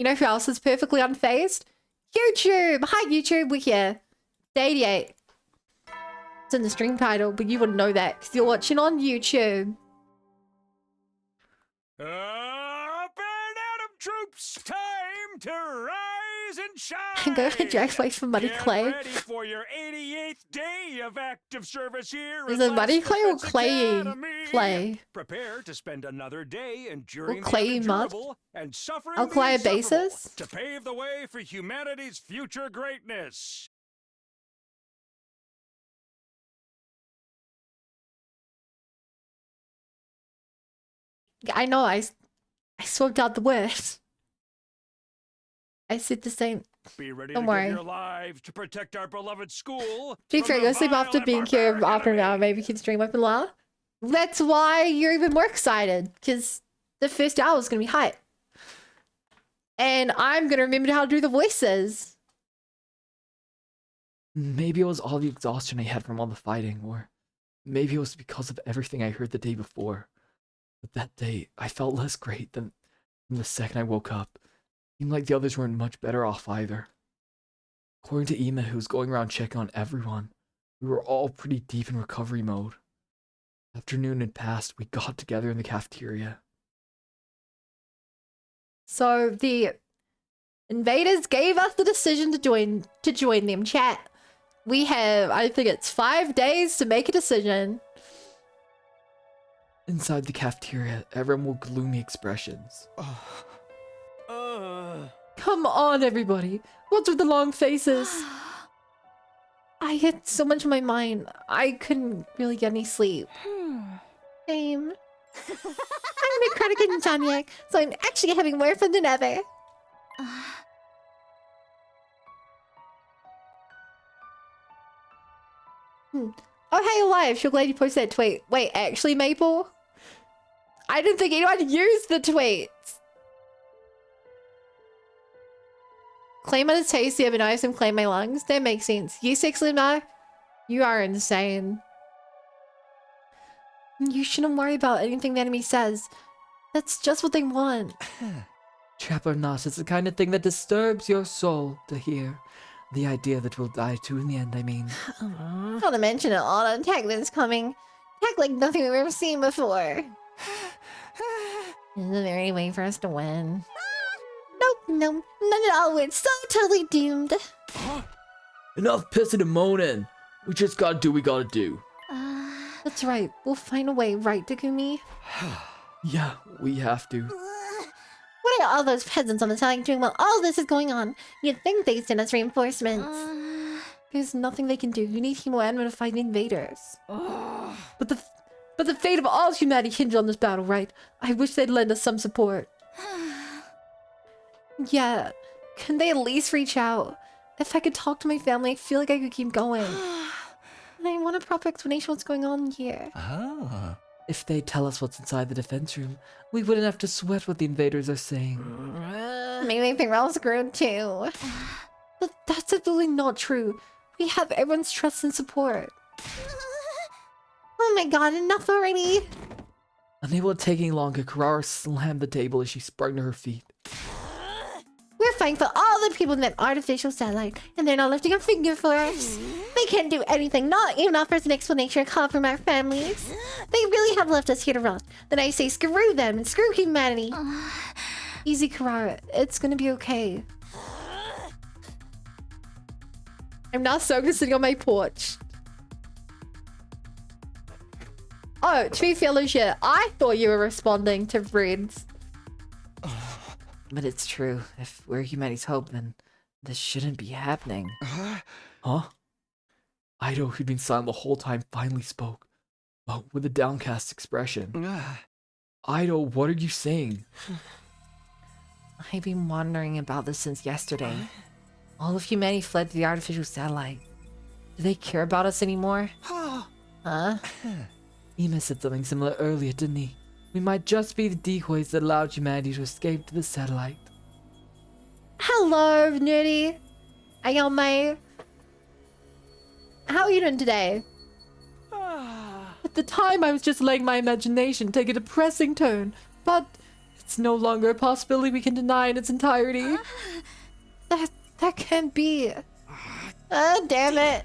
You know who else is perfectly unfazed? YouTube! Hi, YouTube. We're here. Day 88. It's in the stream title, but you wouldn't know that because you're watching on YouTube. Up and Adam troops, time to rise and shine. I'm going to drag away from Muddy Clay. Get ready for your 88th day of active service here. Is it Muddy Clay or Clay? Clay. Prepare to spend another day enduring Clay the mud? endurable and suffering I'll the Clay a insufferable basis? to pave the way for humanity's future greatness. I know, I swapped out the words. I said the same. Be ready Don't to worry. give your lives to protect our beloved school. To be from fair, the go sleep vile after and being here barbaric after an hour. enemy. Maybe you can stream up and laugh. That's why you're even more excited, because the first hour is going to be hype. And I'm going to remember how to do the voices. Maybe it was all the exhaustion I had from all the fighting, or maybe it was because of everything I heard the day before. But that day, I felt less great than the second I woke up. It seemed like the others weren't much better off either. According to Ema, who was going around checking on everyone, we were all pretty deep in recovery mode. Afternoon had passed, we got together in the cafeteria. So the invaders gave us the decision to join them, chat. We have, I think it's 5 days to make a decision. Inside the cafeteria, everyone wore gloomy expressions. Come on, everybody. What's with the long faces? I had so much on my mind. I couldn't really get any sleep. Same. I'm a chronic insomniac, so I'm actually having more fun than ever. Oh, hey, alive. So glad you posted that tweet. Wait, actually, Maple? I didn't think anyone used the tweets. Claim it as tasty, but I some claim my lungs. That makes sense. Yes, excellent, no. You are insane. You shouldn't worry about anything the enemy says. That's just what they want. Trap or not, it's the kind of thing that disturbs your soul to hear. The idea that we'll die too in the end, I mean. Not to mention it, all the attack that's coming. Attack like nothing we've ever seen before. Isn't there any way for us to win? Nope, no, none at all. We're so totally doomed. Enough pissing and moaning! We just gotta do what we gotta do. That's right. We'll find a way, right, Takumi? Yeah, we have to. What are all those peasants on the side doing while all this is going on? You'd think they'd send us reinforcements. There's nothing they can do. You need Himo Anima to fight the invaders. But the fate of all humanity hinges on this battle, right? I wish they'd lend us some support. Yeah, can they at least reach out? If I could talk to my family, I feel like I could keep going. And I want a proper explanation what's going on here. If they tell us what's inside the defense room, we wouldn't have to sweat what the invaders are saying. Maybe they think we're all screwed too. But that's absolutely not true. We have everyone's trust and support. Oh my god, enough already! Unable to take any longer, Karara slammed the table as she sprung to her feet. We're fighting for all the people in that artificial satellite, and they're not lifting a finger for us. They can't do anything, not even offer us an explanation or call from our families. They really have left us here to rot. Then I say screw them and screw humanity. Easy, Karara. It's gonna be okay. I'm now sitting on my porch. Oh, to be fair, Lucia, I thought you were responding to Reds. But it's true. If we're humanity's hope, then this shouldn't be happening. Huh? Ido, who'd been silent the whole time, finally spoke, but with a downcast expression. Ido, what are you saying? I've been wondering about this since yesterday. All of humanity fled to the artificial satellite. Do they care about us anymore? Huh? Ema said something similar earlier, didn't he? We might just be the decoys that allowed humanity to escape to the satellite. Hello, Nerdy. Ayome. How are you doing today? At the time, I was just letting my imagination take a depressing turn, but It's no longer a possibility we can deny in its entirety. That can't be. Damn it.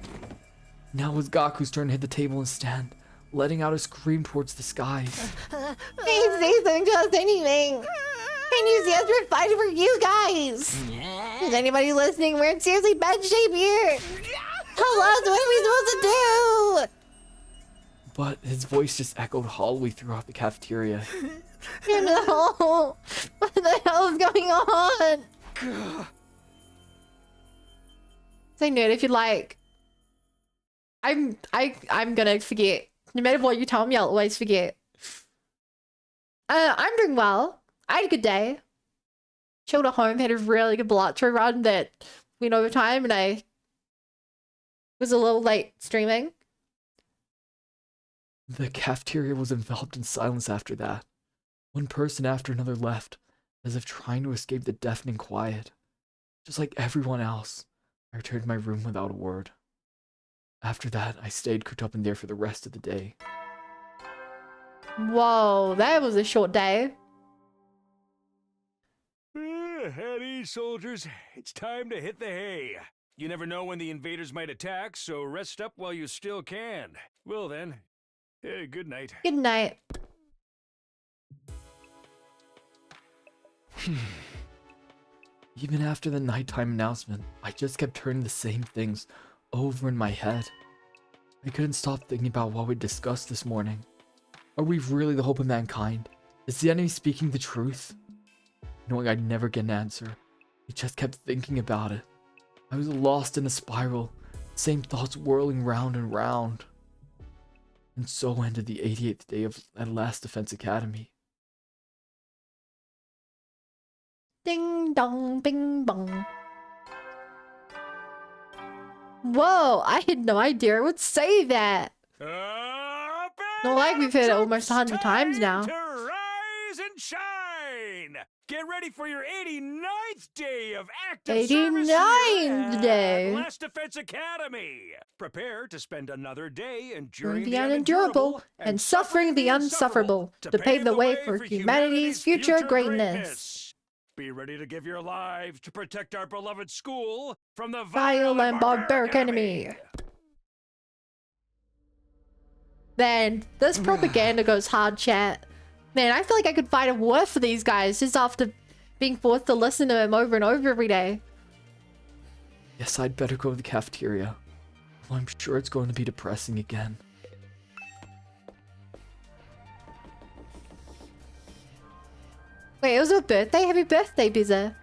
Now it was Gaku's turn to hit the table and stand, letting out a scream towards the skies. Please say something to us, anything. Can you see us? We're fighting for you guys. Is anybody listening? We're in seriously bad shape here. Tell us, what are we supposed to do? But his voice just echoed hollowly throughout the cafeteria. No. What the hell is going on? Say nerd if you like. I'm gonna forget. No matter what you tell me, I'll always forget. I'm doing well. I had a good day. Chilled at home, had a really good Balatro run that went over time, and I was a little late streaming. The cafeteria was enveloped in silence after that. One person after another left, as if trying to escape the deafening quiet. Just like everyone else, I returned to my room without a word. After that, I stayed cooped up in there for the rest of the day. Whoa, that was a short day. At ease, soldiers. It's time to hit the hay. You never know when the invaders might attack, so rest up while you still can. Well then, good night. Good night. Even after the nighttime announcement, I just kept hearing the same things over in my head. I couldn't stop thinking about what we discussed this morning. Are we really the hope of mankind? Is the enemy speaking the truth? Knowing I'd never get an answer, I just kept thinking about it. I was lost in a spiral, same thoughts whirling round and round. And so ended the 88th day of at last Defense Academy. Ding dong, bing bong. Whoa, I had no idea I would say that. Not like we've heard it almost 100 times now. To rise and shine! Get ready for your 89th day of active service 89th day. at Last Defense Academy. Prepare to spend another day enduring The unendurable and suffering the unsufferable to pave the way for humanity's future greatness. Be ready to give your lives to protect our beloved school from the Vile and barbaric enemy. Man, this propaganda goes hard, chat. Man, I feel like I could fight a war for these guys just after being forced to listen to them over and over every day. Yes, I'd better go to the cafeteria. Well, I'm sure it's going to be depressing again. Wait, it was her birthday? Happy birthday, Bizza.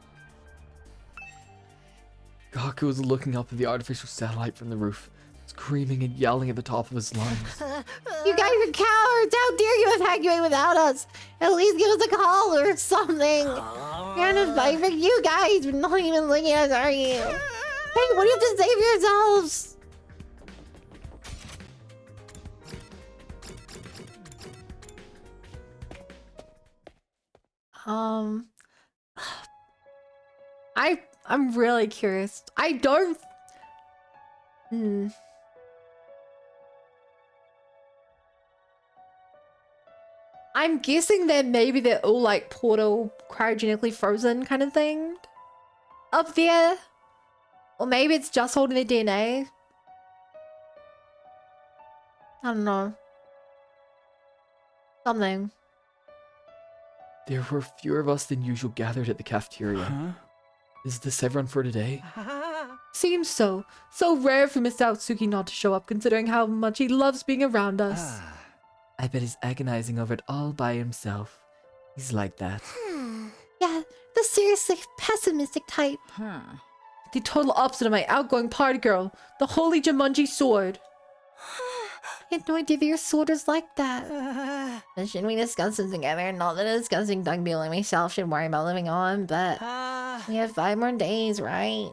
Gaku was looking up at the artificial satellite from the roof, screaming and yelling at the top of his lungs. You guys are cowards! How dare you evacuate without us? At least give us a call or something. We're gonna fight for you guys. We're not even looking at us, are you? Hey, what do you have to say for yourselves? I'm really curious. I don't. I'm guessing that maybe they're all like portal cryogenically frozen kind of thing up there. Or maybe it's just holding their DNA. I don't know. Something. There were fewer of us than usual gathered at the cafeteria. Huh? Is this everyone for today? Seems so. So rare for Mr. Aotsuki not to show up considering how much he loves being around us. I bet he's agonizing over it all by himself. He's like that. Yeah, the seriously pessimistic type. The total opposite of my outgoing party girl, the holy Jumanji sword. I had no idea that your sword is like that. Shouldn't we discuss it together? Not that discussing Doug Beal and myself should worry about living on, but we have 5 more days, right?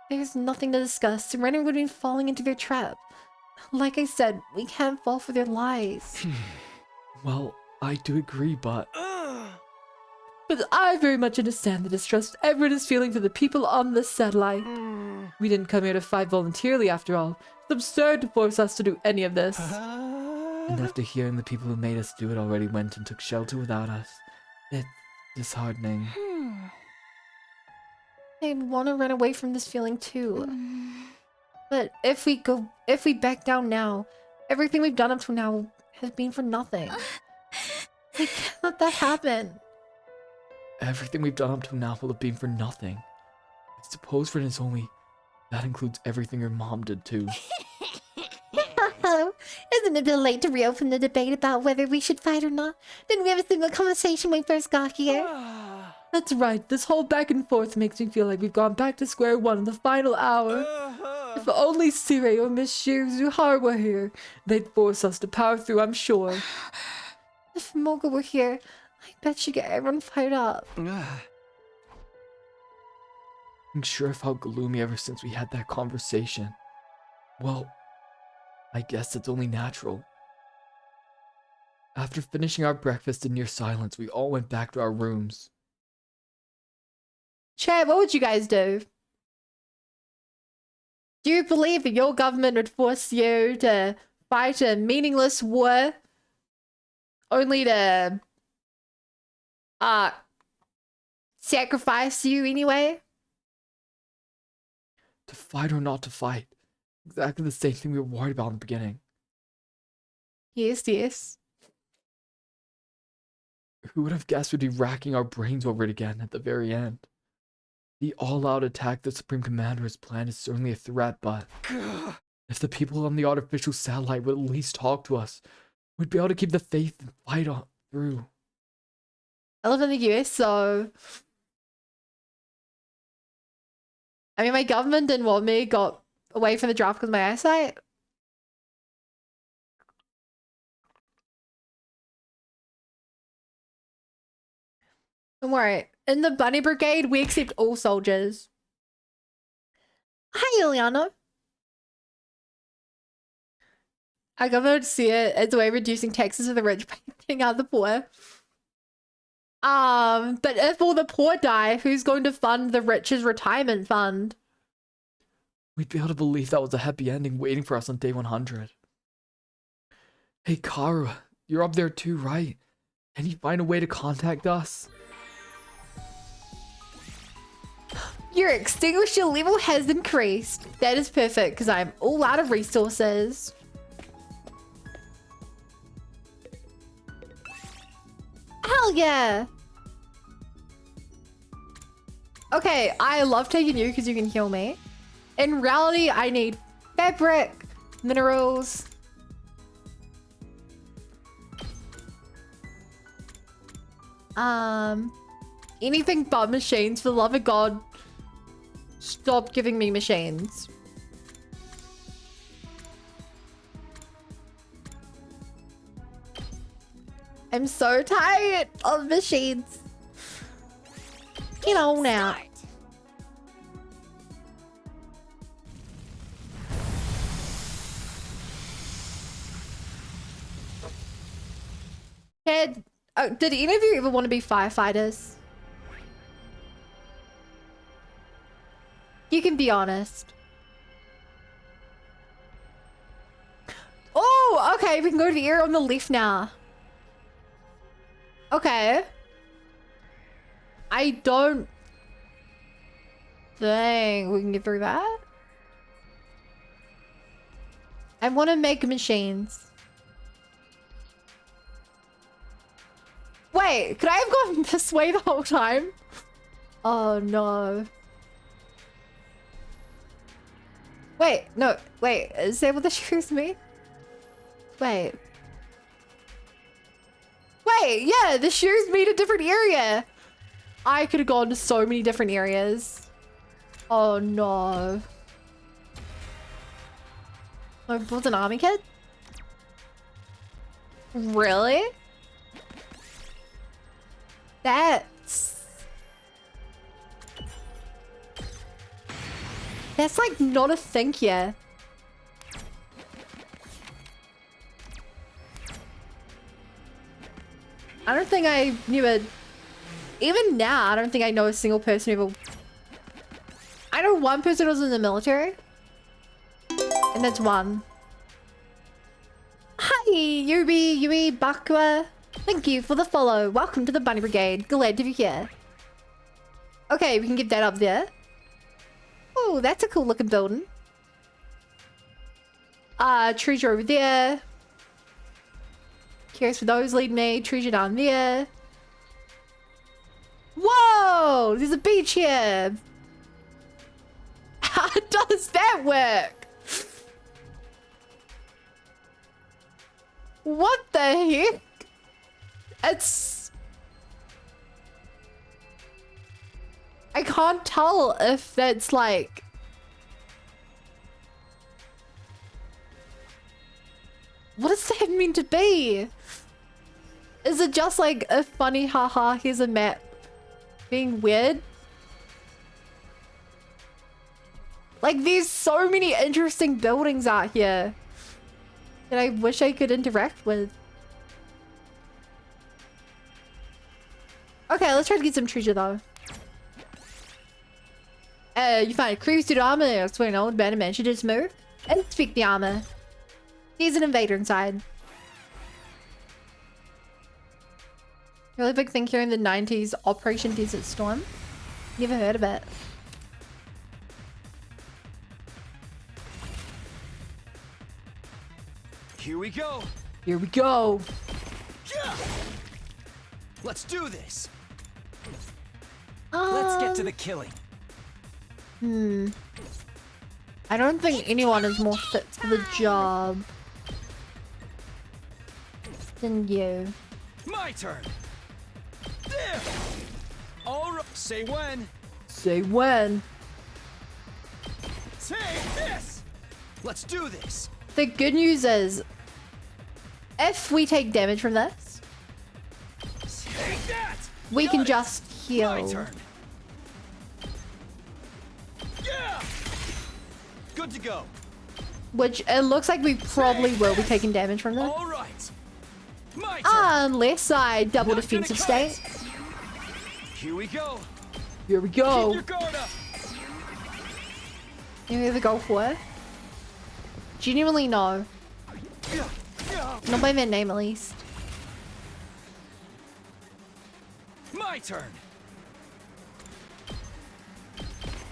There's nothing to discuss. We're going to be falling into their trap. Like I said, we can't fall for their lies. Well, I do agree, but... But I very much understand the distrust everyone is feeling for the people on this satellite. We didn't come here to fight voluntarily after all. It's absurd to force us to do any of this. And after hearing the people who made us do it already went and took shelter without us, It's disheartening. I want to run away from this feeling too. But if we back down now, everything we've done up to now has been for nothing. We can't let that happen. Everything we've done up to now will have been for nothing. I suppose for Nozomi, that includes everything your mom did too. Isn't it a bit late to reopen the debate about whether we should fight or not? Didn't we have a single conversation when we first got here? That's right, this whole back and forth makes me feel like we've gone back to square one in the final hour. If only Sirei or Miss Shirazuhara were here, they'd force us to power through, I'm sure. If Moga were here, I bet she'd get everyone fired up. I'm sure I've felt gloomy ever since we had that conversation. Well, I guess it's only natural. After finishing our breakfast in near silence, we all went back to our rooms. Chad, what would you guys do? Do you believe that your government would force you to fight a meaningless war only to sacrifice you anyway? To fight or not to fight? Exactly the same thing we were worried about in the beginning. Yes, yes. Who would have guessed we'd be racking our brains over it again at the very end? The all-out attack the Supreme Commander has planned is certainly a threat, but if the people on the artificial satellite would at least talk to us, we'd be able to keep the faith and fight on through. I live in the US, so I mean, my government didn't want me, got away from the draft because of my eyesight. Don't worry. In the Bunny Brigade, we accept all soldiers. Hi, Ileana. Our government would see it as a way of reducing taxes for the rich by getting out the poor. But if all the poor die, who's going to fund the rich's retirement fund? We'd be able to believe that was a happy ending waiting for us on day 100. Hey, Karu, you're up there too, right? Can you find a way to contact us? Your extinguisher level has increased. That is perfect because I'm all out of resources. Hell yeah. Okay, I love taking you because you can heal me. In reality, I need fabric, minerals. Anything but machines, for the love of God. Stop giving me machines. I'm so tired of machines. Get on out. Ted, did any of you ever want to be firefighters? You can be honest. Oh, okay. We can go to the area on the left now. Okay. I don't think we can get through that. I want to make machines. Wait, could I have gone this way the whole time? Oh no. Wait, no, wait, is that what the shoes mean? Wait. Wait, yeah, the shoes mean a different area. I could have gone to so many different areas. Oh no. I was an army kid? Really? That's like not a thing here. I don't think I knew it. Even now, I don't think I know a single person who... I know one person who was in the military. And that's one. Hi, Yuri Bakwa. Thank you for the follow. Welcome to the Bunny Brigade. Glad to be here. Okay, we can get that up there. Oh, that's a cool looking building. Treasure over there. Curious where those lead me. Treasure down there. Whoa! There's a beach here. How does that work? What the heck? It's... I can't tell if that's like... What does that mean to be? Is it just like a funny haha, here's a map being weird? Like there's so many interesting buildings out here that I wish I could interact with. Okay, let's try to get some treasure though. You find a crew suit armor, that's when an old abandoned mansion just moved. Inspect the armor. There's an invader inside. Really big thing here in the 90s, Operation Desert Storm. Never heard of it. Here we go. Here we go. Yeah. Let's do this. Um, Let's get to the killing. I don't think anyone is more fit for the job than you. My turn. There. All right. Say when. Say when. Take this. Let's do this. The good news is, if we take damage from this, Take that. we Got can it. just My heal. turn. Yeah. Good to go. Which it looks like we probably will be taking damage from this. All right. My turn. Unless I double Not gonna defensive cut state. it. Here we go. Here we Keep go. your guard up. You either go for it. Genuinely no. Yeah. Yeah. Not by their name at least. My turn.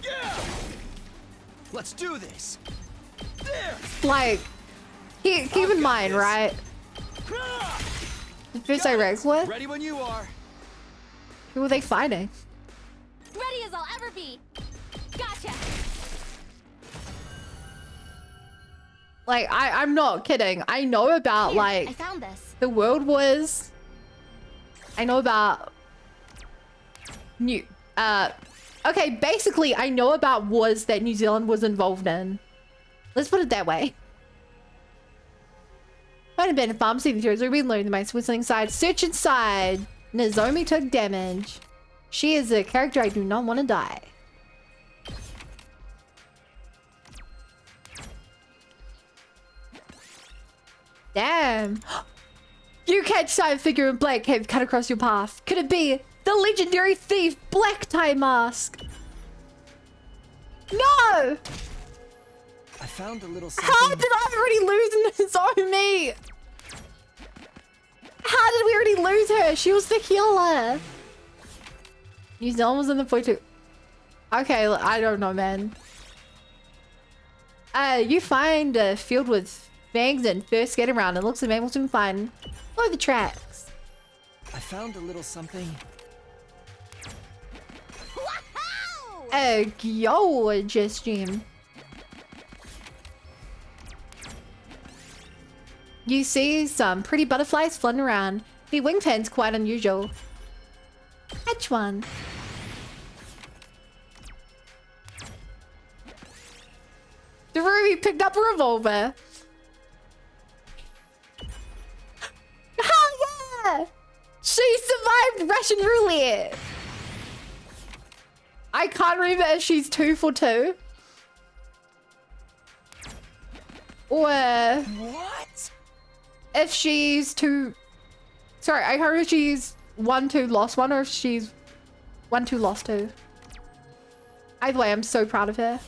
Yeah. Let's do this. There. Like, keep in mind, this. right? Ah! The first Got I it. ranked with, Ready when you are. who were they fighting? Ready as I'll ever be. Gotcha. Like, I'm not kidding. I know about, Here, I like, found this. the World Wars. I know about... Okay, basically, I know about wars that New Zealand was involved in. Let's put it that way. Find abandoned pharmacy in the territory. We learned the mice whistling inside. Search inside. Nozomi took damage. She is a character I do not want to die. Damn. You catch sight figure in black have cut across your path. Could it be the legendary thief Black Tie Mask? No! I found a little something. How did I already lose Nozomi? How did we already lose her? She was the healer. New Zealand was in the point too. Okay, I don't know, man. You find a field with fangs and first get around. It looks like maybe we'll soon find follow the tracks. I found a little something. Wahoo! Gorgeous gem. You see some pretty butterflies floating around. The wing fan's quite unusual. Catch one. The Ruby picked up a revolver. Oh yeah! She survived Russian roulette. I can't remember if she's 2 for 2. Or What? if she's 2... Sorry, I can't remember if she's 1-2 lost 1 or if she's 1-2 lost 2. Either way, I'm so proud of her.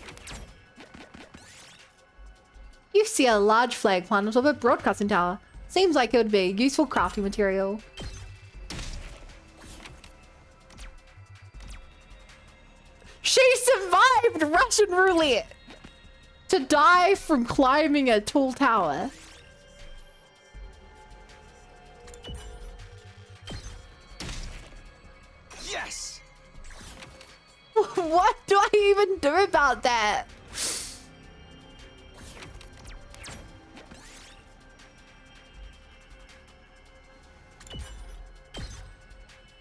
You see a large flag planted on top of a broadcasting tower. Seems like it would be useful crafting material. She survived Russian roulette to die from climbing a tall tower. Yes. What do I even do about that?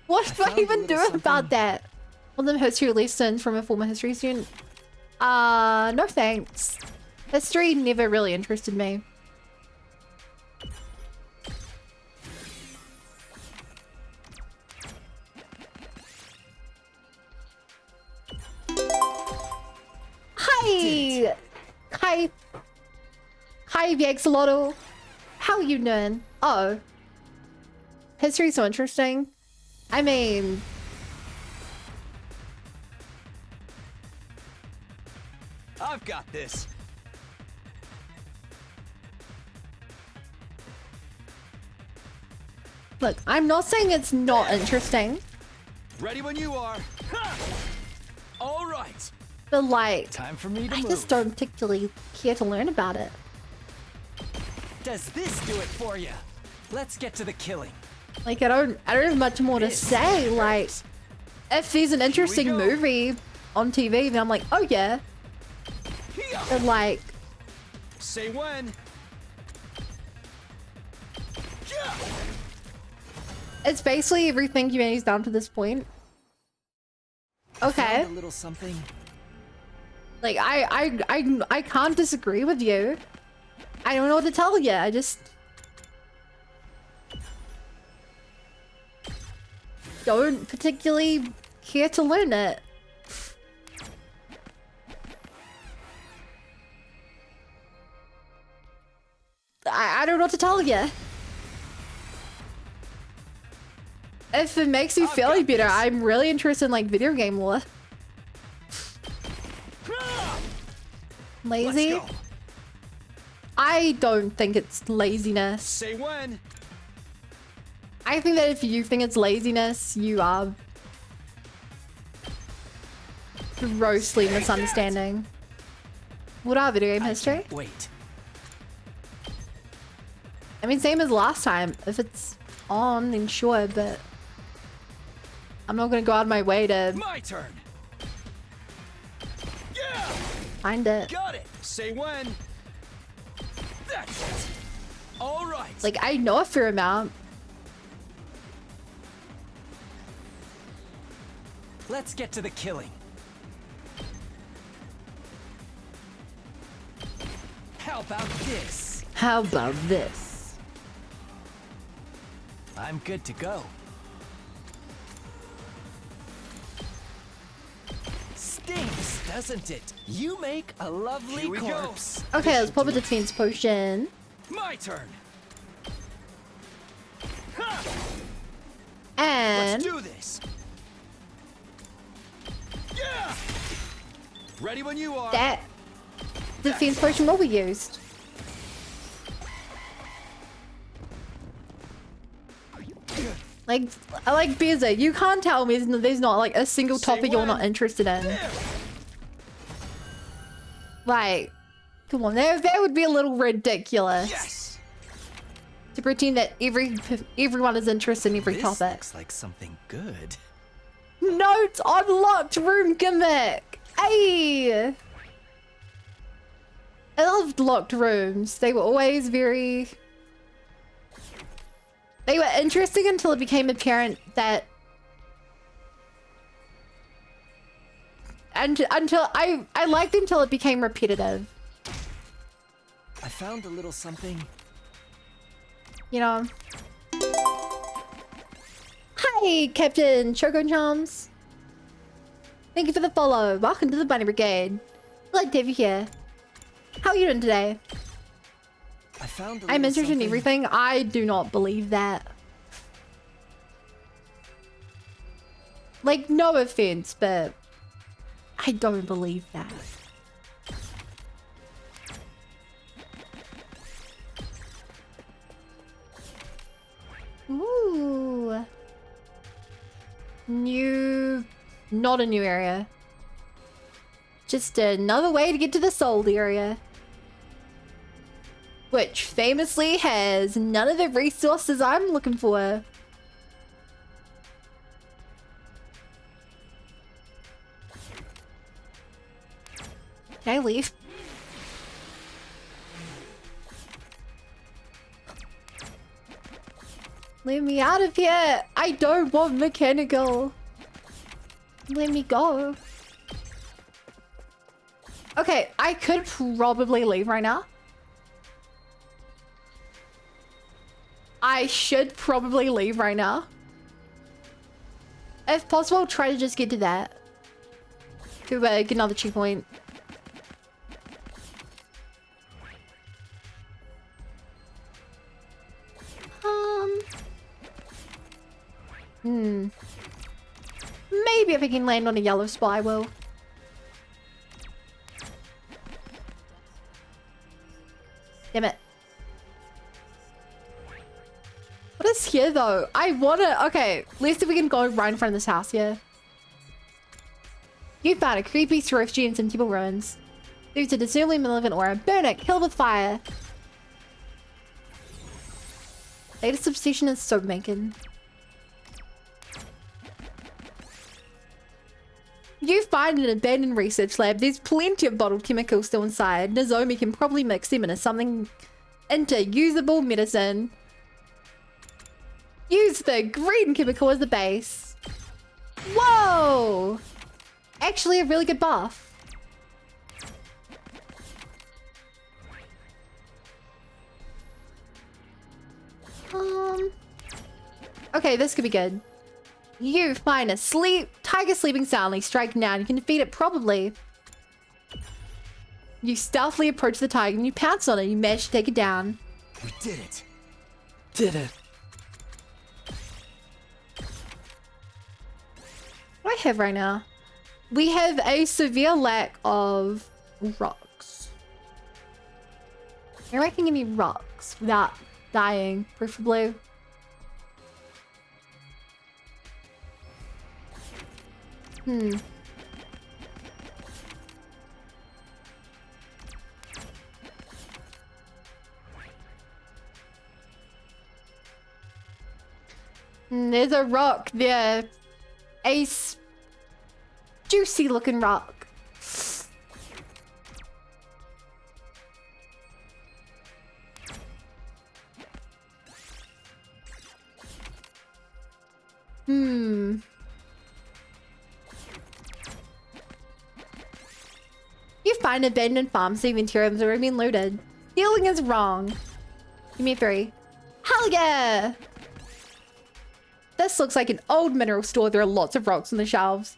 What do I found a even do little about something. that? One of them history lessons from a former history student. No thanks. History never really interested me. Hi! Hi. Hi, Vexolotl. How are you doing? Oh. History's so interesting. I mean... I've got this. Look, I'm not saying it's not interesting, Ready when you are. Ha! All right. but like, Time for me to I move. just don't particularly care to learn about it. Does this do it for you? Let's get to the killing. Like, I don't have much more to This say. Like, if there's an interesting go. movie on TV, then I'm like, oh yeah. Here. But like, Say when. Yeah. it's basically everything humanity's done to this point. Okay. Found a little something. Like, I can't disagree with you. I don't know what to tell you. I just don't particularly care to learn it. I don't know what to tell you. If it makes you I've feel any got better, this. I'm really interested in like video game lore. Let's Lazy? go. I don't think it's laziness. Say when. I think that if you think it's laziness, you are grossly Say that. misunderstanding. What are video game history? Wait. I mean, same as last time. If it's on, then sure, but I'm not gonna go out of my way to My turn. Yeah. find it. Got it. Say when. That's it. All right. Like, I know a fair amount. Let's get to the killing. How about this? How about this? I'm good to go. Stinks, doesn't it? You make a lovely Here we go. corpse. Okay, let's pop a defense potion. My turn. And Let's do this. Yeah. Ready when you are. that defense potion will be used. Like, I like Beza. You can't tell me there's not like a single Say topic you're not when. interested in. There. Like, come on, that would be a little ridiculous Yes. to pretend that everyone is interested in every This topic. looks like something good. Notes on locked room gimmick. Hey, I loved locked rooms. They were always very. They were interesting until it became apparent that. And until I liked them until it became repetitive. I found a little something. You know. Hi, Captain Choco Charms. Thank you for the follow. Welcome to the Bunny Brigade. Glad to have you here. How are you doing today? I found a I'm little interested in something. everything. I do not believe that. Like, no offense, but I don't believe that. not a new area. Just another way to get to the sold area. Which famously has none of the resources I'm looking for. Can I leave? Let me out of here! I don't want mechanical. Let me go. Okay, I could probably leave right now. I should probably leave right now. If possible, try to just get to that. To get another checkpoint. Maybe if I can land on a yellow spot, I will. Damn it. What is here though? I wanna... Okay, let's see if we can go right in front of this house here. You found a creepy refugee in some temple ruins. Due to disturbingly malevolent aura. Burn it! Kill with fire! Latest obsession is soap making. You find an abandoned research lab. There's plenty of bottled chemicals still inside. Nozomi can probably mix them into usable medicine. Use the green chemical as the base. Whoa! Actually a really good buff. Okay, this could be good. You find a tiger sleeping soundly. Strike now. You can defeat it probably. You stealthily approach the tiger and you pounce on it. You manage to take it down. We did it. Did it. What do I have right now? We have a severe lack of rocks. Where I can give me rocks without dying, preferably. There's a rock there. A juicy looking rock. You find an abandoned farm, so inventory has already been looted. Stealing is wrong. Give me 3. Hell yeah! This looks like an old mineral store. There are lots of rocks on the shelves.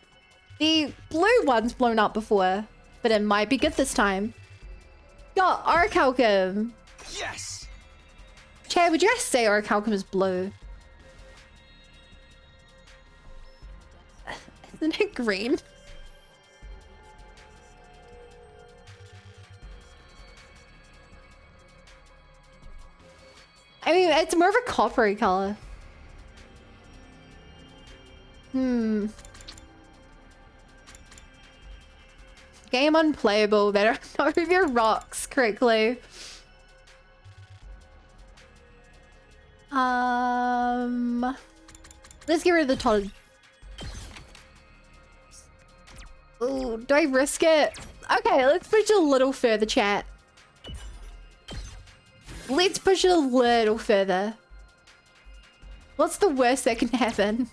The blue one's blown up before, but it might be good this time. Got orichalcum. Yes. Chad, would you guys say orichalcum is blue? Isn't it green? I mean, it's more of a coppery color. Game unplayable. They don't know if your rocks correctly. Let's get rid of the Todd. Ooh, do I risk it? Okay, let's push it a little further, chat. Let's push it a little further. What's the worst that can happen?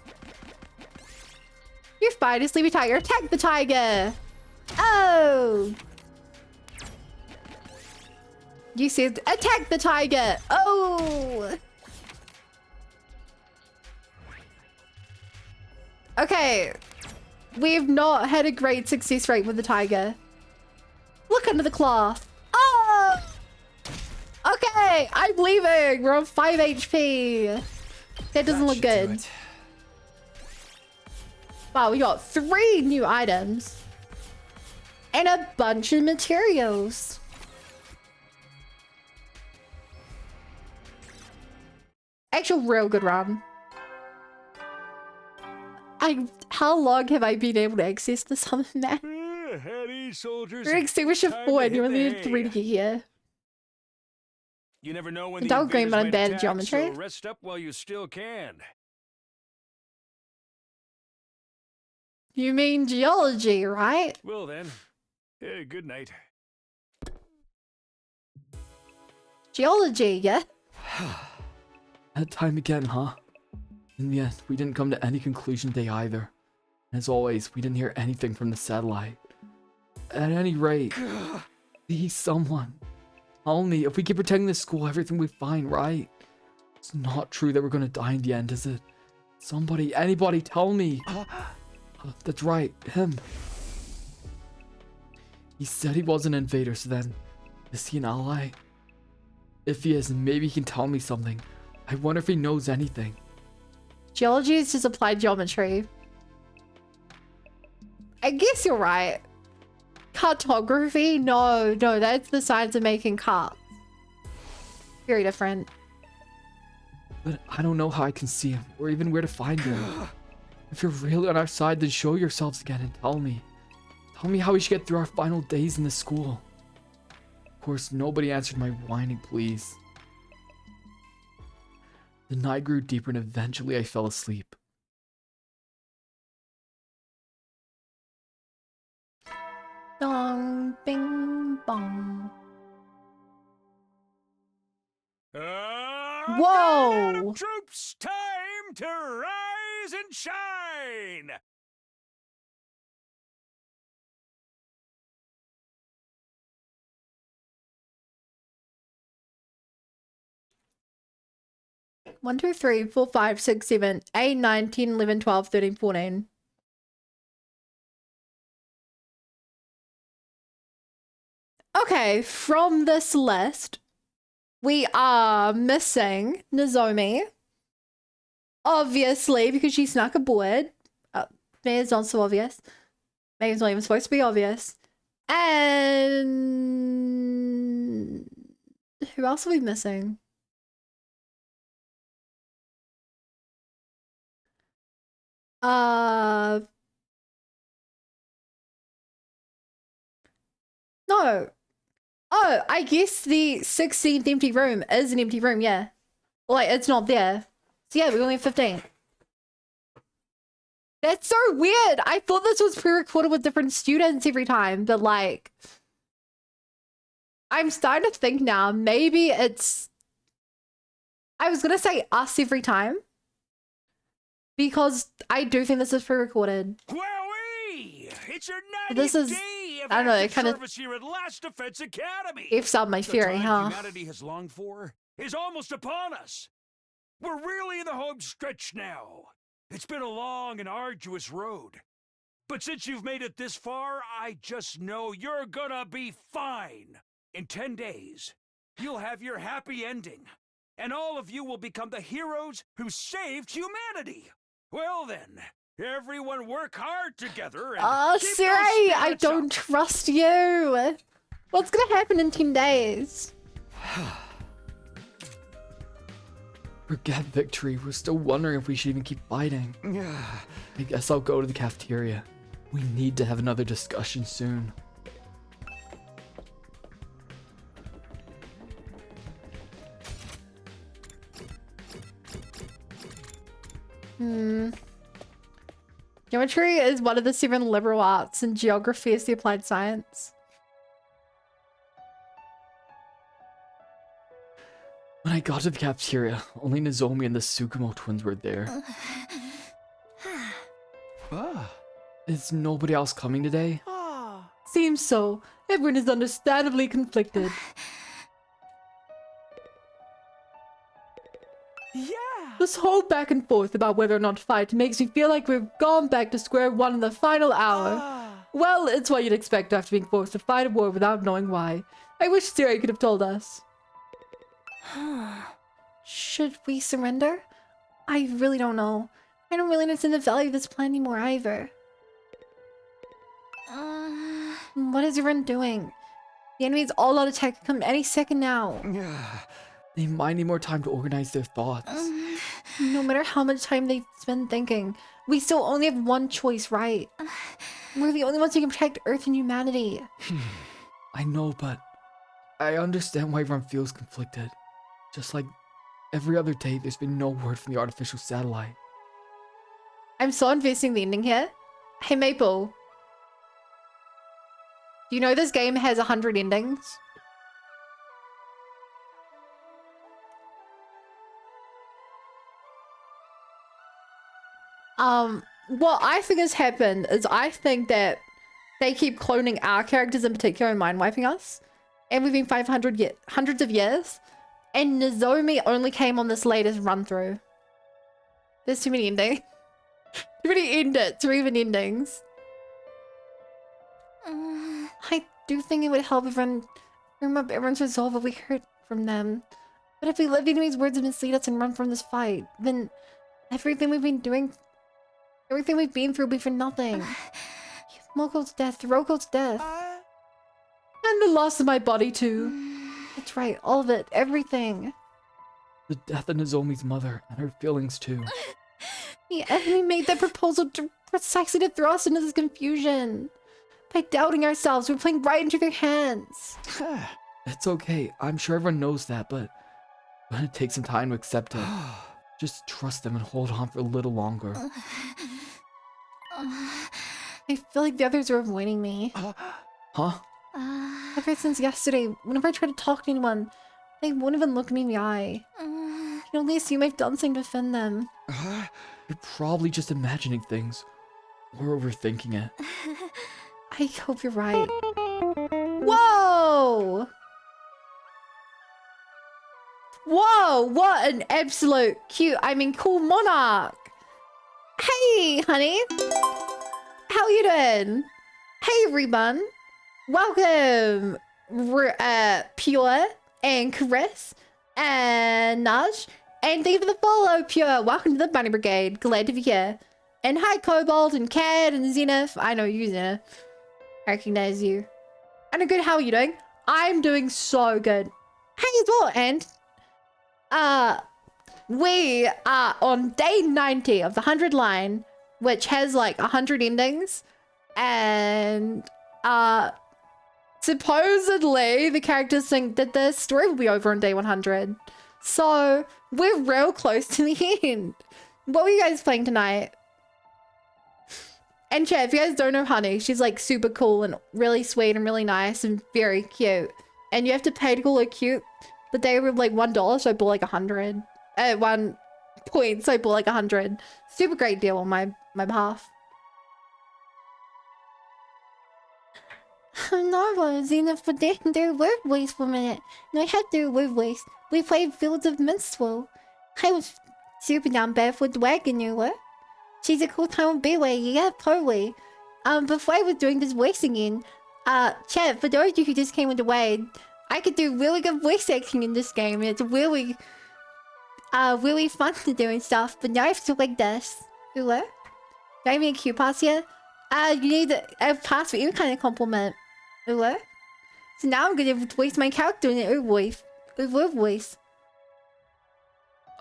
You're fine, just leave a tiger. Attack the tiger! Oh! You said attack the tiger! Oh! Okay. We've not had a great success rate with the tiger. Look under the cloth. Oh! Okay, I'm leaving. We're on 5 HP. That doesn't look good. Wow, we got 3 new items. And a bunch of materials. Actual real good run. How long have I been able to access the summon map? Ahead, soldiers. We're extinguisher Time 4 to and you hit only the need 3 to hay. get here. You never know when the Don't agree, invaders but I'm might bad at attack, geometry. so rest up while you still can. You mean geology, right? Well then, good night. Geology, yeah? That time again, huh? In the end, we didn't come to any conclusion today either. As always, we didn't hear anything from the satellite. At any rate, please someone. Tell me, if we keep protecting the school, everything will be fine, right? It's not true that we're gonna die in the end, is it? Somebody, anybody, tell me. That's right, him. He said he was an invader, so then, is he an ally? If he is, maybe he can tell me something. I wonder if he knows anything. Geology is just applied geometry. I guess you're right. Cartography? No, that's the science of making carts. Very different. But I don't know how I can see him, or even where to find him. If you're really on our side, then show yourselves again and tell me. Tell me how we should get through our final days in the school. Of course, nobody answered my whining pleas. The night grew deeper and eventually I fell asleep. Dong, bing, bong. Whoa! Troops, time to rise and shine! One, two, three, 4, 5, 6, 7, 8, 9, 10, 11, 12, 13, 14. Okay, from this list, we are missing Nozomi. Obviously, because she snuck aboard. Maybe it's not so obvious. Maybe it's not even supposed to be obvious. And who else are we missing? No. Oh, I guess the 16th empty room is an empty room, yeah. Like, it's not there. So yeah, we only have 15. That's so weird. I thought this was pre-recorded with different students every time, but like... I'm starting to think now, maybe it's... I was gonna say us every time. Because I do think this is pre-recorded. Wowee! It's your 90th This is- day of I don't know, it active kinda- service here at Last Defense Academy. If's out my The theory, time huh? humanity has longed for is almost upon us. We're really in the home stretch now. It's been a long and arduous road. But since you've made it this far, I just know you're gonna be fine. In 10 days, you'll have your happy ending. And all of you will become the heroes who saved humanity. Well then, everyone work hard together and Oh, keep those Siri, I spirits don't up. trust you. What's gonna happen in 10 days? Forget victory, we're still wondering if we should even keep fighting. I guess I'll go to the cafeteria. We need to have another discussion soon. Geometry is one of the 7 liberal arts, and geography is the applied science. When I got to the cafeteria, only Nozomi and the Tsukumo twins were there. Is nobody else coming today? Seems so. Everyone is understandably conflicted. This whole back and forth about whether or not to fight makes me feel like we've gone back to square one in the final hour. Well, it's what you'd expect after being forced to fight a war without knowing why. I wish Siri could have told us. Should we surrender? I really don't know. I don't really understand the value of this plan anymore either. What is everyone doing? The enemy's all out of tech come any second now. They might need more time to organize their thoughts. No matter how much time they spend thinking, we still only have one choice, right? We're the only ones who can protect Earth and humanity. I know, but I understand why everyone feels conflicted. Just like every other day, there's been no word from the artificial satellite. I'm so invested in the ending here. Hey, Maple. Do you know this game has 100 endings? What I think has happened is I think that they keep cloning our characters in particular and mind wiping us. And we've been hundreds of years. And Nozomi only came on this latest run through. There's too many endings. Too many endings, too even endings. I do think it would help everyone remember everyone's resolve if we heard from them. But if we let enemies' words mislead us and run from this fight, then everything we've been doing, everything we've been through will be for nothing. Moko's death, Roko's death. And the loss of my body too. That's right, all of it, everything. The death of Nozomi's mother and her feelings too. The enemy made that proposal precisely to throw us into this confusion. By doubting ourselves, we're playing right into their hands. It's okay. I'm sure everyone knows that, but it takes some time to accept it. Just trust them and hold on for a little longer. I feel like the others are avoiding me. Huh? Ever since yesterday, whenever I try to talk to anyone, they won't even look me in the eye. I can only assume I've done something to offend them. You're probably just imagining things. Or overthinking it. I hope you're right. Whoa! Whoa, what an absolute cool monarch. Hey, honey. How you doing? Hey, everyone. Welcome, Pure and Chris and Naj. And thank you for the follow, Pure. Welcome to the Bunny Brigade. Glad to be here. And hi, Cobalt and Cad and Zenith. I know you, Zenith. I recognize you. And good, how are you doing? I'm doing so good. Hey as well, and we are on day 90 of the 100 line, which has like 100 endings. And supposedly the characters think that the story will be over on day 100. So we're real close to the end. What were you guys playing tonight? And chat, if you guys don't know Honey, she's like super cool and really sweet and really nice and very cute. And you have to pay to call her cute. But they were like $1, so I bought like 100. At 1 point, so I bought like 100. Super great deal on my behalf. No, Zenith for their word voice for a minute. No, I had their word voice. We played Fields of Minstrel. I was super down bad with the wagon, you were. She's a cool time with B-Way, yeah, totally. Before I was doing this voice again, chat, for those of you who just came with the way, I could do really good voice acting in this game, and it's really, really fun to do and stuff, but now I feel like this. Ooh, what? Do I have any Q pass here? You need a pass for any kind of compliment. Ooh, what? So now I'm gonna voice my character in an voice. Voice.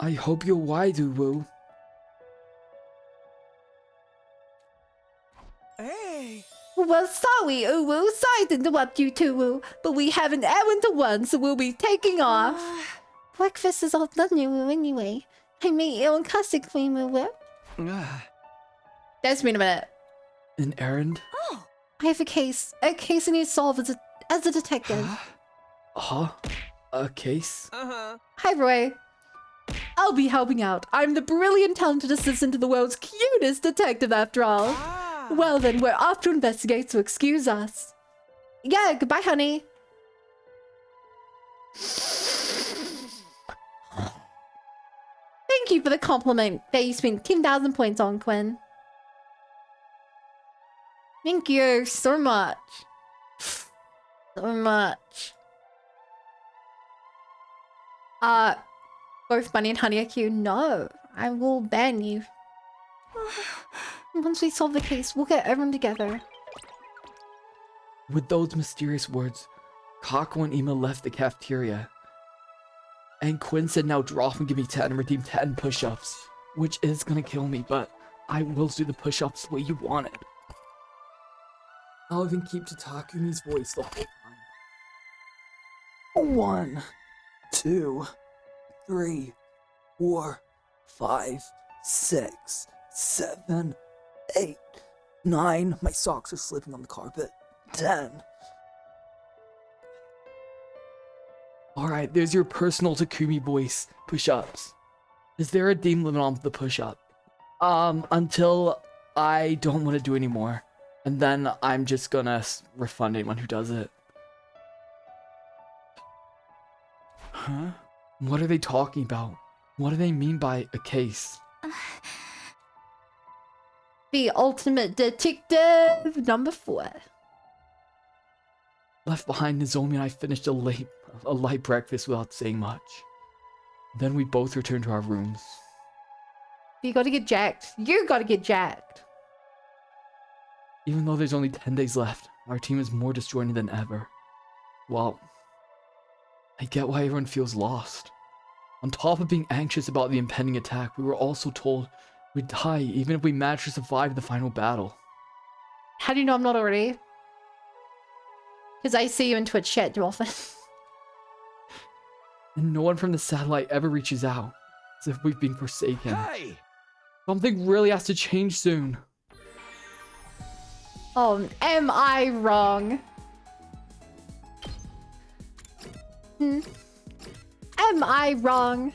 I hope you're wide, Uwu. Hey! Well, sorry, Uwu. Sorry to interrupt you two, Uwu, but we have an errand to run, so we'll be taking off. Breakfast is all done, Uwu, anyway. I made your own custard cream, Uwu. That's me in a minute. An errand? I have a case I need to solve as a detective. Huh? A case? Hi, Roy. I'll be helping out. I'm the brilliant, talented assistant to the world's cutest detective, after all. Well then, we're off to investigate, so excuse us. Yeah, goodbye, honey. Thank you for the compliment that you spent 10,000 points on, Quinn. Thank you so much. So much. Both Bunny and Honey are cute. No, I will ban you. Once we solve the case, we'll get everyone together. With those mysterious words, Kako and Ima left the cafeteria. And Quinn said now drop and give me 10 and redeem 10 push-ups. Which is gonna kill me, but I will do the push-ups the way you want it. I'll even keep to Takumi's voice the whole time. 1, 2, 3, 4, 5, 6, 7, 8, 9. My socks are slipping on the carpet. 10. Alright, there's your personal Takumi voice push-ups. Is there a deem limit on the push-up? Until I don't want to do anymore. And then I'm just gonna refund anyone who does it. Huh? What are they talking about? What do they mean by a case? The ultimate detective, number 4. Left behind, Nozomi and I finished a light breakfast without saying much. Then we both returned to our rooms. You gotta get jacked. You gotta get jacked. Even though there's only 10 days left, our team is more disjointed than ever. Well, I get why everyone feels lost. On top of being anxious about the impending attack, we were also told we'd die even if we managed to survive the final battle. How do you know I'm not already? Because I see you in Twitch chat too often. And no one from the satellite ever reaches out, as if we've been forsaken. Hey! Something really has to change soon. Oh, am I wrong? Am I wrong?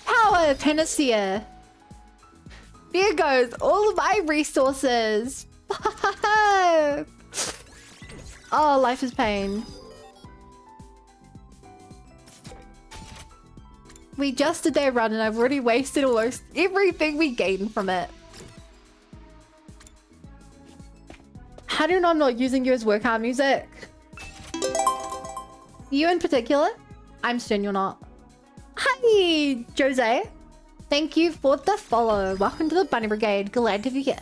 Power Panacea. Here goes all of my resources. Oh, life is pain. We just did their run and I've already wasted almost everything we gained from it. How do you know I'm not using you as workout music? You in particular? I'm certain you're not. Hi, Jose. Thank you for the follow. Welcome to the Bunny Brigade. Glad to be here.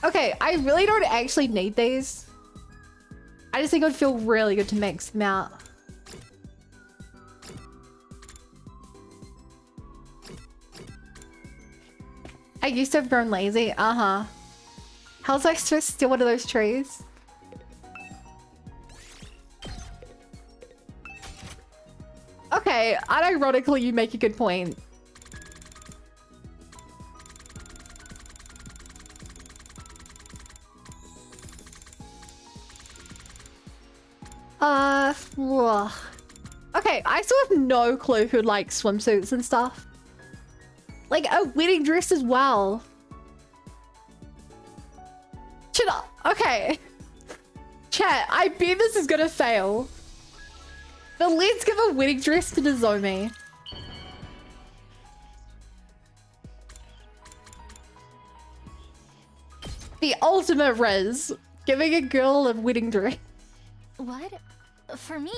Okay, I really don't actually need these. I just think it would feel really good to mix them out. I used to have grown lazy. Uh-huh. How was I supposed to steal one of those trees? Okay, unironically, you make a good point. Ugh. Okay, I still have no clue who like swimsuits and stuff. Like a wedding dress as well. Okay. Chat, I bet this is gonna fail. But let's give a wedding dress to Nozomi. The ultimate Riz. Giving a girl a wedding dress. What? For me?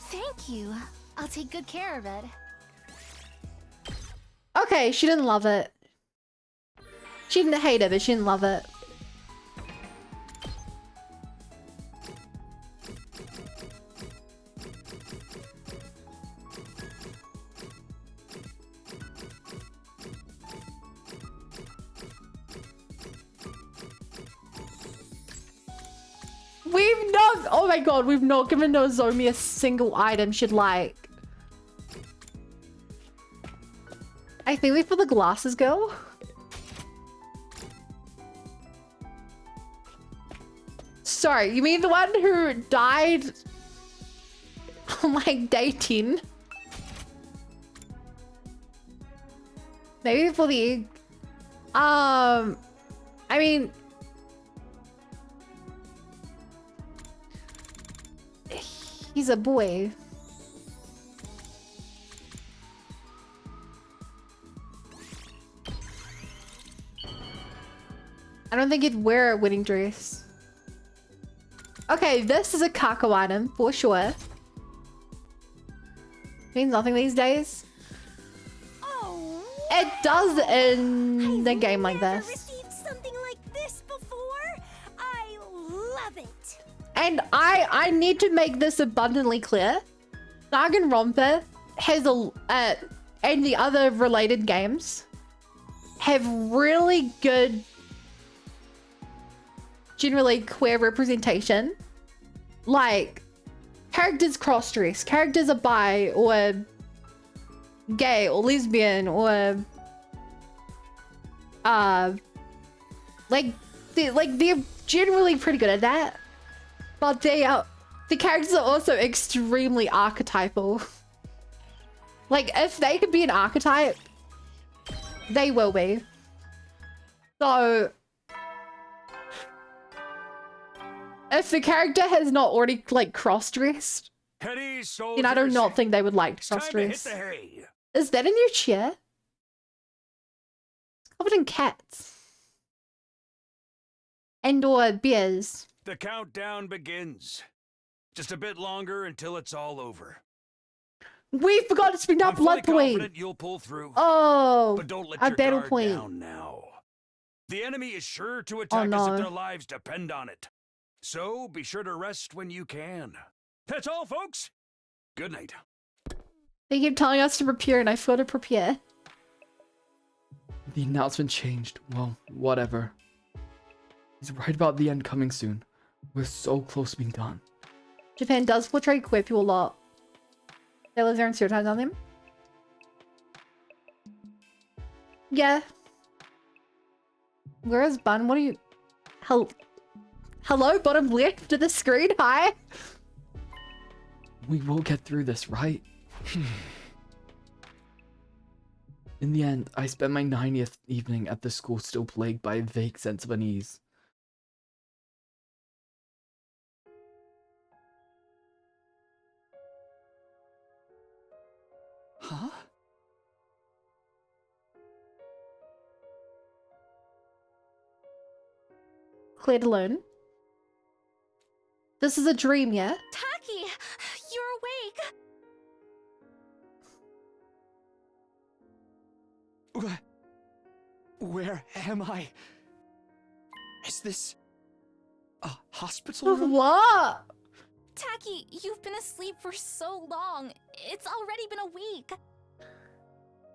Thank you. I'll take good care of it. Okay, she didn't love it. She didn't hate it, but she didn't love it. We've not, oh my god, we've not given Nozomi a single item she'd like. I think we put the glasses girl. Sorry, you mean the one who died on like day 10? Maybe for the egg. I mean, he's a boy. I don't think he'd wear a wedding dress. Okay, this is a Kako item for sure. Means nothing these days. Oh It does in the game like Never this. received something like this before. I love it. And I need to make this abundantly clear. Danganronpa has and the other related games have really good, generally queer representation. Like, characters cross-dress, characters are bi or gay or lesbian or they're generally pretty good at that. But the characters are also extremely archetypal. Like, if they could be an archetype, they will be. So, if the character has not already, like, cross-dressed, At ease, then I do soldiers. not think they would like to It's time to hit cross-dress. the hay. Is that a new chair? It's covered in cats. And or bears. The countdown begins. Just a bit longer until it's all over. We forgot to spend our I'm fully blood point. confident you'll pull through. Oh, But don't let our your battle guard point. down now. The enemy is sure to attack us no. if their lives depend on it. So be sure to rest when you can. That's all, folks. Good night. They keep telling us to prepare and I fail to prepare. The announcement changed. Well, whatever. He's right about the end coming soon. We're so close to being done. Japan does portray queer people a lot. Sailors are stereotypes on them. Yeah. Where is Bun? What are you... Hello, bottom left of the screen. Hi. We will get through this, right? In the end, I spent my 90th evening at the school still plagued by a vague sense of unease. Huh? Claire alone. This is a dream, yeah? Taki, you're awake. Where am I? Is this a hospital room? What? Taki, you've been asleep for so long. It's already been a week.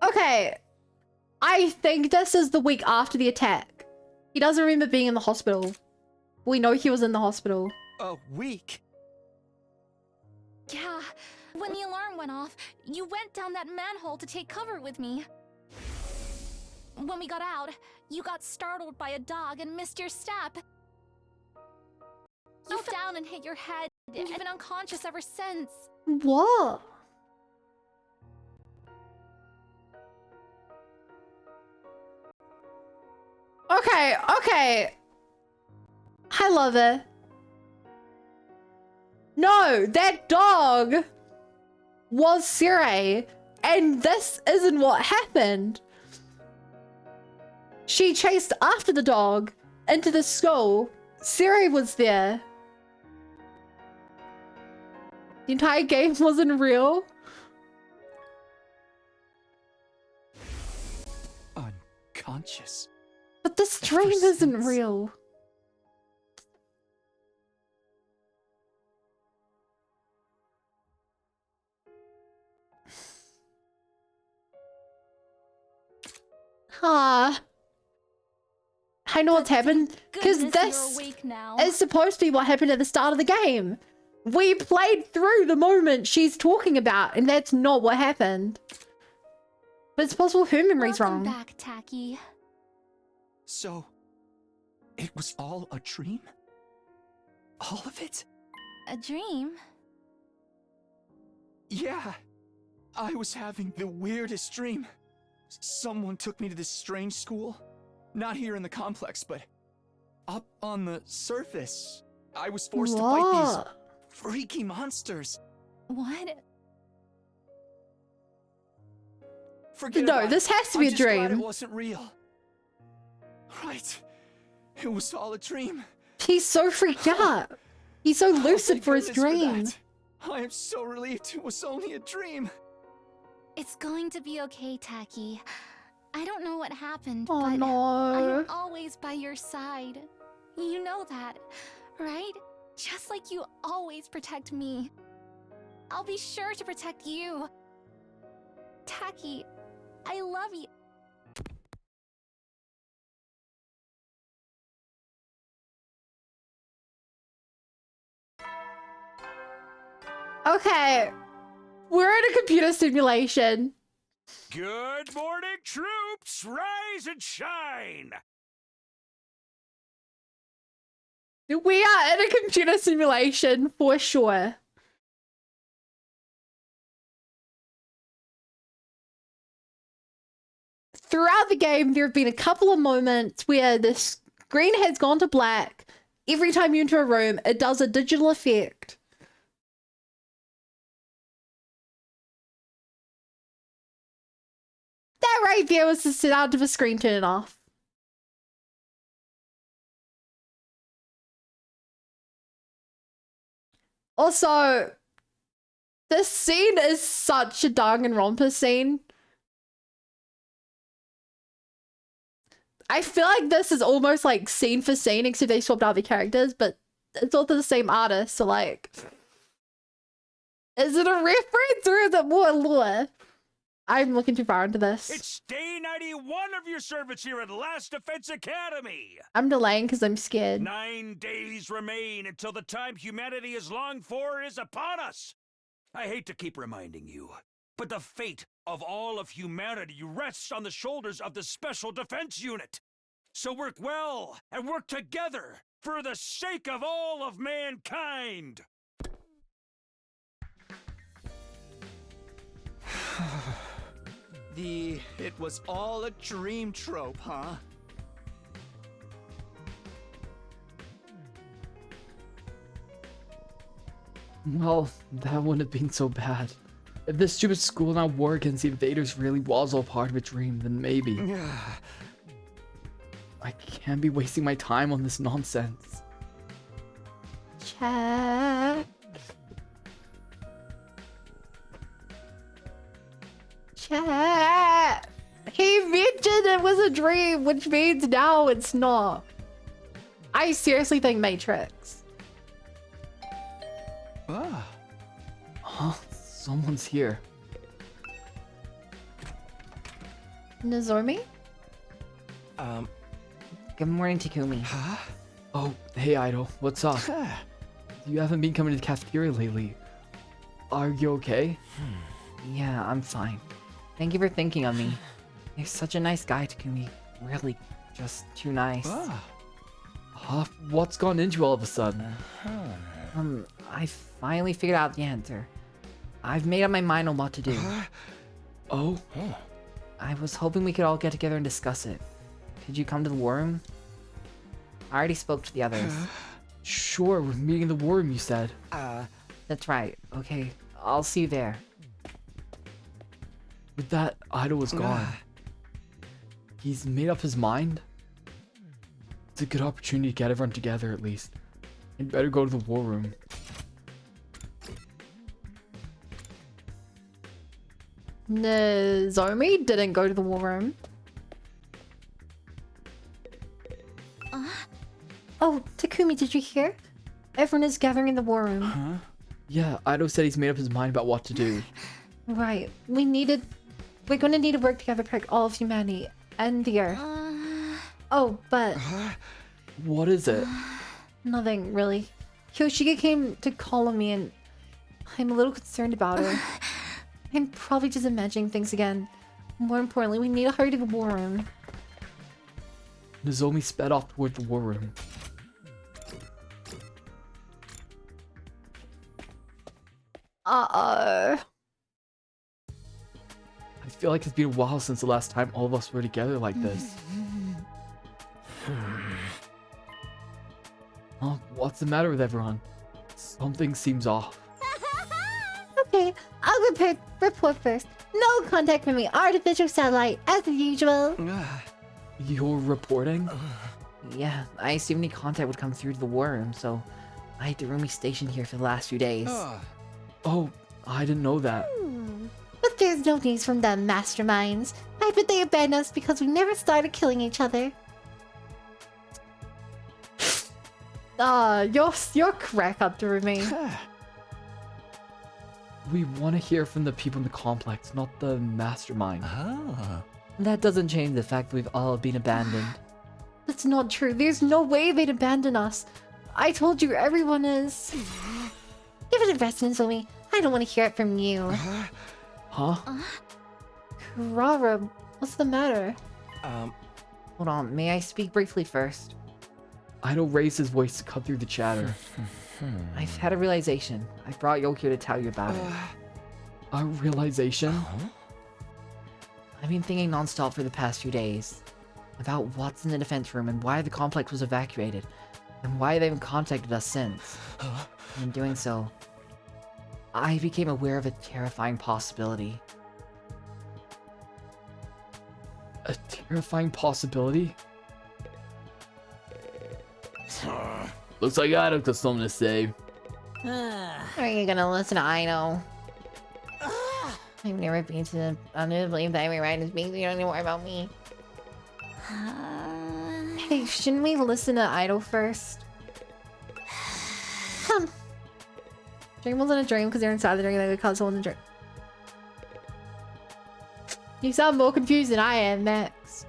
Okay. I think this is the week after the attack. He doesn't remember being in the hospital. We know he was in the hospital. A week? Yeah, when the alarm went off, you went down that manhole to take cover with me. When we got out, you got startled by a dog and missed your step. You fell down and hit your head, and you've been unconscious ever since. What? Okay. I love it. No, that dog was Sirei, and this isn't what happened. She chased after the dog into the school. Sirei was there. The entire game wasn't real. Unconscious. But this Ever dream isn't since. real. Ah. I know what's happened, because Goodness, this you're awake now. is supposed to be what happened at the start of the game. We played through the moment she's talking about, and that's not what happened. But it's possible her memory's Welcome wrong. back, Taki. So, it was all a dream? All of it? A dream? Yeah. I was having the weirdest dream. Someone took me to this strange school. Not here in the complex, but up on the surface. I was forced to fight these What? freaky monsters. What? Forget No, about this it. has to I'm be a just glad dream. It wasn't real. Right. It was all a dream. He's so freaked out. He's so Oh, lucid thank for his goodness dream. that. I am so relieved it was only a dream. It's going to be okay, Taki. I don't know what happened, Oh but no. I'm always by your side. You know that, right? Just like you always protect me. I'll be sure to protect you. Taki, I love you. Okay. We're in a computer simulation. Good morning, troops! Rise and shine! We are in a computer simulation for sure. Throughout the game, there have been a couple of moments where the screen has gone to black. Every time you enter a room, it does a digital effect. That right there was the sound of a screen turning off. Also, this scene is such a Danganronpa scene. I feel like this is almost like scene for scene, except they swapped out the characters, but it's all the same artist, so like... Is it a reference or is it more lore? I'm looking too far into this. It's day 91 of your service here at Last Defense Academy! I'm delaying because I'm scared. 9 days remain until the time humanity has longed for is upon us! I hate to keep reminding you, but the fate of all of humanity rests on the shoulders of the Special Defense Unit. So work well and work together for the sake of all of mankind! It was all a dream trope, huh? Well, that wouldn't have been so bad. If this stupid school now war against the invaders really was all part of a dream, then maybe. I can't be wasting my time on this nonsense. Chat. Chat. He mentioned it was a dream, which means now it's not. I seriously think Matrix. Ah. Huh? Someone's here. Nozomi? Good morning, Takumi. Huh? Oh, hey Idol, what's up? You haven't been coming to the cafeteria lately. Are you okay? Yeah, I'm fine. Thank you for thinking of me. You're such a nice guy, Takumi. Really, just too nice. Huh? What's gone into you all of a sudden? I finally figured out the answer. I've made up my mind on what to do. Oh? I was hoping we could all get together and discuss it. Could you come to the war room? I already spoke to the others. Sure, we're meeting in the war room, you said. That's right. Okay, I'll see you there. With that, Idol was gone. He's made up his mind? It's a good opportunity to get everyone together at least. I'd better go to the war room. Nozomi didn't go to the war room. Oh, Takumi, did you hear? Everyone is gathering in the war room. Yeah, Idol said he's made up his mind about what to do. Right. We're gonna need to work together to protect all of humanity and the Earth. Oh, but What is it? nothing really. Kyoshige came to call on me and I'm a little concerned about her. I'm probably just imagining things again. More importantly, we need to hurry to the war room. Nozomi sped off toward the war room. Uh-oh. I feel like it's been a while since the last time all of us were together like this. Oh, what's the matter with everyone? Something seems off. Okay, I'll report first. No contact from the artificial satellite, as usual. You're reporting? Yeah, I assumed any contact would come through to the war room, so I had to room me stationed here for the last few days. Oh, I didn't know that. But there's no news from the masterminds. I I bet they abandoned us because we never started killing each other. You're correct, Hunter me. We want to hear from the people in the complex, not the mastermind. Ah. That doesn't change the fact that we've all been abandoned. That's not true. There's no way they'd abandon us. I told you everyone is. Give it a rest, Nozomi. I don't want to hear it from you. Huh? Kurara, what's the matter? Hold on, may I speak briefly first? Idol raised his voice to cut through the chatter. I've had a realization. I brought Yo here to tell you about it. A realization? I've been thinking nonstop for the past few days about what's in the defense room and why the complex was evacuated, and why they haven't contacted us since. And in doing so, I became aware of a terrifying possibility. A terrifying possibility? Looks like Idol got something to say. Are you gonna listen to Aino? I've never been to the... I never believe that every right is being, you don't need to worry about me. Hey, shouldn't we listen to Idol first? Dream wasn't a dream because they're inside the dream. They would call someone a dream. You sound more confused than I am, Max.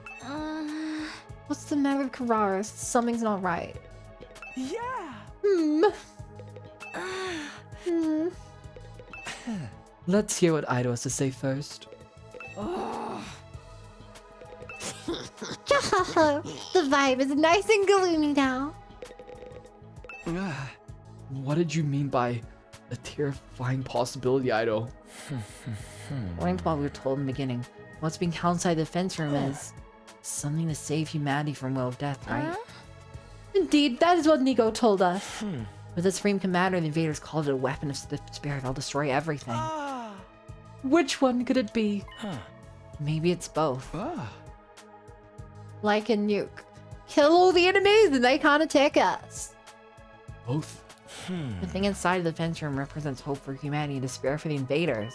What's the matter with Kurara? Something's not right. Yeah. Let's hear what Idol has to say first. The vibe is nice and gloomy now. What did you mean by a terrifying possibility, Idol? According to what we were told in the beginning, what's being held inside the defense room is something to save humanity from will of death, right? Indeed, that is what Nico told us. With the Supreme Commander, the invaders called it a weapon of the spirit that'll destroy everything. Which one could it be? Maybe it's both. Like a nuke. Kill all the enemies and they can't attack us. Both. The thing inside the defense room represents hope for humanity and despair for the invaders.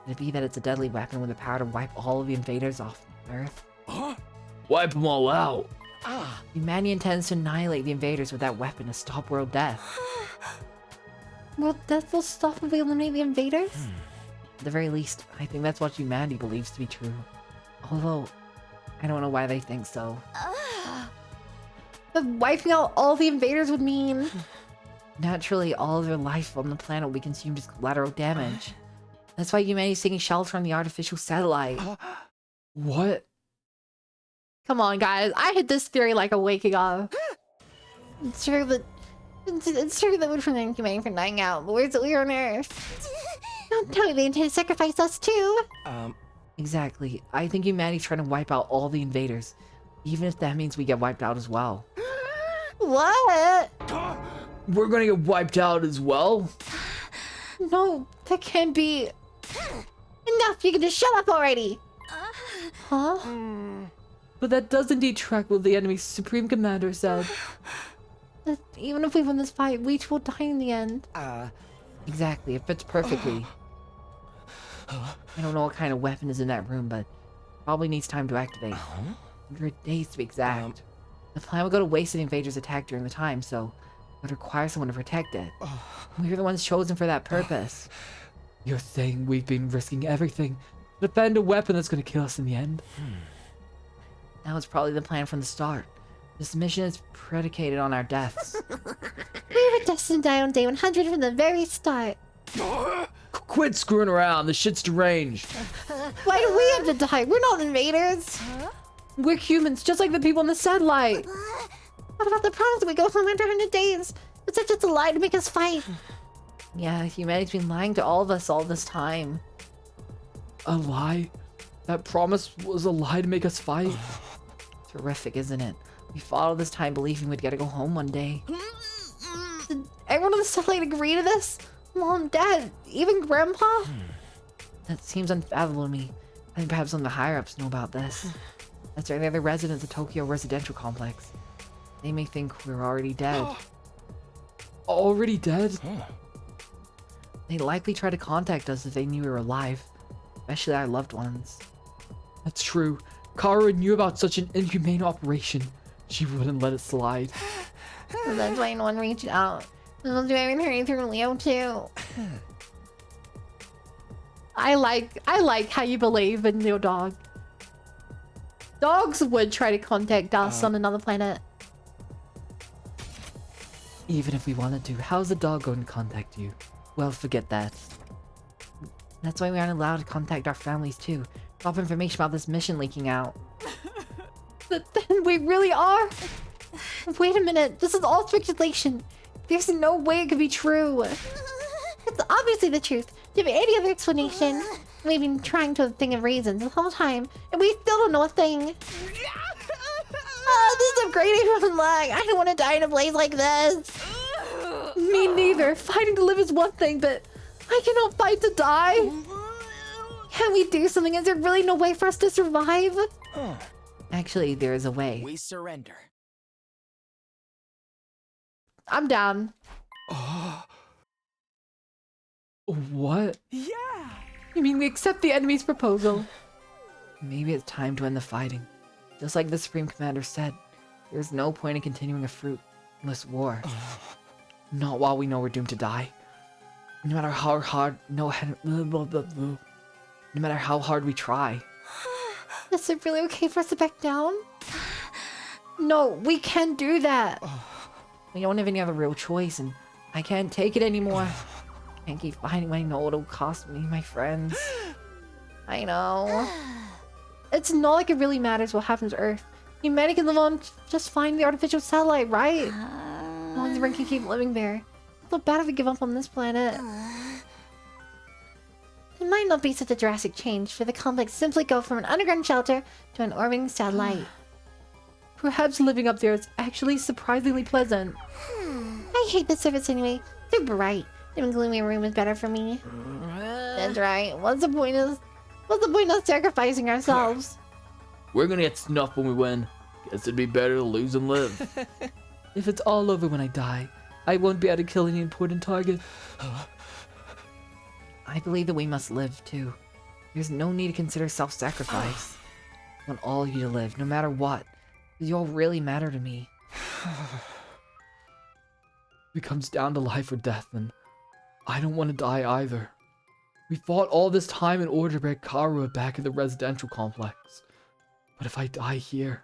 Could it be that it's a deadly weapon with the power to wipe all of the invaders off Earth? Wipe them all out. Humanity intends to annihilate the invaders with that weapon to stop world death. Well, death will stop if we eliminate the invaders? At the very least, I think that's what humanity believes to be true. Although, I don't know why they think so. But wiping out all the invaders would mean... Naturally, all of their life on the planet will be consumed as collateral damage. That's why humanity's taking shelter on the artificial satellite. What? Come on, guys. I had this theory like a waking up. It's true that... It's true that we're from inhumane for dying out, but where's we on Earth? Don't tell me they intend to sacrifice us too. Exactly. I think humanity's trying to wipe out all the invaders. Even if that means we get wiped out as well. What? We're gonna get wiped out as well? No, that can't be... Enough, you can just shut up already! Huh? But that does indeed track what the enemy's Supreme Commander said. That even if we win this fight, we will die in the end. Exactly. It fits perfectly. I don't know what kind of weapon is in that room, but probably needs time to activate. 100 days to be exact. The plan would go to waste if the invaders attack during the time, so it would require someone to protect it. We're the ones chosen for that purpose. You're saying we've been risking everything to defend a weapon that's gonna kill us in the end? That was probably the plan from the start. This mission is predicated on our deaths. We were destined to die on day 100 from the very start. Quit screwing around, this shit's deranged. Why do we have to die? We're not invaders. We're humans, just like the people on the satellite. What about the promise that we go home after 100 days? It's such just a lie to make us fight. Yeah, humanity's been lying to all of us all this time. A lie? That promise was a lie to make us fight? Terrific, isn't it? We fought all this time believing we'd get to go home one day. Did everyone on the satellite agree to this? Mom, Dad, even Grandpa? That seems unfathomable to me. I think perhaps some of the higher-ups know about this. That's right, they're the residents of Tokyo Residential Complex. They may think we're already dead. Already dead? They'd likely try to contact us if they knew we were alive. Especially our loved ones. That's true. Kara knew about such an inhumane operation. She wouldn't let it slide. And that's why no one reached out. And I'll do everything through Leo too. I like how you believe in your dog. Dogs would try to contact us on another planet. Even if we wanted to, how's the dog going to contact you? Well, forget that. That's why we aren't allowed to contact our families too. Drop information about this mission leaking out. But then we really are. Wait a minute, this is all speculation. There's no way it could be true. It's obviously the truth. Do you have any other explanation? We've been trying to think of reasons the whole time, and we still don't know a thing. Oh, this is a great human luck. I don't want to die in a place like this. Me neither. Fighting to live is one thing, but I cannot fight to die. Can we do something? Is there really no way for us to survive? Actually, there is a way. We surrender. I'm down. What? Yeah. You mean we accept the enemy's proposal? Maybe it's time to end the fighting. Just like the Supreme Commander said, there's no point in continuing a fruitless war. Not while we know we're doomed to die. No matter how hard, no matter how hard we try. Is it really okay for us to back down? No, we can't do that. We don't have any other real choice, and I can't take it anymore. Can't keep fighting when I know it'll cost me my friends. I know. It's not like it really matters what happens to Earth. Humanity can live on just fine the artificial satellite, right? As long as everyone can keep living there. It's not bad if we give up on this planet. It might not be such a drastic change for the complex to simply go from an underground shelter to an orbiting satellite. Perhaps living up there is actually surprisingly pleasant. I hate the surface anyway. Too bright. Even gloomy room is better for me. That's right. What's the point of sacrificing ourselves? We're gonna get snuffed when we win. Guess it'd be better to lose and live. If it's all over when I die, I won't be able to kill any important target. I believe that we must live, too. There's no need to consider self-sacrifice. I want all of you to live, no matter what. Because you all really matter to me. If it comes down to life or death, then I don't want to die either. We fought all this time in order to bring Karua back in the residential complex. But if I die here,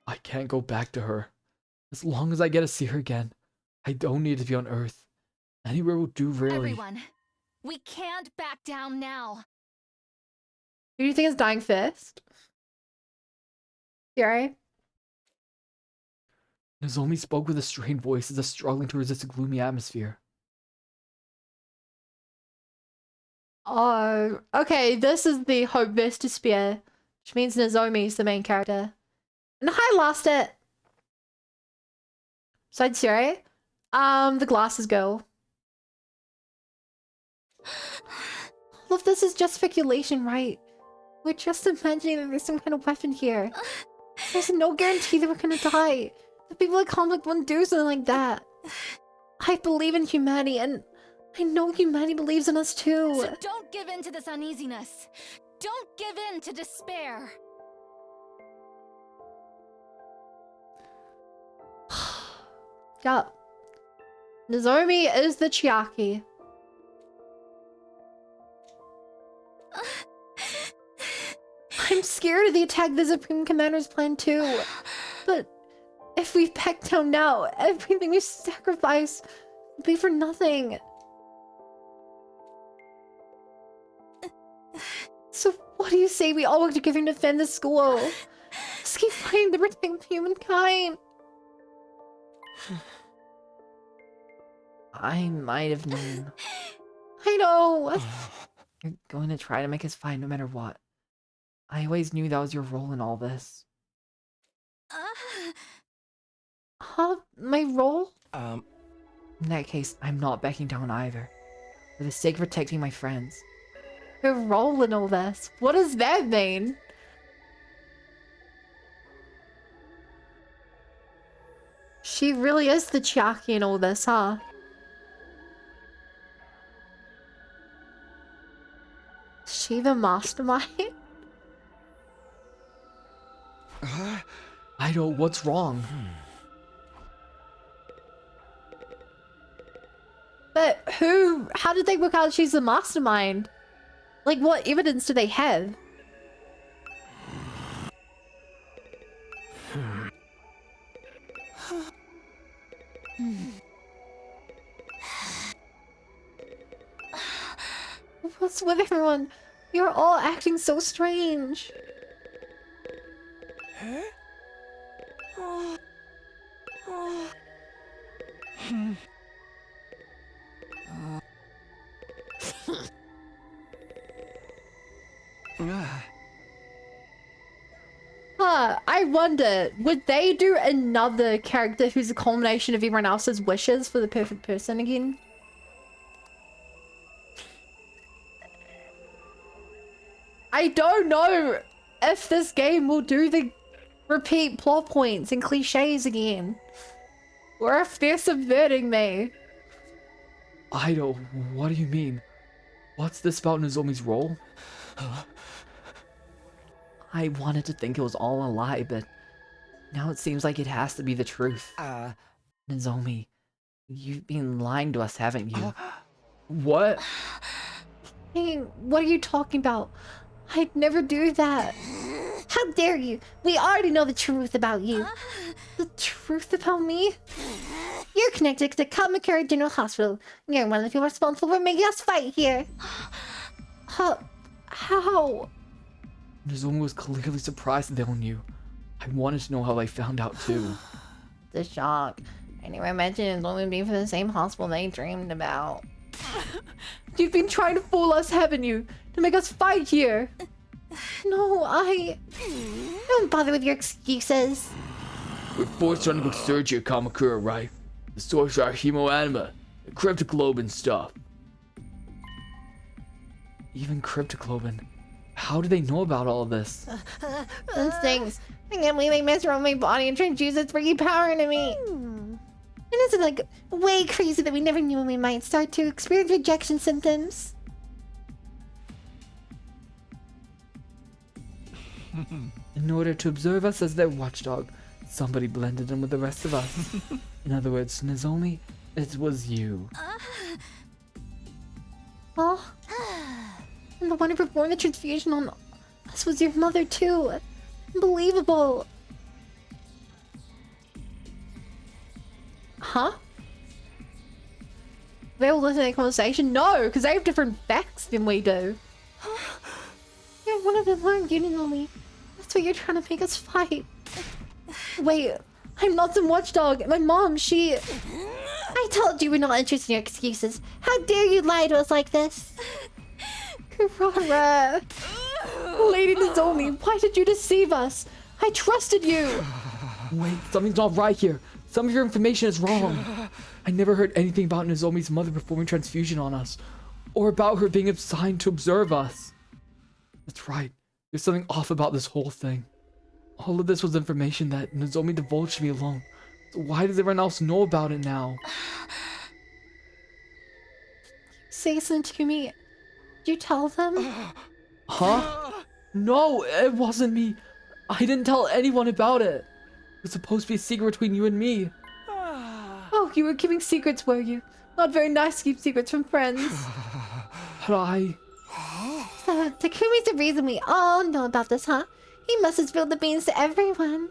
I can't go back to her. As long as I get to see her again, I don't need to be on Earth. Anywhere will do, really. Everyone, we can't back down now. Who do you think is dying first? Yuri? Nozomi spoke with a strained voice as if struggling to resist the gloomy atmosphere. Oh, okay, this is the Hope versus Spear, which means Nozomi is the main character. And I lost it! Besides Yuri, the glasses girl. All of this is just speculation, right? We're just imagining that there's some kind of weapon here. There's no guarantee that we're gonna die. The people at Conflict wouldn't do something like that. I believe in humanity, and I know humanity believes in us too. So don't give in to this uneasiness. Don't give in to despair. Yup. Nozomi is the Chiaki. I'm scared of the attack the Supreme Commander's plan too. But if we back down now, everything we've sacrificed will be for nothing. So what do you say we all work together and defend the school? Let's keep fighting to protect humankind. I might have known. I know. You're going to try to make us fight no matter what. I always knew that was your role in all this. Huh? My role? In that case, I'm not backing down either. For the sake of protecting my friends. Her role in all this? What does that mean? She really is the Chiaki in all this, huh? Is she the mastermind? Ido, what's wrong? But how did they work out she's the mastermind? Like, what evidence do they have? What's with everyone? You're all acting so strange. I wonder, would they do another character who's a culmination of everyone else's wishes for the perfect person again? I don't know if this game will do the repeat plot points and cliches again. Or if they're subverting me. Ido, what do you mean? What's this about Nozomi's role? I wanted to think it was all a lie, but now it seems like it has to be the truth. Nozomi, you've been lying to us, haven't you? What? Hey, what are you talking about? I'd never do that. How dare you? We already know the truth about you. The truth about me? You're connected to Kamakura General Hospital. You're one of the people responsible for making us fight here. How? Nozomi was clearly surprised that they all knew. I wanted to know how they found out too. The shock. I never imagined Nozomi being from the same hospital they dreamed about. You've been trying to fool us, haven't you? To make us fight here. No, don't bother with your excuses. We're forced undergo surgery at Kamakura, right? The source of our hemoanima, the cryptoglobin stuff. Even cryptoglobin. How do they know about all of this? Those things. I can't believe they messed around with my body and transfused its freaking power into me. And isn't it like way crazy that we never knew when we might start to experience rejection symptoms? In order to observe us as their watchdog, somebody blended them with the rest of us. In other words, Nozomi, it was you. Oh. And the one who performed the transfusion on us was your mother too. Unbelievable. Huh? They all listen to the conversation? No, because they have different facts than we do. You're one of them, aren't you, Nozomi? That's why you're trying to make us fight. Wait, I'm not some watchdog. My mom, she... I told you we're not interested in your excuses. How dare you lie to us like this? Kurara. Lady Nozomi, why did you deceive us? I trusted you. Wait, something's not right here. Some of your information is wrong. I never heard anything about Nozomi's mother performing transfusion on us, or about her being assigned to observe us. That's right. There's something off about this whole thing. All of this was information that Nozomi divulged to me alone. So why does everyone else know about it now? Say something to me. Did you tell them? Huh? No, it wasn't me. I didn't tell anyone about it. It was supposed to be a secret between you and me. Oh, you were keeping secrets, were you? Not very nice to keep secrets from friends. But I... So, Takumi's the reason we all know about this, huh? He must have spilled the beans to everyone.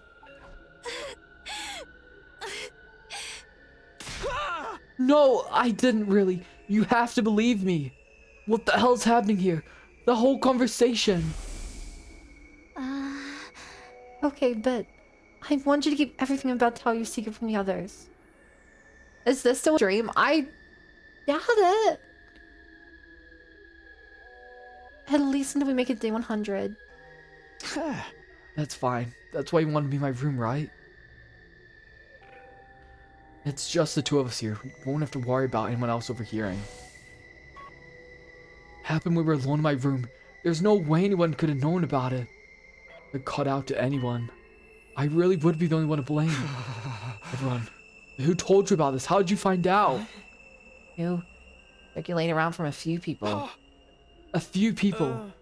No, I didn't really. You have to believe me. What the hell's happening here? The whole conversation. Okay, but I want you to keep everything I'm about to tell you secret from the others. Is this still a dream? I doubt it. At least until we make it day 100. That's fine. That's why you wanted me in my room, right? It's just the two of us here. We won't have to worry about anyone else overhearing. Happened when we were alone in my room. There's no way anyone could have known about it. It cut out to anyone. I really would be the only one to blame. Everyone, who told you about this? How did you find out? You circulate around from a few people. A few people.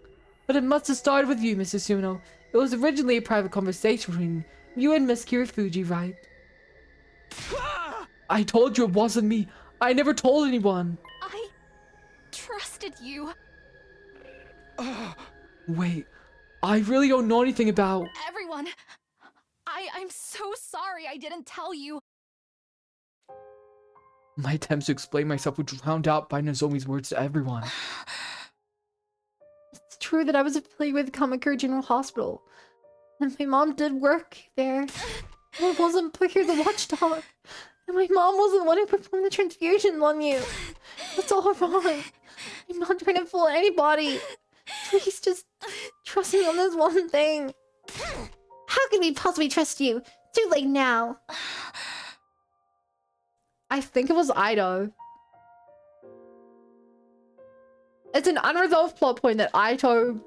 But it must have started with you, Mr. Suno. It was originally a private conversation between You and Miss Kirifuji, right? I told you it wasn't me. I never told anyone. I trusted you. Wait, I really don't know anything about... Everyone. I'm so sorry I didn't tell you. My attempts to explain myself were drowned out by Nozomi's words to everyone. It's true that I was affiliated with Kamakura General Hospital. And my mom did work there. And I wasn't put here the watchdog. And my mom wasn't the one who performed the transfusion on you. That's all wrong. I'm not trying to fool anybody. Please just trust me on this one thing. How can we possibly trust you? Too late now. I think it was Ito. It's an unresolved plot point that Ito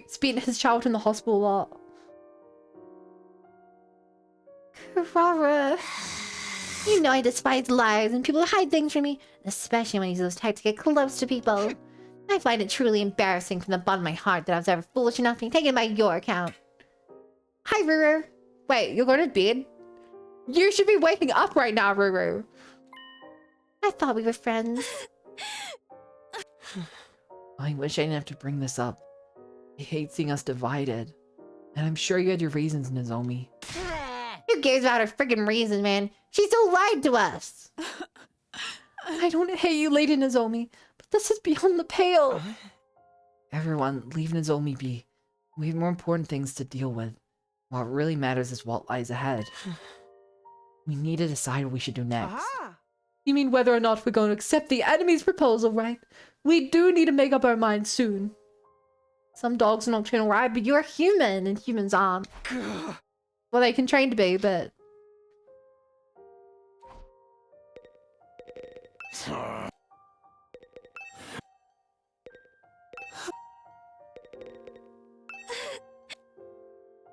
spent his childhood in the hospital a lot. Kurara. You know I despise lies and people who hide things from me, especially when I use those types to get close to people. I find it truly embarrassing from the bottom of my heart that I was ever foolish enough to be taken by your account. Hi, Ruru. Wait, you're going to bed? You should be waking up right now, Ruru. I thought we were friends. I wish I didn't have to bring this up. I hate seeing us divided. And I'm sure you had your reasons, Nozomi. Who cares about her friggin' reasons, man? She still lied to us. I don't hate you, Lady Nozomi, but this is beyond the pale. Everyone, leave Nozomi be. We have more important things to deal with. What really matters is what lies ahead. We need to decide what we should do next. You mean whether or not we're going to accept the enemy's proposal, right? We do need to make up our minds soon. Some dogs are nocturnal, right? But you're human, and humans aren't. Well, they can train to be, but...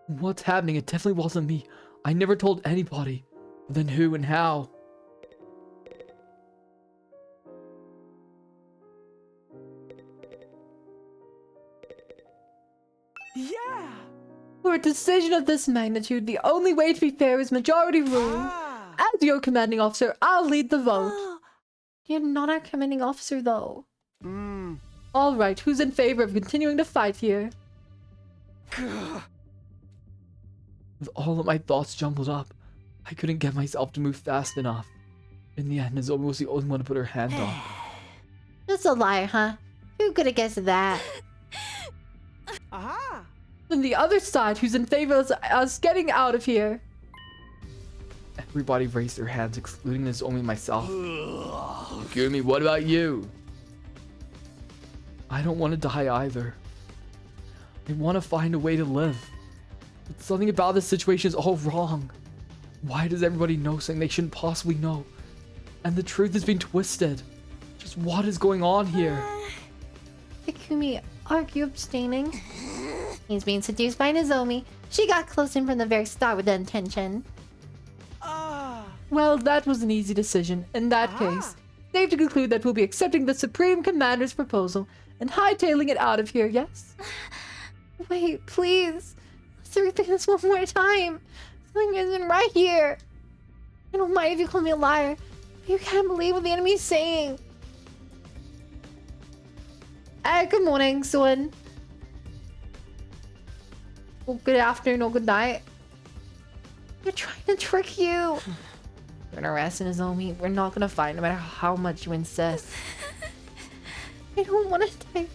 What's happening? It definitely wasn't me. I never told anybody. But then who and how? Yeah! For a decision of this magnitude, the only way to be fair is majority rule. As your commanding officer, I'll lead the vote. You're not our commanding officer, though. Alright, who's in favor of continuing to fight here? With all of my thoughts jumbled up, I couldn't get myself to move fast enough. In the end, Nozomi was the only one to put her hand on. Just a liar, huh? Who could have guessed that? Then the other side, who's in favor of us getting out of here. Everybody raised their hands, excluding Nozomi and myself. Gumi, what about you? I don't want to die either. I want to find a way to live. But something about this situation is all wrong. Why does everybody know something they shouldn't possibly know? And the truth is being twisted. Just what is going on here? Takumi, are you abstaining? He's being seduced by Nozomi. She got close to him from the very start with that intention. Well, that was an easy decision. In that case, safe to conclude that we'll be accepting the Supreme Commander's proposal and hightailing it out of here, yes? Wait, please. Let's repeat this one more time. Something isn't right here. I don't mind if you call me a liar, but you can't believe what the enemy's saying. Good morning, Suan. Or good afternoon or good night. They're trying to trick you. We're gonna arrest Nozomi. We're not gonna fight no matter how much you insist. I don't want to die.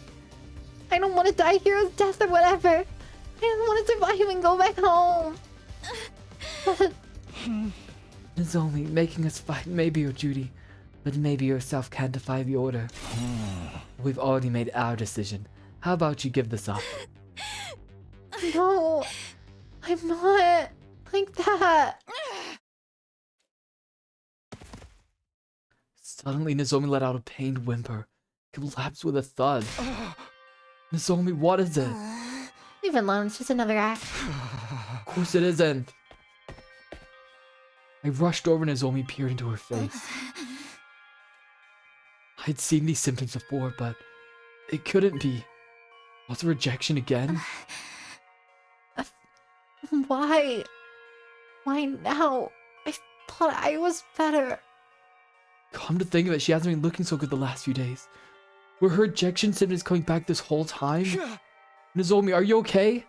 I don't want to die hero's death or whatever. I don't want to survive and go back home. Nozomi, making us fight may be your duty, but maybe yourself can't defy the order. We've already made our decision. How about you give this up? No, I'm not like that. Suddenly, Nozomi let out a pained whimper, collapsed with a thud. Nozomi, what is it? Leave it alone, it's just another act. Of course it isn't. I rushed over Nozomi, peered into her face. I'd seen these symptoms before, but it couldn't be. Was it rejection again? Why? Why now? I thought I was better. Come to think of it, she hasn't been looking so good the last few days. Were her ejection symptoms coming back this whole time? Nozomi, are you okay?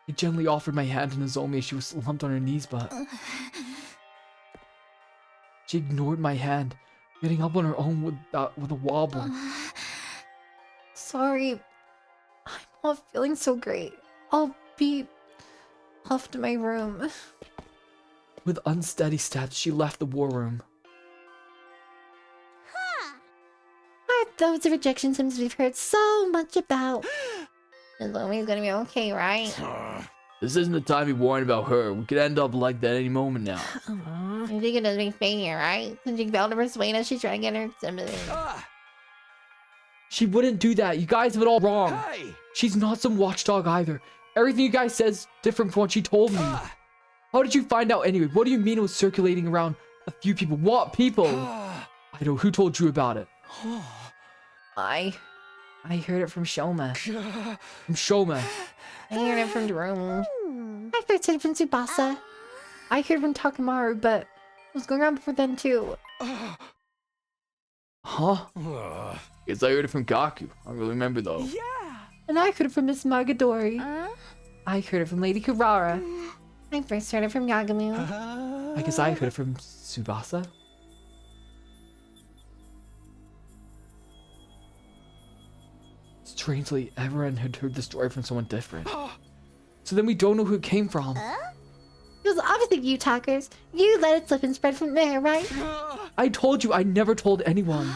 I gently offered my hand to Nozomi as she was slumped on her knees, but she ignored my hand, getting up on her own with a wobble. Sorry. I'm not feeling so great. I'll be off to my room. With unsteady steps, she left the war room. Are those the rejection symptoms we've heard so much about? Nozomi's gonna be okay, right? This isn't the time to be worrying about her. We could end up like that any moment now. You think it doesn't make failure, right? Since you failed to persuade us, she's trying to get her sympathy. She wouldn't do that. You guys have it all wrong. Hey! She's not some watchdog either. Everything you guys said's different from what she told me. How did you find out anyway? What do you mean it was circulating around a few people? What people? I know. Who told you about it? I heard it from Shoma. From Shoma. I heard it from Jerome. I first heard from Tsubasa. I heard from Takemaru, but it was going around before then too. Huh? Guess I heard it from Gaku. I don't really remember though. And I heard it from Miss Magadori. I heard it from Lady Kurara. I first heard it from Yagamu. I guess I heard it from Tsubasa. Strangely, everyone had heard the story from someone different. So then we don't know who it came from. It was obviously you, Talkers. You let it slip and spread from there, right? I told you I never told anyone.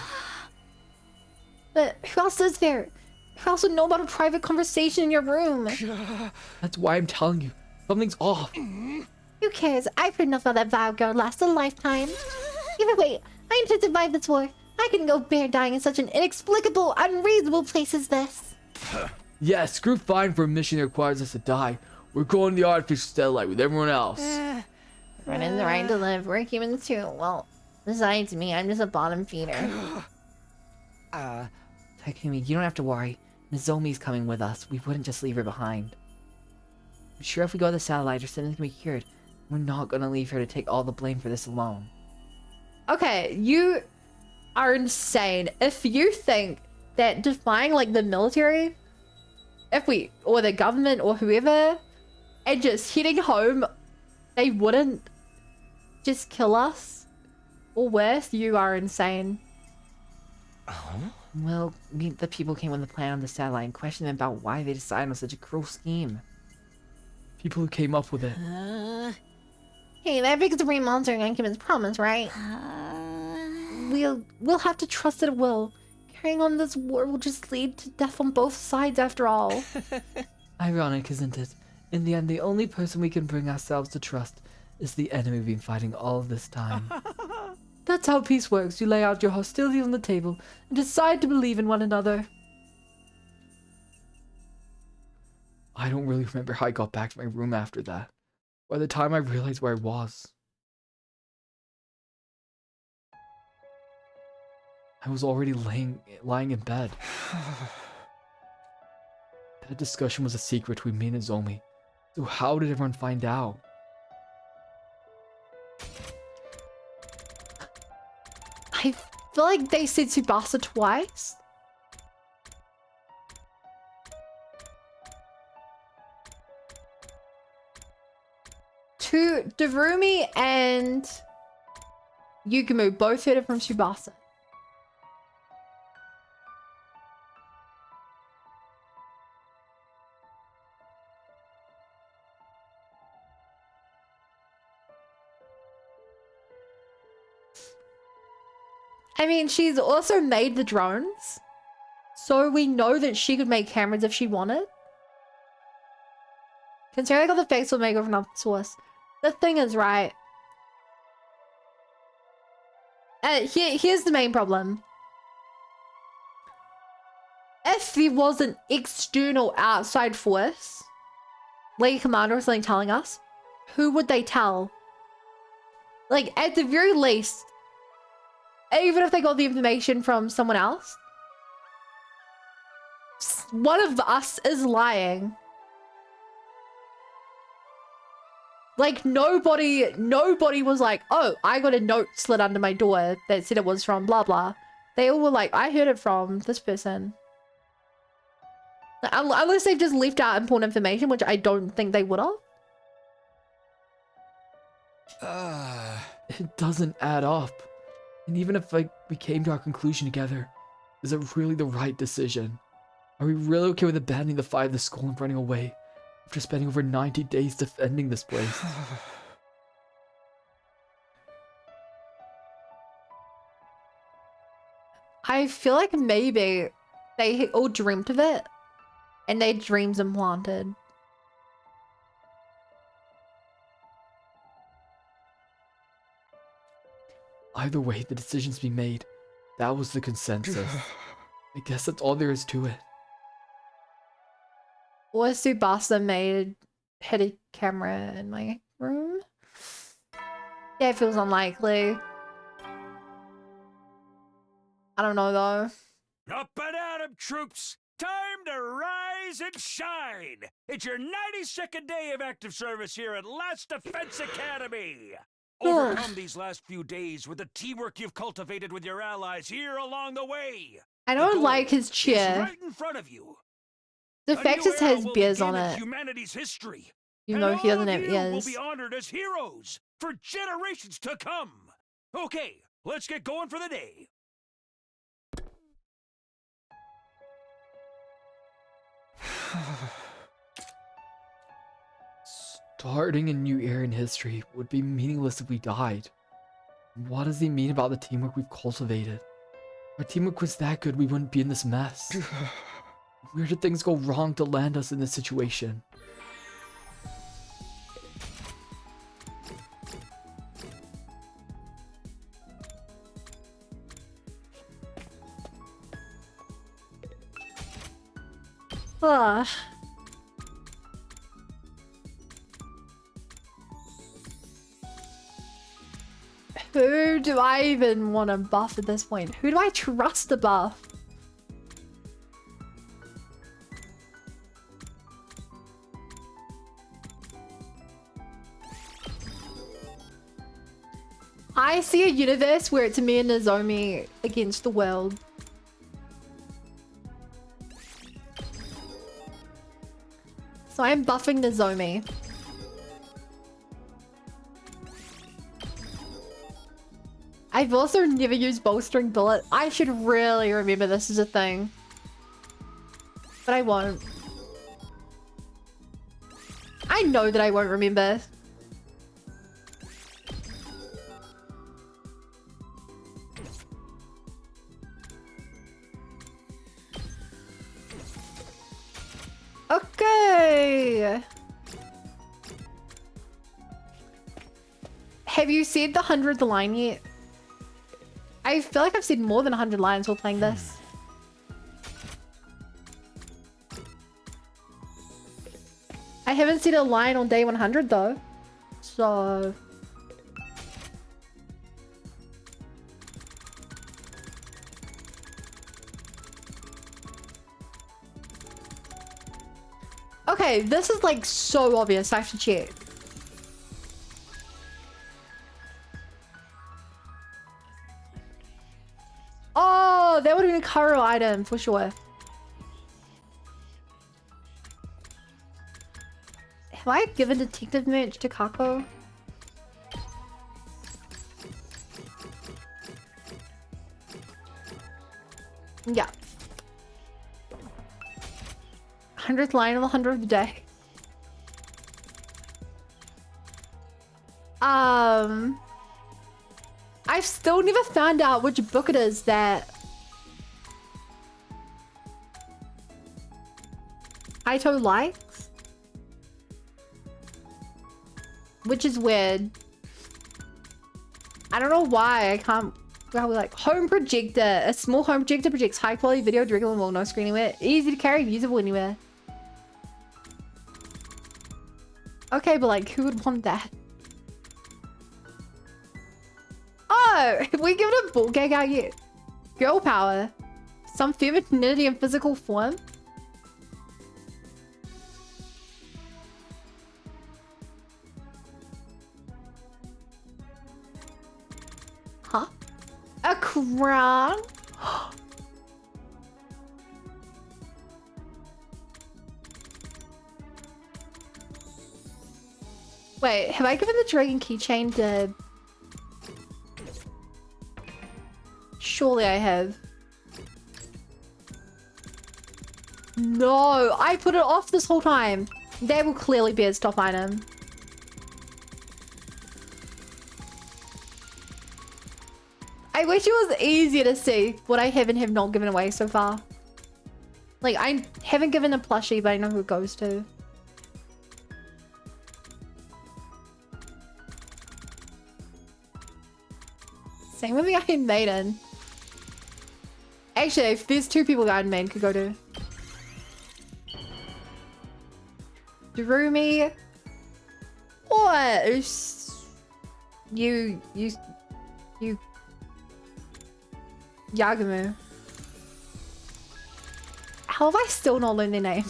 But who else is there? Who else would know about a private conversation in your room? That's why I'm telling you. Something's off. Who cares? I've heard enough about that vow girl last a lifetime. Either way, I need to survive this war. I couldn't go bear dying in such an inexplicable, unreasonable place as this. Yeah, screw fine for a mission that requires us to die. We're going to the artificial satellite with everyone else. Everyone has the right to live. We're humans too. Well, besides me, I'm just a bottom feeder. Takumi, you don't have to worry. Nozomi's coming with us. We wouldn't just leave her behind. I'm sure if we go to the satellite, her symptoms can be cured. We're not gonna leave her to take all the blame for this alone. Okay, you are insane. If you think that defying like the military, or the government or whoever, and just heading home, they wouldn't just kill us, or worse, you are insane. Well, meet the people came with the plan on the satellite and questioned them about why they decided on such a cruel scheme. People who came up with it. Hey, that big three monster gonna keep his promise, right? We'll have to trust that it will. Carrying on this war will just lead to death on both sides after all. Ironic, isn't it? In the end, the only person we can bring ourselves to trust is the enemy we've been fighting all this time. That's how peace works. You lay out your hostility on the table and decide to believe in one another. I don't really remember how I got back to my room after that. By the time I realized where I was, I was already lying in bed. That discussion was a secret between me and Nozomi. So how did everyone find out? I feel like they said Tsubasa twice. Darumi and Yugumu both heard it from Tsubasa. I mean, she's also made the drones, so we know that she could make cameras if she wanted. Considering I got the facial maker from another source. The thing is, right? Here's the main problem. If there was an external outside force, like a commander or something telling us, who would they tell? Like, at the very least, even if they got the information from someone else, one of us is lying. Like nobody was like, oh, I got a note slid under my door that said it was from blah blah. They all were like, I heard it from this person. Unless they've just left out important information, which I don't think they would have. It doesn't add up. And even if we came to our conclusion together, is it really the right decision? Are we really okay with abandoning the fight of the school and running away after spending over 90 days defending this place? I feel like maybe they all dreamt of it and their dreams implanted. Either way, the decision's been made. That was the consensus. I guess that's all there is to it. Or Subasa made hidden camera in my room? Yeah, it feels unlikely. I don't know though. Up and at 'em, troops! Time to rise and shine! It's your 92nd day of active service here at Last Defense Academy! Overcome these last few days with the teamwork you've cultivated with your allies here along the way! I The don't goal like his is chair. right in front of you. The A fact new it era has will beers begin on in it. humanity's history. You And know he all doesn't of have you will ears. be honored as heroes for generations to come. Okay, let's get going for the day. Starting a new era in history would be meaningless if we died. What does he mean about the teamwork we've cultivated? If our teamwork was that good, we wouldn't be in this mess. Where did things go wrong to land us in this situation? Ugh. Who do I even want to buff at this point? Who do I trust to buff? I see a universe where it's me and Nozomi against the world. So I'm buffing Nozomi. I've also never used Bowstring Bullet. I should really remember this is a thing. But I won't. I know that I won't remember. Okay. Have you said the 100th line yet? I feel like I've said more than 100 lines while playing this. I haven't said a line on day 100 though. So... Okay, this is like so obvious. I have to check. Oh, that would have been a Karo item for sure. Have I given detective merch to Kako? Yeah. 100th line of the 100th day. I've still never found out which book it is that Kaito likes. Which is weird. I don't know why I can't... Probably like home projector. A small home projector projects high quality video directly on the wall, no screen anywhere. Easy to carry, usable anywhere. Okay, but like, who would want that? Oh, have we given a ball gag out yet? Girl power. Some femininity in physical form. crown. Wait, have I given the dragon keychain to... Surely I have. No, I put it off this whole time. That will clearly be his top item. I wish it was easier to see what I have and have not given away so far. Like, I haven't given a plushie, but I know who it goes to. Same with the Iron Maiden. Actually, if there's two people the Iron Maiden could go to. Darumi. Or you Yagumu. How have I still not learned their name?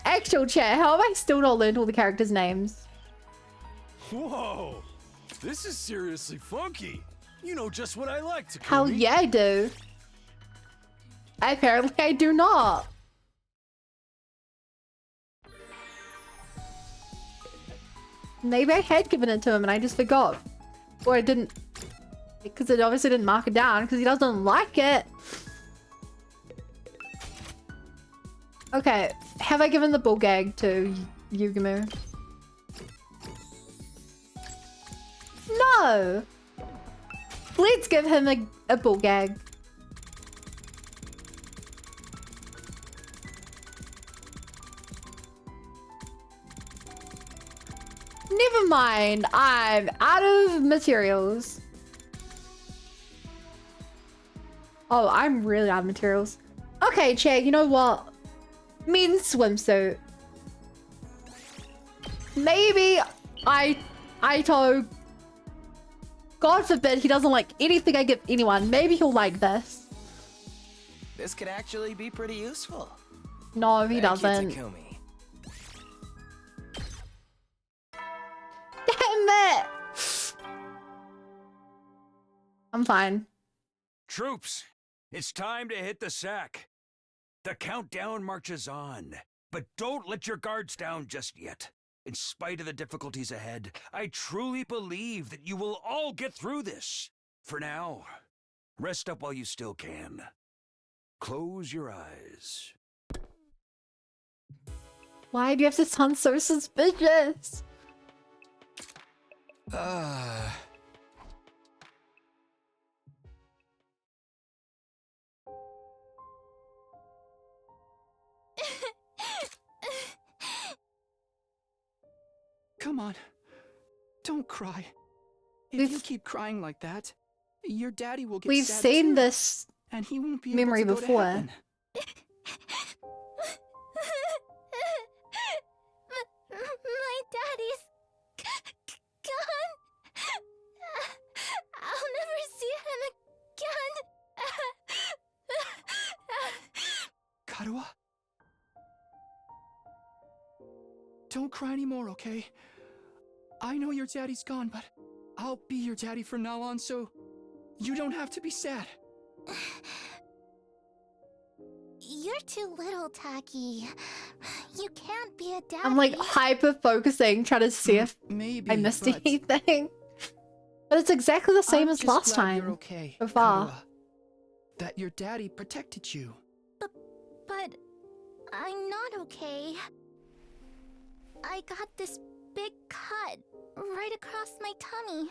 Actual chat, how have I still not learned all the characters' names? Whoa! This is seriously funky. You know just what I like to Hell yeah, I do. Apparently, I do not. Maybe I had given it to him and I just forgot. Or I didn't. Because it obviously didn't mark it down because he doesn't like it. Okay, have I given the bull gag to Yugumu? No! Let's give him a bull gag. Never mind, I'm out of materials. Oh, I'm really out of materials. Okay, Che, you know what? Men's swimsuit. Maybe Aito, God forbid he doesn't like anything I give anyone. Maybe he'll like this. This could actually be pretty useful. No, he doesn't. Thank you, Takumi. Damn it! I'm fine. Troops, it's time to hit the sack. The countdown marches on, but don't let your guards down just yet. In spite of the difficulties ahead, I truly believe that you will all get through this. For now, rest up while you still can. Close your eyes. Why do you have to sound so suspicious? Come on. Don't cry. If you keep crying like that, your daddy will get We've sad seen too, this and he won't be memory able to go to before. heaven. My daddy's gone. I'll never see him again. Karuha? Don't cry anymore, okay? I know your daddy's gone, but I'll be your daddy from now on, so you don't have to be sad. You're too little, Taki. You can't be a daddy. I'm like hyper focusing, trying to see if Maybe I missed but anything. But it's exactly the same I'm as just last glad you're time. okay, So far. Karuha. That your daddy protected you. But I'm not okay. I got this big cut right across my tummy.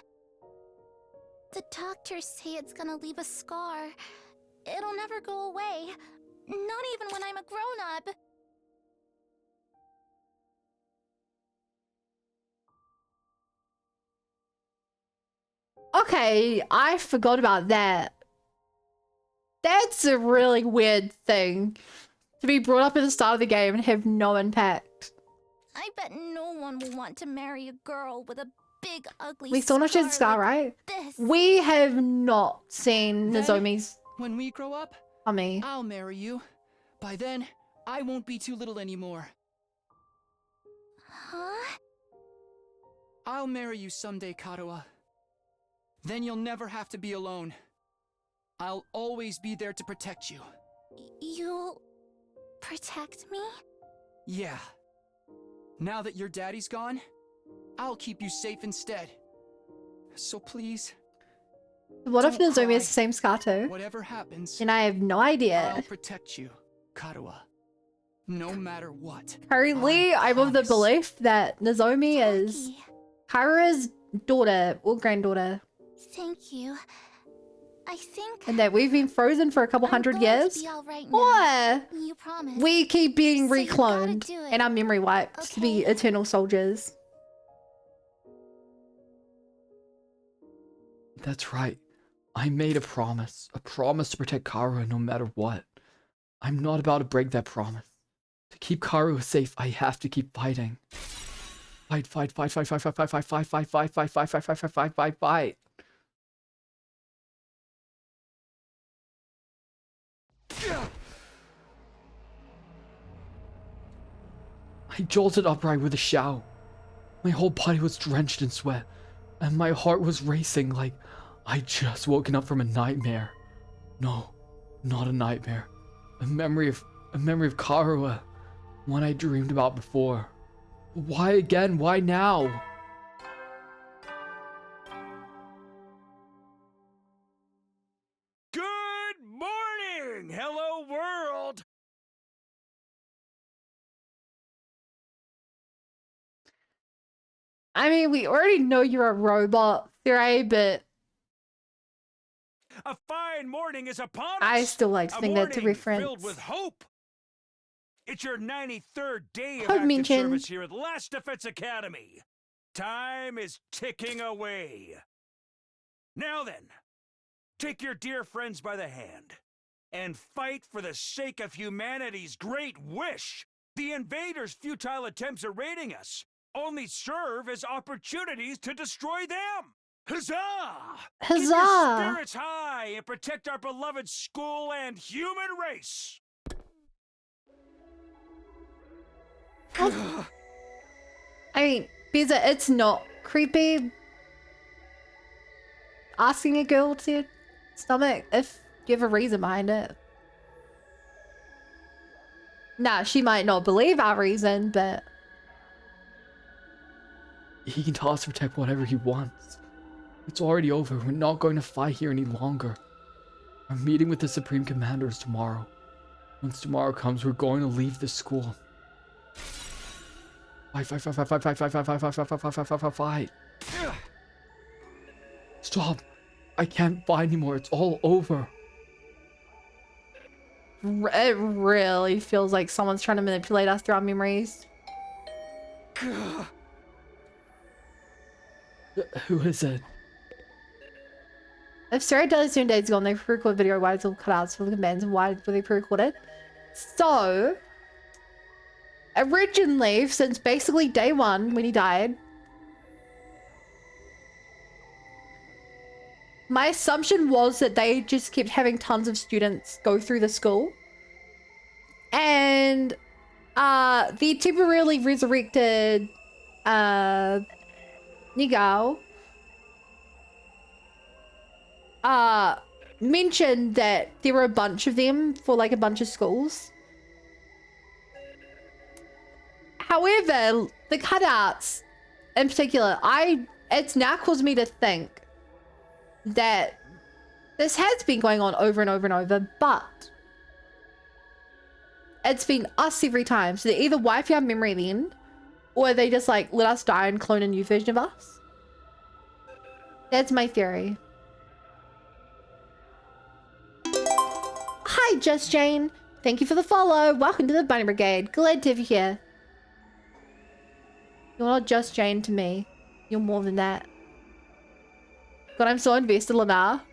The doctors say it's gonna leave a scar. It'll never go away. Not even when I'm a grown-up. Okay, I forgot about that. That's a really weird thing. To be brought up at the start of the game and have no impact. I bet no one will want to marry a girl with a big, ugly We still know she's a scar, like right? this. We have not seen Then, Nozomi's When we grow up, tummy. I'll marry you. By then, I won't be too little anymore. Huh? I'll marry you someday, Karuha. Then you'll never have to be alone. I'll always be there to protect you. You'll protect me? Yeah. Now that your daddy's gone, I'll keep you safe instead. So please, What if Don't Nozomi cry. has the same Scato? whatever happens, And I have no I'll idea. protect you, Karuha. No matter what. Currently, I'm of the promise. belief that Nozomi is Taki, Kara's daughter or granddaughter, thank you. I think and that we've been frozen for a couple I'm hundred going years. to be all right now. Or You promise. we keep being So you gotta recloned do it. and our memory wiped to be Okay. eternal soldiers. That's right. I made a promise to protect Karuha no matter what. I'm not about to break that promise. To keep Karuha safe, I have to keep fighting. Fight, fight, fight, fight, fight, fight, fight, fight, fight, fight, fight, fight, fight, fight, fight, fight, fight, fight. I jolted upright with a shout. My whole body was drenched in sweat, and my heart was racing like I'd just woken up from a nightmare. No, not a nightmare. A memory of Karuha, one I dreamed about before. Why again? Why now? Good morning! Hello, world! I mean, we already know you're a robot, Thuray, but A fine morning is upon us! I still like to A think that to morning reference. filled with hope! It's your 93rd day of Hope active mentioned. service here at Last Defense Academy. Time is ticking away. Now then, take your dear friends by the hand and fight for the sake of humanity's great wish. The invaders' futile attempts at raiding us only serve as opportunities to destroy them. Huzzah! Keep your Huzzah! spirits high and protect our beloved school and human race. I mean, Biza, it's not creepy asking a girl to stomach if you have a reason behind it. Nah, she might not believe our reason, but He can tell us to protect whatever he wants. It's already over. We're not going to fight here any longer. Our meeting with the Supreme Commander is tomorrow. Once tomorrow comes, we're going to leave the school. Fight, fight, fight, fight, fight, fight, fight, fight, fight, fight, fight, fight, fight, fight, fight, fight. Stop. I can't fight anymore. It's all over. it really feels like someone's trying to manipulate us through our memories. Who is it? If Sarah died 7 days ago and they pre-recorded video, why is it all cut out for the commands and why were they pre-recorded? So, originally, since basically day one when he died, my assumption was that they just kept having tons of students go through the school. And the temporarily resurrected Nigao mentioned that there were a bunch of them for like a bunch of schools. However, the cutouts in particular, it's now caused me to think that this has been going on over and over and over, but it's been us every time. So they either wipe our memory then, or they just like let us die and clone a new version of us. That's my theory. Hi, Just Jane. Thank you for the follow. Welcome to the Bunny Brigade. Glad to have you here. You're not Just Jane to me. You're more than that. God, I'm so invested, Lana.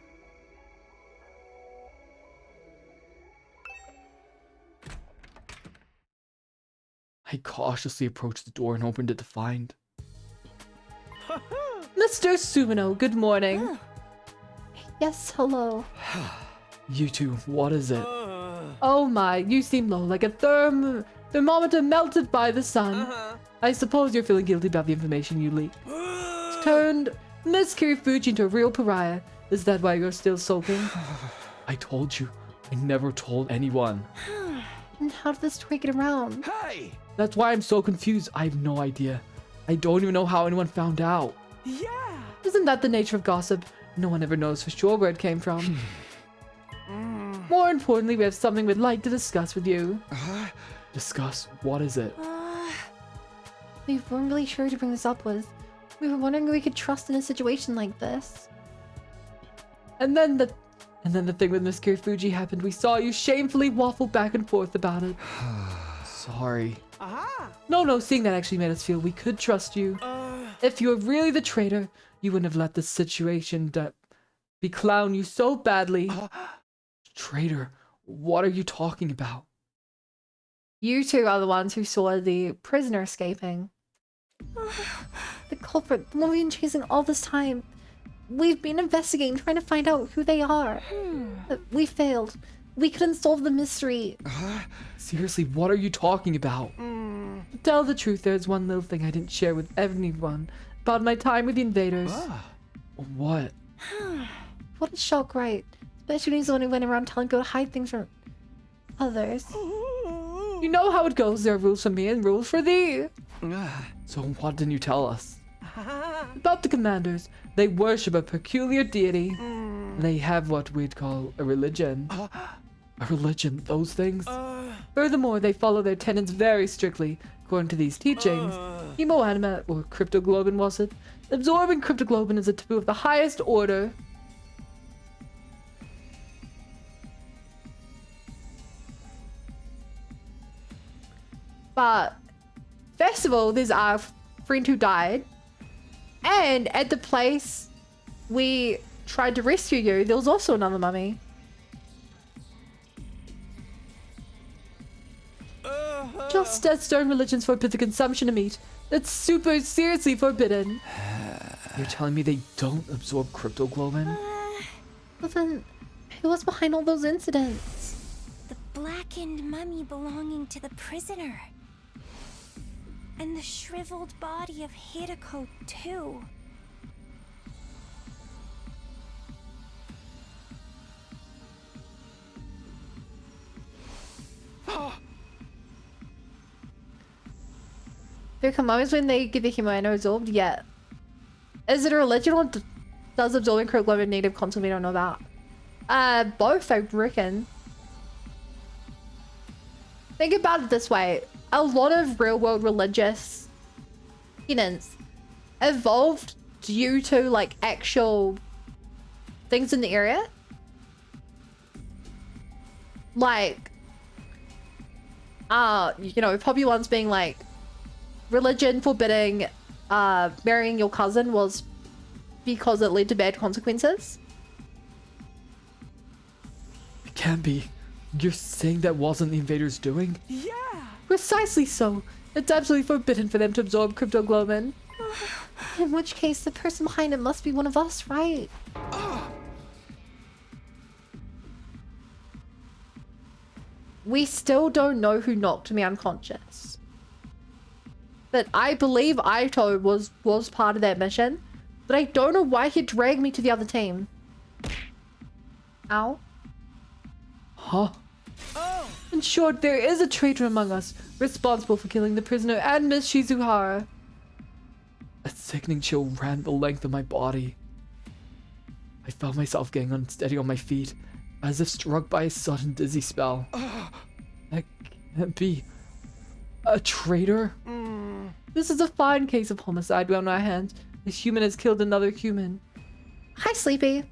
I cautiously approached the door and opened it to find. Mr. Sumino, good morning. Yes, hello. You two, what is it? Oh my, you seem low, like a thermometer melted by the sun. I suppose you're feeling guilty about the information you leaked. Turned Miss Kirifuji into a real pariah. Is that why you're still sulking? I told you, I never told anyone. And how did this story get around? Hey! That's why I'm so confused. I have no idea. I don't even know how anyone found out. Yeah. Isn't that the nature of gossip? No one ever knows for sure where it came from. More importantly, we have something we'd like to discuss with you. Discuss? What is it? We weren't really sure to bring this up with. We were wondering who we could trust in a situation like this. And then the thing with Miss Kirifuji happened. We saw you shamefully waffle back and forth about it. Sorry. No, seeing that actually made us feel we could trust you. If you were really the traitor, you wouldn't have let this situation beclown you so badly. Traitor? What are you talking about? You two are the ones who saw the prisoner escaping. The culprit, the one we've been chasing all this time. We've been investigating, trying to find out who they are. But we failed. We couldn't solve the mystery. Seriously, what are you talking about? To tell the truth, there's one little thing I didn't share with anyone about my time with the invaders. What? What a shock, right? Especially when he's the one who went around telling people to hide things from others. You know how it goes. There are rules for me and rules for thee. So what didn't you tell us? About the commanders. They worship a peculiar deity. They have what we'd call a religion. A religion, those things? Furthermore, they follow their tenets very strictly. According to these teachings, Hemoanima, or Cryptoglobin was it? Absorbing Cryptoglobin is a taboo of the highest order. But first of all, there's our friend who died. And at the place we tried to rescue you, there was also another mummy. Just as stone religions forbid the consumption of meat, that's super seriously forbidden. You're telling me they don't absorb cryptoglobin? But then, who was behind all those incidents? The blackened mummy belonging to the prisoner. And the shriveled body of Hideko, too. There come moments when they get the Himoano absorbed, yeah. Is it a religion or does absorbing cryptoglobin native content we don't know about? Both, I reckon. Think about it this way. A lot of real-world religious tenets evolved due to, like, actual things in the area. Like, you know, popular ones being, like, religion forbidding marrying your cousin was because it led to bad consequences. It can't be. You're saying that wasn't the invaders doing? Yeah. Precisely so. It's absolutely forbidden for them to absorb cryptoglobin. In which case, the person behind it must be one of us, right? We still don't know who knocked me unconscious. But I believe Aito was part of that mission. But I don't know why he dragged me to the other team. Ow. Huh? In short, there is a traitor among us, responsible for killing the prisoner and Miss Shizuhara. A sickening chill ran the length of my body. I felt myself getting unsteady on my feet, as if struck by a sudden dizzy spell. That can't be. A traitor? This is a fine case of homicide we have on our hands. A human has killed another human. Hi, Sleepy.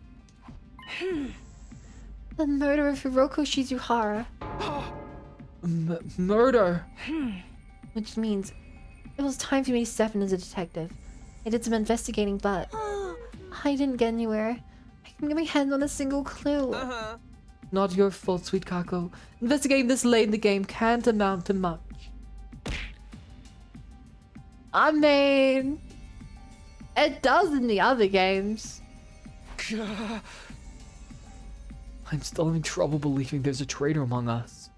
The murder of Hiroko Shizuhara. Murder? Which means it was time for me to step in as a detective. I did some investigating, but I didn't get anywhere. I couldn't get my hands on a single clue. Not your fault, sweet Kako. Investigating this late in the game can't amount to much. I mean, it does in the other games. I'm still having trouble believing there's a traitor among us.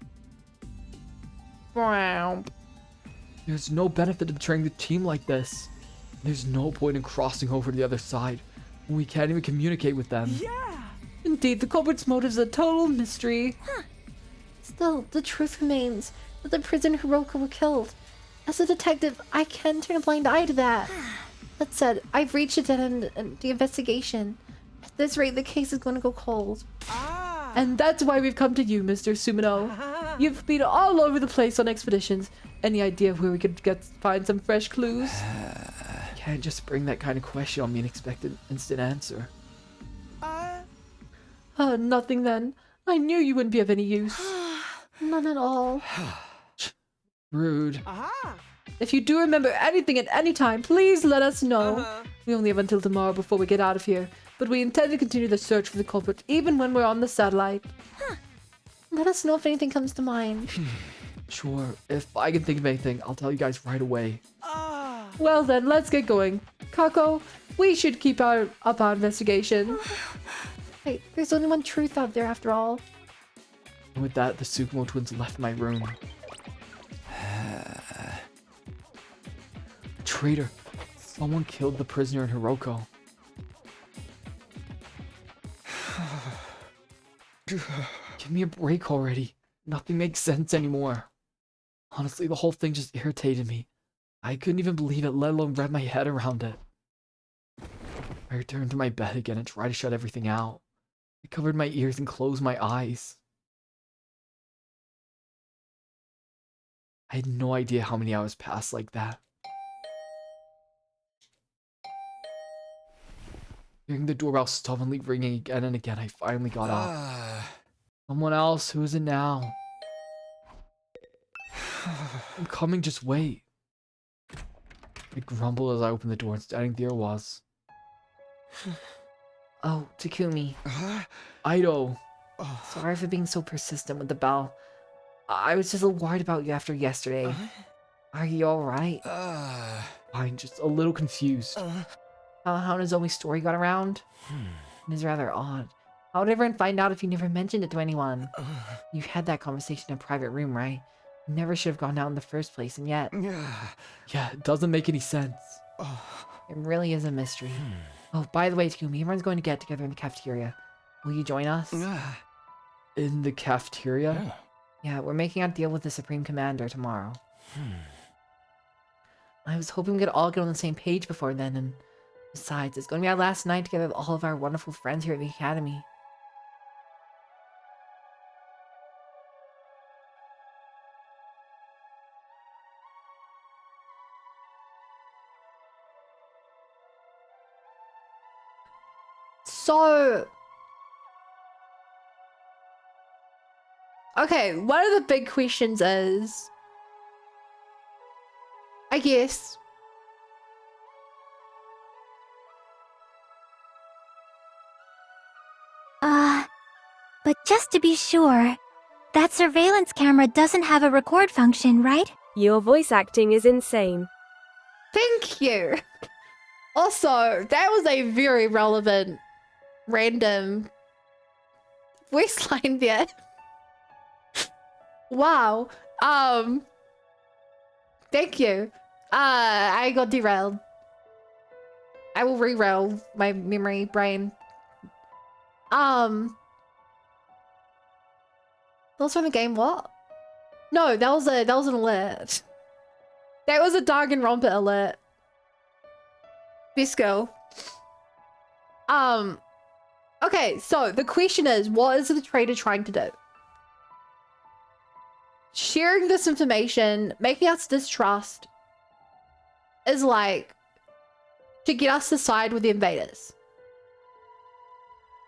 Wow. There's no benefit to betraying the team like this. There's no point in crossing over to the other side when we can't even communicate with them. Yeah. Indeed, the culprit's motives are a total mystery. Still, the truth remains that the prisoner Hiroka were killed. As a detective, I can turn a blind eye to that. That said, I've reached a dead end in the investigation. At this rate, the case is going to go cold. And that's why we've come to you, Mr. Sumino. You've been all over the place on expeditions. Any idea where we could find some fresh clues? Can't just bring that kind of question on me and expect an instant answer. Nothing then. I knew you wouldn't be of any use. None at all. Rude. If you do remember anything at any time, please let us know. We only have until tomorrow before we get out of here, but we intend to continue the search for the culprit even when we're on the satellite. Let us know if anything comes to mind. Sure, if I can think of anything, I'll tell you guys right away. Well then, let's get going. Kako, we should keep up our investigation. Hey, there's only one truth out there after all. And with that, the Tsukumo twins left my room. Traitor! Someone killed the prisoner in Hiroko. Give me a break already. Nothing makes sense anymore. Honestly, the whole thing just irritated me. I couldn't even believe it, let alone wrap my head around it. I returned to my bed again and tried to shut everything out. I covered my ears and closed my eyes. I had no idea how many hours passed like that. Hearing the doorbell stubbornly ringing again and again, I finally got up. Someone else, who is it now? I'm coming, just wait. I grumbled as I opened the door and standing there was... Oh, Takumi. Aido. Sorry for being so persistent with the bell. I was just a little worried about you after yesterday. Are you alright? Fine, just a little confused. How Nozomi's story got around? It is rather odd. How would everyone find out if you never mentioned it to anyone? You had that conversation in a private room, right? You never should have gone out in the first place, and yet... Yeah, it doesn't make any sense. It really is a mystery. Oh, by the way, Takumi, everyone's going to get together in the cafeteria. Will you join us? In the cafeteria? Yeah, we're making a deal with the Supreme Commander tomorrow. I was hoping we could all get on the same page before then, and besides, it's going to be our last night together with all of our wonderful friends here at the Academy. So... Okay, one of the big questions is... I guess... But just to be sure, that surveillance camera doesn't have a record function, right? Your voice acting is insane. Thank you! Also, that was a very relevant, random voice line there. Wow. Thank you. I got derailed. I will re-rail my memory brain. Those from the game, what? No, that was an alert. That was a Danganronpa alert. Bisco. Okay, so the question is, what is the traitor trying to do? Sharing this information, making us distrust, is like to get us to side with the invaders.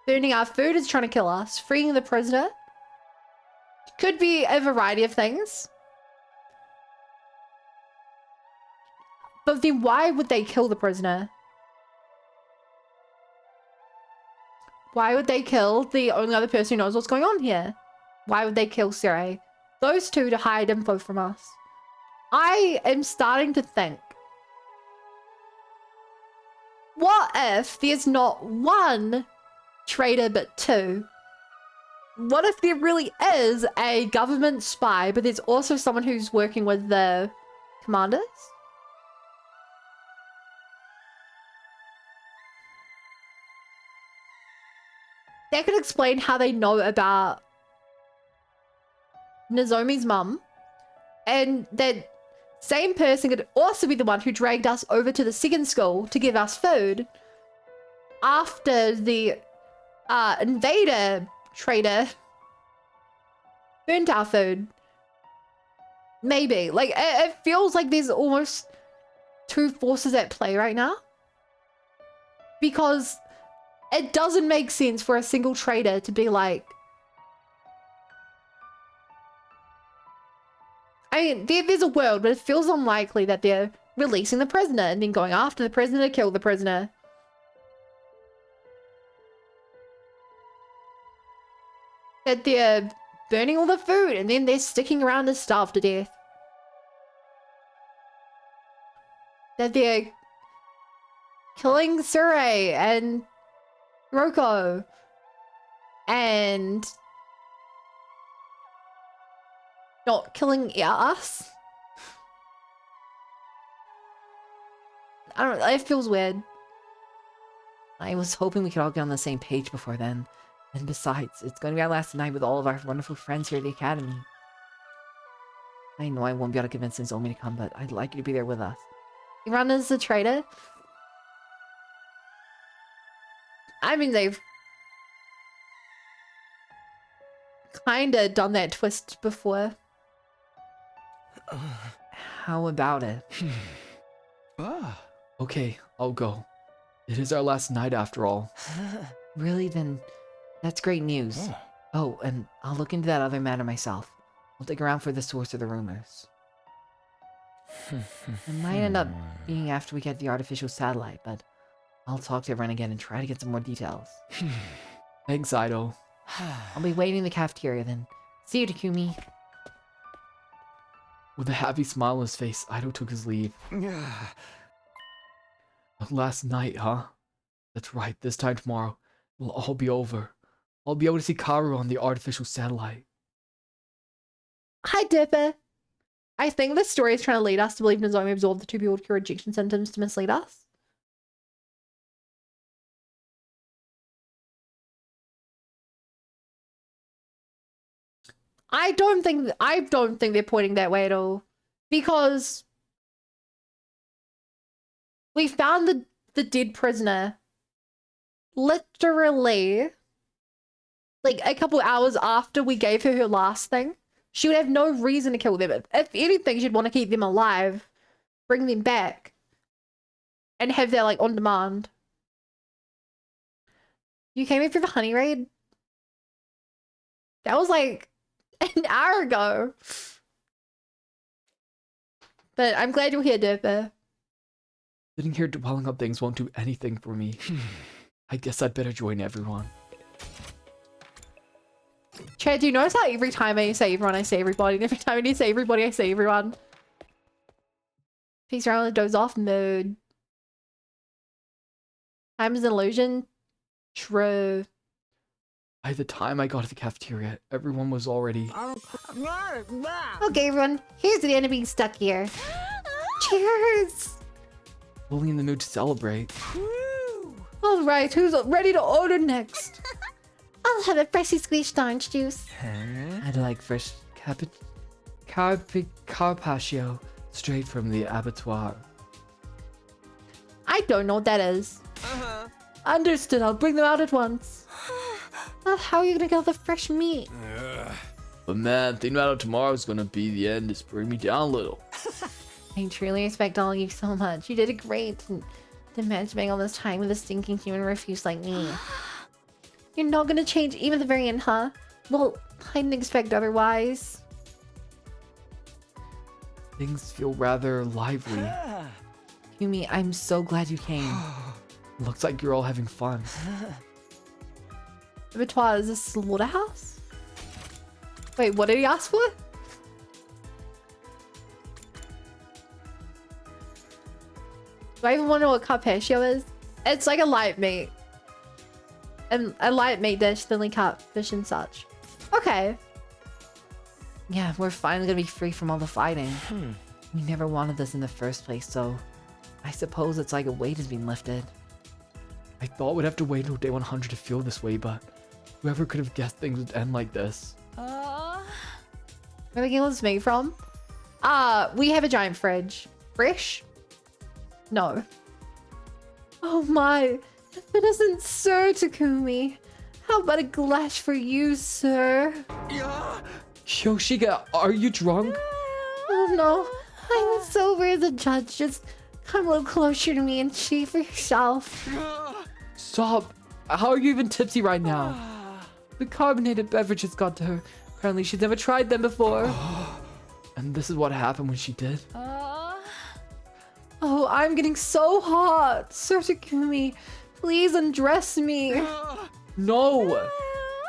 Burning our food is trying to kill us. Freeing the prisoner could be a variety of things. But then why would they kill the prisoner? Why would they kill the only other person who knows what's going on here? Why would they kill Sere? Those two to hide info from us. I am starting to think, what if there's not one traitor but two? What if there really is a government spy, but there's also someone who's working with the commanders? that could explain how they know about Nozomi's mum. And that same person could also be the one who dragged us over to the second school to give us food after the invader trader burnt our food. Maybe. Like, it feels like there's almost two forces at play right now. Because it doesn't make sense for a single trader to be like... I mean, there's a world, but it feels unlikely that they're releasing the prisoner and then going after the prisoner to kill the prisoner. That they're burning all the food and then they're sticking around to starve to death. That they're killing Surrey and Roko and not killing us. I don't know, it feels weird. I was hoping we could all get on the same page before then. And besides, it's going to be our last night with all of our wonderful friends here at the academy. I know I won't be able to convince Nozomi to come, but I'd like you to be there with us. You run as a traitor? I mean, they've kinda done that twist before. How about it? Okay, I'll go. It is our last night after all. Really? Then that's great news. Oh, and I'll look into that other matter myself. I'll dig around for the source of the rumors. It might end up being after we get the artificial satellite, but I'll talk to everyone again and try to get some more details. Thanks, Ido. I'll be waiting in the cafeteria then. See you, Takumi. With a happy smile on his face, Ido took his leave. Last night, huh? That's right, this time tomorrow, it'll all be over. I'll be able to see Karu on the artificial satellite. Hi, Dipper. I think this story is trying to lead us to believe Nozomi absorbed the two people with rejection symptoms to mislead us. I don't think they're pointing that way at all. Because we found the dead prisoner literally like a couple hours after we gave her last thing. She would have no reason to kill them. If anything, she'd want to keep them alive, bring them back, and have that like on demand. You came here for the honey raid? That was like an hour ago. But I'm glad you're here, Derpa. Sitting here dwelling on things won't do anything for me. I guess I'd better join everyone. Chad, do you notice how every time I say everyone, I say everybody, and every time I say everybody, I say everyone? Peace around the doze off mode. Time is an illusion. True. By the time I got to the cafeteria, everyone was already... Okay, everyone. Here's the end of being stuck here. Cheers! fully in the mood to celebrate. Alright, who's ready to order next? I'll have a freshly squeezed orange juice. I'd like fresh carpaccio straight from the abattoir. I don't know what that is. Understood, I'll bring them out at once. How are you gonna get all the fresh meat? But man, thinking about it tomorrow's gonna be the end. Just bring me down a little. I truly respect all of you so much. You did it great to manage all this time with a stinking human refuse like me. You're not gonna change even at the very end, huh? Well, I didn't expect otherwise. Things feel rather lively. Yumi, I'm so glad you came. Looks like you're all having fun. Abattoir, is this slaughterhouse? Wait, what did he ask for? Do I even want to know what carpaccio is? It's like a light meat. And a light meat dish, thinly cut fish and such. Okay. Yeah, we're finally gonna be free from all the fighting. We never wanted this in the first place, so I suppose it's like a weight has been lifted. I thought we'd have to wait until day 100 to feel this way, but Whoever could have guessed things would end like this? Where the game was made from? We have a giant fridge. Fresh? No. Oh my. Innocent Sir Takumi. How about a glass for you, sir? Yoshika, are you drunk? Oh no. I'm sober as a judge. Just come a little closer to me and see for yourself. Stop. How are you even tipsy right now? The carbonated beverages got to her. Apparently she's never tried them before. And this is what happened when she did. Oh, I'm getting so hot. Sir Takumi, please undress me. No!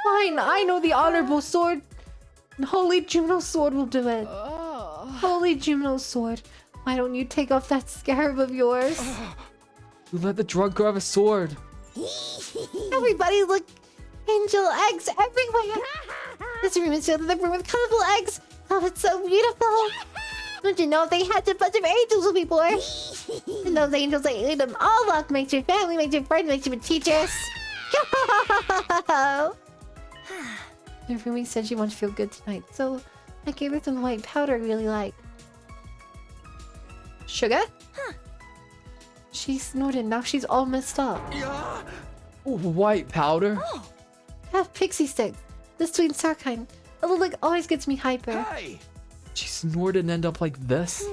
Fine, I know the honorable sword. Holy Juno sword will do it. Holy Juno sword. Why don't you take off that scarab of yours? You let the drunk girl have a sword. Everybody look. Angel eggs everywhere. This room is filled with with colorful eggs. Oh, it's so beautiful. Don't you know if they had a bunch of angels before? And those angels, they ate them all up. Makes your family, makes your friends, makes your teachers. Rumi said she wanted to feel good tonight, so I gave her some white powder I really like. Sugar? She snorted, now she's all messed up. White powder? Have pixie sticks. The sweet and sour kind. A little like always gets me hyper. Hey! She snorted and ended up like this?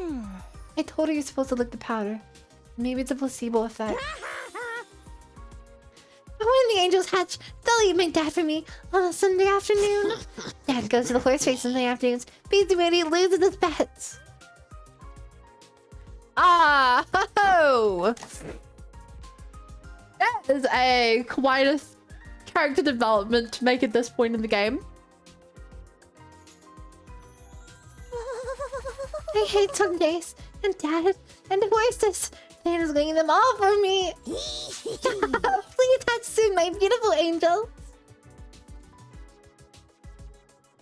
I told her you're supposed to lick the powder. Maybe it's a placebo effect. When the angels hatch, they'll eat my dad for me on a Sunday afternoon. Dad goes to the horse race in the afternoons. Beats when he loses his bets. Ah, ho! That is quite a character development to make at this point in the game. I hate Sundays and Dad and horses. Santa's getting them all for me. Please touch soon, my beautiful angel.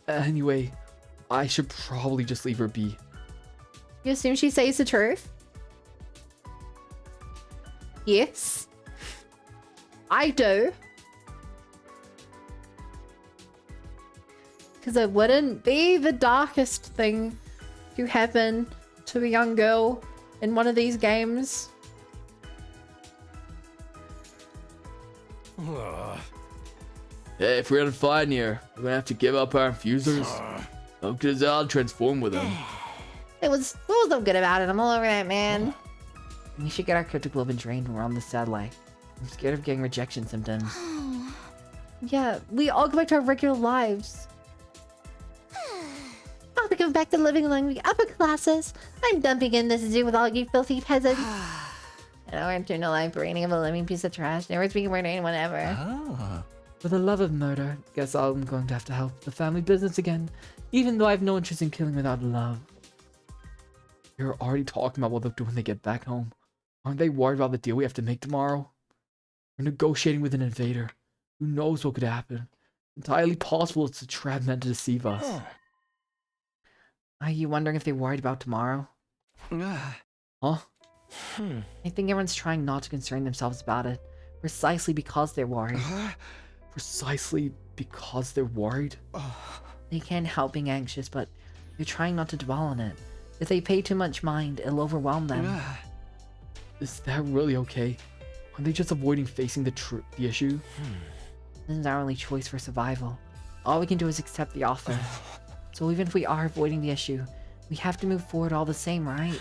Anyway, I should probably just leave her be. You assume she says the truth? Yes. I do. Because it wouldn't be the darkest thing to happen to a young girl in one of these games. Hey, if we're gonna fight here, we're gonna have to give up our infusers. How could I'll transform with them? What was so good about it? I'm all over that, man. We should get our cryptoglobin drained when we're on the satellite. I'm scared of getting rejection symptoms. Yeah, we all go back to our regular lives. I'll be going back to living among the upper classes. I'm dumping in this zoo with all you filthy peasants. I know we're doing a life brainy of a living piece of trash. Never speaking word to anyone ever. For the love of murder, guess I'm going to have to help the family business again, even though I have no interest in killing without love. You're already talking about what they'll do when they get back home. Aren't they worried about the deal we have to make tomorrow? We're negotiating with an invader. Who knows what could happen? Entirely possible it's a trap meant to deceive us. Are you wondering if they're worried about tomorrow? Huh? I think everyone's trying not to concern themselves about it, precisely because they're worried. Precisely because they're worried? They can't help being anxious, but they're trying not to dwell on it. If they pay too much mind, it'll overwhelm them. Is that really okay? Are they just avoiding facing the issue? This is our only choice for survival. All we can do is accept the offer. So even if we are avoiding the issue, we have to move forward all the same, right?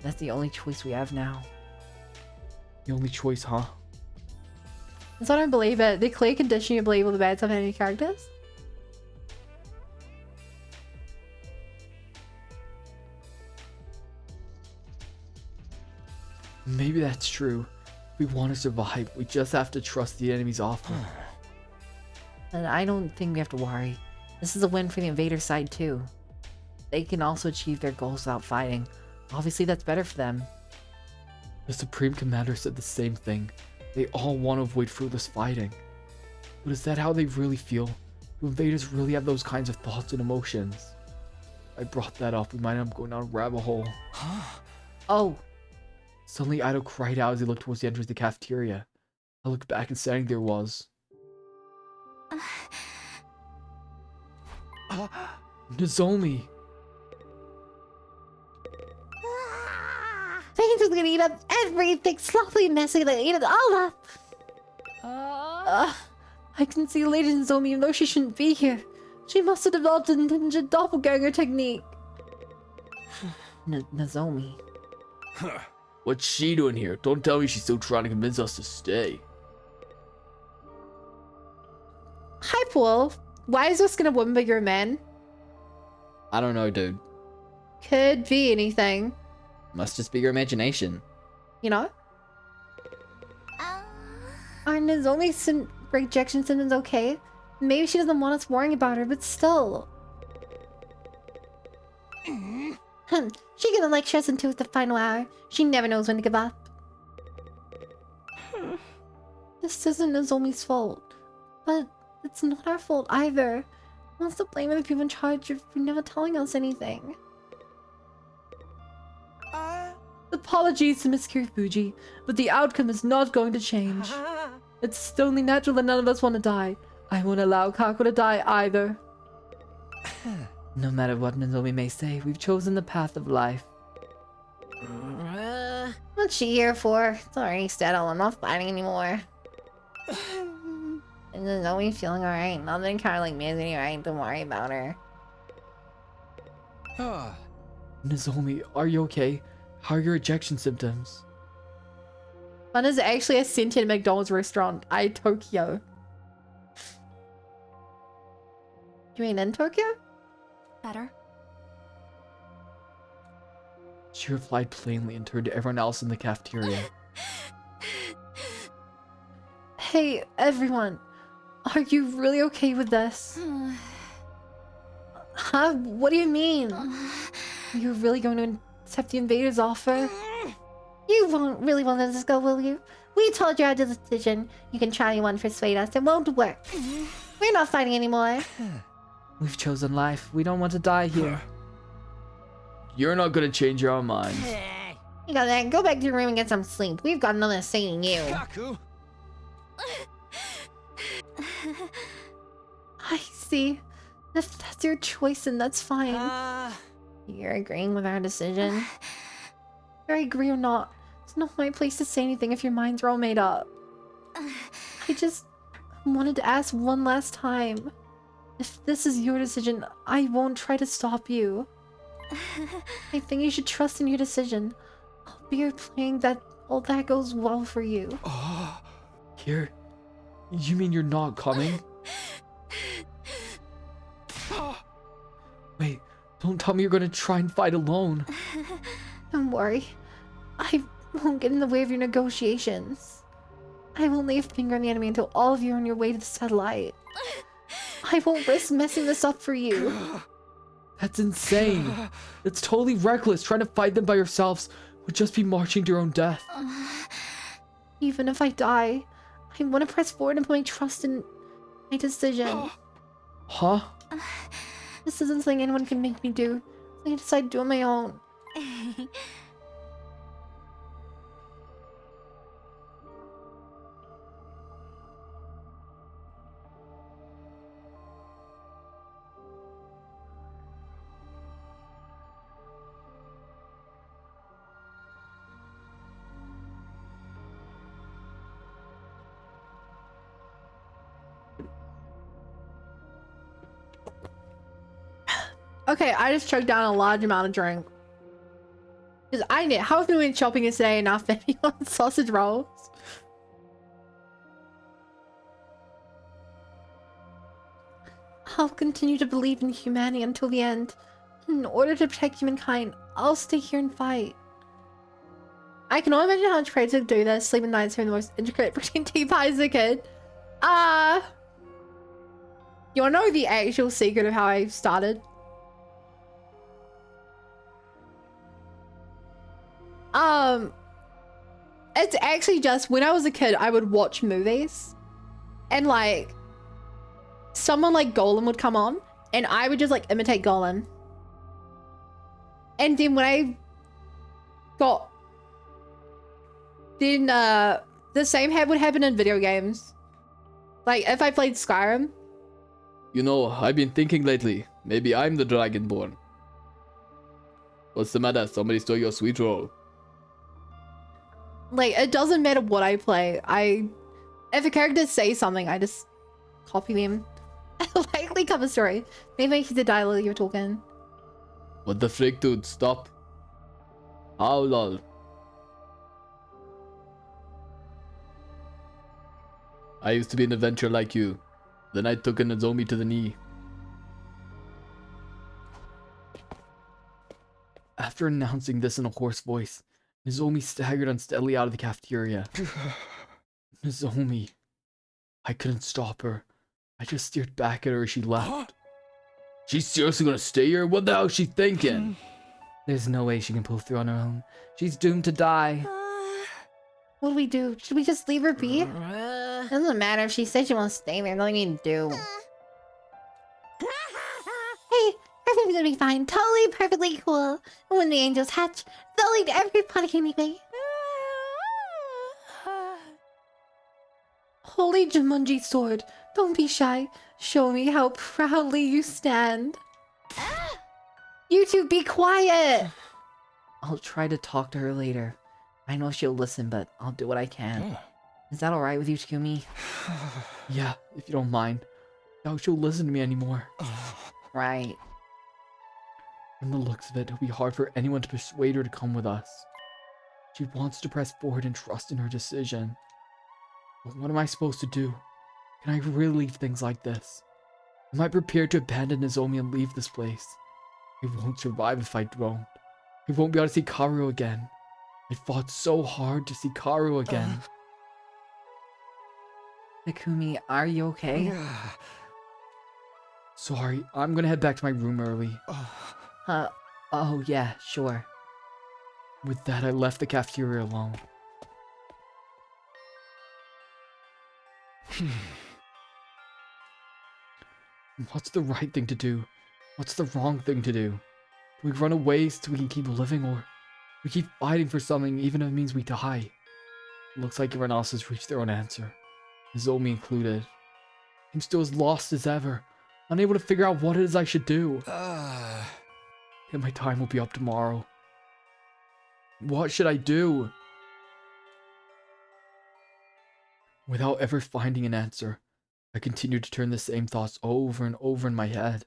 That's the only choice we have now. The only choice, huh? That's what I believe it. They clear condition you believe all the bad stuff in any characters. Maybe that's true. If we want to survive, we just have to trust the enemy's offer. And I don't think we have to worry. This is a win for the invader side too. They can also achieve their goals without fighting. Obviously that's better for them. The Supreme Commander said the same thing. They all want to avoid fruitless fighting. But is that how they really feel? Do invaders really have those kinds of thoughts and emotions? I brought that up, we might end up going down a rabbit hole. Oh, Suddenly Ido cried out as he looked towards the entrance of the cafeteria. I looked back and standing there was... Nozomi. Vangel's gonna eat up everything sloppily, messy, like eat it all up. I can see Lady Nozomi even though she shouldn't be here. She must have developed a ninja doppelganger technique. Nozomi. What's she doing here? Don't tell me she's still trying to convince us to stay. Hi, Paul. Why is this gonna woman but you're a man? I don't know, dude. Could be anything. Must just be your imagination. You know? Are Nozomi's rejection symptoms okay? Maybe she doesn't want us worrying about her, but still. She gonna lecture us until the final hour. She never knows when to give up. This isn't Nozomi's fault. But it's not our fault either. What's the blame of the people in charge for never telling us anything? Apologies to Miss Kirifuji, but the outcome is not going to change. It's only natural that none of us want to die. I won't allow Kako to die either. No matter what Nozomi may say, we've chosen the path of life. What's she here for? It's already settled. I'm not fighting anymore. And Nozomi feeling alright. Nothing kind of like Mizzy, right? Don't worry about her. Nozomi, are you okay? How are your rejection symptoms? Fun is actually a sentient McDonald's restaurant. Tokyo. You mean in Tokyo? Better. She replied plainly and turned to everyone else in the cafeteria. Hey, everyone. Are you really okay with this? Huh? What do you mean? Are you really going to accept the invader's offer? You won't really want to let us go, will you? We told you our decision. You can try one, persuade us. It won't work. We're not fighting anymore. We've chosen life. We don't want to die here. You're not gonna change your own mind. You got that. Go back to your room and get some sleep. We've got nothing to say to you. Kaku. I see. If that's your choice, then that's fine. You're agreeing with our decision. Whether I agree or not, it's not my place to say anything if your minds are all made up. I just wanted to ask one last time. If this is your decision, I won't try to stop you. I think you should trust in your decision. I'll be here praying that all that goes well for you. Here? You mean you're not coming? Wait, don't tell me you're gonna try and fight alone. Don't worry. I won't get in the way of your negotiations. I won't lay a finger on the enemy until all of you are on your way to the satellite. I won't risk messing this up for you. That's insane. It's totally reckless. Trying to fight them by yourselves would just be marching to your own death. Even if I die, I want to press forward and put my trust in my decision. Huh? This isn't something anyone can make me do. I decide to do on my own. Okay, I just choked down a large amount of drink. Because I did. How have we been shopping today and not spending on sausage rolls? I'll continue to believe in humanity until the end. In order to protect humankind, I'll stay here and fight. I can only imagine how much prayed to do this. Sleep at night, having the most intricate protein tea pie as a kid. You wanna know the actual secret of how I started? It's actually just when I was a kid, I would watch movies and like someone like Golem would come on and I would just like imitate Golem. And then when I got then the same would happen in video games. Like if I played Skyrim. You know, I've been thinking lately. Maybe I'm the Dragonborn. What's the matter? Somebody stole your sweet roll. Like, it doesn't matter what I play. If a character says something, I just copy them. Likely cover story. Maybe he's the dialogue you're talking. What the frick, dude? Stop. How lol. I used to be an adventurer like you. Then I took a Nozomi to the knee. After announcing this in a hoarse voice, Nozomi staggered unsteadily out of the cafeteria. Nozomi. I couldn't stop her. I just stared back at her as she left. She's seriously gonna stay here? What the hell is she thinking? There's no way she can pull through on her own. She's doomed to die. What do we do? Should we just leave her be? Doesn't matter if she said she wants to stay there. Nothing we can do. Hey, everything's gonna be fine. Totally, perfectly cool. And when the angels hatch, they'll eat everybody anyway. Holy Jumanji sword, don't be shy. Show me how proudly you stand. You two be quiet! I'll try to talk to her later. I know she'll listen, but I'll do what I can. Is that alright with you, Takumi? Yeah, if you don't mind. Doubt she'll listen to me anymore. Right. From the looks of it, it'll be hard for anyone to persuade her to come with us. She wants to press forward and trust in her decision. But what am I supposed to do? Can I really leave things like this? Am I prepared to abandon Nozomi and leave this place? I won't survive if I don't. I won't be able to see Karu again. I fought so hard to see Karu again. Takumi, are you okay? Sorry, I'm gonna head back to my room early. Oh yeah, sure. With that, I left the cafeteria alone. What's the right thing to do? What's the wrong thing to do? Do we run away so we can keep living, or we keep fighting for something even if it means we die? It looks like everyone else has reached their own answer, Nozomi included. I'm still as lost as ever, unable to figure out what it is I should do. And my time will be up tomorrow. What should I do? Without ever finding an answer, I continued to turn the same thoughts over and over in my head.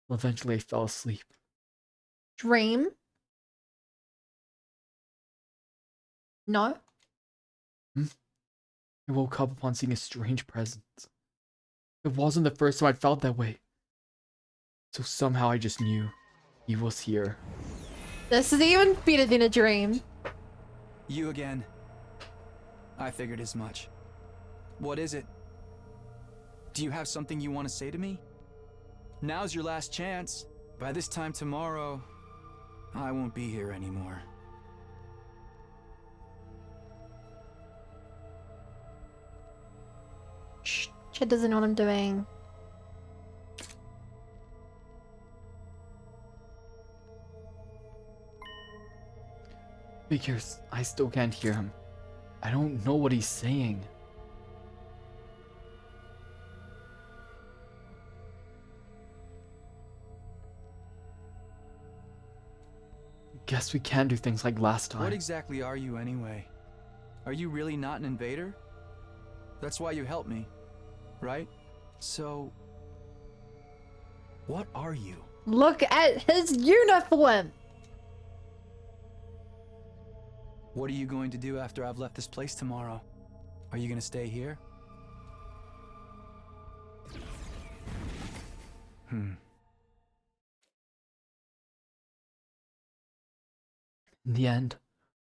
Eventually, I fell asleep. Dream? No? I woke up upon seeing a strange presence. It wasn't the first time I'd felt that way. So somehow I just knew he was here. This is even better than a dream. You again. I figured as much. What is it? Do you have something you want to say to me? Now's your last chance. By this time tomorrow, I won't be here anymore. Shh, Chad doesn't know what I'm doing. Figures, I still can't hear him. I don't know what he's saying. Guess we can do things like last time. What exactly are you anyway? Are you really not an invader? That's why you helped me, right? So, what are you? Look at his uniform! What are you going to do after I've left this place tomorrow? Are you going to stay here? In the end,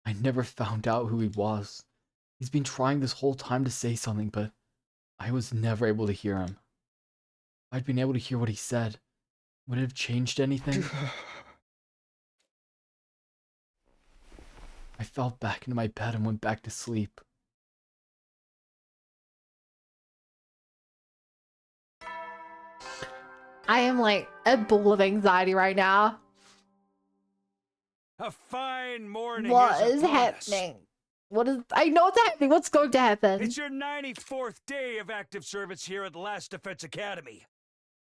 I never found out who he was. He's been trying this whole time to say something, but I was never able to hear him. If I'd been able to hear what he said, would it have changed anything? I fell back into my bed and went back to sleep. I am like a ball of anxiety right now. A fine morning. What is is upon us. happening? What is... I know what's happening. What's going to happen? It's your 94th day of active service here at the Last Defense Academy.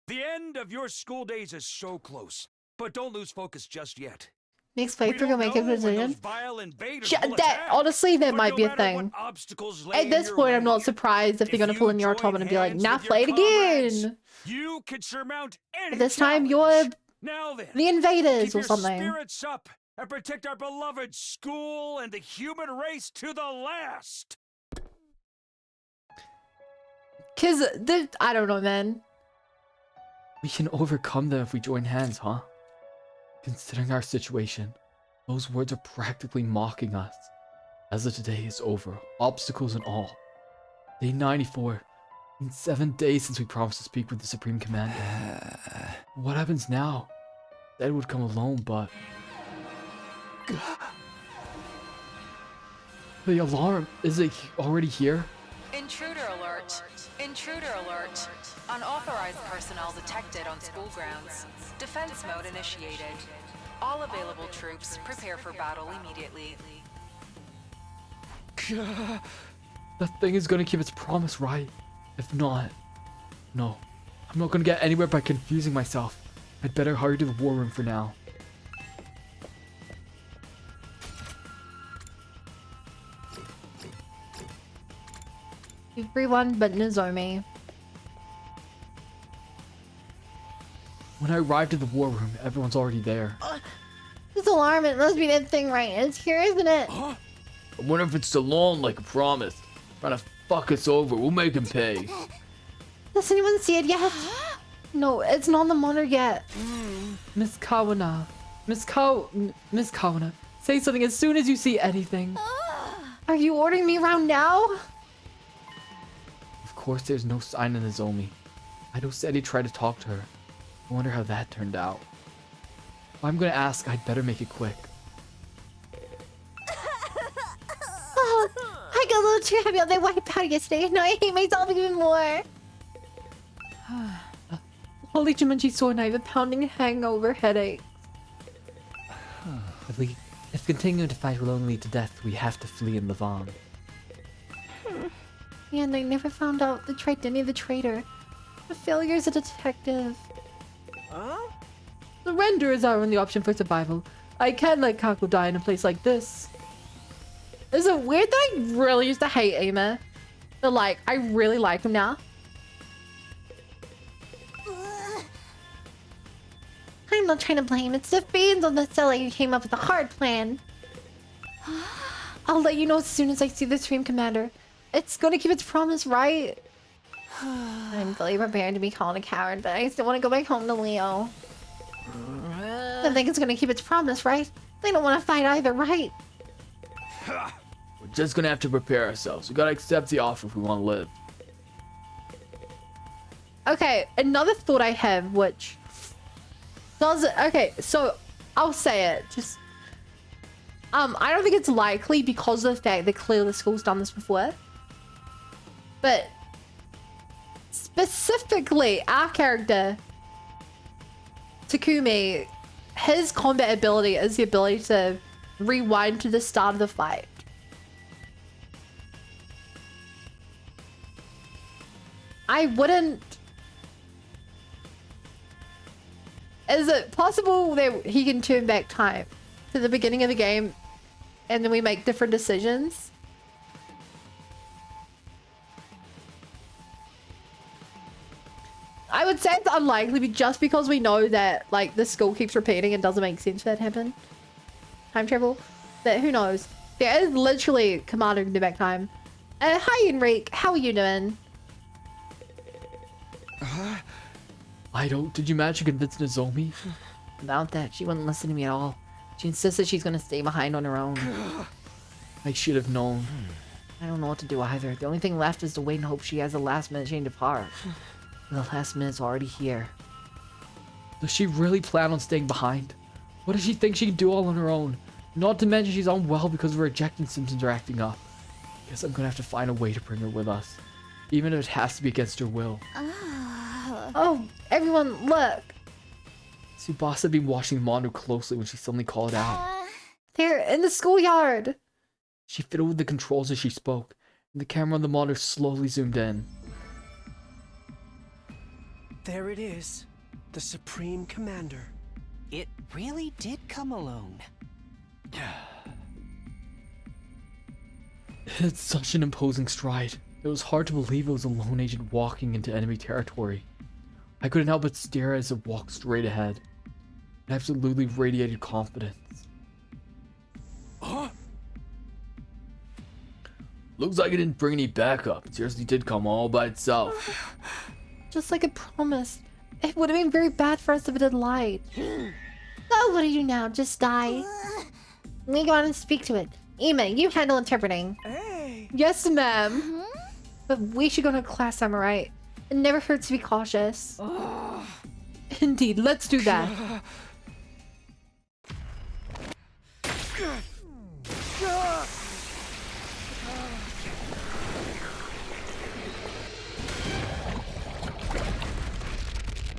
The end of your school days is so close, but don't lose focus just yet. Next We playthrough, don't will make a know when those decision. vile invaders Yeah, will that attack, honestly, that but might no be a matter what thing. obstacles lay At in this your point, I'm way, not surprised if they're gonna you pull in your join automaton and be like, hands "Now with your play it comrades, again." You can surmount any But this time, challenge. you're Now then, the invaders keep or your something. spirits up and protect our beloved school and the human race to the last. Cause I don't know, man. We can overcome them if we join hands, huh? Considering our situation, those words are practically mocking us. As the day is over, obstacles and all. Day 94. In 7 days since we promised to speak with the Supreme Commander. What happens now? Ed would come alone, but... The alarm, is it already here? Intruder alert. Intruder alert. Unauthorized personnel detected on school grounds. Defense mode initiated. All available troops prepare for battle immediately. That thing is gonna keep its promise, right? If not... No. I'm not gonna get anywhere by confusing myself. I'd better hurry to the war room for now. Everyone but Nozomi. When I arrived at the war room, everyone's already there. This alarm, it must be that thing right. It's here, isn't it? I wonder if it's Stallone like I promised. Trying to fuck us over, we'll make him pay. Does anyone see it yet? No, it's not on the monitor yet. Miss Kawana. Miss Kawana. Say something as soon as you see anything. Are you ordering me around now? Of course there's no sign of Nozomi. I know Seti tried to talk to her. I wonder how that turned out. If I'm gonna ask, I'd better make it quick. Oh, I got a little too heavy on that white powder yesterday. Now I hate myself even more. Holy Jumanji sword knife, a pounding hangover headache. If continuing to fight will only lead to death, we have to flee in Levon. And I never found out the identity of the traitor. The failure as a detective. Surrender is our only option for survival. I can't let Kako die in a place like this. Is it weird that I really used to hate Aima? But like, I really like him now. I'm not trying to blame. It's the fiends on the cellar who came up with the hard plan. I'll let you know as soon as I see the Supreme Commander. It's gonna keep its promise, right? I'm fully prepared to be called a coward, but I still want to go back home to Leo. I think it's gonna keep its promise, right? They don't want to fight either, right? We're just gonna have to prepare ourselves. We gotta accept the offer if we want to live. Okay, another thought I have, which does it. Okay, so I'll say it. Just I don't think it's likely because of the fact that clearly the school's done this before. But specifically, our character Takumi, his combat ability is the ability to rewind to the start of the fight. I wouldn't... Is it possible that he can turn back time to the beginning of the game and then we make different decisions? I would say it's unlikely, but just because we know that like the school keeps repeating, it doesn't make sense for that to happen. Time travel, but who knows? There is literally Commander can do back time. Hi Enrique, how are you doing? Did you manage to convince Nozomi? About that, she wouldn't listen to me at all. She insisted she's gonna stay behind on her own. I should have known. I don't know what to do either. The only thing left is to wait and hope she has a last minute change of heart. The last minute's already here. Does she really plan on staying behind? What does she think she can do all on her own? Not to mention she's unwell because of her rejection symptoms are acting up. Guess I'm gonna have to find a way to bring her with us. Even if it has to be against her will. Oh, everyone, look. Tsubasa had been watching the monitor closely when she suddenly called out. They're in the schoolyard. She fiddled with the controls as she spoke, and the camera on the monitor slowly zoomed in. There it is. The Supreme Commander. It really did come alone. It's such an imposing stride. It was hard to believe it was a lone agent walking into enemy territory. I couldn't help but stare as it walked straight ahead. It absolutely radiated confidence. Huh? Looks like it didn't bring any backup. It seriously did come all by itself. Just like I promised. It would have been very bad for us if it had lied. Oh, what do you do now? Just die? Let me go on and speak to it. Ima, you handle interpreting. Hey! Yes, ma'am. But we should go to class, am I right? It never hurts to be cautious. Indeed, let's do that.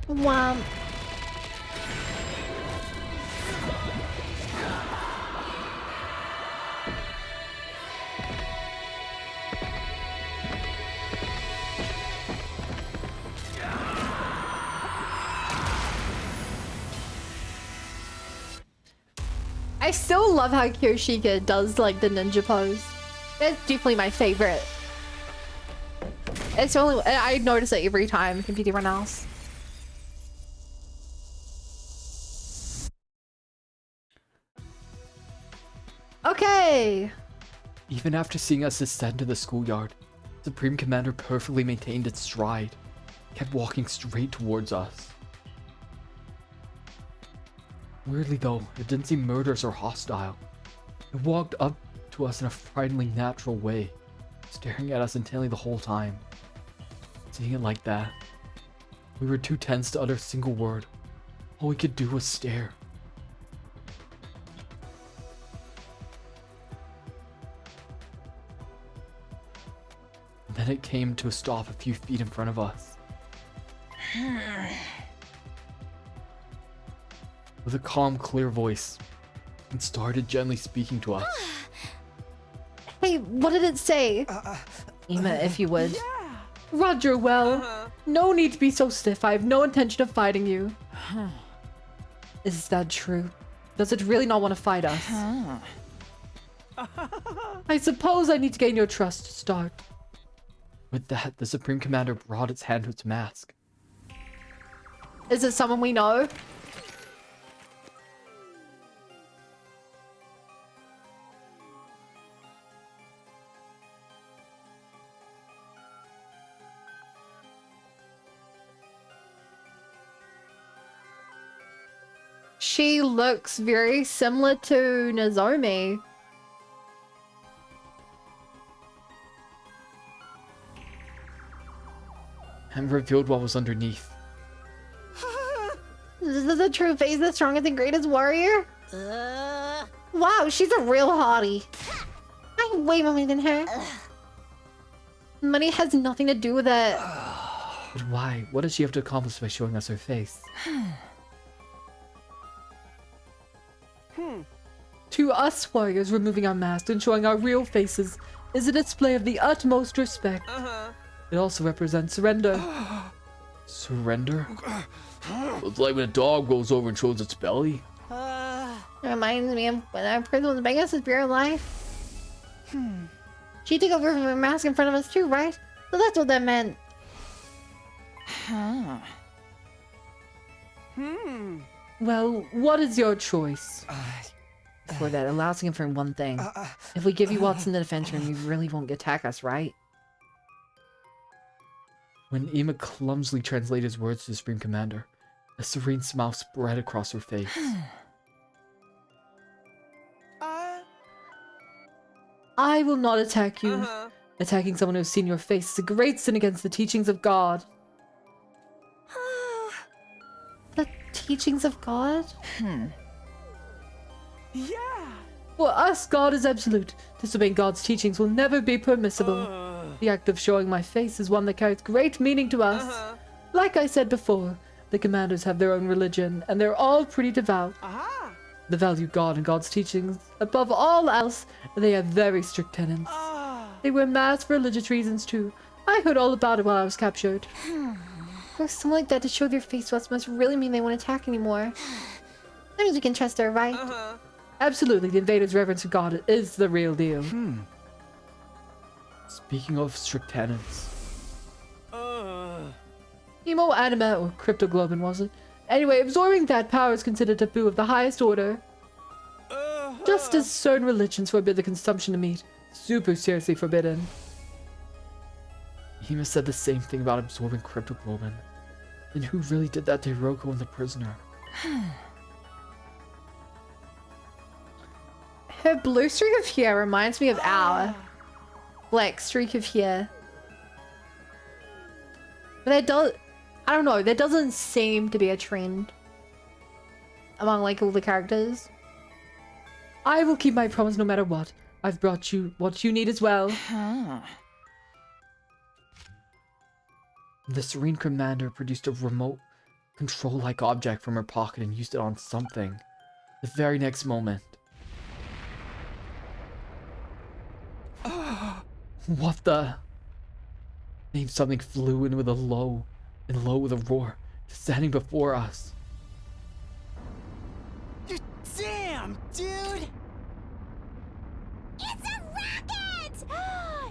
Wow. I still love how Kirishika does like the ninja pose. It's definitely my favorite. It's only I notice it every time compared to everyone else. Okay. Even after seeing us descend to the schoolyard, Supreme Commander perfectly maintained its stride, kept walking straight towards us. Weirdly though, it didn't seem murderous or hostile. It walked up to us in a frighteningly natural way, staring at us intently the whole time. Seeing it like that, we were too tense to utter a single word. All we could do was stare. And then it came to a stop a few feet in front of us. With a calm, clear voice, and started gently speaking to us. Hey, what did it say? Ima, if you would. Roger, well, no need to be so stiff. I have no intention of fighting you. Is that true? Does it really not want to fight us? I suppose I need to gain your trust to start. With that, the Supreme Commander brought its hand to its mask. Is it someone we know? She looks very similar to Nozomi. And revealed what was underneath. Is this the true face, the strongest and greatest warrior? Wow, she's a real hottie. I'm way more money than her. Money has nothing to do with it. But why? What does she have to accomplish by showing us her face? To us warriors, removing our masks and showing our real faces is a display of the utmost respect. It also represents surrender. Surrender? It's like when a dog rolls over and shows its belly. It reminds me of when our prison was making us spirit life. She took over from her mask in front of us too, right? So that's what that meant. Well, what is your choice? For that, allow us to confirm one thing. If we give you what's in the defense room, you really won't attack us, right? When Ima clumsily translated his words to the Supreme Commander, a serene smile spread across her face. I will not attack you. Attacking someone who has seen your face is a great sin against the teachings of God. The teachings of God? Yeah! For us, God is absolute. Disobeying God's teachings will never be permissible. The act of showing my face is one that carries great meaning to us. Like I said before, the commanders have their own religion, and they're all pretty devout. They value God and God's teachings. Above all else, they have very strict tenets. They wear masks for religious reasons too. I heard all about it while I was captured. For someone like that to show their face to us must really mean they won't attack anymore. That means we can trust her, right? Absolutely, the invader's reverence for God is the real deal. Speaking of strict tenets. Emo anima or cryptoglobin, was it? Anyway, absorbing that power is considered taboo of the highest order. Just as certain religions forbid the consumption of meat. Super seriously forbidden. Hema said the same thing about absorbing cryptoglobin. Then who really did that to Hiroko and the prisoner? Her blue streak of hair reminds me of our black streak of hair. But that does... I don't know, that doesn't seem to be a trend among like all the characters. I will keep my promise no matter what. I've brought you what you need as well. The Serene Commander produced a remote control-like object from her pocket and used it on something. The very next moment. What the? Name something flew in with a low, and low with a roar, standing before us. Damn, dude! It's a rocket!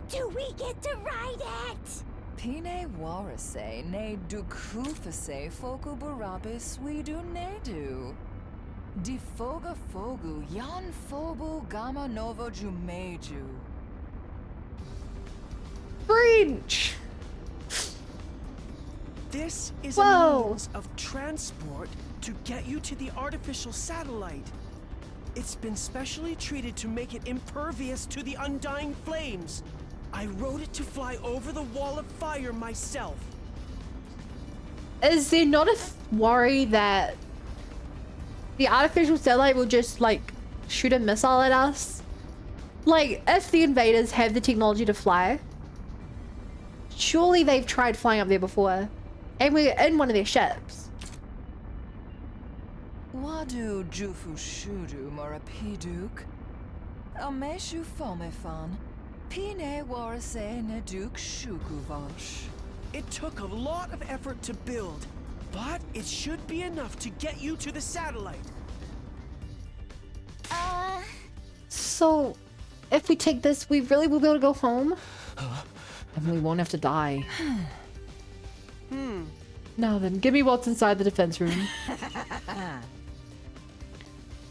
Do we get to ride it? Pine warase ne dukufase foku barabis we do nedu. Di foga fogu yan fobu gamma novo jumeju. French! This is Whoa. a means of transport to get you to the artificial satellite. It's been specially treated to make it impervious to the undying flames. I rode it to fly over the wall of fire myself. Is there not a worry that the artificial satellite will just like shoot a missile at us? Like, if the invaders have the technology to fly, surely they've tried flying up there before. And we're in one of their ships. Wadu jufu shudu morapiduk. Ameshu fomefan. Pine warase neduk shukuvash. It took a lot of effort to build, but it should be enough to get you to the satellite. So, if we take this, we really will be able to go home? And we won't have to die. Now then, give me what's inside the defense room.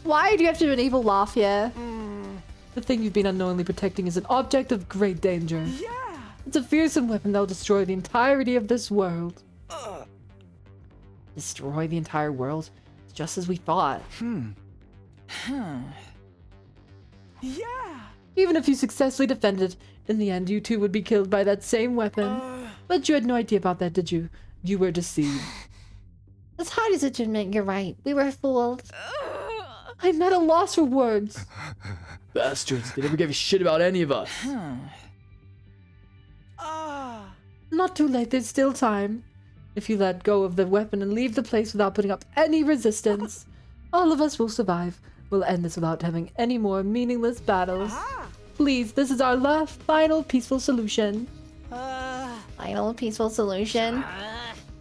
Why do you have to do an evil laugh here? The thing you've been unknowingly protecting is an object of great danger. Yeah! It's a fearsome weapon that'll destroy the entirety of this world. Destroy the entire world? It's just as we thought. Yeah! Even if you successfully defended, in the end you too would be killed by that same weapon. But you had no idea about that, did you? You were deceived. It's hard as it to admit you're right. We were fooled. I'm at a loss for words. Bastards, they never gave a shit about any of us. Not too late, there's still time. If you let go of the weapon and leave the place without putting up any resistance, all of us will survive. We'll end this without having any more meaningless battles. Please, this is our last, final, peaceful solution. Final peaceful solution.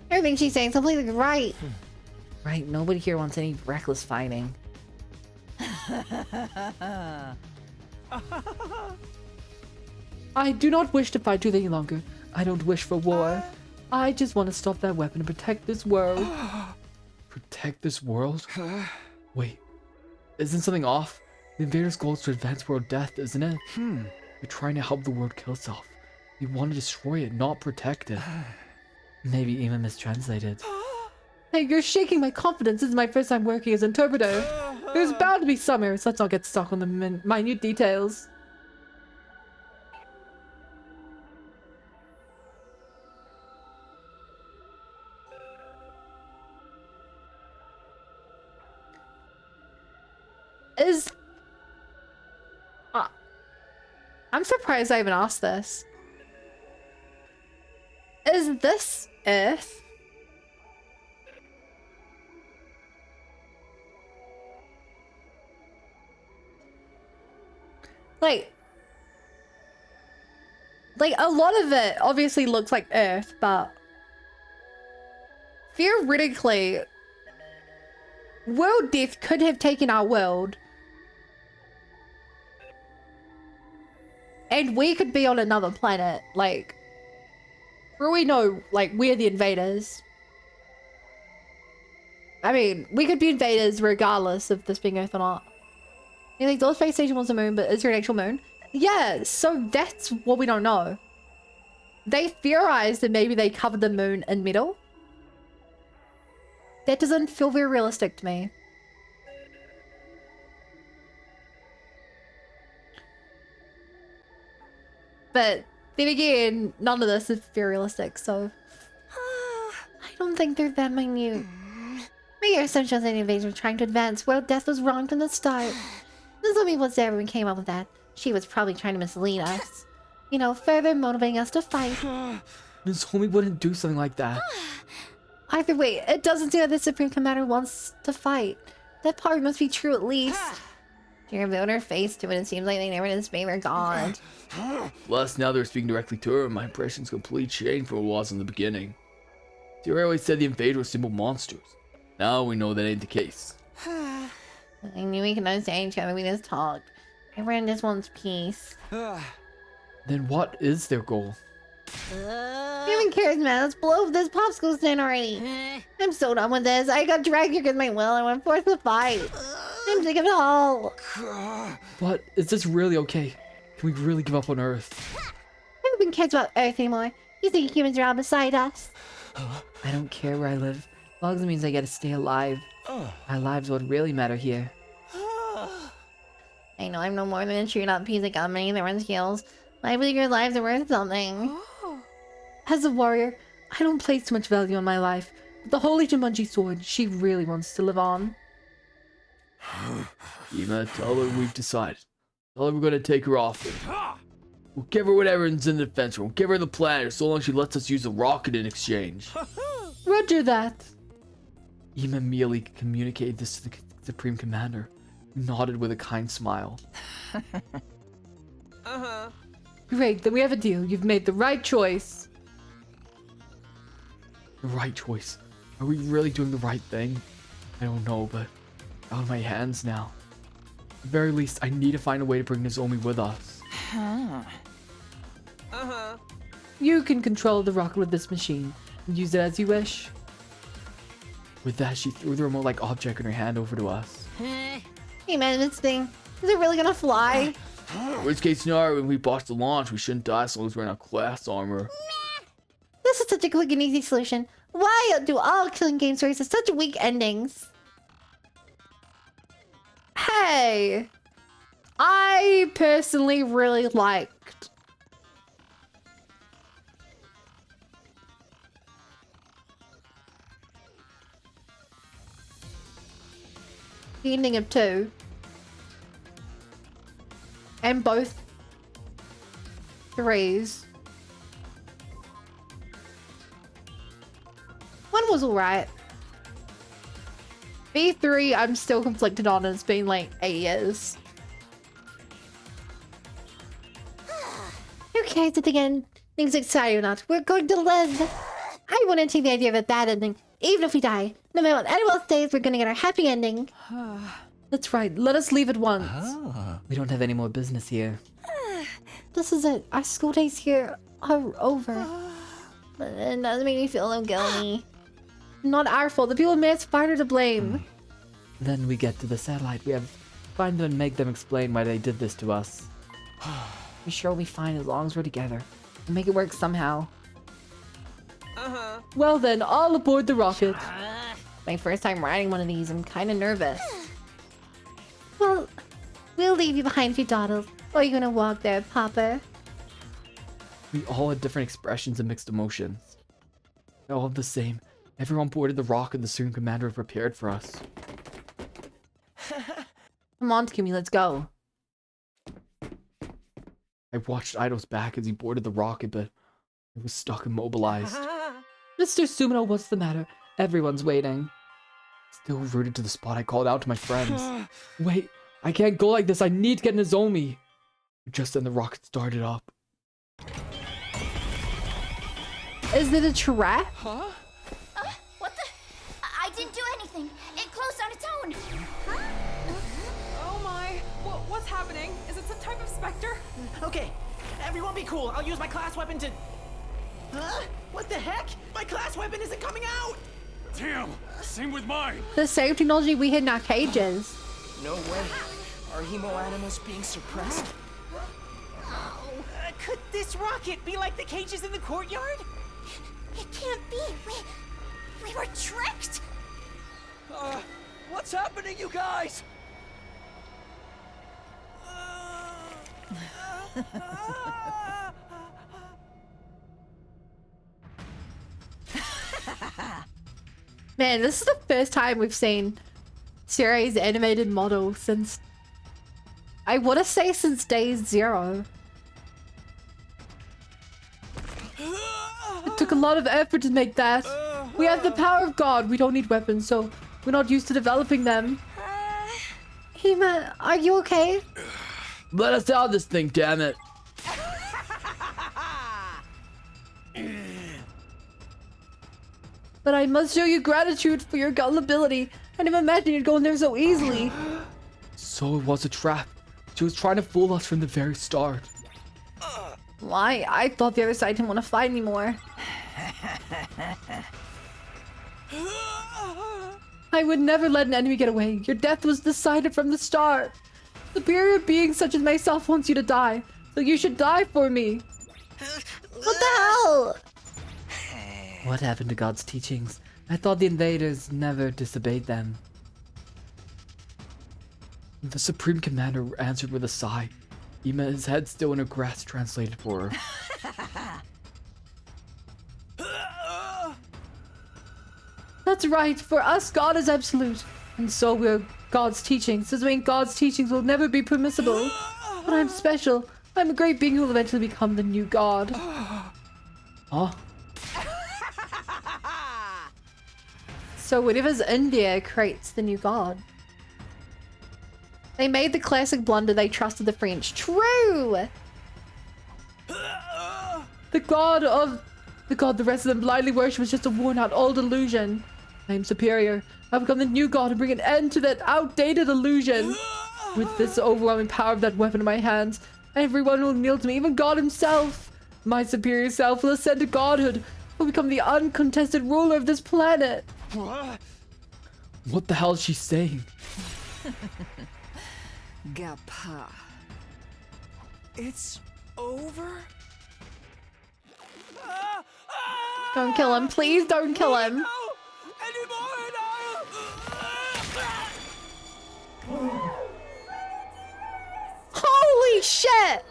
Everything she's saying is completely right. Right, nobody here wants any reckless fighting. I do not wish to fight you any longer. I don't wish for war. I just want to stop that weapon and protect this world. Protect this world? Wait, isn't something off? The invader's goal is to advance world death, isn't it? They're trying to help the world kill itself. They want to destroy it, not protect it. Maybe even mistranslated. Hey, you're shaking my confidence. This is my first time working as interpreter. There's bound to be some errors. Let's not get stuck on the minute details. I'm surprised I even asked this. Is this Earth? Like a lot of it obviously looks like Earth, but theoretically, world death could have taken our world. And we could be on another planet, like, for we know, like, we're the invaders. I mean, we could be invaders regardless of this being Earth or not. You think the space station was a moon, but is there an actual moon? Yeah, so that's what we don't know. They theorized that maybe they covered the moon in metal. That doesn't feel very realistic to me. But then again, none of this is very realistic, so I don't think they're that minute. Maybe our assumptions and invasion trying to advance world death was wrong from the start. The zombie was there when we came up with that. She was probably trying to mislead us. You know, further motivating us to fight. Miss Homie wouldn't do something like that. Either way, it doesn't seem that the Supreme Commander wants to fight. That part must be true at least. She revealed her face to it, it seems like they never did favor God. Plus, now they're speaking directly to her, my impression's completely changed from what it was in the beginning. Tira always said the invaders were simple monsters. Now we know that ain't the case. I knew we could understand each other, we just talked. Everyone just wants peace. Then what is their goal? Who even cares, man? Let's blow up this popsicle stand already. I'm so done with this. I got dragged here against my will and went forced to fight. I'm sick of it all. But is this really okay? Can we really give up on Earth? Everyone cares about Earth anymore. You think humans are all beside us? I don't care where I live. As long as it means I get to stay alive. Our lives would really matter here. I know I'm no more than a chewed up piece of gum and that runs heels. But I believe your lives are worth something. As a warrior, I don't place too much value on my life. But the Holy Jumanji sword, she really wants to live on. Ema, tell her we've decided. Tell her we're gonna take her off. We'll give her whatever's in the defense room. We'll give her the planet so long as she lets us use the rocket in exchange. Roger that. Ema immediately communicated this to the Supreme Commander, who nodded with a kind smile. Great, then we have a deal. You've made the right choice. The right choice? Are we really doing the right thing? I don't know, but out of my hands now. At the very least, I need to find a way to bring Nozomi with us. You can control the rocket with this machine and use it as you wish. With that, she threw the remote-like object in her hand over to us. Hey man, this thing, is it really gonna fly? Worst case scenario, when we botch the launch, we shouldn't die as long as we're in our class armor. This is such a quick and easy solution. Why do all killing game stories have such weak endings? Hey! I personally really liked the ending of 2. And both 3s. 1 was alright. B3 I'm still conflicted on, it's been like 8 years. Who cares if again things exciting or not? We're going to live. I wouldn't take the idea of a bad ending. Even if we die, no matter what anyone else says, we're gonna get our happy ending. That's right, let us leave at once. We don't have any more business here. This is it. Our school days here are over. But it does make me feel so guilty. Not our fault. The people in Mass Spider to blame. Then we get to the satellite. We have to find them and make them explain why they did this to us. I'm sure we'll be fine as long as we're together. We'll make it work somehow. Well then, all aboard the rocket. My first time riding one of these, I'm kind of nervous. Well, we'll leave you behind if you dawdle. Or you gonna walk there, Papa? We all had different expressions and mixed emotions. They're all the same. Everyone boarded the rocket the Supreme Commander had prepared for us. Come on, Takumi, let's go. I watched Ido's back as he boarded the rocket, but it was stuck immobilized. Mr. Sumino, what's the matter? Everyone's waiting. Still rooted to the spot, I called out to my friends. Wait, I can't go like this. I need to get Nozomi. Just then the rocket started up. Is it a trap? What the down! Oh my, what's happening? Is it some type of specter? Okay, everyone be cool. I'll use my class weapon to... Huh? What the heck? My class weapon isn't coming out! Damn, same with mine. The same technology we had in our cages. No way. Are hemo animals being suppressed? Could this rocket be like the cages in the courtyard? It can't be. We were tricked. What's happening, you guys? Man, this is the first time we've seen Seirei's animated model since... I want to say since day 0. It took a lot of effort to make that. We have the power of God. We don't need weapons, so we're not used to developing them. Hema, are you okay? Let us out this thing, damn it. But I must show you gratitude for your gullibility. I never imagined you'd go in there so easily. So it was a trap. She was trying to fool us from the very start. Why? I thought the other side didn't want to fight anymore. I would never let an enemy get away. Your death was decided from the start. Superior being such as myself wants you to die, so you should die for me. What the hell? What happened to God's teachings? I thought the invaders never disobeyed them. The Supreme Commander answered with a sigh. Hema, his head still in her grasp, translated for her. That's right. For us, God is absolute. And so we're God's teachings. Disobeying God's teachings will never be permissible. But I'm special. I'm a great being who will eventually become the new God. Huh? So whatever's in there creates the new God. They made the classic blunder. They trusted the French. True! The god the rest of them blindly worship is just a worn-out old illusion. I am superior. I've become the new god and bring an end to that outdated illusion. With this overwhelming power of that weapon in my hands, everyone will kneel to me, even God himself. My superior self will ascend to godhood, will become the uncontested ruler of this planet. What the hell is she saying? Gapa. It's over? Don't kill him. Please don't kill him. Holy shit!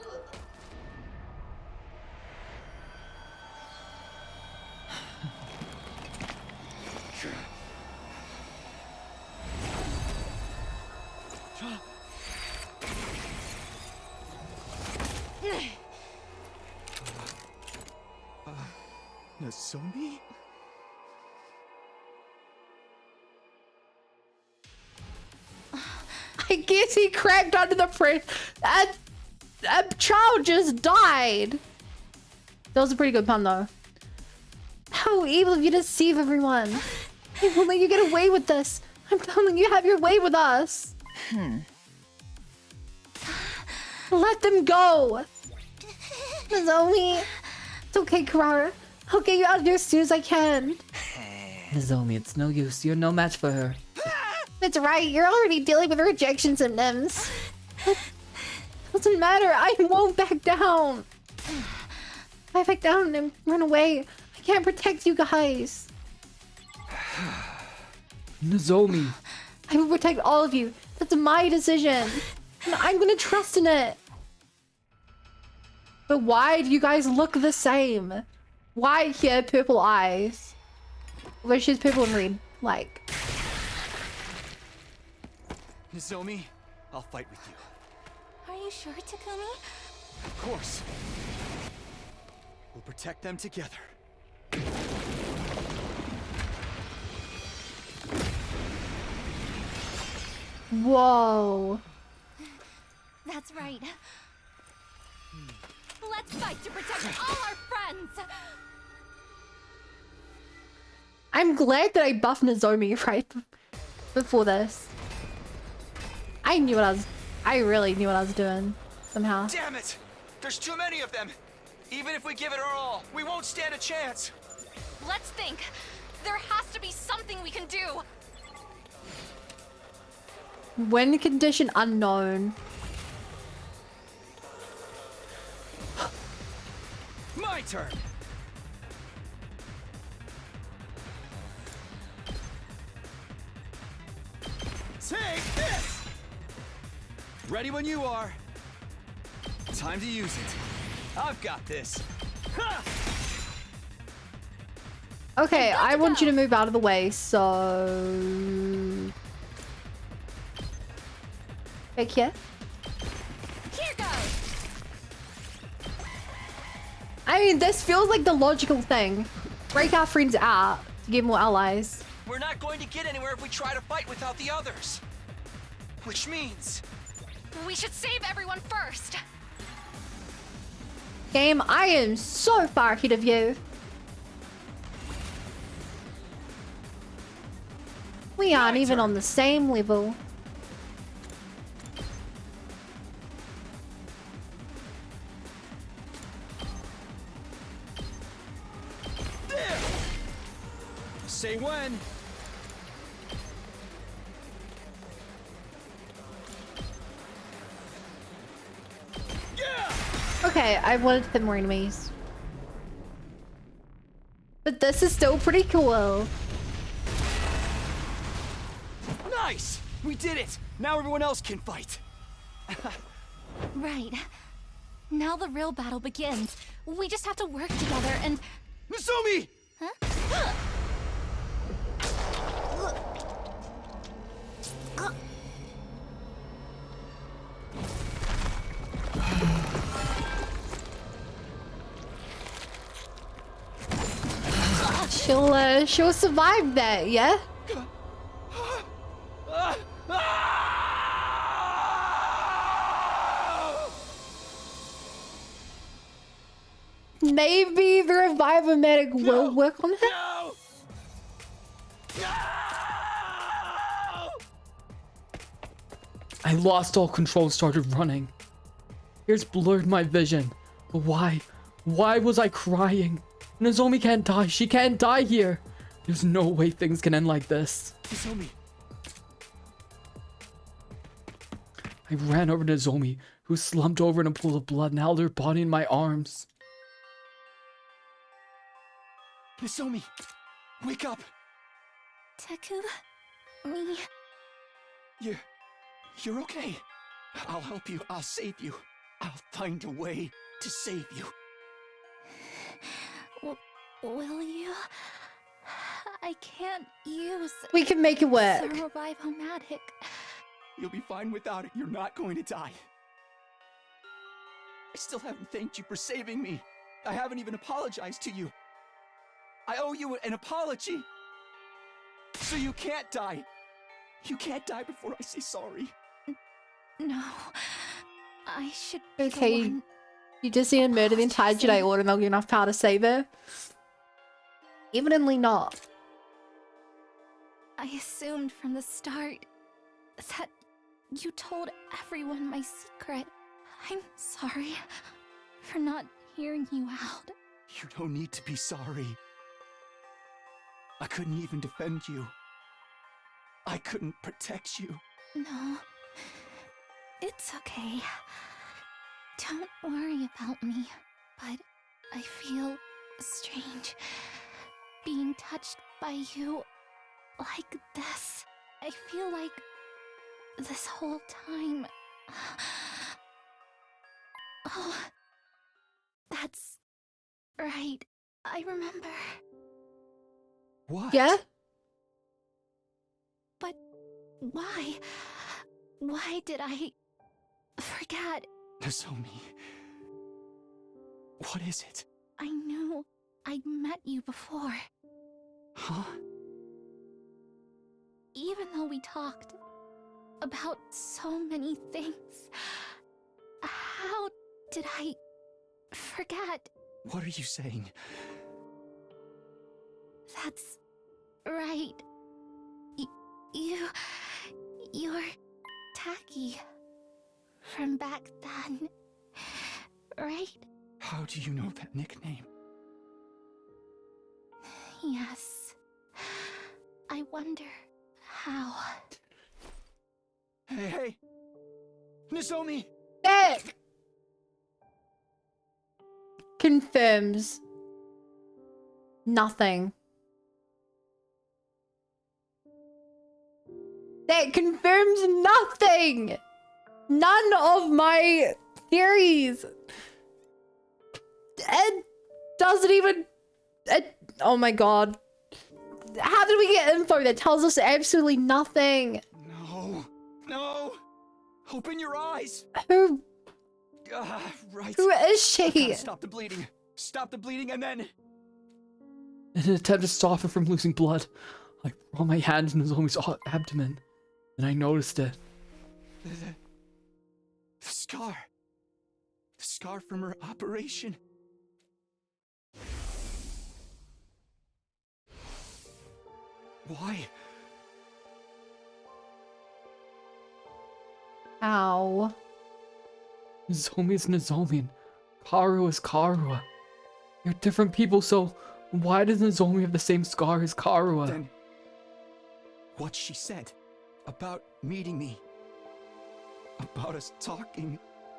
Nozomi? I guess he cracked under the pressure. A child just died. That was a pretty good pun, though. How evil of you to deceive everyone. I won't let you get away with this. I'm telling you, have your way with us. Let them go. Nozomi. It's okay, Kurara. I'll get you out of here as soon as I can. Nozomi, it's no use. You're no match for her. That's right. You're already dealing with rejection symptoms. Doesn't matter. I won't back down. If I back down and run away, I can't protect you guys. Nozomi. I will protect all of you. That's my decision. And I'm gonna trust in it. But why do you guys look the same? Why he had purple eyes? Where she's purple and green. Like. Nozomi, I'll fight with you. Are you sure, Takumi? Of course. We'll protect them together. Whoa. That's right. Let's fight to protect all our friends! I'm glad that I buffed Nozomi right before this. I knew what I really knew what I was doing somehow. Damn it! There's too many of them. Even if we give it our all, we won't stand a chance. Let's think. There has to be something we can do. Win condition unknown. My turn. Take this! Ready when you are. Time to use it. I've got this. Ha! Okay, I want you to move out of the way, so... Back here. Here goes. I mean, this feels like the logical thing. Break our friends out to get more allies. We're not going to get anywhere if we try to fight without the others. Which means... We should save everyone first. Game, I am so far ahead of you. We aren't even on the same level. There! Say when. Okay, I wanted to hit more enemies. But this is still pretty cool. Nice! We did it! Now everyone else can fight. Right. Now the real battle begins. We just have to work together and... Misumi! Huh? She'll survive that, yeah? Maybe the Revive-O-Matic will work on him? No! I lost all control, started running. Tears blurred my vision. But why? Why was I crying? Nozomi can't die. She can't die here. There's no way things can end like this. Nozomi. I ran over to Nozomi, who slumped over in a pool of blood and held her body in my arms. Nozomi, wake up. Teku, me... You're okay. I'll help you. I'll save you. I'll find a way to save you. Will you? I can't use... We can make it work. The Revive-O-Matic. You'll be fine without it. You're not going to die. I still haven't thanked you for saving me. I haven't even apologized to you. I owe you an apology. So you can't die. You can't die before I say sorry. No. I should be Okay, the one... you just see her murder the entire Jedi Order and they'll get enough power to save her? Evidently not. I assumed from the start that you told everyone my secret. I'm sorry for not hearing you out. You don't need to be sorry. I couldn't even defend you. I couldn't protect you. No. It's okay. Don't worry about me. But I feel strange being touched by you like this. I feel like this whole time... Oh, that's right. I remember. What? Yeah? But why? Why did I forget? Nozomi. What is it? I knew I'd met you before. Huh? Even though we talked about so many things, how did I forget? What are you saying? That's right. You're Tacky. From back then. Right? How do you know that nickname? Yes. I wonder how. Hey! Nozomi! That confirms nothing. That confirms nothing. None of my theories. It doesn't even... oh my god. How did we get info that tells us absolutely nothing? No! Open your eyes! Who... right. Who is I she? gotta stop the bleeding. Stop the bleeding and then... In an attempt to stop her from losing blood, I brought my hand in Nozomi's abdomen, and I noticed it. The scar. The scar from her operation. Why? Ow. Nozomi is Nozomi, and Karua is Karua. You're different people, so why does Nozomi have the same scar as Karua? Then, what she said about meeting me, about us talking,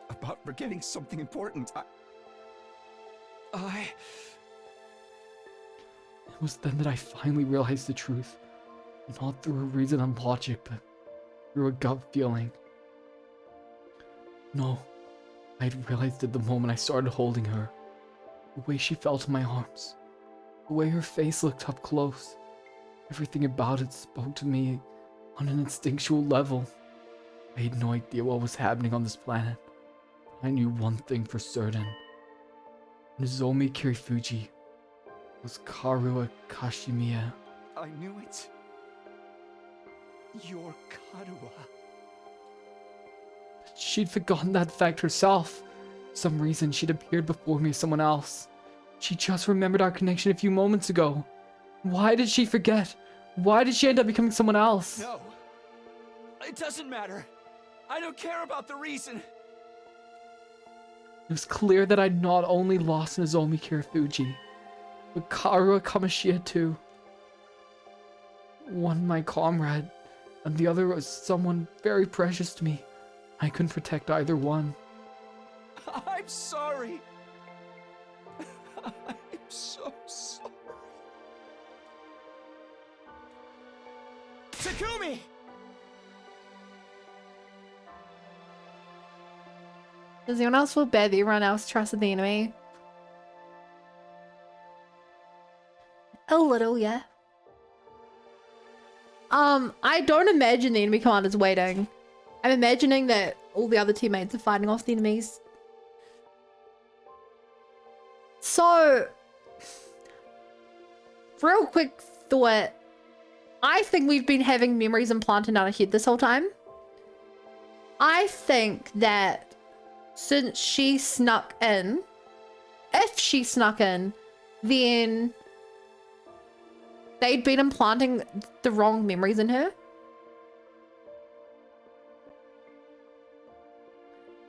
about forgetting something important, It was then that I finally realized the truth. Not through a reason and logic, but through a gut feeling. No, I had realized it the moment I started holding her. The way she felt in my arms. The way her face looked up close. Everything about it spoke to me on an instinctual level. I had no idea what was happening on this planet. I knew one thing for certain. Nozomi Kirifuji was Karua Kashimiya. I knew it. You're Karua. She'd forgotten that fact herself. For some reason, she'd appeared before me as someone else. She just remembered our connection a few moments ago. Why did she forget? Why did she end up becoming someone else? No. It doesn't matter. I don't care about the reason. It was clear that I'd not only lost Nozomi Kirifuji, but Karua Kamashiya too. One my comrade, and the other was someone very precious to me. I couldn't protect either one. I'm sorry. I'm so sorry. Takumi! Does anyone else feel bad that everyone else trusted the enemy? A little, yeah. I don't imagine the enemy commander's waiting. I'm imagining that all the other teammates are fighting off the enemies. So, real quick thought. I think we've been having memories implanted in our head this whole time. I think that since she snuck in, if she snuck in, then they'd been implanting the wrong memories in her.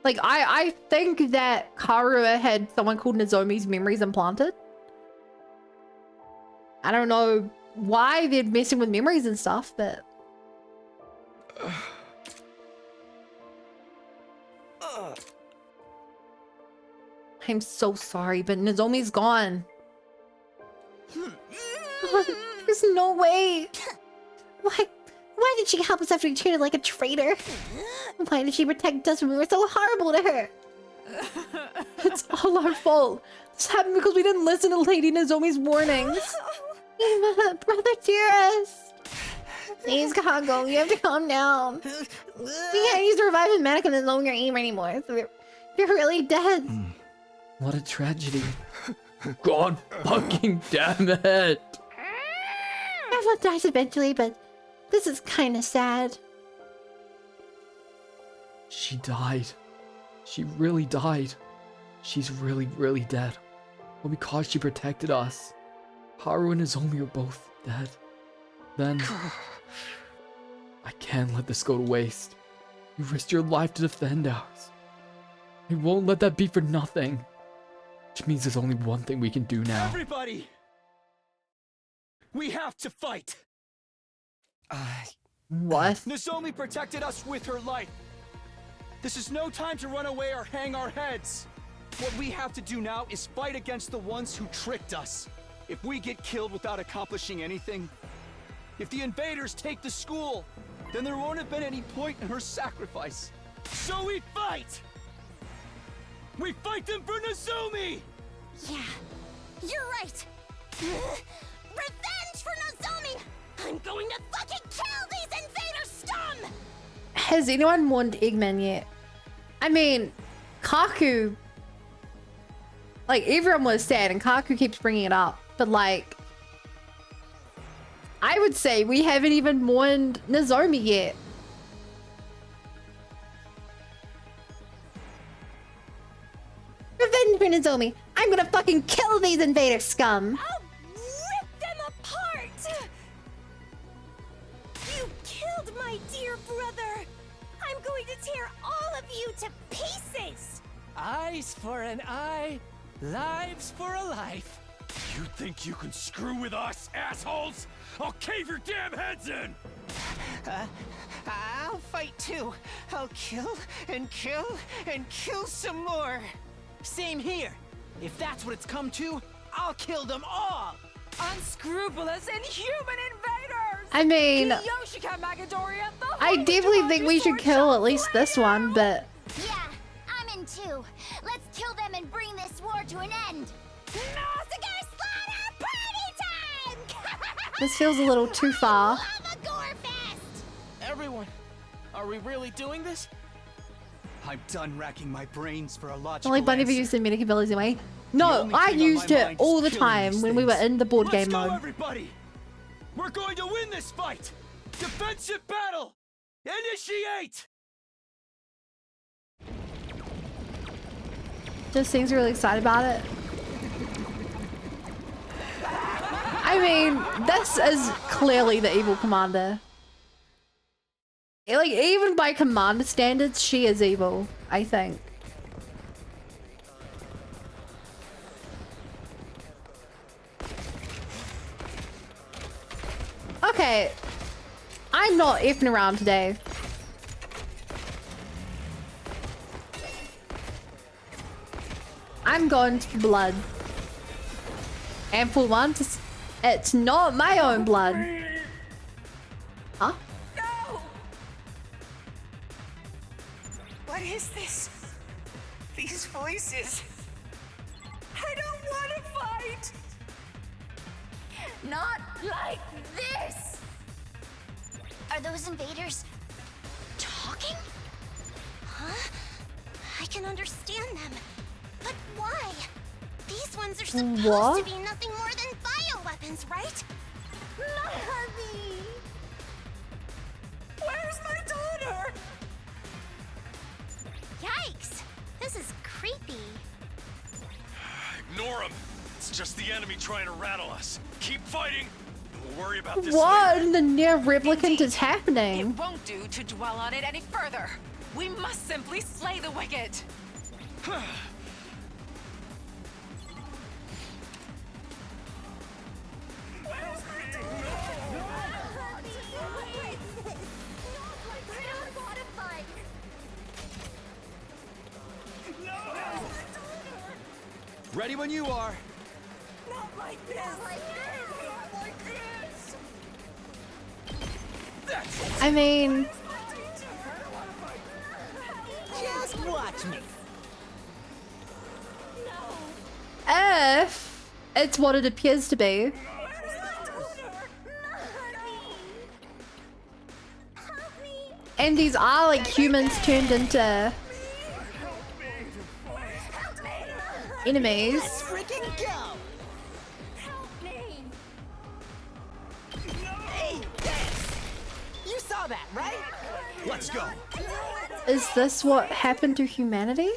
Like, I think that Karua had someone called Nozomi's memories implanted. I don't know why they're messing with memories and stuff, but... I'm so sorry, but Nozomi's gone. There's no way. Why did she help us after we treated like a traitor? Why did she protect us when we were so horrible to her? It's all our fault. This happened because we didn't listen to Lady Nozomi's warnings. Brother dearest. Please, Kago, you have to calm down. We can't use the reviving medic and no longer aim anymore. So you're really dead. What a tragedy. God fucking damn it. Everyone dies eventually, but this is kind of sad. She died. She really died. She's really, really dead. But because she protected us, Haru and Nozomi are both dead. Then I can't let this go to waste. You risked your life to defend ours. I won't let that be for nothing. Which means there's only one thing we can do now. Everybody! We have to fight! What? Nozomi protected us with her life. This is no time to run away or hang our heads. What we have to do now is fight against the ones who tricked us. If we get killed without accomplishing anything, if the invaders take the school, then there won't have been any point in her sacrifice. So we fight! We fight them for Nozomi! Yeah, you're right. Revenge for Nozomi! I'm going to fucking kill these invader scum! Has anyone warned Eggman yet? I mean, Kaku... Like, everyone was sad and Kaku keeps bringing it up. But, like... I would say we haven't even warned Nozomi yet. Revenge for Nozomi! I'm gonna fucking kill these invader scum! I'll rip them apart! You killed my dear brother! I'm going to tear all of you to pieces! Eyes for an eye, lives for a life. You think you can screw with us, assholes? I'll cave your damn heads in! I'll fight too. I'll kill and kill and kill some more. Same here. If that's what it's come to, I'll kill them all. Unscrupulous, inhuman invaders! I mean... Kiyoshika Magadoria, the I Holy definitely think we should kill at least this one, but... Yeah, I'm in too. Let's kill them and bring this war to an end. Nausicaa slaughter party time! This feels a little too far. Have a gore fest! Everyone, are we really doing this? I'm done racking my brains for a logical Only Bunny answer. used the medic abilities anyway. The No, only I thing on used my it mind is all the killing time these when we were things. in the board Let's game go, mode. everybody! We're going to win this fight! Defensive battle! Initiate! Just seems really excited about it. I mean, this is clearly the evil commander. Like, even by commander standards, she is evil, I think. Okay. I'm not effing around today. I'm going for blood. And for once, it's not my own blood. Huh? No! What is this? These voices. I don't want to fight! Not like this! Are those invaders talking? Huh? I can understand them. But why? These ones are supposed What? to be nothing more than bioweapons, right? Mommy! Where's my daughter? Yikes! This is creepy. Ignore him. It's just the enemy trying to rattle us. Keep fighting, and we'll worry about this What later. in the near replicant is happening? It won't do to dwell on it any further. We must simply slay the wicked. Ready when you are. Not like this! Not like this! I mean, Just watch me. if it's what it appears to be. And these are like humans turned into enemies. Freaking go! Help me! Hey, you saw that, right? Let's go. Is this what happened to humanity?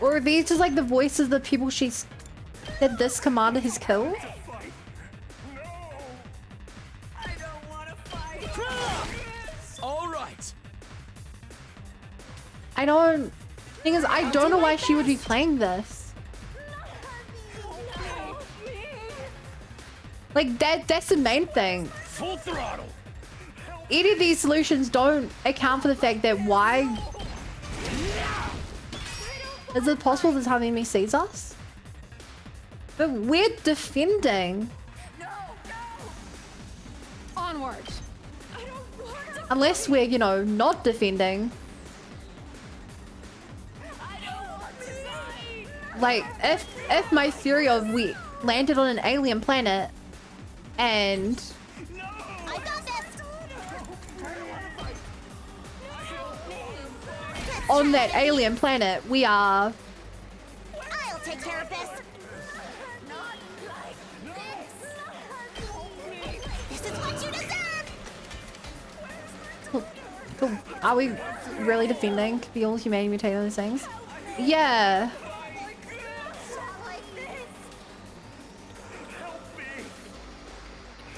Or are these just like the voices of the people she's that this commander has killed? All right. I don't... Thing is, I don't know why she would be playing this. Like, that's the main thing. Full throttle. Any of these solutions don't account for the fact that why... Is it possible the time the enemy sees us? But we're defending. Onward. Unless we're, you know, not defending. Like, if my theory of we landed on an alien planet and on that alien planet we are... I'll take care of this. This is what you deserve. Are we really defending the all humanity mutate those things? Yeah.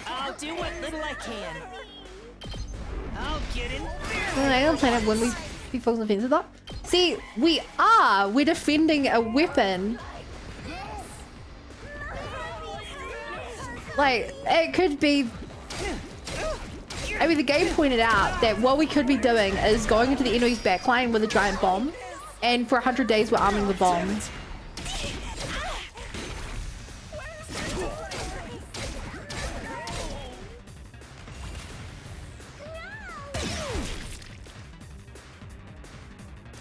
I'll do what little I can. I'll get in On an alien planet when we be focused on defensive though? See, we're defending a weapon. Like, it could be... I mean, the game pointed out that what we could be doing is going into the enemy's backline with a giant bomb, and for 100 days we're arming the bomb.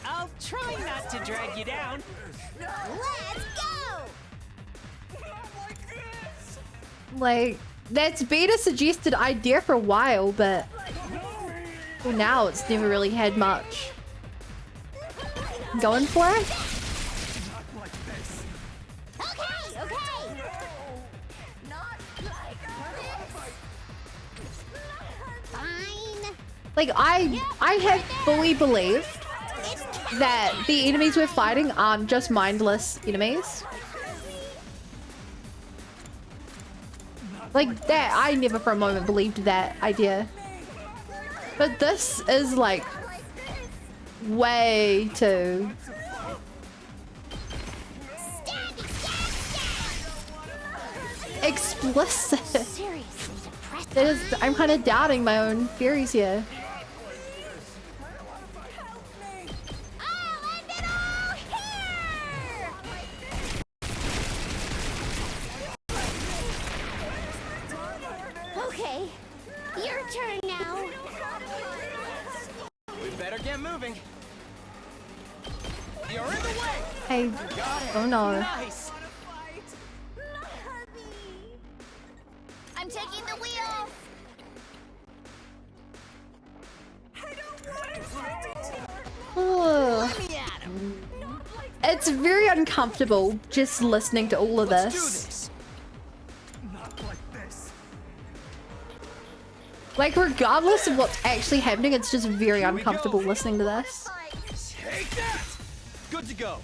I'll try not to drag you down. Let's go. Like, that's been a suggested idea for a while, but well, now it's never really had much going for it. Okay, okay. Fine. Like, I have fully believed that the enemies we're fighting aren't just mindless enemies. Like, that, I never for a moment believed that idea. But this is, like, way too... explicit. It is, I'm kind of doubting my own theories here. Okay, your turn now. We better get moving. You're in the way. Hey, oh no. Nice. I'm taking the wheel. Ugh. It's very uncomfortable just listening to all of this. Like, regardless of what's actually happening, it's just very uncomfortable listening to this. Take that. Good to go.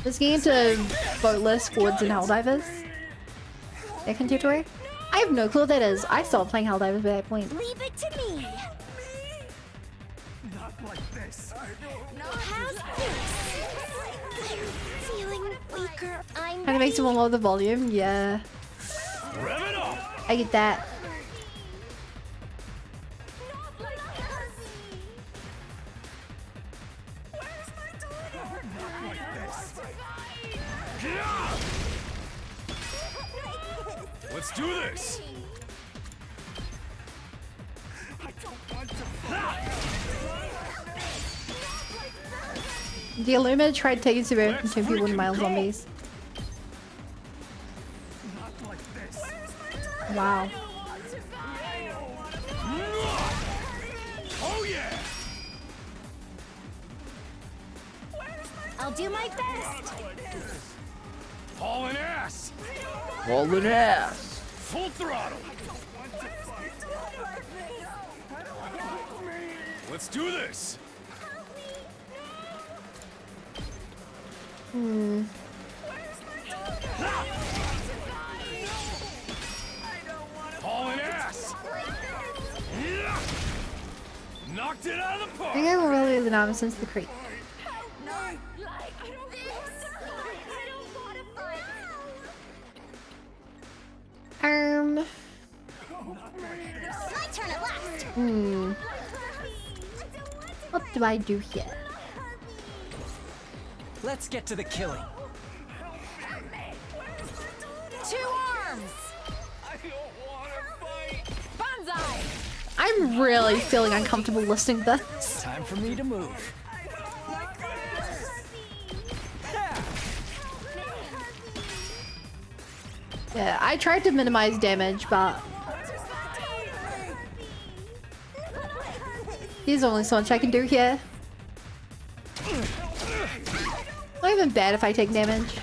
Just getting into boatless forwards and Helldivers. Second tutorial? I have no clue what that is. I stopped playing Helldivers at that point. Leave it to me. Not like this. How's this? Feeling weaker. I'm Kind of makes you want to lower the volume. Yeah. Rev it up. I get that. Let's do this. The Illuma tried taking Subaru from 2 people in mild zombies. Wow. Oh yeah. I'll do my best. Hauling ass. Hauling ass. Full throttle. Let's do this. Hauling ass! Knocked it out of the I park! think I really the novice since the creep. My turn at last. What do I do here? Let's get to the killing. 2 arms! Banzai! I'm really feeling uncomfortable listening to this. Time for me to move. Yeah, I tried to minimize damage, but there's only so much I can do here. Not even bad if I take damage.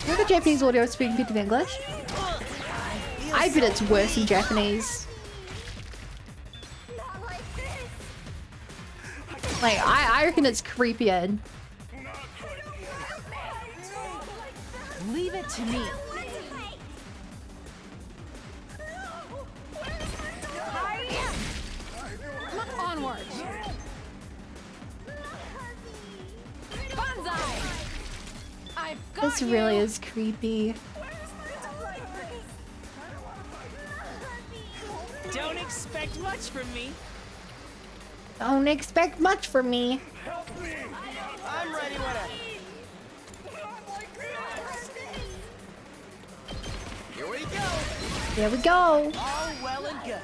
You know the Japanese audio speaking bit of English? I bet it's worse in Japanese. Like, I reckon it's creepier. Leave it to me. Onward. Banzai! I've got This really is creepy. Don't expect much from me. Don't expect much from me. I'm ready whenever. Here we go. Here we go. All well and good.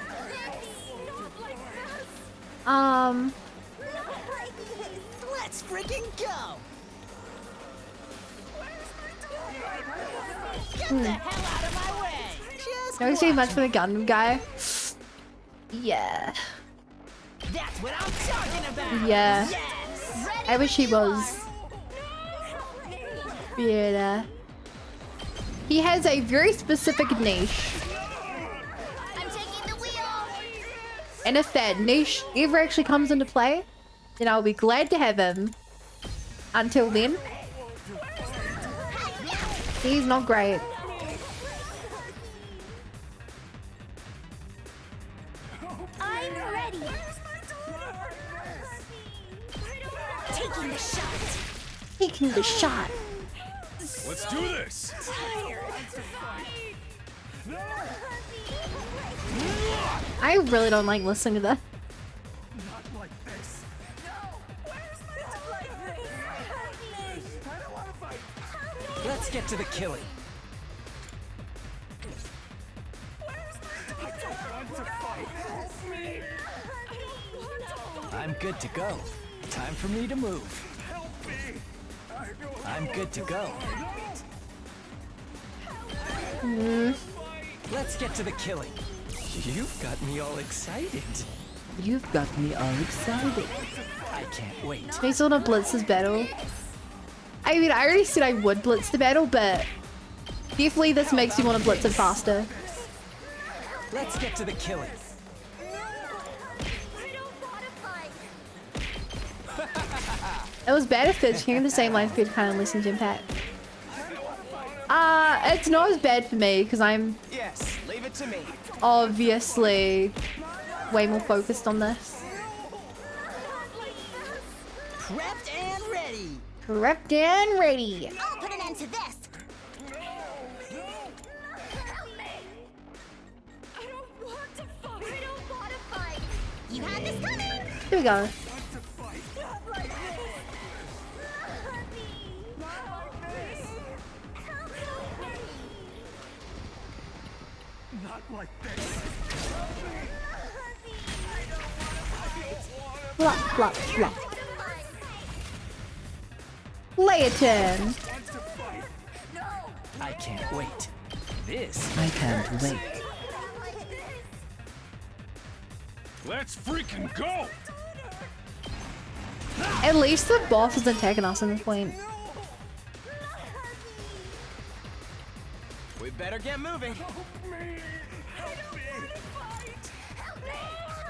Let's freaking go. Get the hell out of my way. Just Don't see much for the Gundam guy. Yeah. That's what I'm talking about. Yeah. Yes. I wish he was. Yeah. He has a very specific niche. I'm taking the wheel. And if that niche ever actually comes into play, then I'll be glad to have him. Until then, he's not great. I'm ready. Taking the shot. Taking the shot. Let's do this! I really don't like listening to that. Let's get to the killing. I'm good to go. Time for me to move. I'm good to go. Let's get to the killing. You've got me all excited. You've got me all excited. I can't wait. Makes me want to blitz this battle. I mean, I already said I would blitz the battle, but definitely this makes you want to blitz it faster. Let's get to the killing. It was bad if it's hearing the same lines could kind of listen to impact. It's not as bad for me because I'm Yes, leave it to me. obviously way more focused on this. Prepped and ready. Prepped and ready. I'll put an end to this. You had this coming. Here we go. Not like this. Flop, flop, flop. Layton. I can't wait. This. I can't wait. Let's freaking go! At least the boss isn't taking us in this point. We better get moving.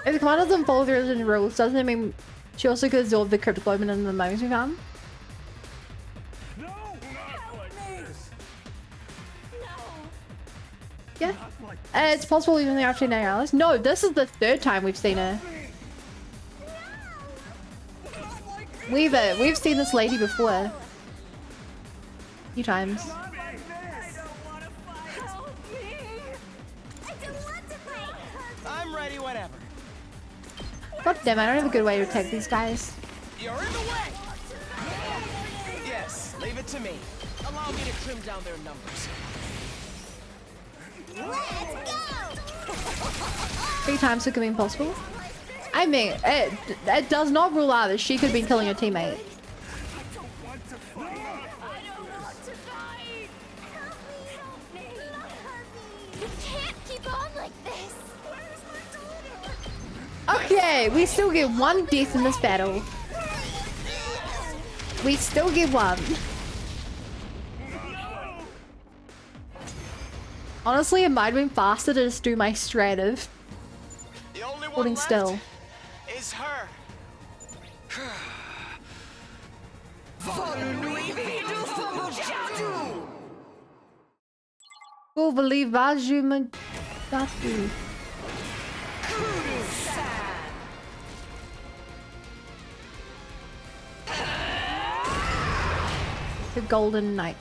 If the commander doesn't follow the original rules, doesn't it mean she also could absorb the cryptoglobin and the mummies we found? Yeah. It's possible even after Night Alice. No, this is the third time we've seen her. We've seen this lady before. A few times. I'm ready whenever. God damn, I don't have a good way to attack these guys. You're in the way! Yes, leave it to me. Allow me to trim down their numbers. Let's go! 3 times it could be impossible. I mean, it does not rule out that she could be killing her teammate. Okay, we still get 1 death in this battle. We still get 1. Honestly, it might have been faster to just do my strat of holding still. Is her. Go believe Vaju Magatu. The Golden Knight.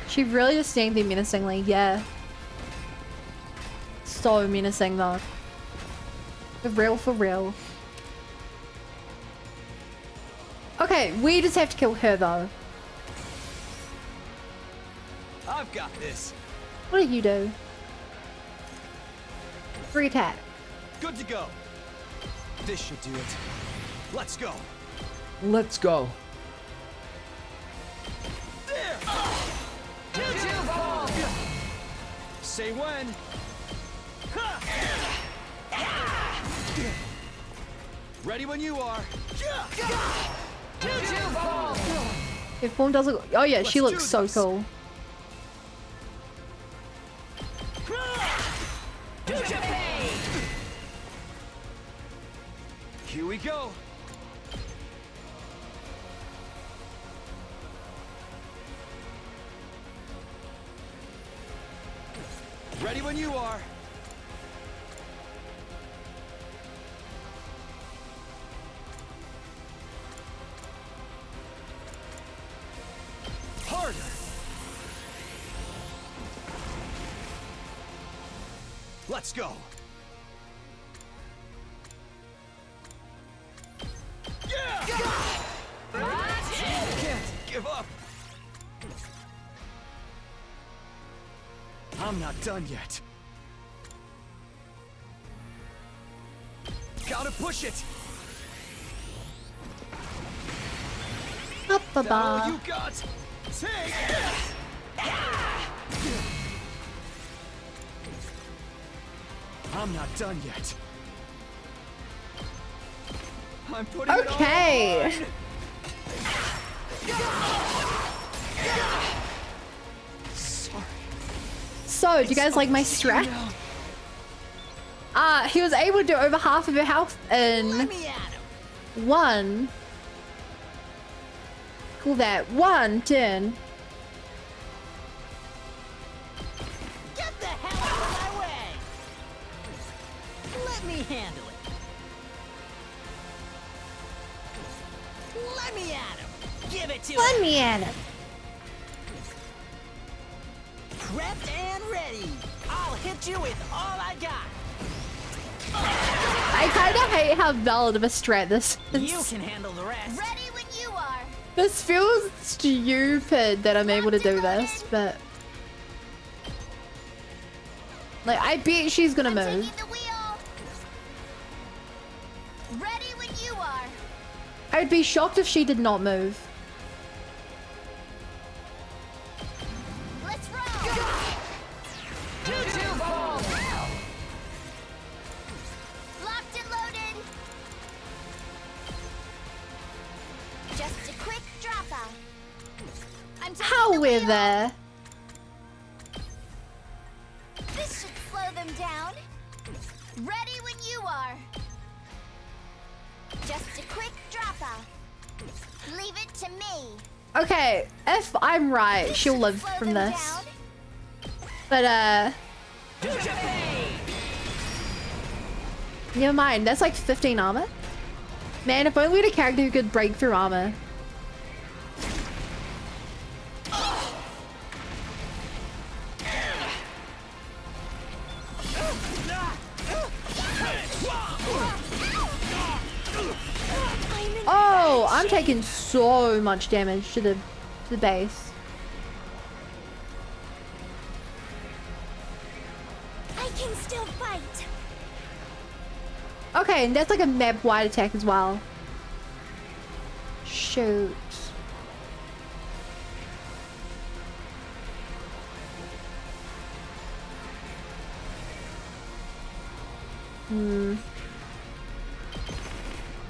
She really just named him menacingly, yeah. So menacing though. For real, for real. Okay, we just have to kill her though. I've got this. What do you do? Free attack. Good to go. This should do it. Let's go. Let's go. There. Say when. Ready when you are. If form does look, oh yeah, she looks so cool. Here we go. Ready when you are. Harder. Let's go. Yeah! Can't give up. I'm not done yet. Gotta push it. Up the That all bar. you got? Take this. I'm not done yet. I'm putting Okay. it on. Sorry. So, do you guys like my strat? He was able to do over half of her health in 1. Cool that. 1 turn. Get the hell out of my way. Let me handle it. Let me at him. Give it to Let him. me at him. Prepped and ready. I'll hit you with all I got. I kind of hate how valid of a strat this is. You can handle the rest. Ready when you are. This feels stupid that I'm able to do this, but... Like, I bet she's gonna move. Taking the wheel. Ready when you are. I'd be shocked if she did not move. Let's roll. Locked and loaded. Just a quick drop out. I'm taking How the we're wheel. there. This should slow them down. Ready when you are. Just a quick drop off. Leave it to me. Okay, if I'm right, she'll live from this. But never mind. That's like 15 armor. Man, if only we had a character who could break through armor. Oh, I'm taking so much damage to the base. I can still fight. Okay, and that's like a map wide attack as well. Shoot.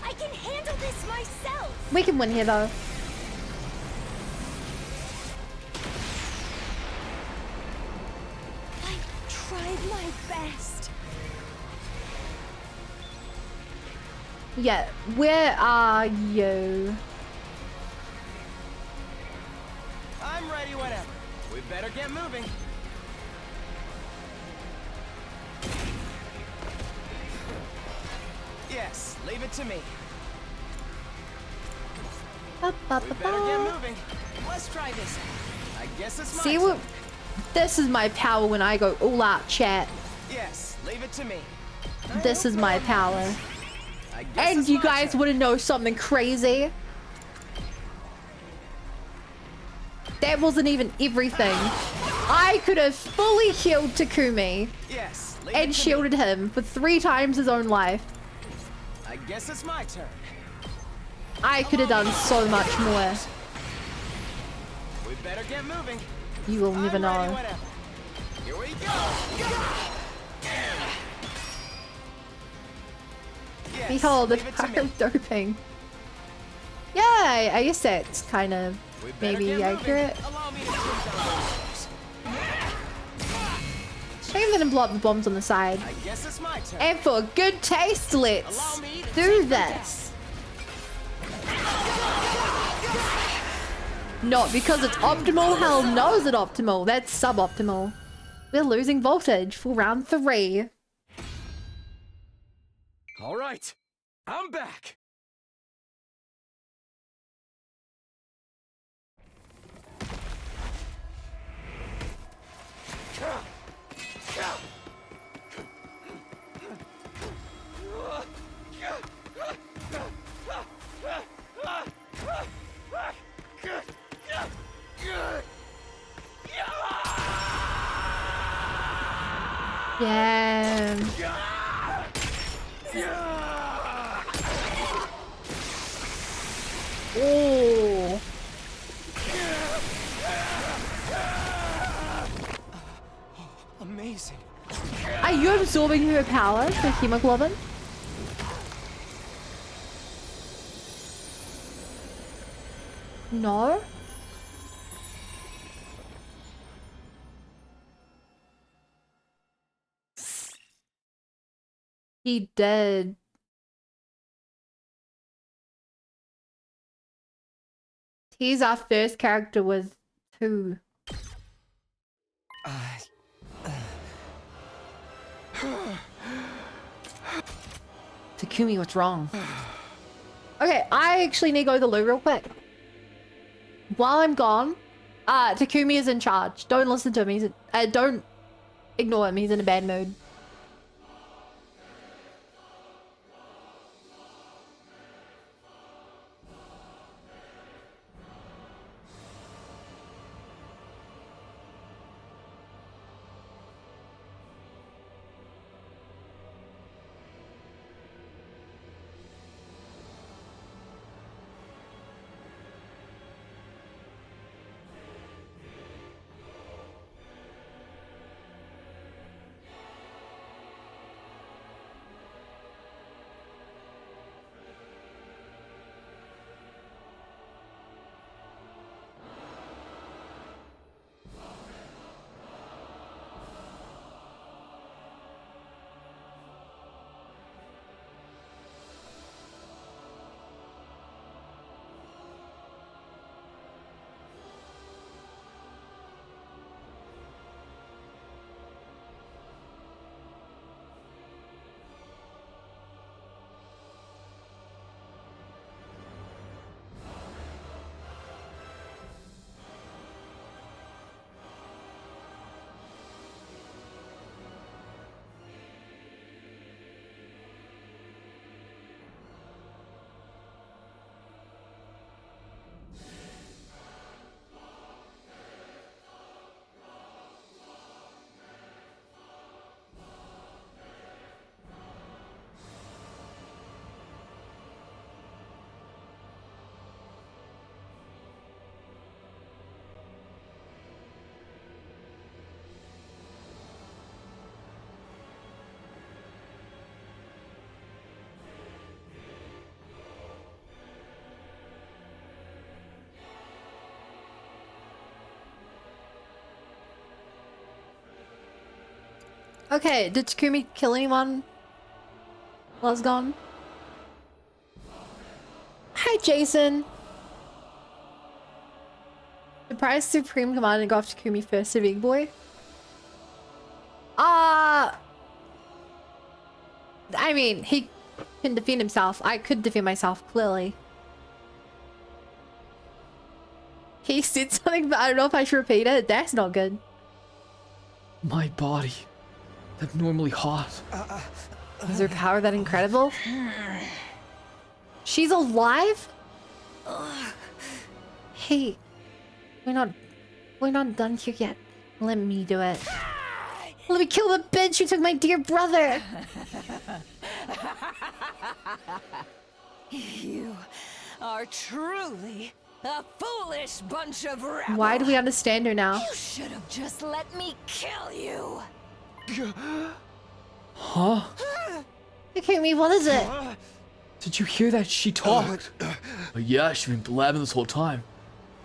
I can handle this myself. We can win here though. I tried my best. Yeah, where are you? I'm ready whenever. We better get moving. Yes, leave it to me. We better get moving. Let's try this. I guess it's my See turn. what? This is my power when I go all out, chat. Yes, leave it to me. This is my power. I guess And it's you my guys turn. want to know something crazy? That wasn't even everything. I could have fully healed Takumi Yes, leave it and to shielded him for 3 times his own life. me. I guess it's my turn. I could have done so much more. We better get moving. You will never I'm ready know. whenever. Here we go. Yes, Behold, the leave it to power me. of doping. Yeah, I guess that's kind of We better maybe get moving. accurate. Allow me to shoot down those. Take them and blow up the bombs on the side. I guess it's my turn. And for good taste, let's Allow me to do take them this. Not because it's optimal. Hell no, is it optimal? That's suboptimal. We're losing voltage for round 3. All right, I'm back. Yeah. Oh. Amazing. Are you absorbing her power for hemoglobin? No? He did. He's our first character with 2. Takumi, what's wrong? Okay, I actually need to go to the loo real quick. While I'm gone, Takumi is in charge. Don't listen to him. He's don't ignore him. He's in a bad mood. Okay, did Takumi kill anyone while I was gone? Hi, Jason. Surprise Supreme Commander got off Takumi first to Big Boy. I mean, he can defend himself. I could defend myself, clearly. He said something, but I don't know if I should repeat it. That's not good. My body. Abnormally hot. Is her power that incredible? She's alive? Hey, we're not done here yet. Let me do it. Let me kill the bitch who took my dear brother. You are truly a foolish bunch of rebels. Why do we understand her now? You should have just let me kill you. Huh? Okay, me, what is it? Did you hear that? She talked. Yeah, she's been blabbing this whole time.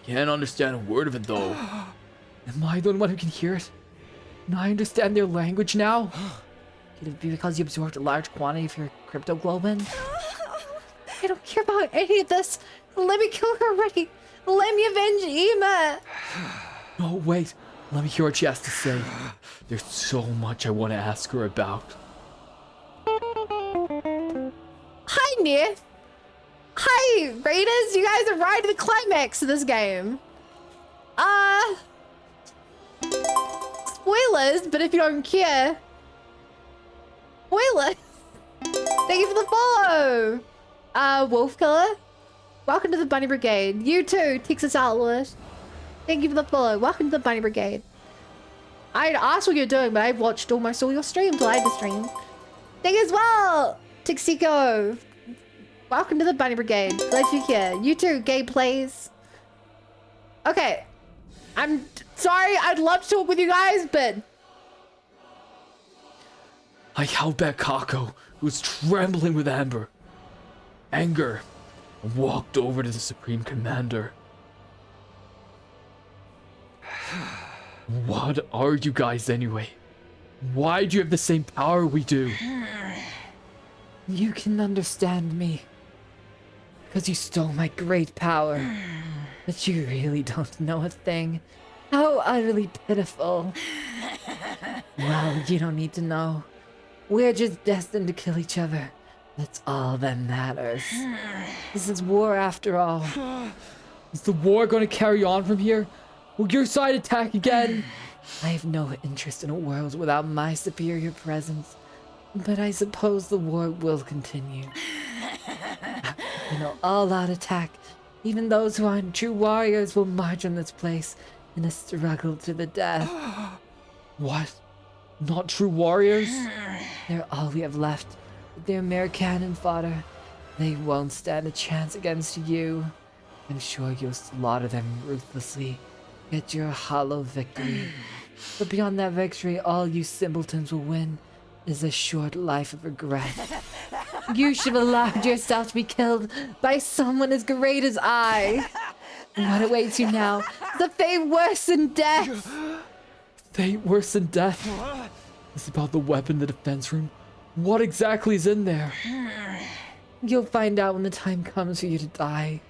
Can't understand a word of it though. Am I the only one who can hear it? Can I understand their language now? Could it be because you absorbed a large quantity of your cryptoglobin? I don't care about any of this. Let me kill her already. Let me avenge Ema. No, wait. Let me hear what she has to say. There's so much I want to ask her about. Hi, Nith. Hi, Raiders. You guys are right to the climax of this game. Spoilers, but if you don't care. Spoilers. Thank you for the follow. Wolf Killer. Welcome to the Bunny Brigade. You too, Texas Outlaws. Thank you for the follow. Welcome to the Bunny Brigade. I'd asked what you're doing, but I've watched almost all your streams live to stream. Thank you as well, Tixico. Welcome to the Bunny Brigade. Glad you're here. You too, Gay Plays. Okay. I'm sorry, I'd love to talk with you guys, but... I held back Kako, who was trembling with anger, and walked over to the Supreme Commander. What are you guys anyway? Why do you have the same power we do? You can understand me. Because you stole my great power. But you really don't know a thing. How utterly pitiful. Well, you don't need to know. We're just destined to kill each other. That's all that matters. This is war after all. Is the war going to carry on from here? Will your side attack again? I have no interest in a world without my superior presence. But I suppose the war will continue. In an all-out attack, even those who aren't true warriors will march on this place in a struggle to the death. What? Not true warriors? They're all we have left. With their mere cannon fodder, they won't stand a chance against you. I'm sure you'll slaughter them ruthlessly. Get your hollow victory. But beyond that victory, all you simpletons will win is a short life of regret. You should have allowed yourself to be killed by someone as great as I. What awaits you now? The fate worse than death. Fate worse than death? It's about the weapon in the defense room. What exactly is in there? You'll find out when the time comes for you to die.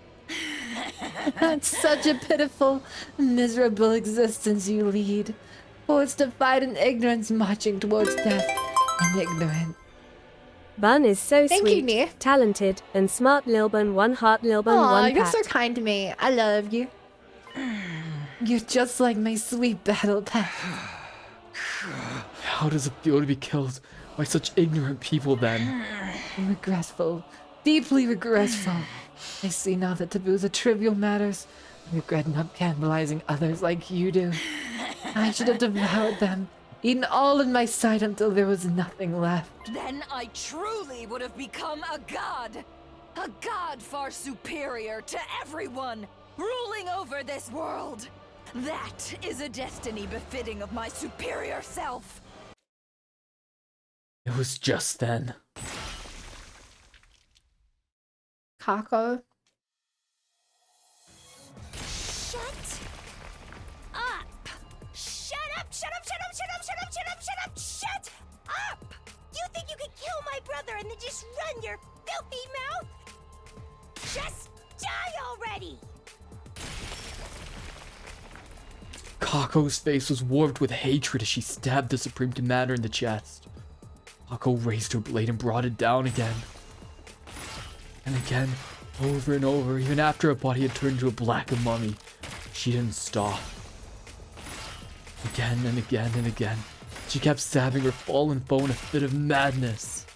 That's such a pitiful, miserable existence you lead. Forced to fight in ignorance, marching towards death, and ignorant. Bun is so Thank sweet, you, talented, and smart. Lilbun, one heart. Lilbun, Aw, one you're pat. so kind to me. I love you. You're just like my sweet battle pet. How does it feel to be killed by such ignorant people then? Regretful. Deeply regretful. I see now that taboos are trivial matters. I regret not cannibalizing others like you do. I should have devoured them, eaten all in my sight until there was nothing left. Then I truly would have become a god. A god far superior to everyone, ruling over this world. That is a destiny befitting of my superior self. It was just then. Kako. Shut up! Shut up, shut up, shut up! Shut up! You think you can kill my brother and then just run your filthy mouth? Just die already! Kako's face was warped with hatred as she stabbed the Supreme Commander in the chest. Kako raised her blade and brought it down again. And again, over and over, even after her body had turned into a blackened mummy, she didn't stop. Again and again and again, she kept stabbing her fallen foe in a fit of madness.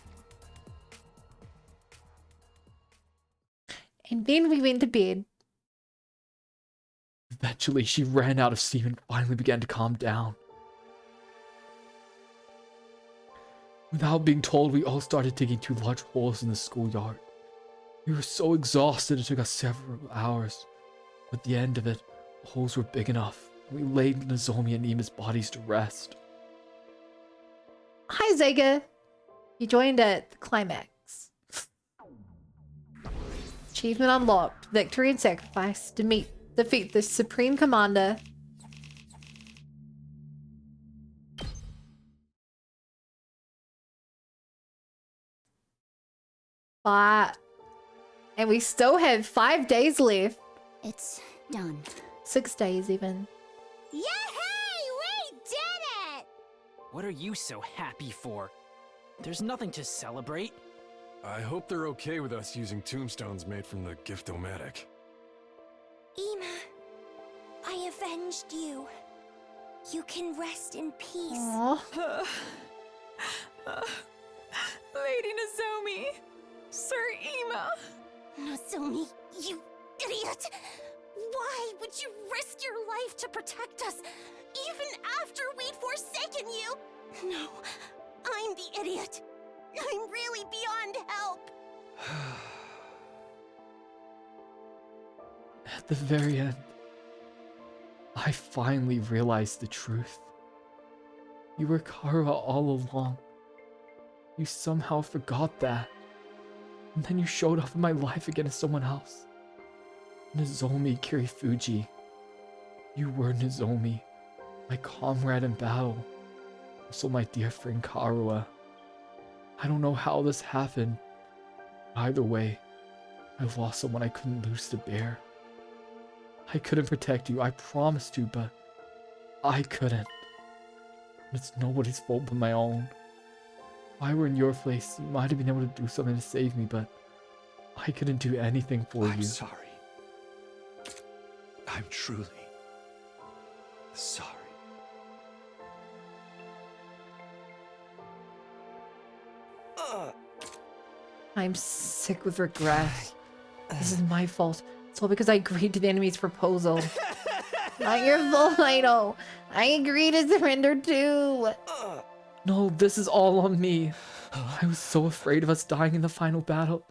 And then we went to bed. Eventually, she ran out of steam and finally began to calm down. Without being told, we all started digging 2 large holes in the schoolyard. We were so exhausted it took us several hours. But at the end of it, the holes were big enough. We laid Nozomi and Ima's bodies to rest. Hi, Zega. You joined at the climax. Achievement unlocked. Victory and sacrifice. Defeat the Supreme Commander. And we still have 5 days left. It's done. 6 days even. Yay! We did it! What are you so happy for? There's nothing to celebrate. I hope they're okay with us using tombstones made from the Gift-O-Matic. Ima, I avenged you. You can rest in peace. Lady Nozomi, Sir Ima. Nozomi, you idiot! Why would you risk your life to protect us, even after we'd forsaken you? No, I'm the idiot. I'm really beyond help. At the very end, I finally realized the truth. You were Karuha all along. You somehow forgot that. And then you showed up in my life again as someone else. Nozomi Kirifuji. You were Nozomi, my comrade in battle. Also my dear friend Karuha. I don't know how this happened. Either way, I lost someone I couldn't lose to bear. I couldn't protect you, I promised to, but I couldn't. And it's nobody's fault but my own. If I were in your place, you might have been able to do something to save me, but I couldn't do anything for you. I'm sorry. I'm truly sorry. I'm sick with regret. This is my fault. It's all because I agreed to the enemy's proposal. Not your fault, I know. I agreed to surrender too. No, this is all on me. I was so afraid of us dying in the final battle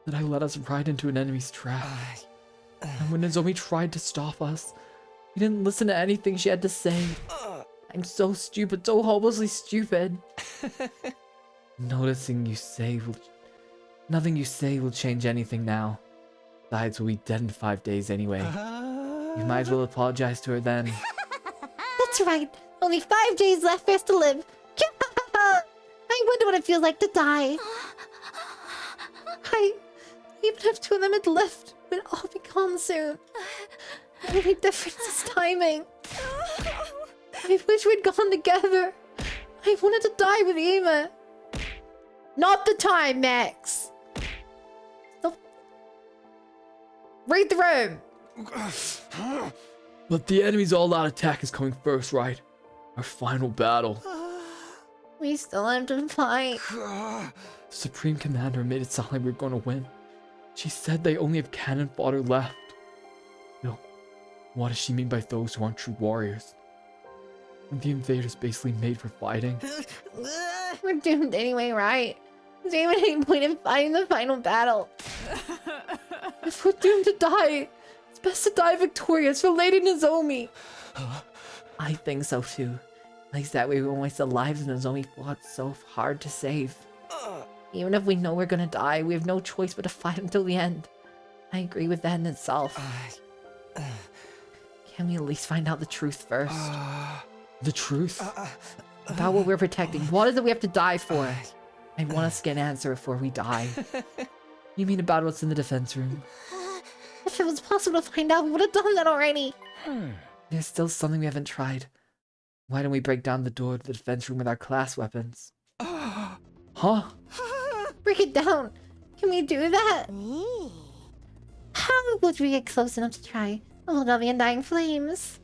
that I let us ride into an enemy's trap. And when Nozomi tried to stop us, we didn't listen to anything she had to say. I'm so stupid, so hopelessly stupid. Nothing you say will change anything now. Besides, we'll be dead in 5 days anyway. You might as well apologize to her then. That's right. Only 5 days left for us to live. I wonder what it feels like to die. Even if 2 of them had left, we'd all be gone soon. The only difference is timing. I wish we'd gone together. I wanted to die with Ima. Not the time, Max. Stop. Read the room. But the enemy's all-out attack is coming first, right? Our final battle. We still have to fight. The Supreme Commander made it sound like we were going to win. She said they only have cannon fodder left. Yo, what does she mean by those who aren't true warriors? And the invaders basically made for fighting? We're doomed anyway, right? There's even any point in fighting the final battle. If we're doomed to die, it's best to die victorious for Lady Nozomi. I think so too. At least that way we won't waste the lives Nozomi fought so hard to save. Even if we know we're gonna die, we have no choice but to fight until the end. I agree with that in itself. Can we at least find out the truth first? The truth? About what we're protecting. What is it we have to die for? I want us to get an answer before we die. You mean about what's in the defense room? If it was possible to find out, we would have done that already. There's still something we haven't tried. Why don't we break down the door to the defense room with our class weapons? Huh? Break it down. Can we do that? How would we get close enough to try? Hold on the undying flames.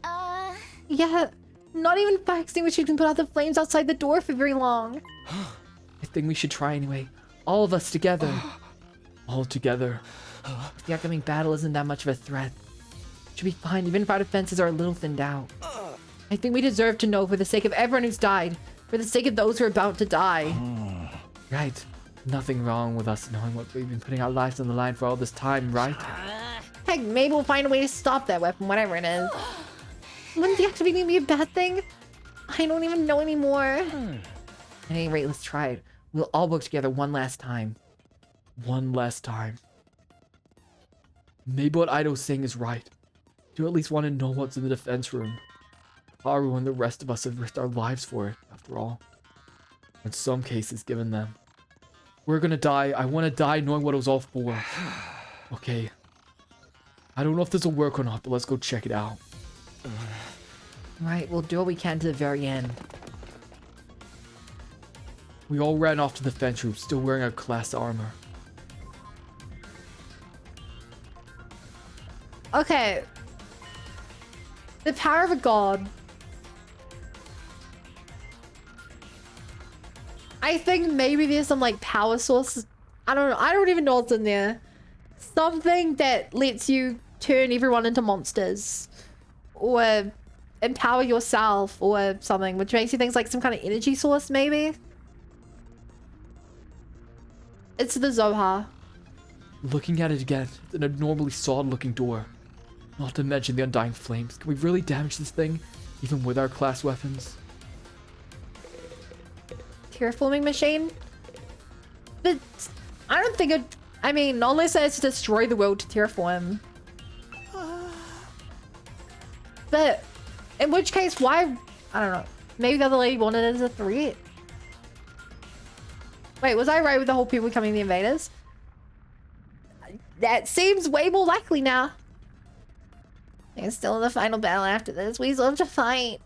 Yeah, not even fire extinguishers can put out the flames outside the door for very long. I think we should try anyway. All of us together. All together. The upcoming battle isn't that much of a threat. Should be fine, even if our defenses are a little thinned out. I think we deserve to know for the sake of everyone who's died. For the sake of those who are about to die. Right. Nothing wrong with us knowing what we've been putting our lives on the line for all this time, right? Heck, maybe we'll find a way to stop that weapon, whatever it is. Wouldn't deactivating be a bad thing? I don't even know anymore. At any rate, let's try it. We'll all work together one last time. One last time. Maybe what Ido's saying is right. You at least want to know what's in the defense room. Haru and the rest of us have risked our lives for it, after all. In some cases, given them. We're gonna die. I want to die knowing what it was all for. Okay. I don't know if this will work or not, but let's go check it out. Right, we'll do what we can to the very end. We all ran off to the defense room, still wearing our class armor. Okay. The power of a god. I think maybe there's some like power source. I don't know. I don't even know what's in there. Something that lets you turn everyone into monsters. Or empower yourself or something. Which makes you think it's like some kind of energy source maybe. It's the Zohar. Looking at it again, it's an abnormally solid looking door. Not to mention the undying flames. Can we really damage this thing? Even with our class weapons? Terraforming machine? But I don't think it... I mean, unless it's to destroy the world to terraform. But in which case, why... I don't know. Maybe the other lady wanted it as a threat. Wait, was I right with the whole people becoming the invaders? That seems way more likely now. And still in the final battle after this. We still have to fight.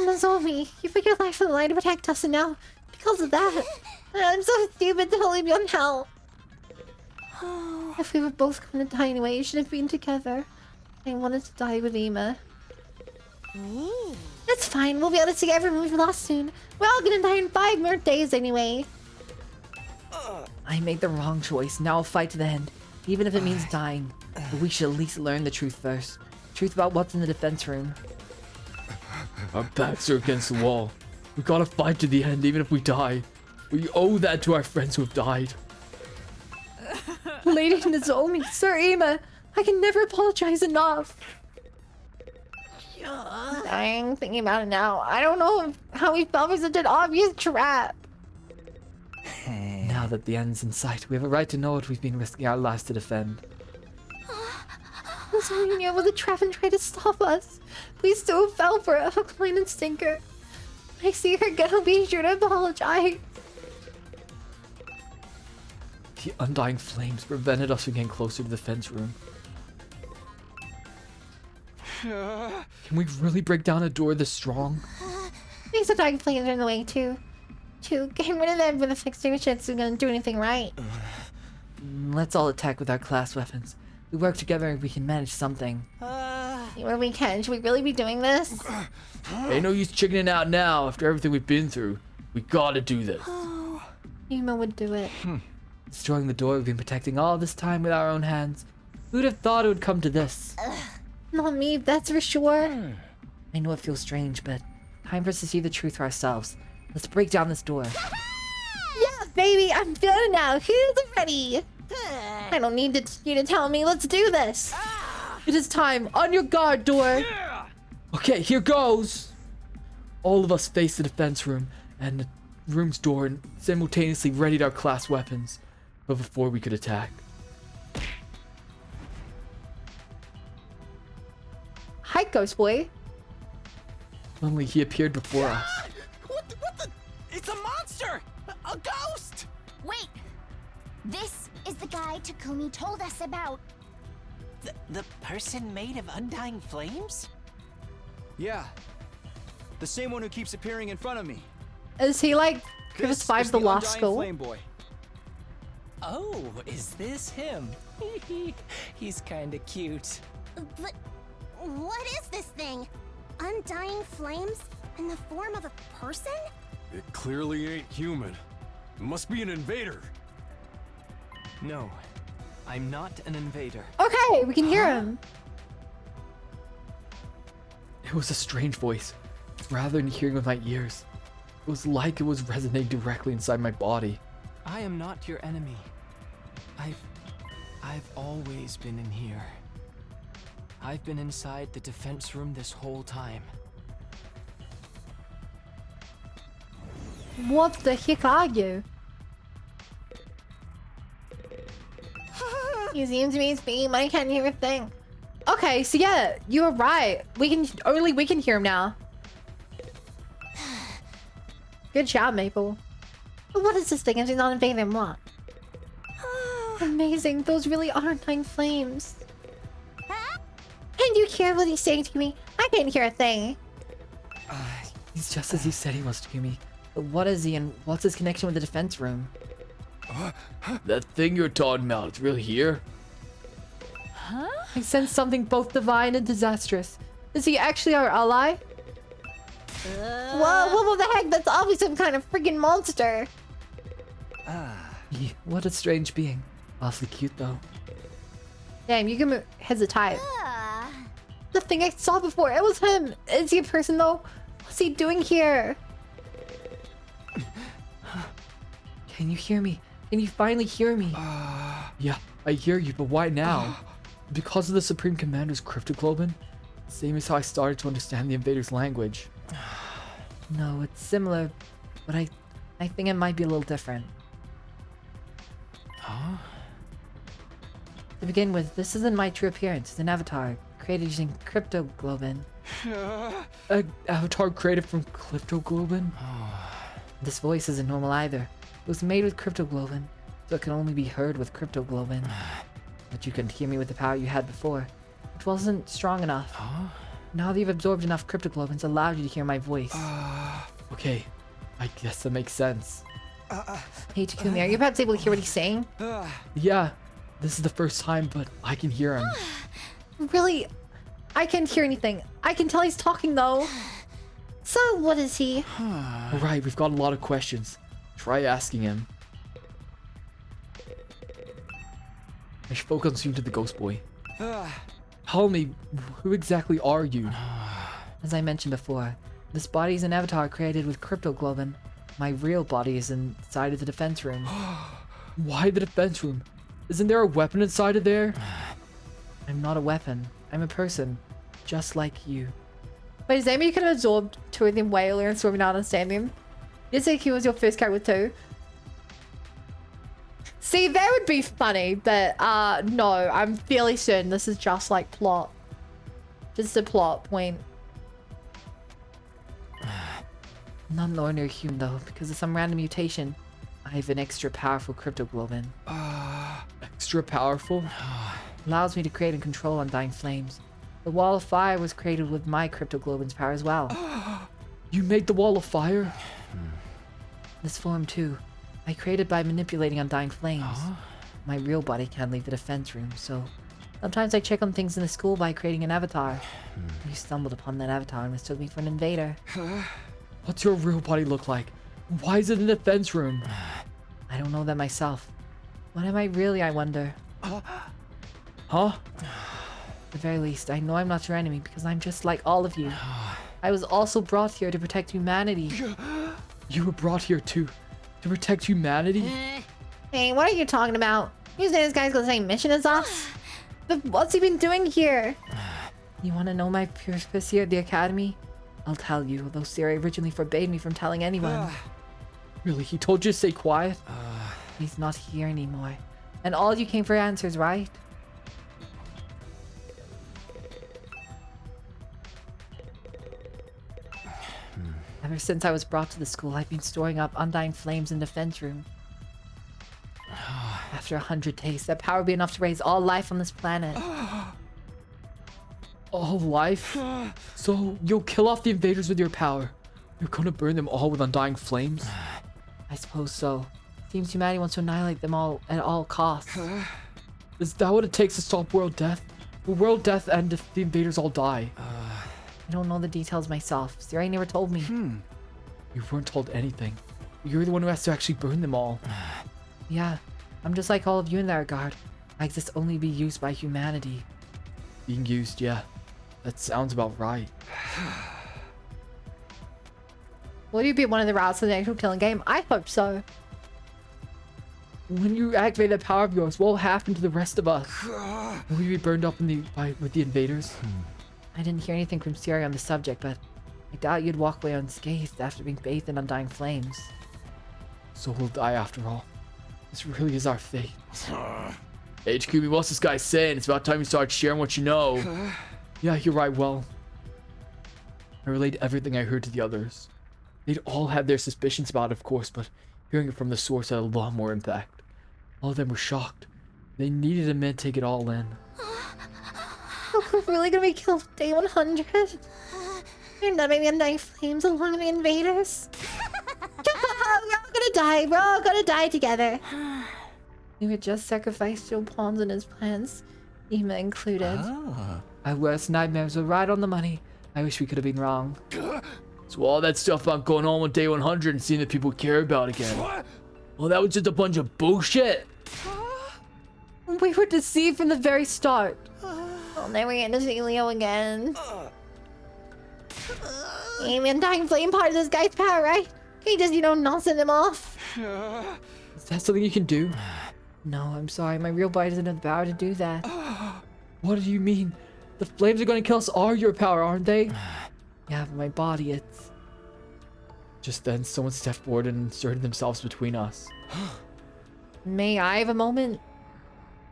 Nozomi, you put your life on the line to protect us, and now, because of that, I'm so stupid to totally be on hell. If we were both going to die anyway, you should have been together. I wanted to die with Ima. That's fine, we'll be able to see everyone we've lost soon. We're all gonna die in 5 more days anyway. I made the wrong choice. Now I'll fight to the end. Even if it means dying. But we should at least learn the truth first. Truth about what's in the defense room. Our backs are against the wall. We gotta fight to the end, even if we die. We owe that to our friends who have died. Lady Nozomi, Sir Ima, I can never apologize enough. I'm thinking about it now. I don't know how we fell for such an obvious trap. Now that the end's in sight, we have a right to know what we've been risking our lives to defend. Nozomi knew it was a trap and tried to stop us. We still fell for it, hook, line, and sinker. I see her again, I'll be sure to apologize. The undying flames prevented us from getting closer to the fence room. Can we really break down a door this strong? These undying flames are in the way too. Getting rid of them with a fixed extinguisher isn't gonna do anything right. Let's all attack with our class weapons. We work together and we can manage something. Where we can. Should we really be doing this? Ain't no use chickening out now after everything we've been through. We gotta do this. Ima would do it. Destroying the door we've been protecting all this time with our own hands. Who'd have thought it would come to this? Not me, that's for sure. I know it feels strange, but time for us to see the truth for ourselves. Let's break down this door. Yeah, baby, I'm feeling it now. Who's ready? I don't need you to tell me. Let's do this. It is time. On your guard, door. Okay, here goes. All of us faced the defense room and the room's door and simultaneously readied our class weapons. But before we could attack. Hi, Ghost Boy. Suddenly he appeared before us. What the? It's a monster! A ghost! Wait! This is the guy Takumi told us about. The person made of undying flames? Yeah. The same one who keeps appearing in front of me. Is he like Chris This 5 is the Undying Lost School? Flame Boy. Oh, is this him? He's kinda cute. But what is this thing? Undying flames in the form of a person? It clearly ain't human. It must be an invader. No, I'm not an invader. Okay, we can hear him. It was a strange voice. Rather than hearing with my ears, it was like it was resonating directly inside my body. I am not your enemy. I've always been in here. I've been inside the defense room this whole time. What the heck are you? You seem to be speaking, but I can't hear a thing. Okay, so yeah, you were right. We can hear him now. Good job, Maple. But what is this thing? Is it not invading what? Amazing, those really are undying flames. Can you hear what he's saying to me? I can't hear a thing. He's just as he said he was to me. But what is he and what's his connection with the defense room? That thing you're talking about, it's really here? Huh? I sense something both divine and disastrous. Is he actually our ally? Whoa, what the heck? That's obviously some kind of freaking monster. What a strange being. Awfully cute though. Damn, you can hesitate. The thing I saw before, it was him. Is he a person though? What's he doing here? Can you hear me? Can you finally hear me? Yeah, I hear you, but why now? Because of the Supreme Commander's cryptoglobin? Same as how I started to understand the invader's language. No, it's similar, but I think it might be a little different. Huh? To begin with, this isn't my true appearance. It's an avatar created using cryptoglobin. An avatar created from cryptoglobin? This voice isn't normal either. It was made with cryptoglobin, so it can only be heard with cryptoglobin. But you couldn't hear me with the power you had before. It wasn't strong enough. Now that you've absorbed enough cryptoglobin, it's allowed you to hear my voice. Okay, I guess that makes sense. Hey Takumi, are you perhaps able to hear what he's saying? Yeah, this is the first time, but I can hear him. Really? I can't hear anything. I can tell he's talking though. So what is he? Alright, we've got a lot of questions. Try asking him. I spoke on soon to the ghost boy. Tell me, who exactly are you? As I mentioned before, this body is an avatar created with cryptoglobin. My real body is inside of the defense room. Why the defense room? Isn't there a weapon inside of there? I'm not a weapon. I'm a person, just like you. Wait, does that mean you could have absorbed two of them way earlier and so we not understand him? You said he was your first character too. See, that would be funny, but no, I'm fairly certain this is just like plot. Just a plot point. Not an ordinary human though, because of some random mutation. I have an extra powerful cryptoglobin. Extra powerful? Allows me to create and control undying flames. The Wall of Fire was created with my cryptoglobin's power as well. You made the Wall of Fire? This form too. I created by manipulating undying flames. My real body can't leave the defense room, so sometimes I check on things in the school by creating an avatar. You stumbled upon that avatar and mistook me for an invader. What's your real body look like? Why is it in the defense room? I don't know that myself. What am I really, I wonder? Huh? At the very least, I know I'm not your enemy because I'm just like all of you. I was also brought here to protect humanity. You were brought here to protect humanity? Hey, what are you talking about? You saying this guy's got the same mission as us? But what's he been doing here? You want to know my purpose here at the Academy? I'll tell you, although Siri originally forbade me from telling anyone. Really? He told you to stay quiet? He's not here anymore. And all you came for answers, right? Ever since I was brought to the school, I've been storing up undying flames in the defense room. After 100 days, that power would be enough to raise all life on this planet. All life? So you'll kill off the invaders with your power. You're gonna burn them all with undying flames? I suppose so. Seems humanity wants to annihilate them all at all costs. Is that what it takes to stop world death? Will world death end if the invaders all die? I don't know the details myself. Siri never told me. You weren't told anything. You're the one who has to actually burn them all. Yeah, I'm just like all of you in that regard. I exist only to be used by humanity. Being used, yeah. That sounds about right. Will you be one of the routes to the actual killing game? I hope so. When you activate that power of yours, what will happen to the rest of us? Will we be burned up with the invaders? I didn't hear anything from Siri on the subject, but I doubt you'd walk away unscathed after being bathed in undying flames. So we'll die after all. This really is our fate. Hey, Takumi, what's this guy saying? It's about time you start sharing what you know. Yeah, you're right, well. I relayed everything I heard to the others. They'd all had their suspicions about it, of course, but hearing it from the source had a lot more impact. All of them were shocked. They needed a minute to take it all in. We're really gonna be killed day 100? And not maybe undying flames along with the invaders? We're all gonna die. We're all gonna die together. You had just sacrificed your pawns in his plans, Ema included. My worst nightmares were right on the money. I wish we could have been wrong. So all that stuff about going on with day 100 and seeing that people care about again. Well, that was just a bunch of bullshit. We were deceived from the very start. I'll never get to see Leo again. The undying flame part of this guy's power, right? He just, nonsense him off. Is that something you can do? No, I'm sorry. My real body doesn't have the power to do that. What do you mean? The flames are going to kill us are your power, aren't they? Yeah, but my body, it's... Just then, someone stepped forward and inserted themselves between us. May I have a moment?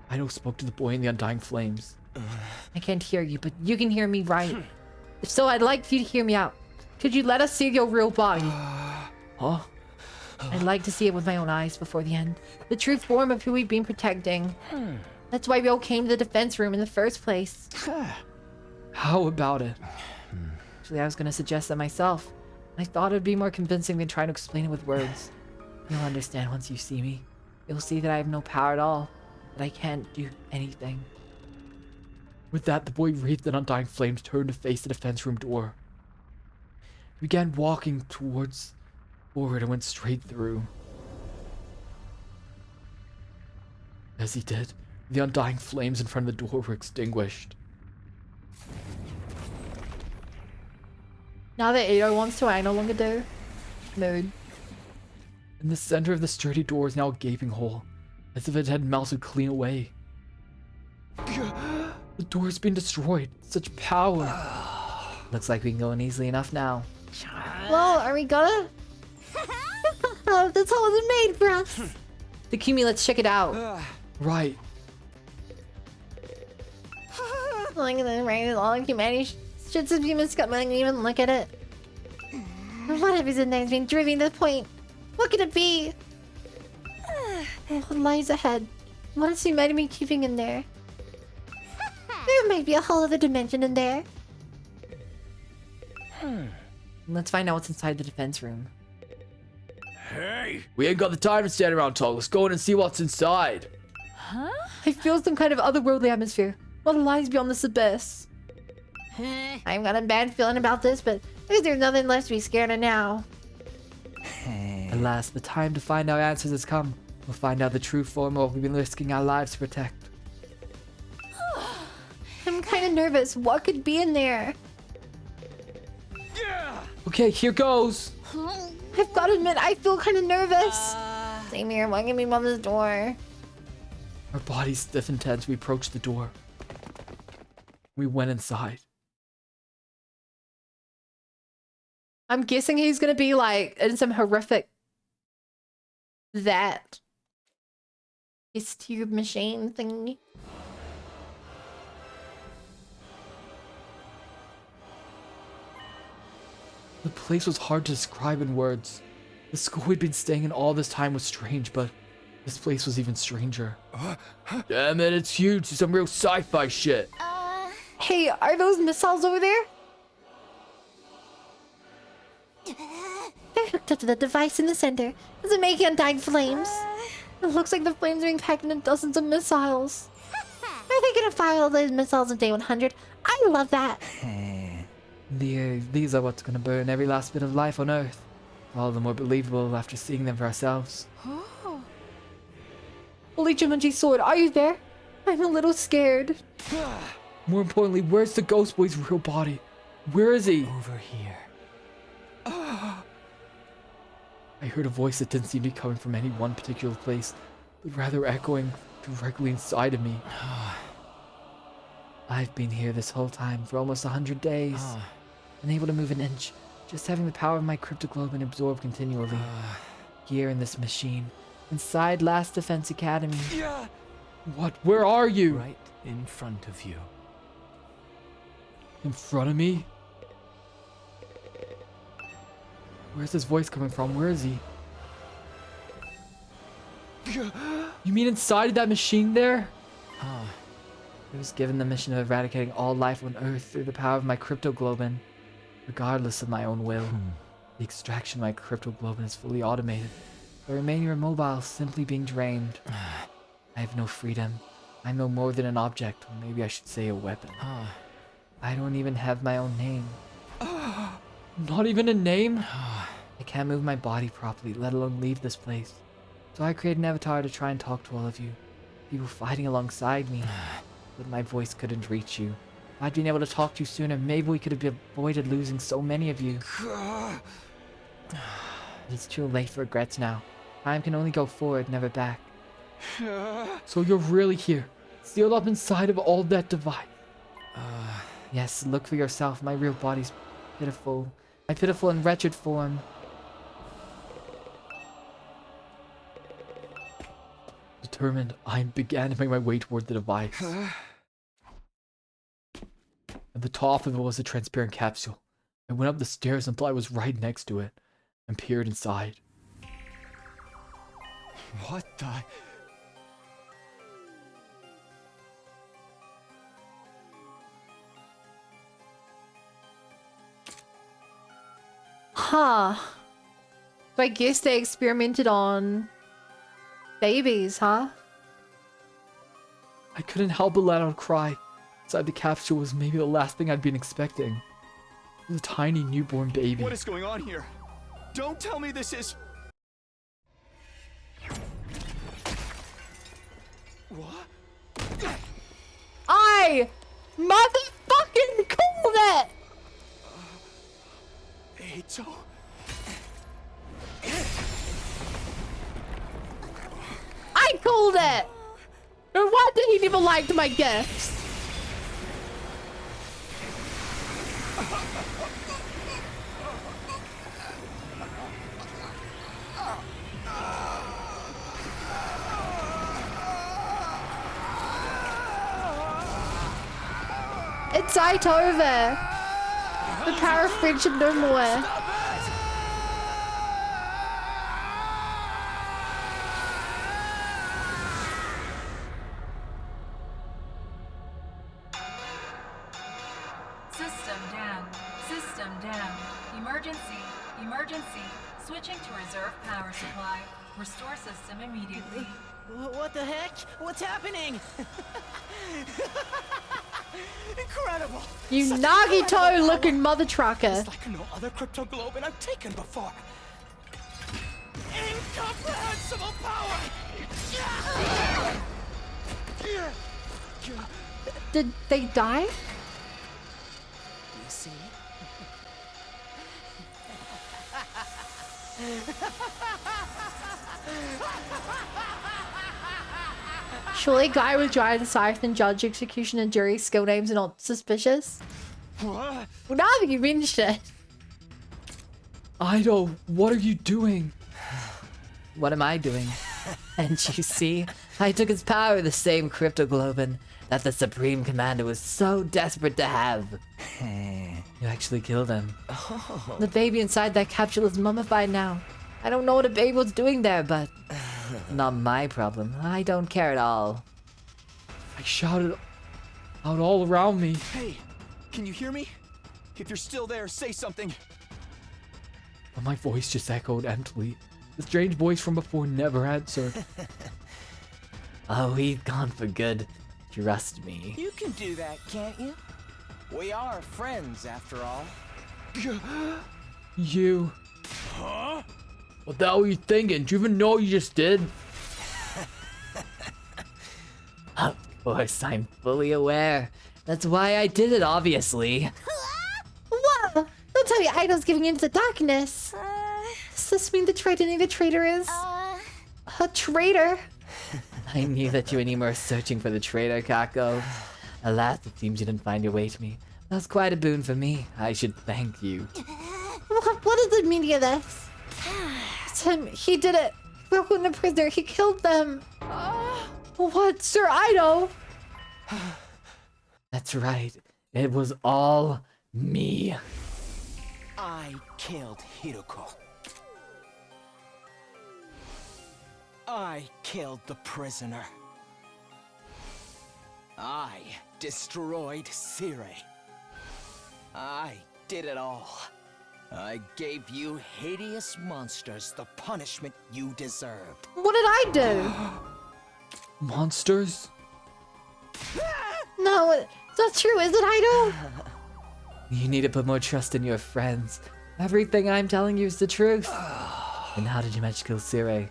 I spoke to the boy in the undying flames. I can't hear you, but you can hear me, right? If so, I'd like for you to hear me out. Could you let us see your real body? Huh? I'd like to see it with my own eyes before the end. The true form of who we've been protecting. That's why we all came to the defense room in the first place. How about it? Actually, I was going to suggest that myself. I thought it would be more convincing than trying to explain it with words. You'll understand once you see me. You'll see that I have no power at all. That I can't do anything. With that, the boy wreathed in undying flames turned to face the defense room door. He began walking forward and went straight through. As he did, the undying flames in front of the door were extinguished. Now that Ado wants to, I no longer do. Mood. In the center of the sturdy door is now a gaping hole, as if it had melted clean away. The door has been destroyed. Such power. Looks like we can go in easily enough now. Well, are we gonna? This hole wasn't made for us. Takumi, let's check it out. Right. Like the rain is all humanity should some human scum and even look at it. What if his name's been driven to the point? What could it be? What lies ahead? What is humanity been keeping in there? There might be a whole other dimension in there. Let's find out what's inside the defense room. Hey! We ain't got the time to stand around talk. Let's go in and see what's inside. Huh? I feel some kind of otherworldly atmosphere. What lies beyond this abyss? I've got a bad feeling about this, but I guess there's nothing left to be scared of now. At last, the time to find our answers has come. We'll find out the true form of what we've been risking our lives to protect. I'm kind of nervous. What could be in there? Okay, here goes. I've got to admit, I feel kind of nervous. Same here. Why can't we mom this door? Our bodies stiff and tense. We approached the door. We went inside. I'm guessing he's gonna be like in some horrific his tube machine thingy. The place was hard to describe in words. The school we'd been staying in all this time was strange, but this place was even stranger. Damn it, it's huge. It's some real sci-fi shit. Hey, are those missiles over there? They're hooked up to the device in the center. Is it making undying flames? It looks like the flames are being packed into dozens of missiles. Are they gonna fire all those missiles on day 100? I love that. These are what's gonna burn every last bit of life on Earth. All the more believable after seeing them for ourselves. Holy Jumanji sword, are you there? I'm a little scared. More importantly, where's the ghost boy's real body? Where is he? Over here. I heard a voice that didn't seem to be coming from any one particular place, but rather echoing directly inside of me. I've been here this whole time for almost 100 days, unable to move an inch, just having the power of my cryptoglobin absorbed continually. Here in this machine, inside Last Defense Academy. What? Where are you? Right in front of you. In front of me? Where's this voice coming from? Where is he? You mean inside of that machine there? I was given the mission of eradicating all life on Earth through the power of my cryptoglobin, regardless of my own will. The extraction of my cryptoglobin is fully automated. The remaining are mobile, simply being drained. I have no freedom. I'm no more than an object, or maybe I should say a weapon. I don't even have my own name. Not even a name? I can't move my body properly, let alone leave this place. So I created an avatar to try and talk to all of you. People fighting alongside me. But my voice couldn't reach you. If I'd been able to talk to you sooner, maybe we could have avoided losing so many of you. It's too late for regrets now. Time can only go forward, never back. So you're really here, sealed up inside of all that device. Yes, look for yourself. My real body's pitiful. My pitiful and wretched form. Determined, I began to make my way toward the device. At the top of it was a transparent capsule. I went up the stairs until I was right next to it, and peered inside. What the... Huh. So I guess they experimented on babies, huh? I couldn't help but let out a cry. Inside the capsule was maybe the last thing I'd been expecting. It was a tiny newborn baby. What is going on here? Don't tell me this is... What? I motherfucking called it! Eito... I called it! No wonder he never liked my gifts. It's over. The power of friendship no more. System down. System down. Emergency. Emergency. Switching to reserve power supply. Restore system immediately. What the heck? What's happening? Incredible! You Such Nagito looking mother trucker. It's like no other cryptoglobin I've taken before. Incomprehensible power! Did they die? You see? Surely a guy with giant scythe and judge execution and jury skill names are not suspicious. What? Well, now that you mentioned it. Ido, what are you doing? What am I doing? And you see, I took its power, the same cryptoglobin that the Supreme Commander was so desperate to have. You actually killed him. Oh. The baby inside that capsule is mummified now. I don't know what a baby was doing there, but not my problem. I don't care at all. I shouted out all around me. Hey, can you hear me? If you're still there, say something. But my voice just echoed emptily. The strange voice from before never answered. Oh, he's gone for good. Trust me. You can do that, can't you? We are friends, after all. You. Huh? What the hell were you thinking? Do you even know what you just did? Of course, I'm fully aware. That's why I did it, obviously. Whoa! Don't tell me Idol's giving into the darkness. Does this mean the traitor is a traitor? I knew that you and Emo were searching for the traitor, Kako. Alas, it seems you didn't find your way to me. That was quite a boon for me. I should thank you. What is the meaning of this? It's him. He did it. He broke in the prisoner. He killed them. What, Sir Idol? That's right. It was all me. I killed Hiroko. I killed the prisoner. I destroyed Sire. I did it all. I gave you hideous monsters the punishment you deserved. What did I do? Monsters? No, it's not true, is it, Idol? You need to put more trust in your friends. Everything I'm telling you is the truth. And how did you manage to kill Sire?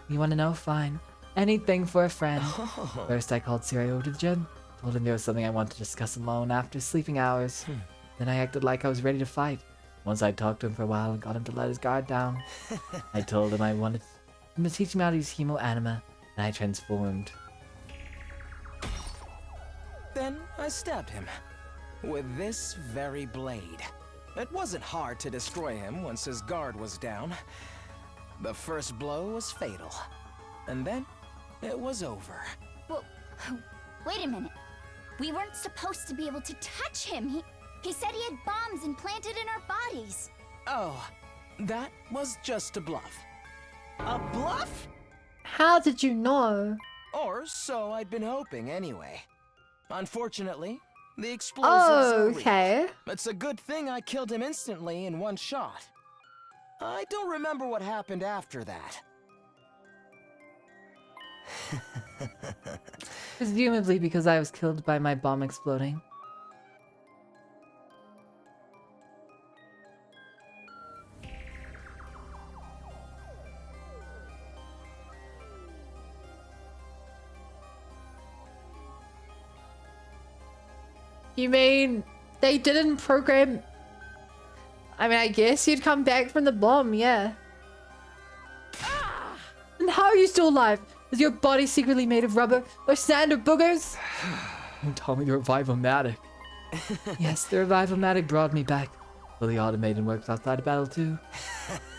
You want to know? Fine. Anything for a friend. First, I called Sire over to the gym. Told him there was something I wanted to discuss alone after sleeping hours. Then I acted like I was ready to fight. Once I talked to him for a while and got him to let his guard down. I told him I wanted him to teach me how to use Hemo Anima, and I transformed. Then I stabbed him with this very blade. It wasn't hard to destroy him once his guard was down. The first blow was fatal, and then it was over. Well, wait a minute. We weren't supposed to be able to touch him. He said he had bombs implanted in our bodies. Oh, that was just a bluff. A bluff? How did you know? Or so I'd been hoping anyway. Unfortunately, the explosives are weak. Okay. It's a good thing I killed him instantly in one shot. I don't remember what happened after that. Presumably because I was killed by my bomb exploding. You mean they didn't program... I mean, I guess you'd come back from the bomb, yeah. And how are you still alive? Is your body secretly made of rubber or sand or boogers? Don't tell me the Revive-O-Matic. Yes, the Revive-O-Matic brought me back. Fully automated and works outside of battle too.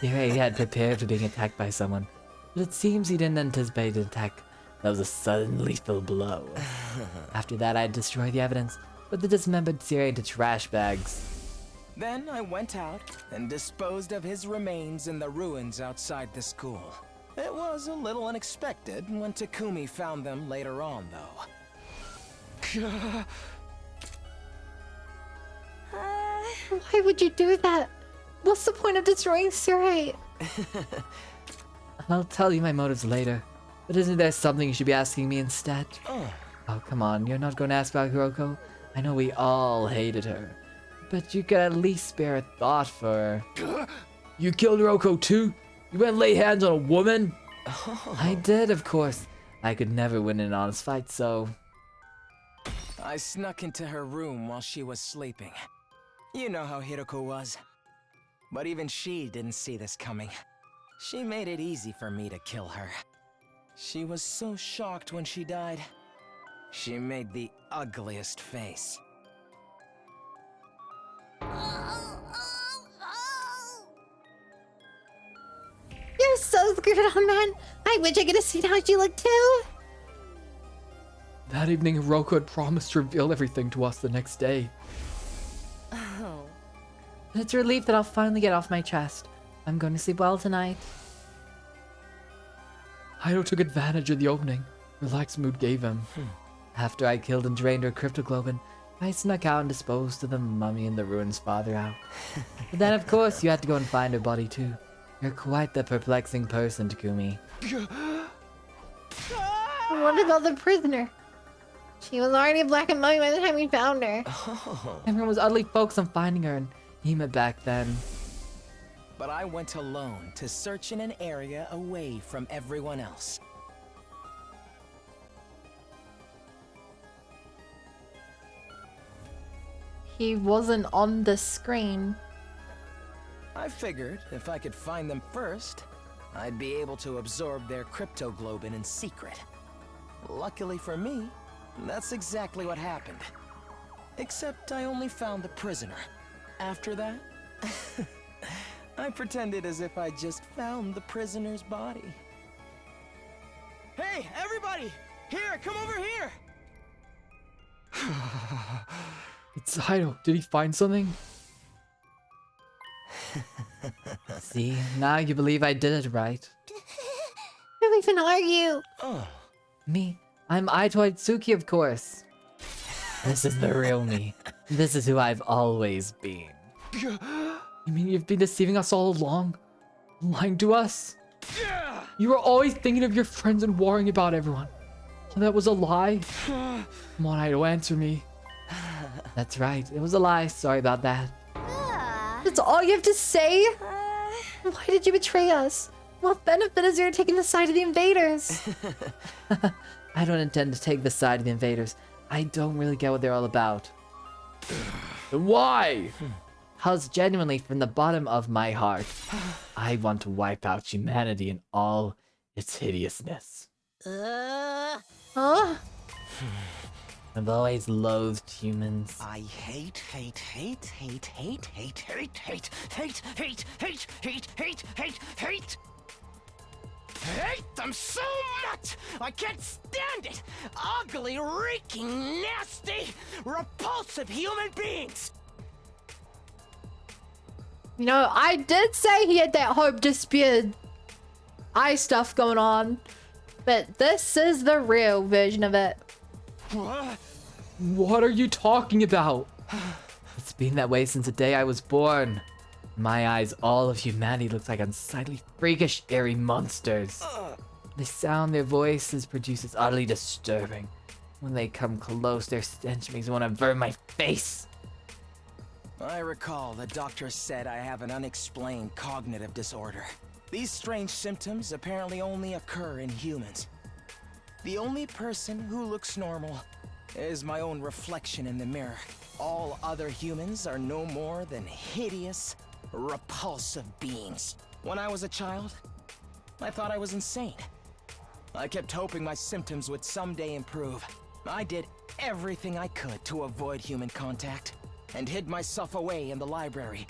He had prepared for being attacked by someone, but it seems he didn't anticipate an attack. That was a sudden lethal blow. After that, I'd destroy the evidence, put the dismembered Sire into trash bags. Then I went out and disposed of his remains in the ruins outside the school. It was a little unexpected when Takumi found them later on, though. Why would you do that? What's the point of destroying Sire? I'll tell you my motives later, but isn't there something you should be asking me instead? Oh, come on, you're not going to ask about Hiroko? I know we all hated her, but you could at least spare a thought for her. You killed Hiroko too? You went and lay hands on a woman? I did, of course. I could never win an honest fight, so... I snuck into her room while she was sleeping. You know how Hiroko was. But even she didn't see this coming. She made it easy for me to kill her. She was so shocked when she died. She made the ugliest face. You're so screwed on, man. I wish I could have seen how she looked too. That evening, Hiroko had promised to reveal everything to us the next day. Oh, And it's a relief that I'll finally get off my chest. I'm going to sleep well tonight. Haido took advantage of the opening. Relaxed mood gave him. After I killed and drained her cryptoglobin, I snuck out and disposed of the mummy and the ruin's father out. But then, of course, you had to go and find her body too. You're quite the perplexing person, Takumi. What about the prisoner? She was already a black and mummy by the time we found her. Everyone was utterly focused on finding her and Hima back then. But I went alone to search in an area away from everyone else. He wasn't on the screen. I figured if I could find them first, I'd be able to absorb their cryptoglobin in secret. Luckily for me, that's exactly what happened. Except I only found the prisoner. After that, I pretended as if I just found the prisoner's body. Hey, everybody! Here, come over here! It's Haido. Did he find something? See, now you believe I did it, right? Who even are you? Me? I'm Aito Itsuki, of course. This is the real me. This is who I've always been. You mean you've been deceiving us all along? Lying to us? You were always thinking of your friends and worrying about everyone. So that was a lie? Come on, Haido, answer me. That's right. It was a lie. Sorry about that. That's all you have to say? Why did you betray us? What benefit is there in taking the side of the invaders? I don't intend to take the side of the invaders. I don't really get what they're all about. Then why? Cause genuinely, from the bottom of my heart, I want to wipe out humanity in all its hideousness. Huh? I've always loathed humans. I hate them so much! I can't stand it! Ugly, reeking, nasty, repulsive human beings! You know, I did say he had that Hope disappeared eye stuff going on, but this is the real version of it. What are you talking about? It's been that way since the day I was born. In my eyes, all of humanity looks like unsightly, freakish, airy monsters. The sound their voices produce is utterly disturbing. When they come close, their stench makes me want to burn my face. I recall the doctor said I have an unexplained cognitive disorder. These strange symptoms apparently only occur in humans. The only person who looks normal is my own reflection in the mirror. All other humans are no more than hideous, repulsive beings. When I was a child, I thought I was insane. I kept hoping my symptoms would someday improve. I did everything I could to avoid human contact, and hid myself away in the library.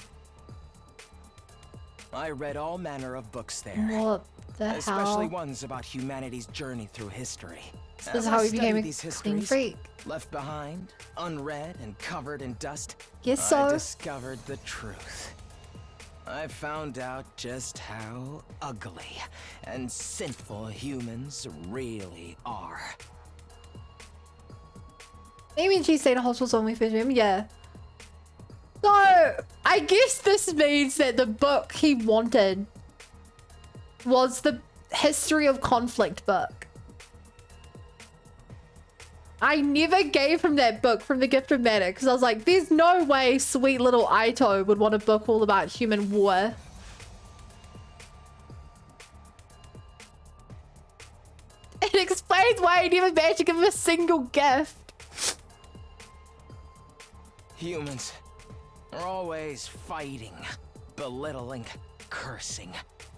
I read all manner of books there. What the especially hell? ones about humanity's journey through history. This is how he became a clean freak. Left behind, unread and covered in dust, Yes, sir. I discovered the truth. I found out just how ugly and sinful humans really are. Maybe she stayed in hospital only for him, yeah. So, I guess this means that the book he wanted was the History of Conflict book. I never gave him that book from The Gift of Matter because I was like, there's no way sweet little Aito would want a book all about human war. It explains why I never managed to give him a single gift. Humans are always fighting, belittling, cursing,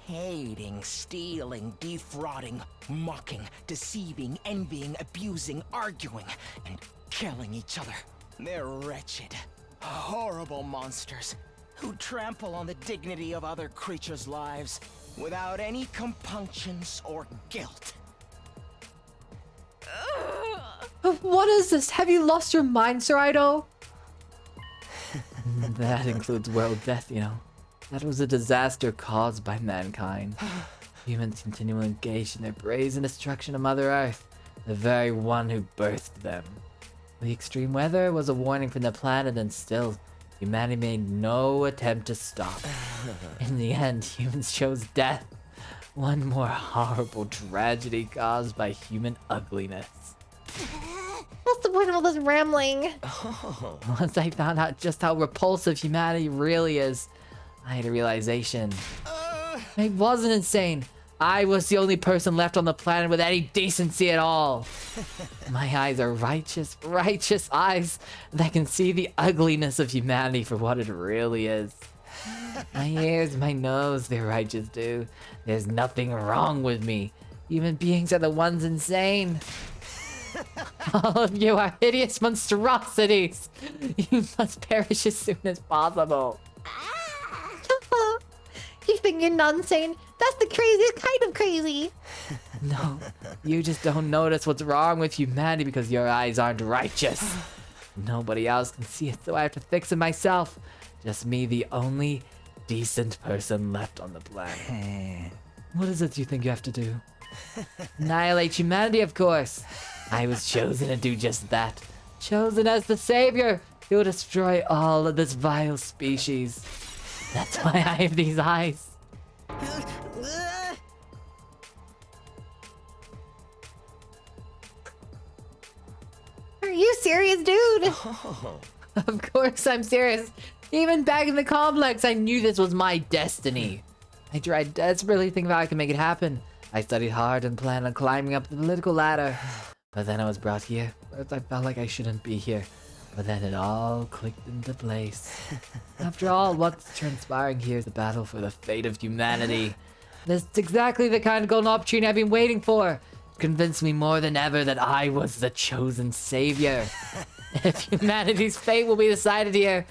hating, stealing, defrauding, mocking, deceiving, envying, abusing, arguing, and killing each other. They're wretched, horrible monsters who trample on the dignity of other creatures' lives without any compunctions or guilt. What is this? Have you lost your mind, Sir Aito? And that includes world death, you know. That was a disaster caused by mankind. Humans continually engaged in their brazen destruction of Mother Earth, the very one who birthed them. The extreme weather was a warning from the planet, and still, humanity made no attempt to stop. In the end, humans chose death. One more horrible tragedy caused by human ugliness. What's the point of all this rambling? Once I found out just how repulsive humanity really is, I had a realization. I wasn't insane. I was the only person left on the planet with any decency at all. My eyes are righteous, righteous eyes that can see the ugliness of humanity for what it really is. My ears, my nose, they're righteous too. There's nothing wrong with me. Human beings are the ones insane. All of you are hideous monstrosities. You must perish as soon as possible. You think you're not insane? That's the craziest kind of crazy. No, you just don't notice what's wrong with humanity because your eyes aren't righteous. Nobody else can see it, so I have to fix it myself. Just me, the only decent person left on the planet. What is it you think you have to do? Annihilate humanity, of course. I was chosen to do just that. Chosen as the savior who will destroy all of this vile species. That's why I have these eyes. Are you serious, dude? Of course I'm serious. Even back in the complex, I knew this was my destiny. I tried desperately thinking how I could make it happen. I studied hard and planned on climbing up the political ladder. But then I was brought here. First I felt like I shouldn't be here. But then it all clicked into place. After all, what's transpiring here is the battle for the fate of humanity. This is exactly the kind of golden opportunity I've been waiting for. It convinced me more than ever that I was the chosen savior. If humanity's fate will be decided here,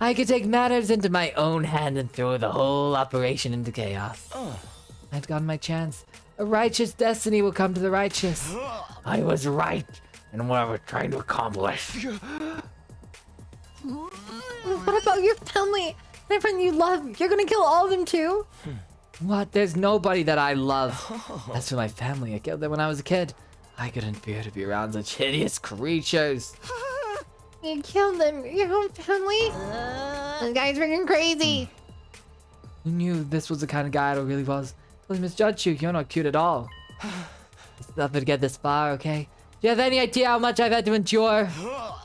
I could take matters into my own hand and throw the whole operation into chaos. I've gotten my chance. A righteous destiny will come to the righteous. I was right in what I was trying to accomplish. What about your family? Everyone you love, you're gonna kill all of them too? What? There's nobody that I love. As for my family, I killed them when I was a kid. I couldn't bear to be around such hideous creatures. You killed them, your own family? This guy's freaking crazy. Who knew this was the kind of guy I really was? Please misjudge you, you're not cute at all. It's nothing to get this far, okay? Do you have any idea how much I've had to endure?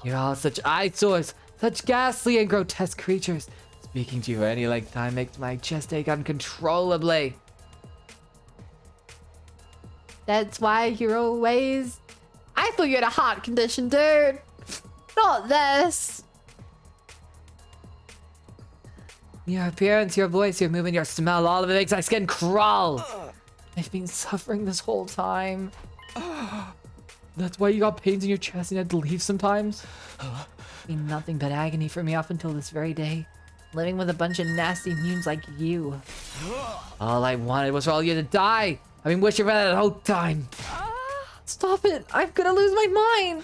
You're all such eyesores, such ghastly and grotesque creatures. Speaking to you for any length of time makes my chest ache uncontrollably. That's why you're always... I thought you had a heart condition, dude. Not this. Your appearance, your voice, your movement, your smell, all of it makes my skin crawl. I've been suffering this whole time. That's why you got pains in your chest and had to leave sometimes? It's been nothing but agony for me up until this very day. Living with a bunch of nasty mutants like you. All I wanted was for all you to die. I've been wishing for that the whole time. Stop it. I'm gonna lose my mind.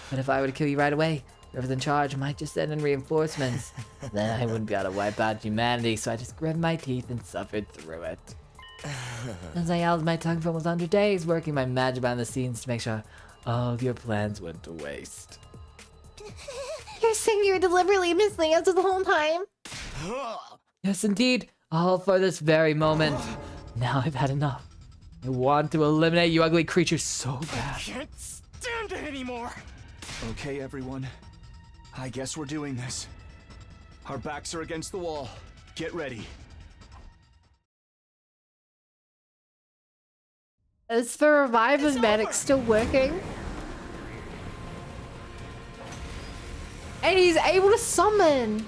But if I were to kill you right away, whoever's in charge might just send in reinforcements. Then I wouldn't be able to wipe out humanity, so I just gritted my teeth and suffered through it. As I held my tongue for almost 100 days, working my magic behind the scenes to make sure all of your plans went to waste. You're saying you're deliberately missing us the whole time? Yes, indeed. All for this very moment. Now I've had enough. I want to eliminate you ugly creatures so bad. I can't stand it anymore. Okay, everyone. I guess we're doing this. Our backs are against the wall. Get ready. Is the revive medic still working? And he's able to summon.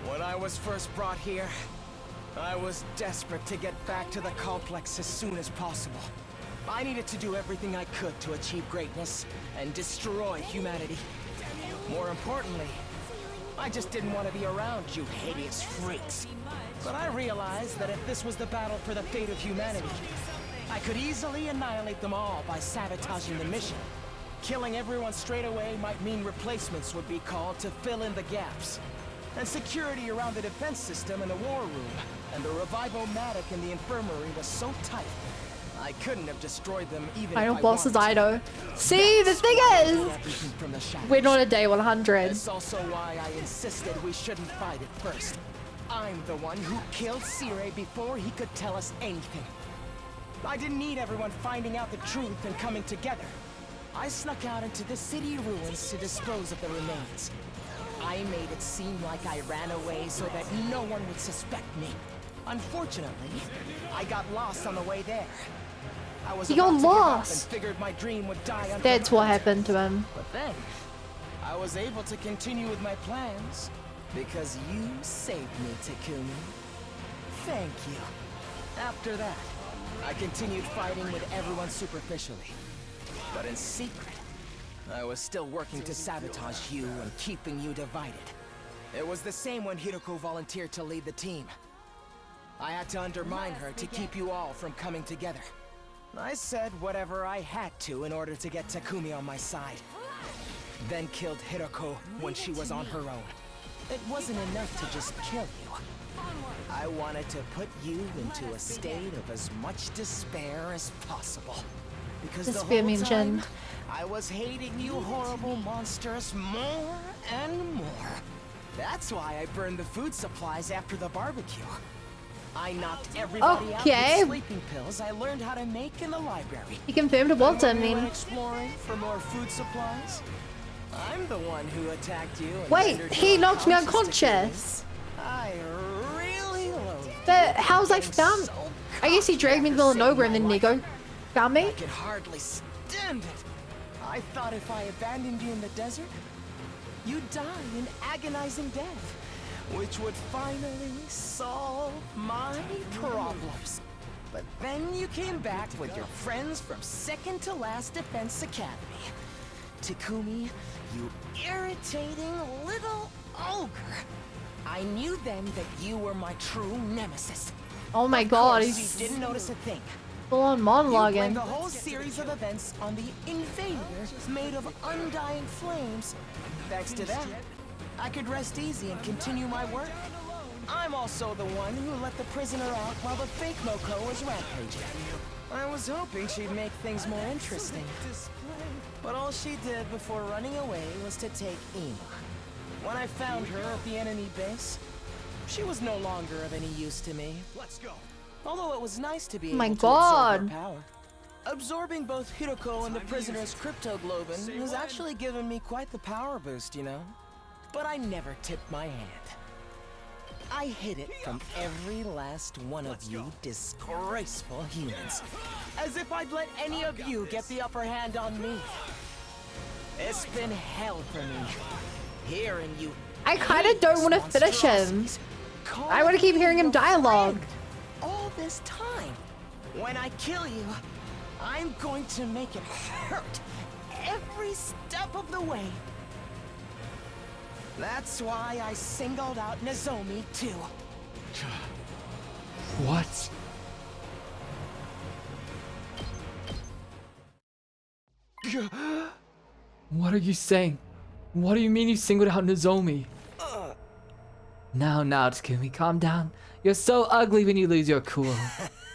When I was first brought here, I was desperate to get back to the complex as soon as possible. I needed to do everything I could to achieve greatness and destroy humanity. More importantly, I just didn't want to be around you hideous freaks. But I realized that if this was the battle for the fate of humanity, I could easily annihilate them all by sabotaging the mission. Killing everyone straight away might mean replacements would be called to fill in the gaps. And security around the defense system in the war room and the revival-matic in the infirmary was so tight, I couldn't have destroyed them even Final if I boss is wanted to. Ido. See, the thing is, Everything from the shadows. we're not at day 100. That's also why I insisted we shouldn't fight at first. I'm the one who killed Sire before he could tell us anything. I didn't need everyone finding out the truth and coming together. I snuck out into the city ruins to dispose of the remains. I made it seem like I ran away so that no one would suspect me. Unfortunately, I got lost on the way there. I was He got about to give up lost. and figured my dream would die unfulfilled. That's what happened to him. But then, I was able to continue with my plans because you saved me, Takumi. Thank you. After that, I continued fighting with everyone superficially. But in secret, I was still working to sabotage you and keeping you divided. It was the same when Hiroko volunteered to lead the team. I had to undermine her to keep you all from coming together. I said whatever I had to in order to get Takumi on my side. Then killed Hiroko when she was on her own. It wasn't enough to just kill you. I wanted to put you into a state of as much despair as possible. Because the Despair whole means time, Jin. I was hating you horrible monsters more and more. That's why I burned the food supplies after the barbecue. I knocked everybody out Okay. with sleeping pills I learned how to make in the library. He confirmed it was And when him, we I went mean. exploring for more food supplies, I'm the one who attacked you. And Wait, rendered he you knocked me unconscious, Takumi. unconscious. I really loathe But how's I found? I guess he dragged me to the middle of nowhere and then Nico found me. I could hardly stand it. I thought if I abandoned you in the desert, you'd die an agonizing death, which would finally solve my problems. But then you came back with your friends from second to last Defense Academy. Takumi, you irritating little ogre. I knew then that you were my true nemesis. Oh my Of god, course, he's you didn't notice a thing. full on You blamed monologuing. the whole series of events on the invader made of undying flames. Thanks to that, I could rest easy and continue my work. I'm also the one who let the prisoner out while the fake Moko was rampaging. I was hoping she'd make things more interesting. But all she did before running away was to take Ina. When I found her at the enemy base, she was no longer of any use to me. Let's go. Although it was nice to be Oh my able to absorb her God. power. Absorbing both Hiroko and the prisoner's cryptoglobin has actually given me quite the power boost, you know? But I never tipped my hand. I hid it from every last one of you disgraceful humans. As if I'd let any of you get the upper hand on me. It's been hell for me. Hearing you. I kind of don't want to finish him. I want to keep hearing him dialogue. All this time. When I kill you, I'm going to make it hurt every step of the way. That's why I singled out Nozomi too. What? What are you saying? What do you mean you singled out Nozomi? Now, Takumi, calm down. You're so ugly when you lose your cool.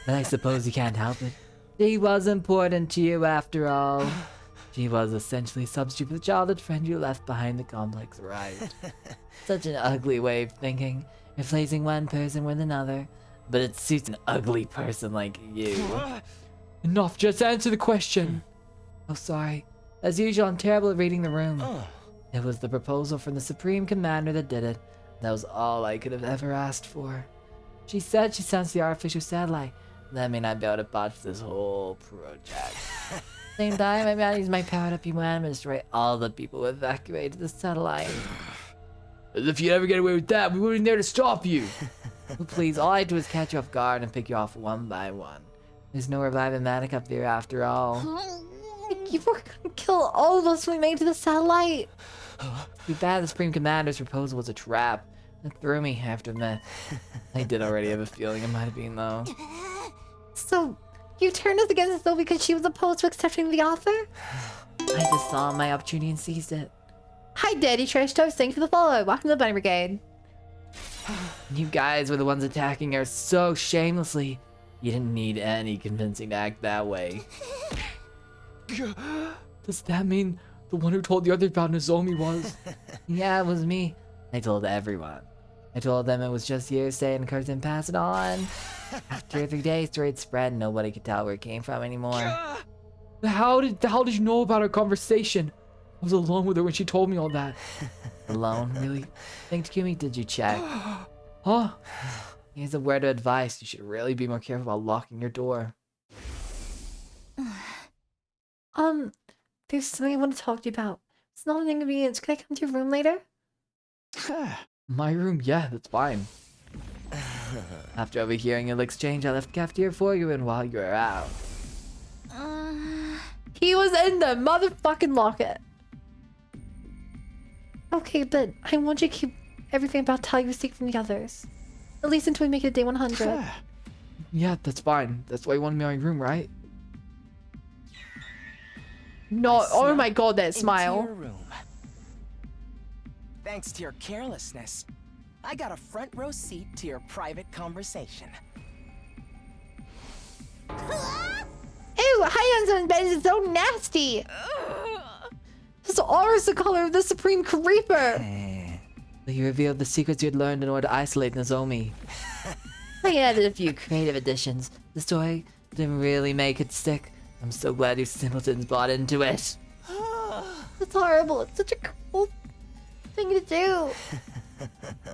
But I suppose you can't help it. She was important to you after all. She was essentially a substitute for the childhood friend you left behind the complex, right? Such an ugly way of thinking, replacing one person with another. But it suits an ugly person like you. Enough, just answer the question. Oh, sorry. As usual, I'm terrible at reading the room. It was the proposal from the Supreme Commander that did it. That was all I could have ever asked for. She said she sends the artificial satellite. That mean I'd be able to botch this whole project. Same time, I mean, I use my power to people and destroy all the people who evacuated the satellite. As if you'd ever get away with that, we weren't there to stop you. Well, please, all I do is catch you off guard and pick you off one by one. There's no reviving Matic up there after all. You were gonna kill all of us when we made it to the satellite. Too bad the Supreme Commander's proposal was a trap. It threw me, I have to admit. I did already have a feeling it might have been, though. So, you turned us against us though because she was opposed to accepting the offer? I just saw my opportunity and seized it. Hi, Daddy Trash Toast. Thanks for the follow. Welcome to the Bunny Brigade. You guys were the ones attacking her so shamelessly. You didn't need any convincing to act that way. Does that mean the one who told the others about Nozomi was? Yeah, it was me. I told everyone. I told them it was just hearsay and encouraged them to pass it on. After 2 or 3 days, the word spread and nobody could tell where it came from anymore. How did you know about our conversation? I was alone with her when she told me all that. Alone, really? Think Takumi, did you check? Huh? Here's a word of advice. You should really be more careful about locking your door. There's something I want to talk to you about. It's not an inconvenience. Can I come to your room later? My room? Yeah, that's fine. After overhearing your exchange, I left the cafeteria for you and while you were out. He was in the motherfucking locket. Okay, but I want you to keep everything about how you seek from the others. At least until we make it day 100. Yeah, that's fine. That's why you wanted me in my room, right? No, oh my god, that Into smile. your room. Thanks to your carelessness, I got a front row seat to your private conversation. Ew, Hyun's bed is so nasty. His aura is the color of the Supreme Creeper. You revealed the secrets you'd learned in order to isolate Nozomi. I added a few creative additions. The story didn't really make it stick. I'm so glad you simpletons bought into it. It's horrible. It's such a cool thing to do.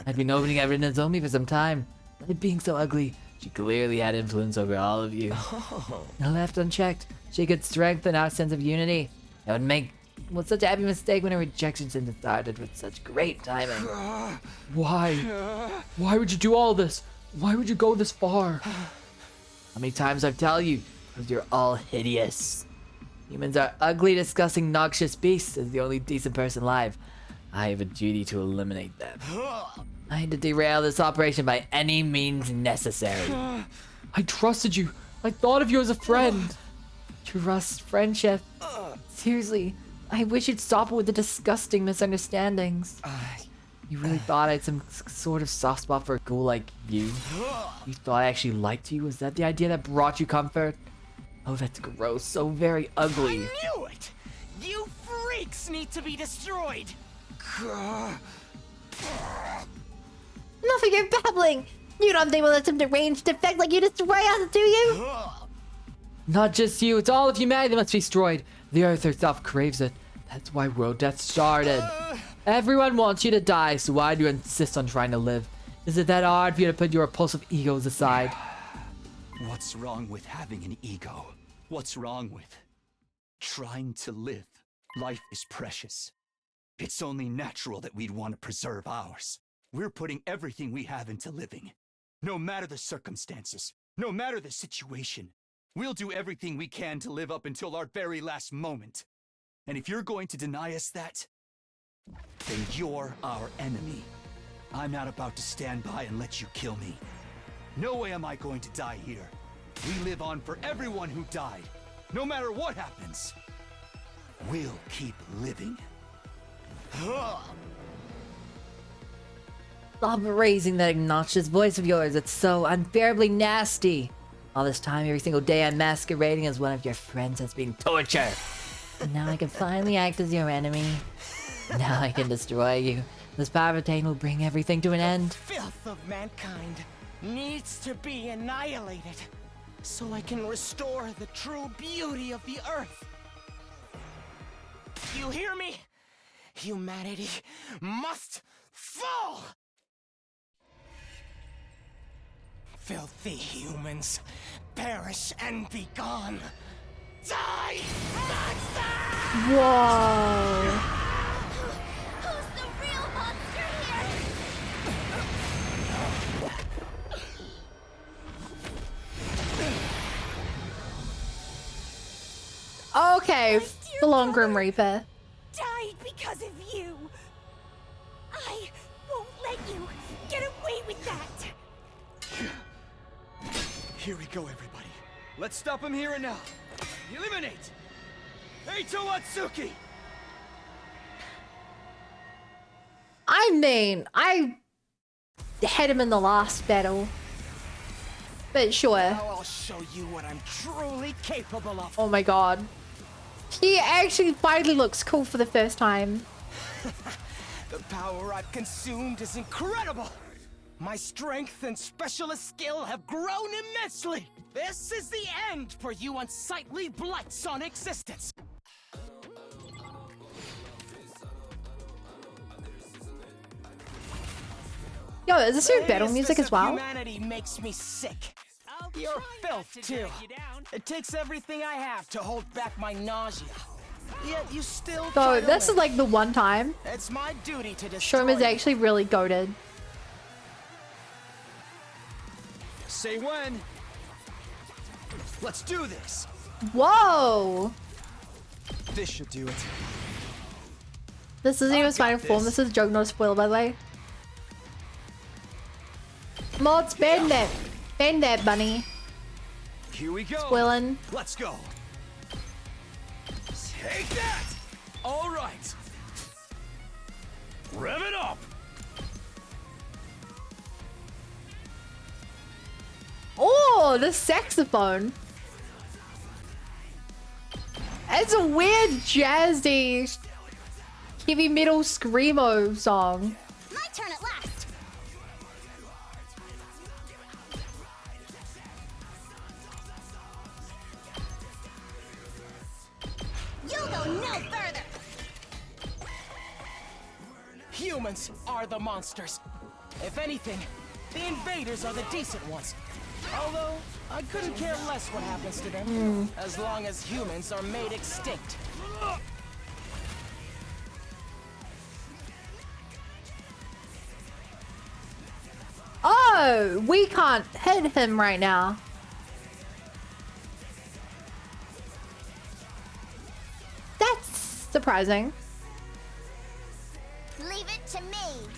I'd been opening ever Nozomi for some time. But being so ugly, she clearly had influence over all of you. And left unchecked, she could strengthen our sense of unity. It would make such a happy mistake when her rejection sentence started with such great timing. Why? Why would you do all this? Why would you go this far? How many times I've tell you? Because you're all hideous. Humans are ugly, disgusting, noxious beasts. As the only decent person alive, I have a duty to eliminate them. I had to derail this operation by any means necessary. I trusted you. I thought of you as a friend. Trust, friendship. Seriously, I wish you'd stop with the disgusting misunderstandings. You really thought I had some sort of soft spot for a ghoul like you? You thought I actually liked you? Was that the idea that brought you comfort? Oh, that's gross. So very ugly. I knew it! You freaks need to be destroyed! Enough of your babbling. You don't think we'll let some deranged defect like you destroy us, do you? Not just you. It's all of humanity that must be destroyed. The Earth herself craves it. That's why world death started. Everyone wants you to die, so why do you insist on trying to live? Is it that hard for you to put your repulsive egos aside? What's wrong with having an ego? What's wrong with trying to live? Life is precious. It's only natural that we'd want to preserve ours. We're putting everything we have into living. No matter the circumstances, no matter the situation, we'll do everything we can to live up until our very last moment. And if you're going to deny us that, then you're our enemy. I'm not about to stand by and let you kill me. No way am I going to die here. We live on for everyone who died. No matter what happens, we'll keep living. Stop raising that obnoxious voice of yours. It's so unbearably nasty. All this time, every single day, I'm masquerading as one of your friends that's being tortured. And now I can finally act as your enemy. Now I can destroy you. This power of attain will bring everything to an end. Filth of mankind needs to be annihilated so I can restore the true beauty of the earth. You hear me? Humanity must fall! Filthy humans, perish and be gone. Die, monster! Whoa. Who's the real monster here? Okay, the Long Grim Reaper. Died because of you. I won't let you get away with that. Here we go, everybody. Let's stop him here and now. Eliminate! Eito Atsuki! I mean, I had him in the last battle. But sure. Now I'll show you what I'm truly capable of. Oh my god. He actually finally looks cool for the first time. The power I've consumed is incredible. My strength and specialist skill have grown immensely. This is the end for you unsightly blights on existence. Yo, is this your battle music as well? Humanity makes me sick. You're filth too. It takes everything I have to hold back my nausea. Yet you still. So this is like the one time It's my duty to destroy. Shoma's actually really goated. Say when. Let's do this. Whoa! This should do it. This isn't even his final form. This is a joke, not a spoiler, by the way. Mods, ban that. Ban that, bunny. Here we go. Spoiling. Let's go. Take that. All right. Rev it up! Oh, the saxophone. It's a weird jazzy heavy metal screamo song. My turn at last. You'll go no further. Humans are the monsters. If anything, the invaders are the decent ones. Although, I couldn't care less what happens to them, as long as humans are made extinct. Oh, we can't hit him right now. That's surprising. Leave it to me.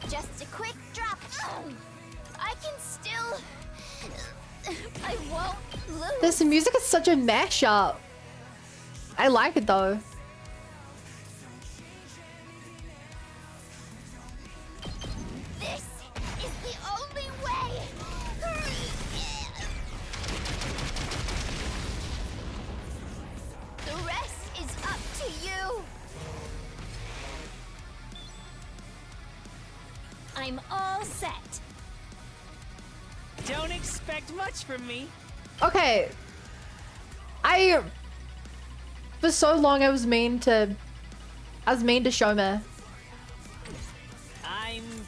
Just a quick drop. I can still. I won't lose. This music is such a mashup. I like it though. This is the only way. The rest is up to you. I'm all set. Don't expect much from me. Okay. For so long I was mean to Shoma.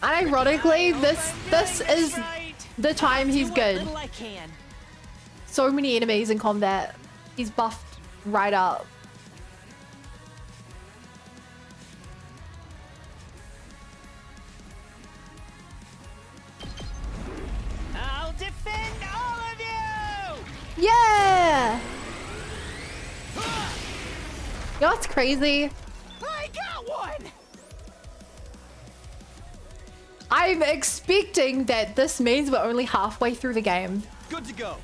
Ironically, this is the time he's good. So many enemies in combat. He's buffed right up. I'll defend all of you! Yeah! You know what's crazy? I got one! I'm expecting that this means we're only halfway through the game. Good to go.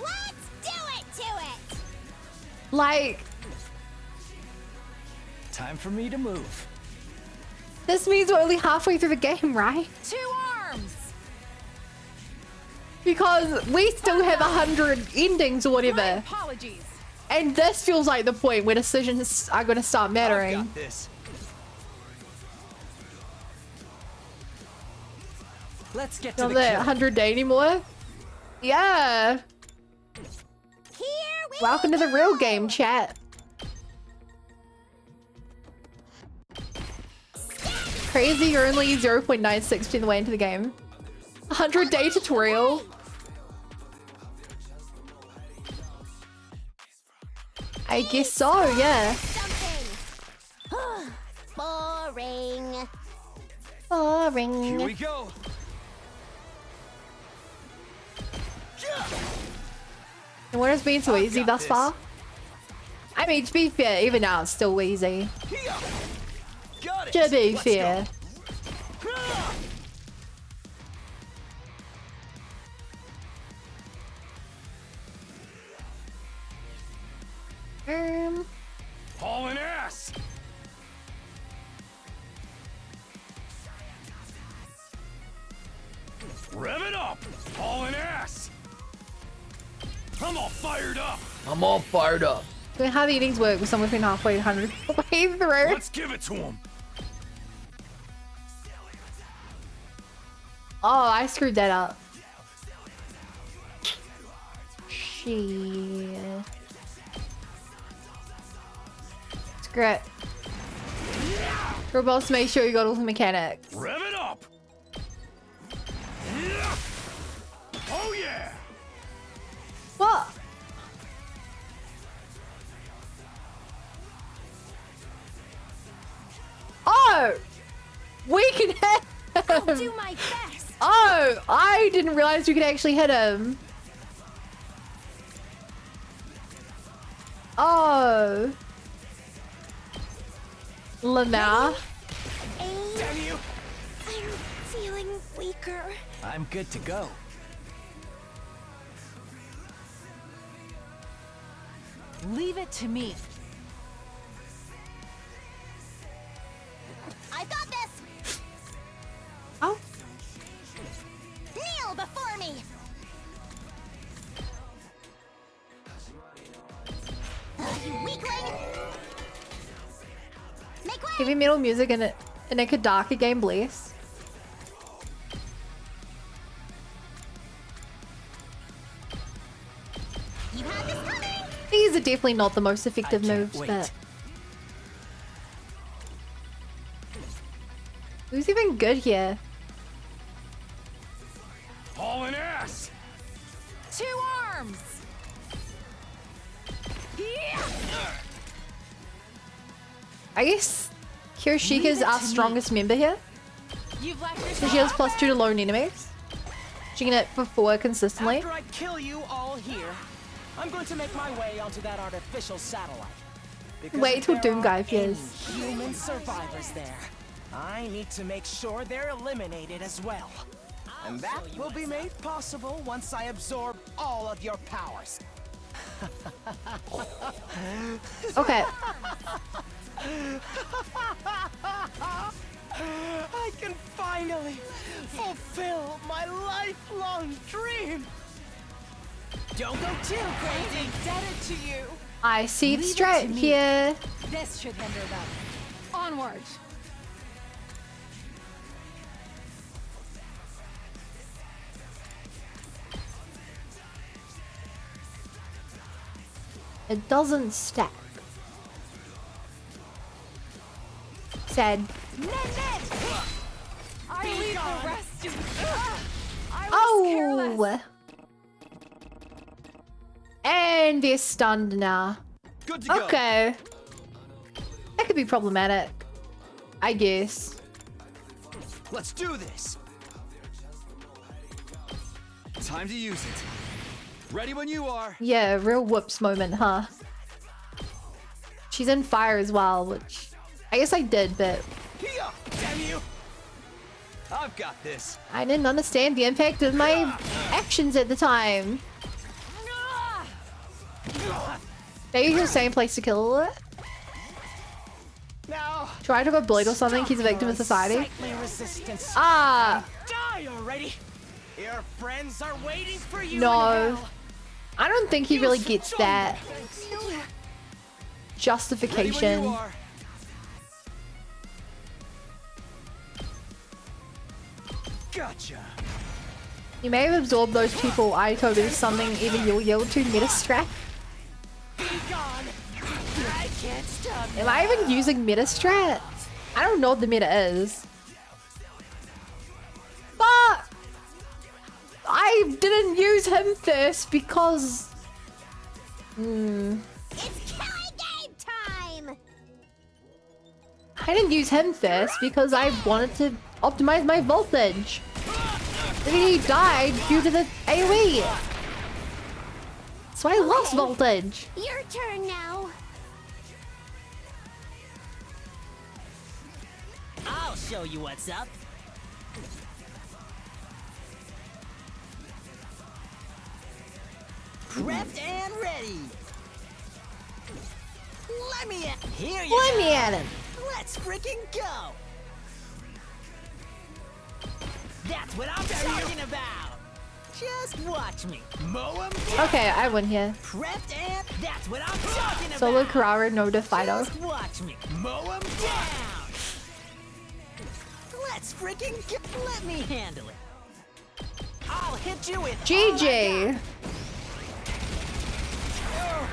Let's do it to it. Like, Time for me to move. this means we're only halfway through the game, right? 2 arms. Because we still have 100 endings or whatever. Apologies. And this feels like the point where decisions are going to start mattering. Got this. Let's get to Not the that kill. 100 day anymore. Yeah. Here we Welcome to the real game, chat. Crazy, you're only 0.96% of the way into the game. 100 day tutorial. I guess so, yeah. something. Boring. Boring. Here we go. And what has been so easy got thus this. far? I mean, to be fair, even now it's still easy. Got it. To be Let's fair. go. Hauling ass! Rev it up! Hauling ass! I'm all fired up! I'm all fired up. So how the eatings work with someone who's been halfway 100 way through? Let's give it to him! Oh, I screwed that up. Shit. Screw it. We're both to make sure you got all the mechanics. Rev it up! Yeah. Oh yeah! What? Oh! We can hit him! I'll do my best. Oh! I didn't realize we could actually hit him. Oh. Lamar. Damn you! I'm feeling weaker. I'm good to go. Leave it to me. I've got this. Oh. Kneel before me. You weakling! Make way! Heavy metal music in a Kadaka game, please. You had this coming. These are definitely not the most effective moves, wait. but who's even good here? Hauling ass! 2 arms. I guess Kirishika's Leave it our to me. strongest member here. You've left So yourself she has out +2 there. to lone enemies. She can hit for 4 consistently. After I kill you all here, I'm going to make my way onto that artificial satellite. Because Wait if till there Doom Guy are any appears. human survivors there, I need to make sure they're eliminated as well. And that will be made possible once I absorb all of your powers. Okay. I can finally fulfill my lifelong dream. Don't go too crazy. Indebted to you. I see the Leave it strat to me. here. This should hinder them. Onward. It doesn't stack. Sad. I leave the rest to I was careless. Oh! And they're stunned now. Good to go. Okay. That could be problematic. I guess. Let's do this. Time to use it. Ready when you are. Yeah, real whoops moment, huh? She's in fire as well, which I guess I did, but Here, damn you! I've got this. I didn't understand the impact of my actions at the time. Maybe he's the same place to kill it. Now, Try to go bullied or something. He's a victim of society. unsightly resistance. Ah, Die already! Your friends are waiting for you. no. in hell. I don't think he really gets that Ready when you justification. are. Gotcha. You may have absorbed those people. I told you something either you'll yield to Metastrap. Be gone. I can't stop. Am I even using Metastrap? I don't know what the meta is. But I didn't use him first because It's killing game time. I didn't use him first because I wanted to optimize my voltage. Then he died due to the AoE. So I lost voltage. Your turn now. I'll show you what's up. Prepped and ready. Here you Point go. me at him. Let's freaking go. That's what I'm talking about. Just watch me. Mow 'em down. Okay, I win here. Prepped and that's what I'm talking about. Solo Carrara, no Defido. Just watch me. Mow 'em down. Let's freaking go. Let me handle it. I'll hit you with GG. Oh,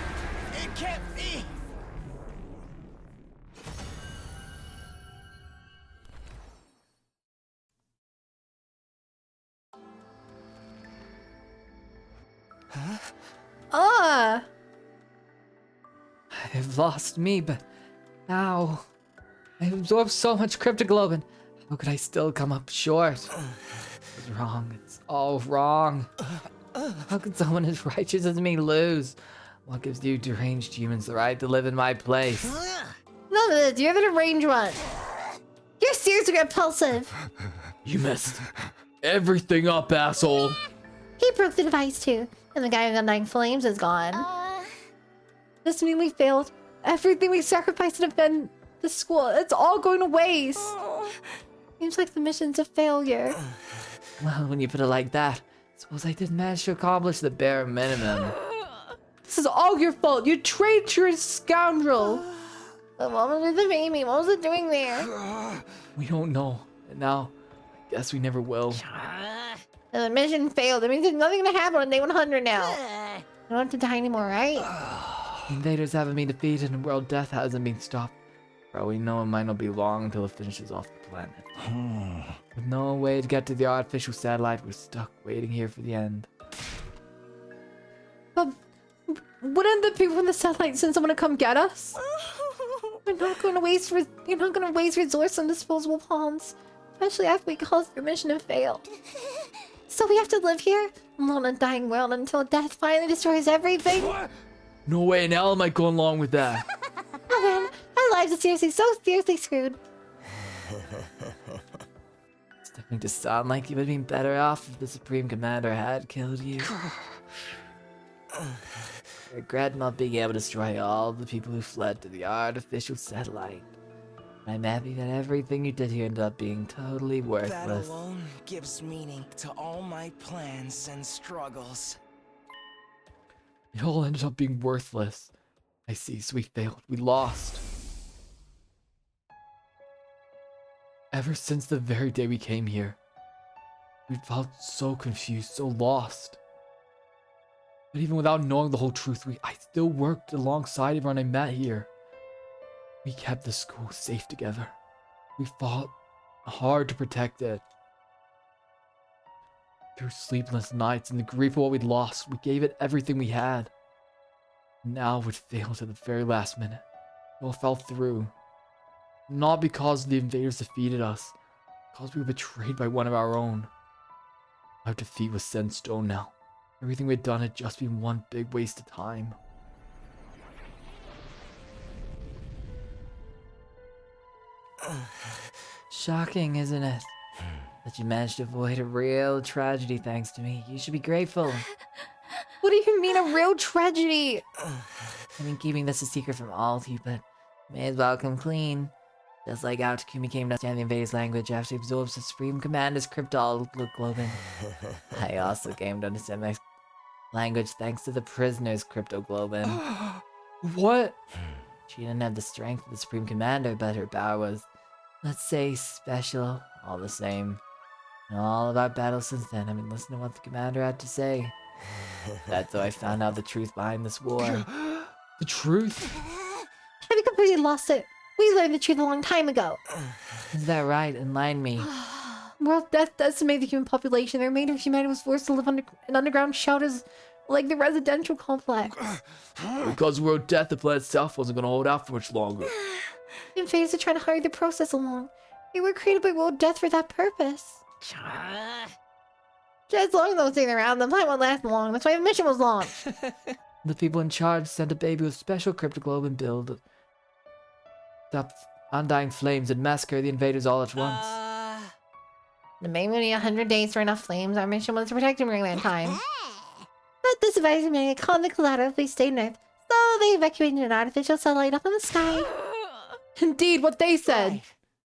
it can't be. Ah. I've lost me, but now I've absorbed so much cryptoglobin. How could I still come up short? It's wrong. It's all wrong. How could someone as righteous as me lose? What gives you deranged humans the right to live in my place? None of this. You're the deranged one. You're seriously repulsive. You messed everything up, asshole. He broke the device too, and the guy in the Undying Flames is gone. This means we failed. Everything we sacrificed to defend the school, it's all going to waste. Seems like the mission's a failure. Well, when you put it like that, suppose I did manage to accomplish the bare minimum. This is all your fault. You traitorous scoundrel. What was the baby? What was it doing there? We don't know, and now I guess we never will. And the mission failed. That means there's nothing gonna happen on day 100 now. You don't have to die anymore, right? The invaders haven't been defeated and world death hasn't been stopped. For all we know, it might not be long until it finishes off the planet. With no way to get to the artificial satellite, we're stuck waiting here for the end. But wouldn't the people from the satellite send someone to come get us? You're not going to waste resources on disposable palms, especially after we caused your mission to fail. So we have to live here alone in a dying world until death finally destroys everything. No way in hell am I going along with that. Oh man, our lives are seriously screwed. It's starting to sound like you would have been better off if the Supreme Commander had killed you. I regret not being able to destroy all the people who fled to the artificial satellite. I'm happy that everything you did here ended up being totally That worthless. alone gives meaning to all my plans and struggles. It all ended up being worthless. I see, so we failed. We lost. Ever since the very day we came here, we felt so confused, so lost. But even without knowing the whole truth, I still worked alongside everyone I met here. We kept the school safe together. We fought hard to protect it. Through sleepless nights and the grief of what we'd lost, we gave it everything we had. Now it failed at the very last minute. It all fell through. Not because the invaders defeated us, because we were betrayed by one of our own. Our defeat was set in stone now. Everything we'd done had just been one big waste of time. Shocking, isn't it? That you managed to avoid a real tragedy thanks to me. You should be grateful. What do you mean a real tragedy? I've been keeping this a secret from all of you, but may as well come clean. Just like how Takumi came to understand the invaders' language after he absorbed the Supreme Commander's cryptoglobin. I also came to understand my language thanks to the prisoner's cryptoglobin. What? She didn't have the strength of the Supreme Commander, but her power was, let's say, special, all the same. In all of our battles since then, I've been listening to what the Commander had to say. That's how I found out the truth behind this war. The truth? Have you completely lost it? We learned the truth a long time ago. Is that right? Enlighten me. World death decimated the human population. The remainder of humanity was forced to live under in underground shelters like the residential complex. Because world death, the planet itself wasn't going to hold out for much longer. The invaders are trying to hurry the process along. They were created by world death for that purpose. Just as long as those things are around, the planet won't last long. That's why the mission was launched. The people in charge sent a baby with special cryptoglobin build up undying flames and massacre the invaders all at once. The baby would need 100 days for enough flames. Our mission was to protect him during that time. But this advice made a con the collateral if they stayed on Earth. So they evacuated an artificial satellite up in the sky. Indeed, what they said. Right.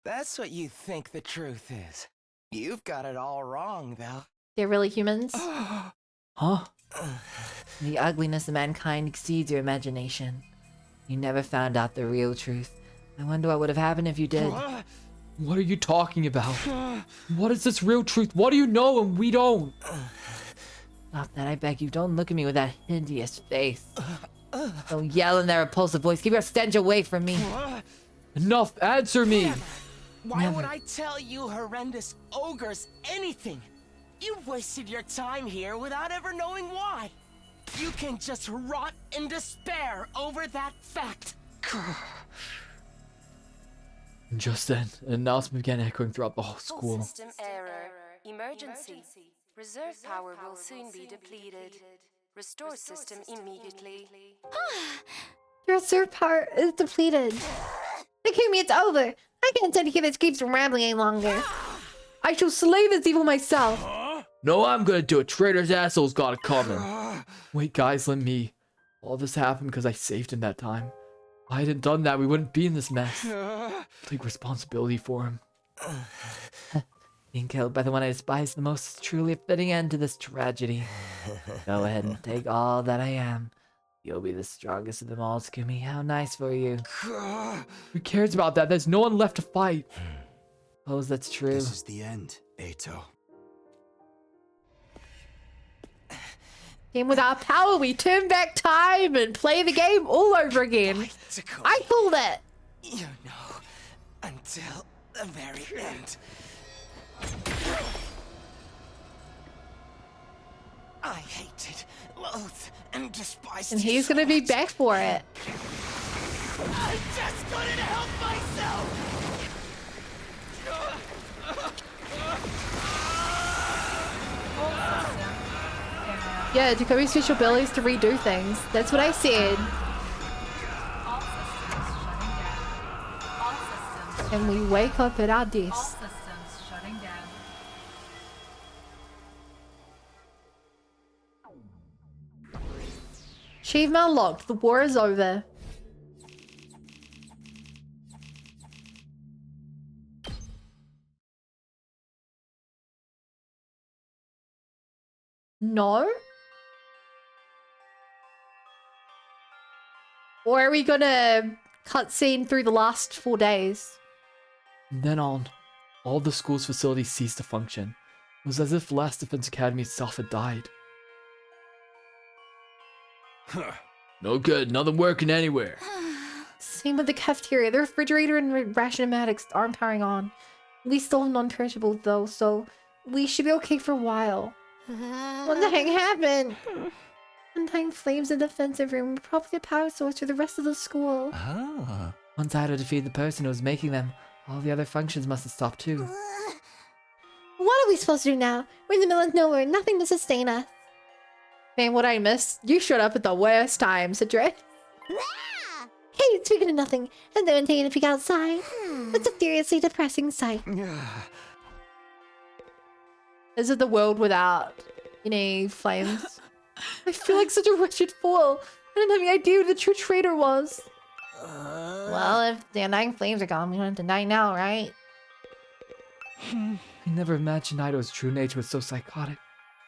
That's what you think the truth is. You've got it all wrong, though. They're really humans. Huh? The ugliness of mankind exceeds your imagination. You never found out the real truth. I wonder what would have happened if you did. What are you talking about? What is this real truth? What do you know and we don't? Stop that, I beg you. Don't look at me with that hideous face. Don't yell in that repulsive voice. Keep your stench away from me. Enough, answer me! Why would I tell you horrendous ogres anything? You wasted your time here without ever knowing why. You can just rot in despair over that fact. And just then, an announcement began echoing throughout the whole school. System error. Emergency. Reserve power will soon be depleted. Restore system immediately. Your reserve power is depleted. Takumi, it's over. I can't stand to hear this keeps rambling any longer. I shall slay this evil myself. No, I'm gonna do it. Traitor's asshole's got it coming. Wait, guys, let me. All this happened because I saved him that time. If I hadn't done that, we wouldn't be in this mess. Take responsibility for him. Being killed by the one I despise the most is truly a fitting end to this tragedy. Go ahead and take all that I am. You'll be the strongest of them all, Takumi. How nice for you. Who cares about that? There's no one left to fight. Suppose that's true. This is the end, Eito. Game without power, we turn back time and play the game all over again. I called it. You know, until the very end. I hated, loathed, and despised And you he's so gonna be much. back for it. I just couldn't help myself! Yeah, Takumi's special ability is to redo things. That's what I said. And we wake up at our desk. Achievement unlocked. The war is over. No? Or are we gonna cutscene through the last 4 days? From then on, all the school's facilities ceased to function. It was as if Last Defense Academy itself had died. No good, nothing working anywhere. Same with the cafeteria. The refrigerator and ration-o-matics aren't powering on. We still have non-perishables though, so we should be okay for a while. What the heck happened? Undying flames in the defensive room were probably the power source for the rest of the school. Once I had to defeat the person who was making them, all the other functions must have stopped too. What are we supposed to do now? We're in the middle of nowhere, nothing to sustain us. Man, what I missed? You showed up at the worst time, Cedric. Hey, speaking of nothing, has no one taken a peek outside? It's a seriously depressing sight. Is it the world without any flames? I feel like such a wretched fool. I didn't have any idea who the true traitor was. Well, if the undying flames are gone, we don't have to die now, right? I never imagined Ido's true nature was so psychotic.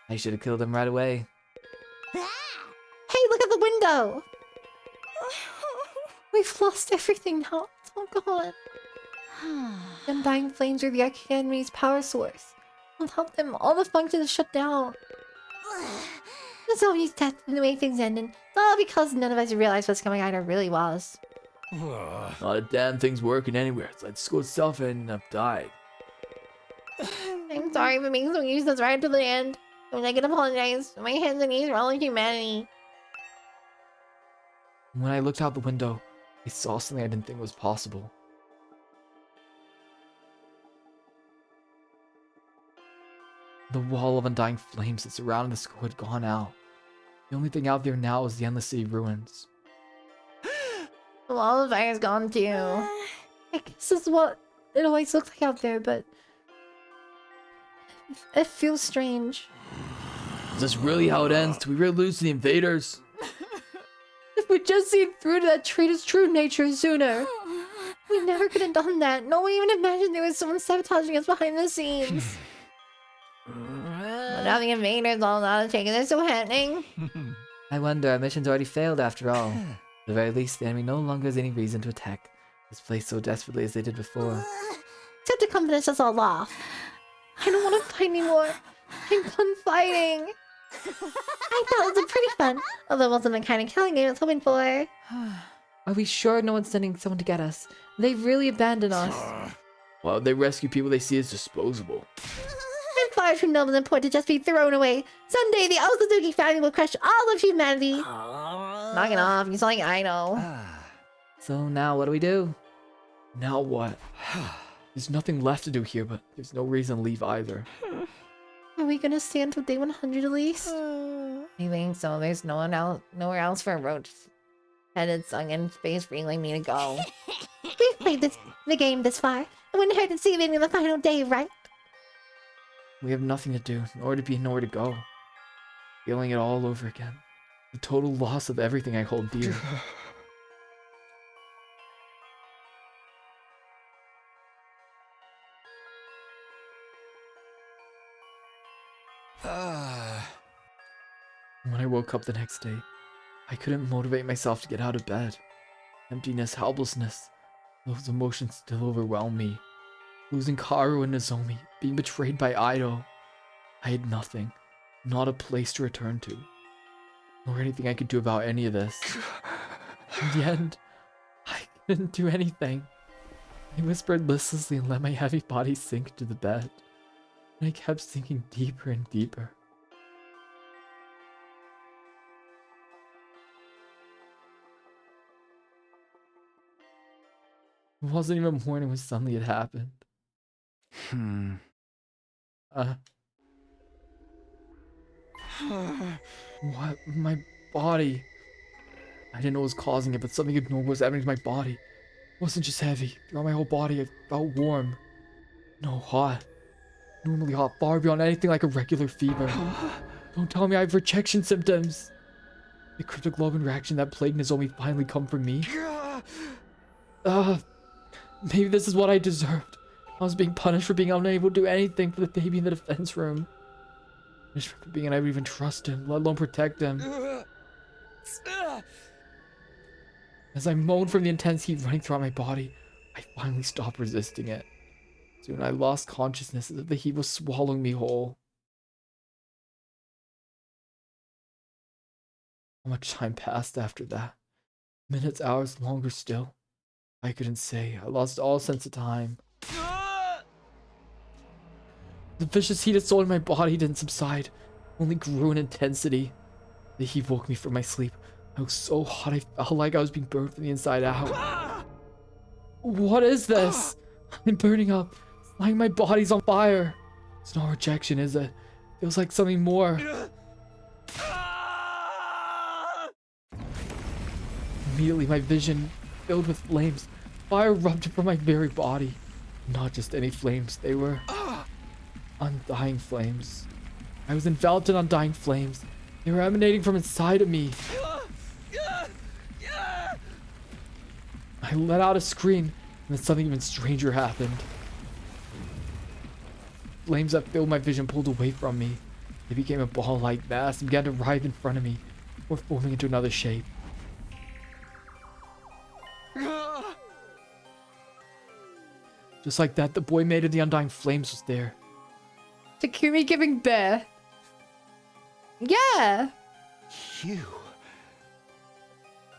I should have killed him right away. Hey, look at the window! We've lost everything now. It's all gone. The undying flames are the Academy's power source. Without them, all the functions shut down. There's always death in the way things end, and it's all because none of us realized what's coming either really was. Not a damn thing's working anywhere. It's like the school itself ended up died. I'm sorry for being so useless right to the end. I can apologize. My hands and knees are all in humanity. When I looked out the window, I saw something I didn't think was possible. The wall of undying flames that surrounded the school had gone out. The only thing out there now is the Endless City ruins. The wall of fire is gone too. I guess this is what it always looks like out there, but it feels strange. Is this really how it ends? Do we really lose to the invaders? If we just seen through to that traitor's true nature sooner. We never could have done that. No one even imagined there was someone sabotaging us behind the scenes. But having invaders all out of taking this so happening. I wonder, our mission's already failed after all. At the very least, the enemy no longer has any reason to attack this place so desperately as they did before. Except to come finish us all off. I don't want to fight anymore. I'm done fighting. I thought it was pretty fun, although it wasn't the kind of killing game I was hoping for. Are we sure no one's sending someone to get us? They really abandoned us. Well, they rescue people they see as disposable. I'm far too noble and poor to just be thrown away. Someday the Osazuki family will crush all of humanity. Knock it off, you sound like I know. So now what do we do? Now what? There's nothing left to do here, but there's no reason to leave either. Are we gonna stay until day 100 at least? I think so. There's nowhere else for a roach headed sunken space free like me to go. We've played the game this far. It wouldn't hurt to see it in the final day, right? We have nothing to do, nowhere to be, nowhere to go. Feeling it all over again. The total loss of everything I hold dear. When I woke up the next day, I couldn't motivate myself to get out of bed. Emptiness, helplessness, those emotions still overwhelm me. Losing Kaoru and Nozomi, being betrayed by Aido. I had nothing, not a place to return to, nor anything I could do about any of this. In the end, I couldn't do anything. I whispered listlessly and let my heavy body sink into the bed. And I kept sinking deeper and deeper. It wasn't even morning when suddenly it happened. What? My body. I didn't know what was causing it, but something abnormal was happening to my body. It wasn't just heavy. Throughout my whole body, I felt warm. No, hot. Normally hot, far beyond anything like a regular fever. Don't tell me I have rejection symptoms. The cryptoglobin reaction that plagued Nozomi finally come from me. Maybe this is what I deserved. I was being punished for being unable to do anything for the baby in the defense room. Punished for being unable to even trust him, let alone protect him. As I moaned from the intense heat running throughout my body, I finally stopped resisting it. Soon I lost consciousness as if the heat was swallowing me whole. How much time passed after that? Minutes, hours, longer still? I couldn't say. I lost all sense of time. The vicious heat that sold in my body didn't subside, only grew in intensity. The heat woke me from my sleep. I was so hot I felt like I was being burned from the inside out. What is this? I'm burning up. It's like my body's on fire. It's not rejection, is it? It feels like something more. Immediately my vision filled with flames. Fire erupted from my very body. Not just any flames, they were undying flames. I was enveloped in undying flames. They were emanating from inside of me. I let out a scream, and then something even stranger happened. Flames that filled my vision pulled away from me. They became a ball-like mass and began to writhe in front of me, before forming into another shape. Just like that, the boy made of the undying flames was there. Takumi giving birth. Yeah. You.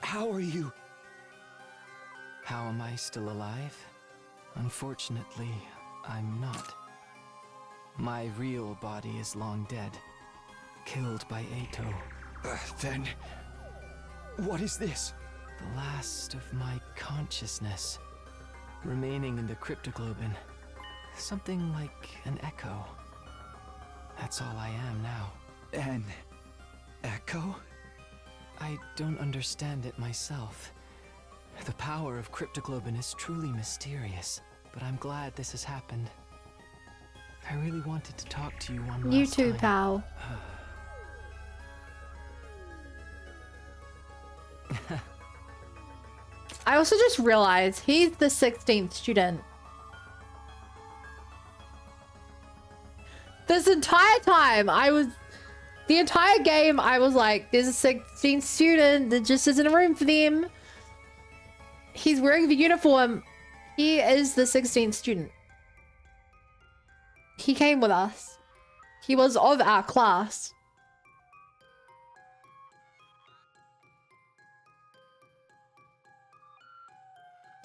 How are you? How am I still alive? Unfortunately, I'm not. My real body is long dead. Killed by Eito. Then... what is this? The last of my consciousness. Remaining in the cryptoglobin. Something like an echo. That's all I am now. An echo? I don't understand it myself. The power of cryptoglobin is truly mysterious, but I'm glad this has happened. I really wanted to talk to you one last time. You too, pal. I also just realized he's the 16th student. This entire time, the entire game, I was like, there's a 16th student, there just isn't a room for them. He's wearing the uniform. He is the 16th student. He came with us. He was of our class.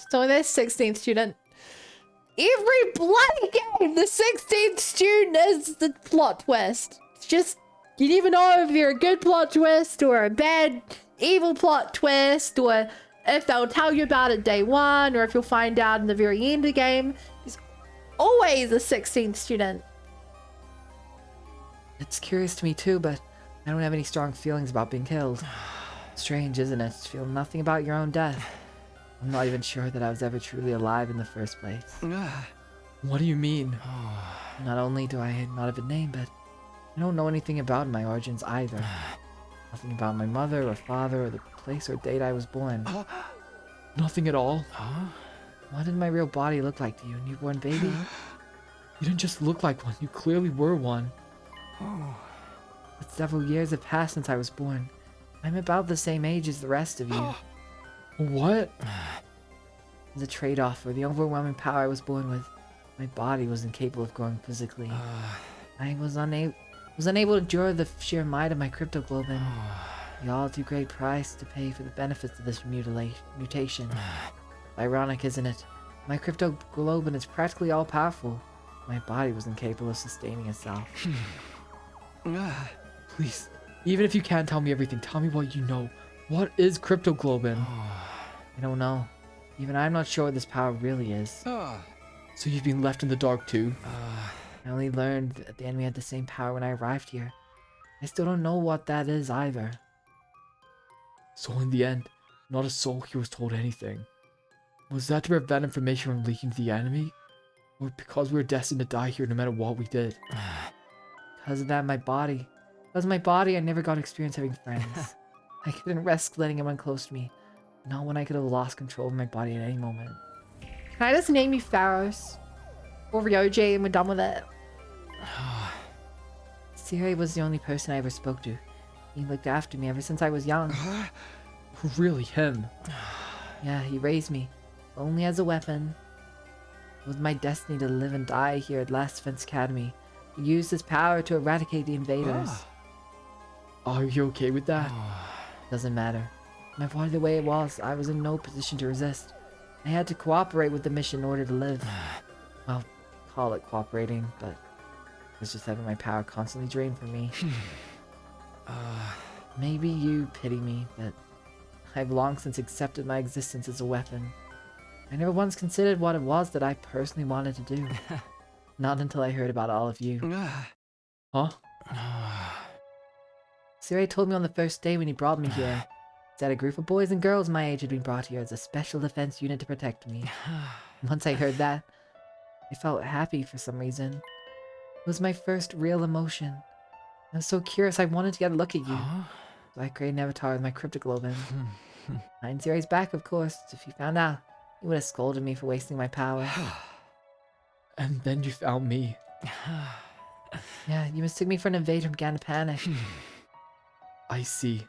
So there's 16th student. Every bloody game, the 16th student is the plot twist. It's just, you never know if you're a good plot twist or a bad, evil plot twist, or if they'll tell you about it day one, or if you'll find out in the very end of the game. There's always a 16th student. It's curious to me too, but I don't have any strong feelings about being killed. Strange, isn't it? To feel nothing about your own death. I'm not even sure that I was ever truly alive in the first place. What do you mean? Not only do I not have a name, but I don't know anything about my origins either. Nothing about my mother or father or the place or date I was born. Nothing at all? What did my real body look like to you, newborn baby? You didn't just look like one, you clearly were one. But several years have passed since I was born. I'm about the same age as the rest of you. What? As a trade-off for the overwhelming power I was born with, my body was incapable of growing physically. I was unable to endure the sheer might of my cryptoglobin. The all too great price to pay for the benefits of this mutation. Ironic, isn't it? My cryptoglobin is practically all-powerful. My body was incapable of sustaining itself. Please, even if you can't tell me everything, tell me what you know. What is cryptoglobin? I don't know. Even I'm not sure what this power really is. So you've been left in the dark too? I only learned that the enemy had the same power when I arrived here. I still don't know what that is either. So in the end, not a soul here was told anything. Was that to prevent information from leaking to the enemy? Or because we were destined to die here no matter what we did? Because of that, Because of my body, I never got to experience having friends. I couldn't risk letting anyone close to me. Not when I could have lost control of my body at any moment. Can I just name you Pharos? Or Ryoji and we're done with it? Siri was the only person I ever spoke to. He looked after me ever since I was young. Really, him? Yeah, he raised me. Only as a weapon. It was my destiny to live and die here at Last Defense Academy. He used his power to eradicate the invaders. Are you okay with that? Doesn't matter. My body the way it was, I was in no position to resist. I had to cooperate with the mission in order to live. Well, call it cooperating, but it was just having my power constantly drained from me. Maybe you pity me, but I've long since accepted my existence as a weapon. I never once considered what it was that I personally wanted to do. Not until I heard about all of you. Huh? Siri told me on the first day when he brought me here. Said a group of boys and girls my age had been brought here as a special defense unit to protect me. Once I heard that, I felt happy for some reason. It was my first real emotion. I was so curious I wanted to get a look at you. So I created an avatar with my cryptoglobin. Behind Siri's back, of course. If he found out, he would have scolded me for wasting my power. And then you found me. Yeah, you mistook me for an invader and began to panic. I see.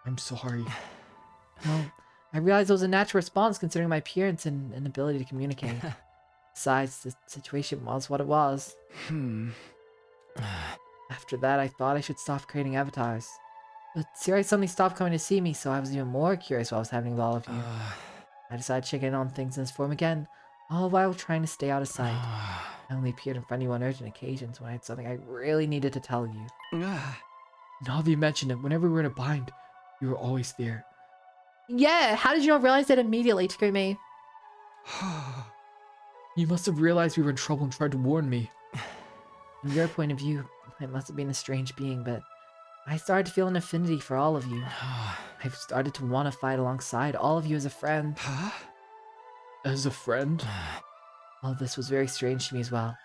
I'm sorry. Well, I realized it was a natural response considering my appearance and inability to communicate. Besides, the situation was what it was. After that, I thought I should stop creating avatars. But Siri suddenly stopped coming to see me, so I was even more curious what was happening with all of you. I decided to check in on things in this form again, all while trying to stay out of sight. I only appeared in front of you on urgent occasions when I had something I really needed to tell you. Now that you mention it, whenever we were in a bind, you were always there. Yeah, how did you not realize that immediately, Takumi? You must have realized we were in trouble and tried to warn me. From your point of view, I must have been a strange being, but I started to feel an affinity for all of you. I've started to want to fight alongside all of you as a friend. As a friend? Well, this was very strange to me as well.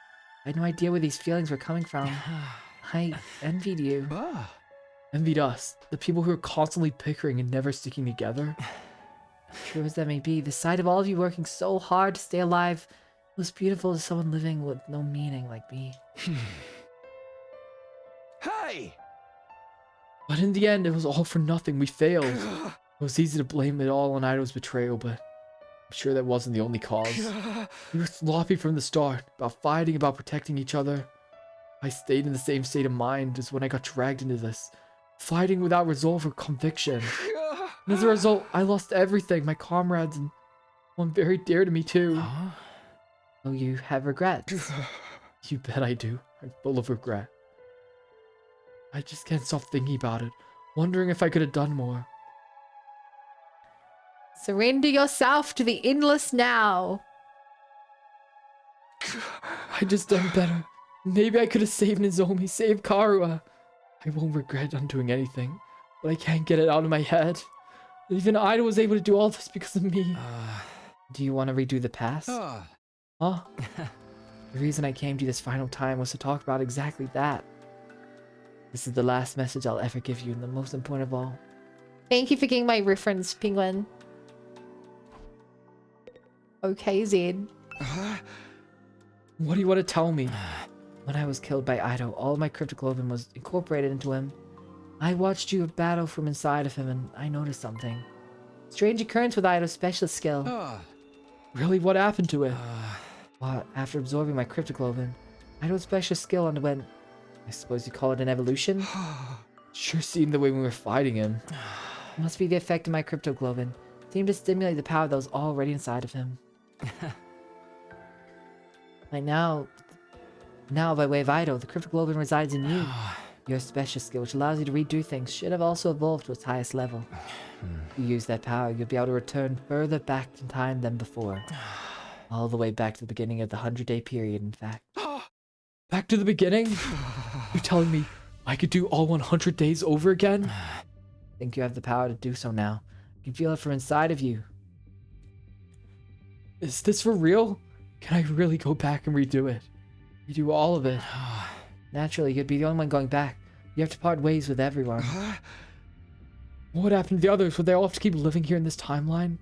I had no idea where these feelings were coming from. I envied you. Envied us, the people who are constantly bickering and never sticking together? True as that may be, the sight of all of you working so hard to stay alive was beautiful to someone living with no meaning like me. Hey! But in the end, it was all for nothing. We failed. It was easy to blame it all on Ido's betrayal, but I'm sure that wasn't the only cause. We were sloppy from the start, about fighting, about protecting each other. I stayed in the same state of mind as when I got dragged into this, fighting without resolve or conviction. And as a result, I lost everything, my comrades, and one very dear to me too. Oh, you have regrets? You bet I do. I'm full of regret. I just can't stop thinking about it, wondering if I could have done more. Surrender yourself to the endless now. I just done better. Maybe I could have saved Nozomi, saved Karua. I won't regret undoing anything, but I can't get it out of my head. Even Ida was able to do all this because of me. Do you want to redo the past? Huh? The reason I came to you this final time was to talk about exactly that. This is the last message I'll ever give you, and the most important of all. Thank you for getting my reference, Penguin. Okay, Zed. What do you want to tell me? When I was killed by Ido, all of my cryptoglobin was incorporated into him. I watched you battle from inside of him, and I noticed something. Strange occurrence with Ido's specialist skill. Really, what happened to it? Well, after absorbing my cryptoglobin, Ido's specialist skill underwent, I suppose you call it an evolution? Sure seemed the way we were fighting him. It must be the effect of my cryptoglobin. It seemed to stimulate the power that was already inside of him. Like now, by way of Ido, the cryptoglobin resides in you. Your special skill, which allows you to redo things, should have also evolved to its highest level. If you use that power, you'll be able to return further back in time than before. All the way back to the beginning of the 100-day period, in fact. Back to the beginning? You're telling me I could do all 100 days over again? I think you have the power to do so now. You can feel it from inside of you. Is this for real? Can I really go back and redo it? Redo all of it? Naturally, you'd be the only one going back. You have to part ways with everyone. What happened to the others? Would they all have to keep living here in this timeline?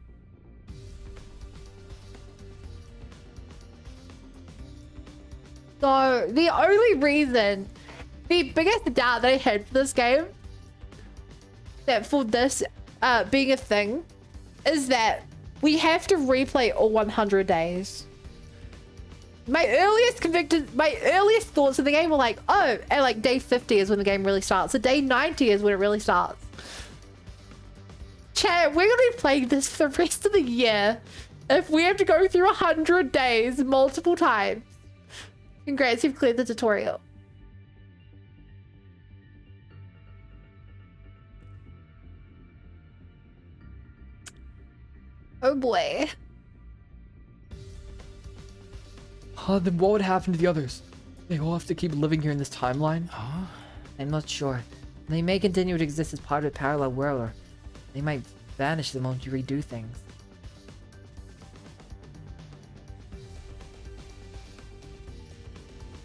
So, the only reason, the biggest doubt that I had for this game, that for this being a thing, is that we have to replay all 100 days. My earliest thoughts of the game were like, oh, and like day 50 is when the game really starts. So day 90 is when it really starts. Chat, we're gonna be playing this for the rest of the year if we have to go through 100 days multiple times. Congrats, you've cleared the tutorial. Oh boy. Then what would happen to the others? They all have to keep living here in this timeline? I'm not sure. They may continue to exist as part of a parallel world, or they might vanish the moment you redo things.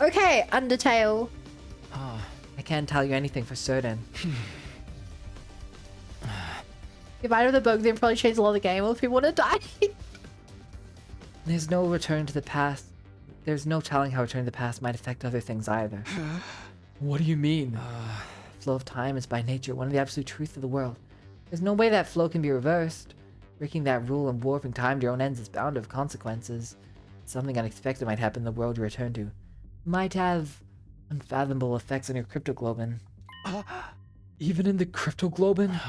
Okay, Undertale. I can't tell you anything for certain. If I know the book, then probably change a lot of the game if people want to die. There's no return to the past. There's no telling how return to the past might affect other things either. What do you mean? Flow of time is by nature one of the absolute truths of the world. There's no way that flow can be reversed. Breaking that rule and warping time to your own ends is bound to have consequences. Something unexpected might happen in the world you return to. It might have unfathomable effects on your cryptoglobin. Even in the cryptoglobin?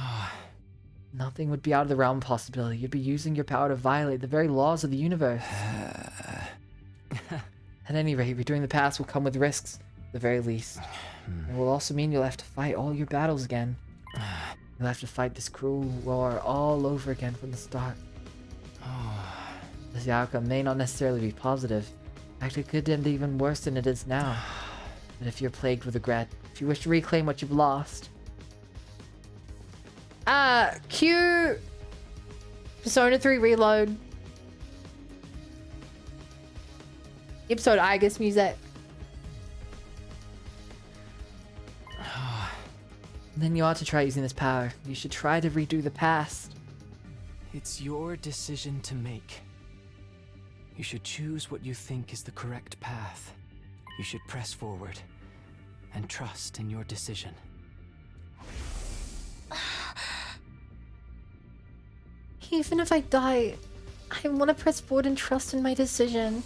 Nothing would be out of the realm of possibility. You'd be using your power to violate the very laws of the universe. At any rate, redoing the past will come with risks, at the very least. It will also mean you'll have to fight all your battles again. You'll have to fight this cruel war all over again from the start. This outcome may not necessarily be positive. In fact, it could end even worse than it is now. But if you're plagued with regret, if you wish to reclaim what you've lost... Cue Persona 3 Reload. Episode Igus music. Then you ought to try using this power. You should try to redo the past. It's your decision to make. You should choose what you think is the correct path. You should press forward and trust in your decision. Even if I die, I want to press forward and trust in my decision.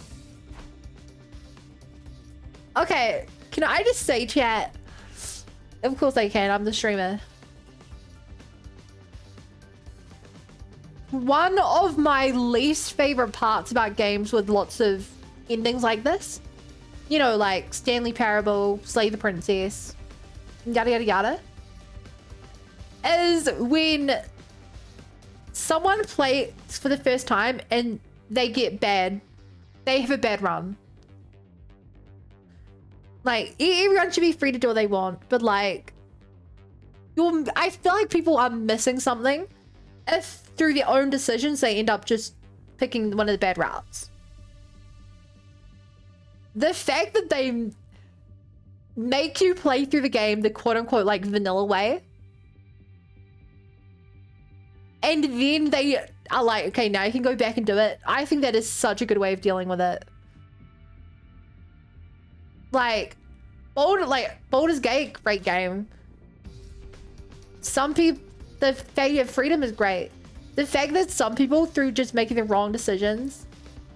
Okay, can I just say, chat? Of course I can, I'm the streamer. One of my least favorite parts about games with lots of endings like this, you know, like Stanley Parable, Slay the Princess, yada yada yada, is when someone plays for the first time and they get bad. They have a bad run. Like, everyone should be free to do what they want, but like, I feel like people are missing something if through their own decisions they end up just picking one of the bad routes. The fact that they make you play through the game the quote-unquote like vanilla way, and then they are like, okay, now you can go back and do it. I think that is such a good way of dealing with it. Like, Baldur's Gate, great game. Some people, the fact of freedom is great. The fact that some people, through just making the wrong decisions,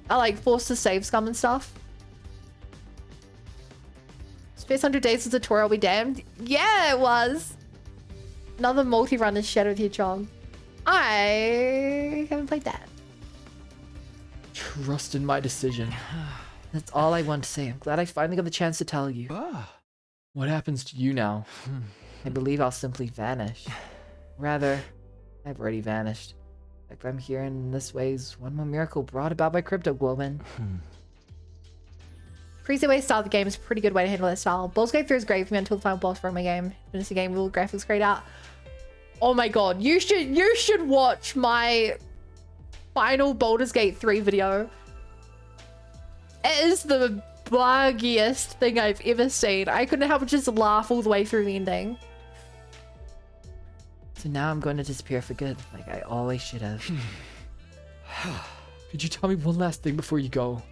are like forced to save scum and stuff. Space 100 Days of tutorial be damned. Yeah, it was. Another multi-run is Shadow the Hedgehog. I haven't played that. Trust in my decision. That's all I want to say. I'm glad I finally got the chance to tell you. What happens to you now? I believe I'll simply vanish. Rather, I've already vanished. In fact, I'm here in this way's one more miracle brought about by Crypto Globin. Crazy way to start the game is a pretty good way to handle that style. Baldur's Gate 3 is great for me until the final boss for my game. Finish the game with all the graphics grayed out. Oh my god, you should watch my final Baldur's Gate 3 video. It is the buggiest thing I've ever seen. I couldn't help but just laugh all the way through the ending. So now I'm going to disappear for good, like I always should have. Could you tell me one last thing before you go?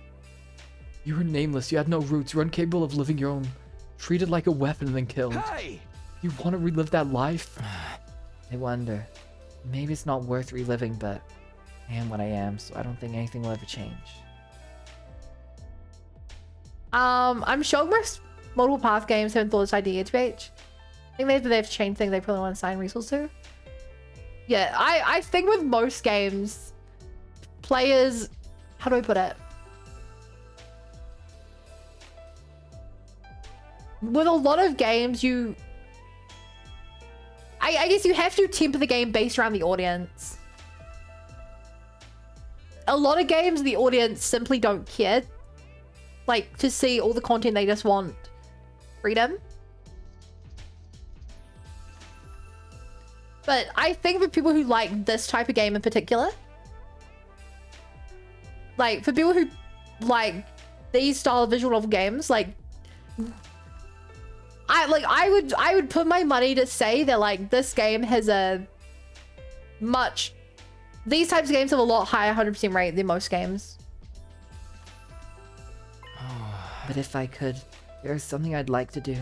You were nameless, you had no roots, you were incapable of living your own. Treated like a weapon and then killed. Hey! You want to relive that life? I wonder. Maybe it's not worth reliving, but I am what I am, so I don't think anything will ever change. I'm sure most multiple path games haven't thought this idea to page. I think maybe they've changed things they probably want to assign resources to. Yeah, I think with most games, players, how do I put it? With a lot of games, I guess you have to temper the game based around the audience. A lot of games, the audience simply don't care. Like, to see all the content, they just want freedom. But I think for people who like this type of game in particular, like for people who like these style of visual novel games, like I would put my money to say that like this game has these types of games have a lot higher 100% rate than most games. But if I could, there's something I'd like to do.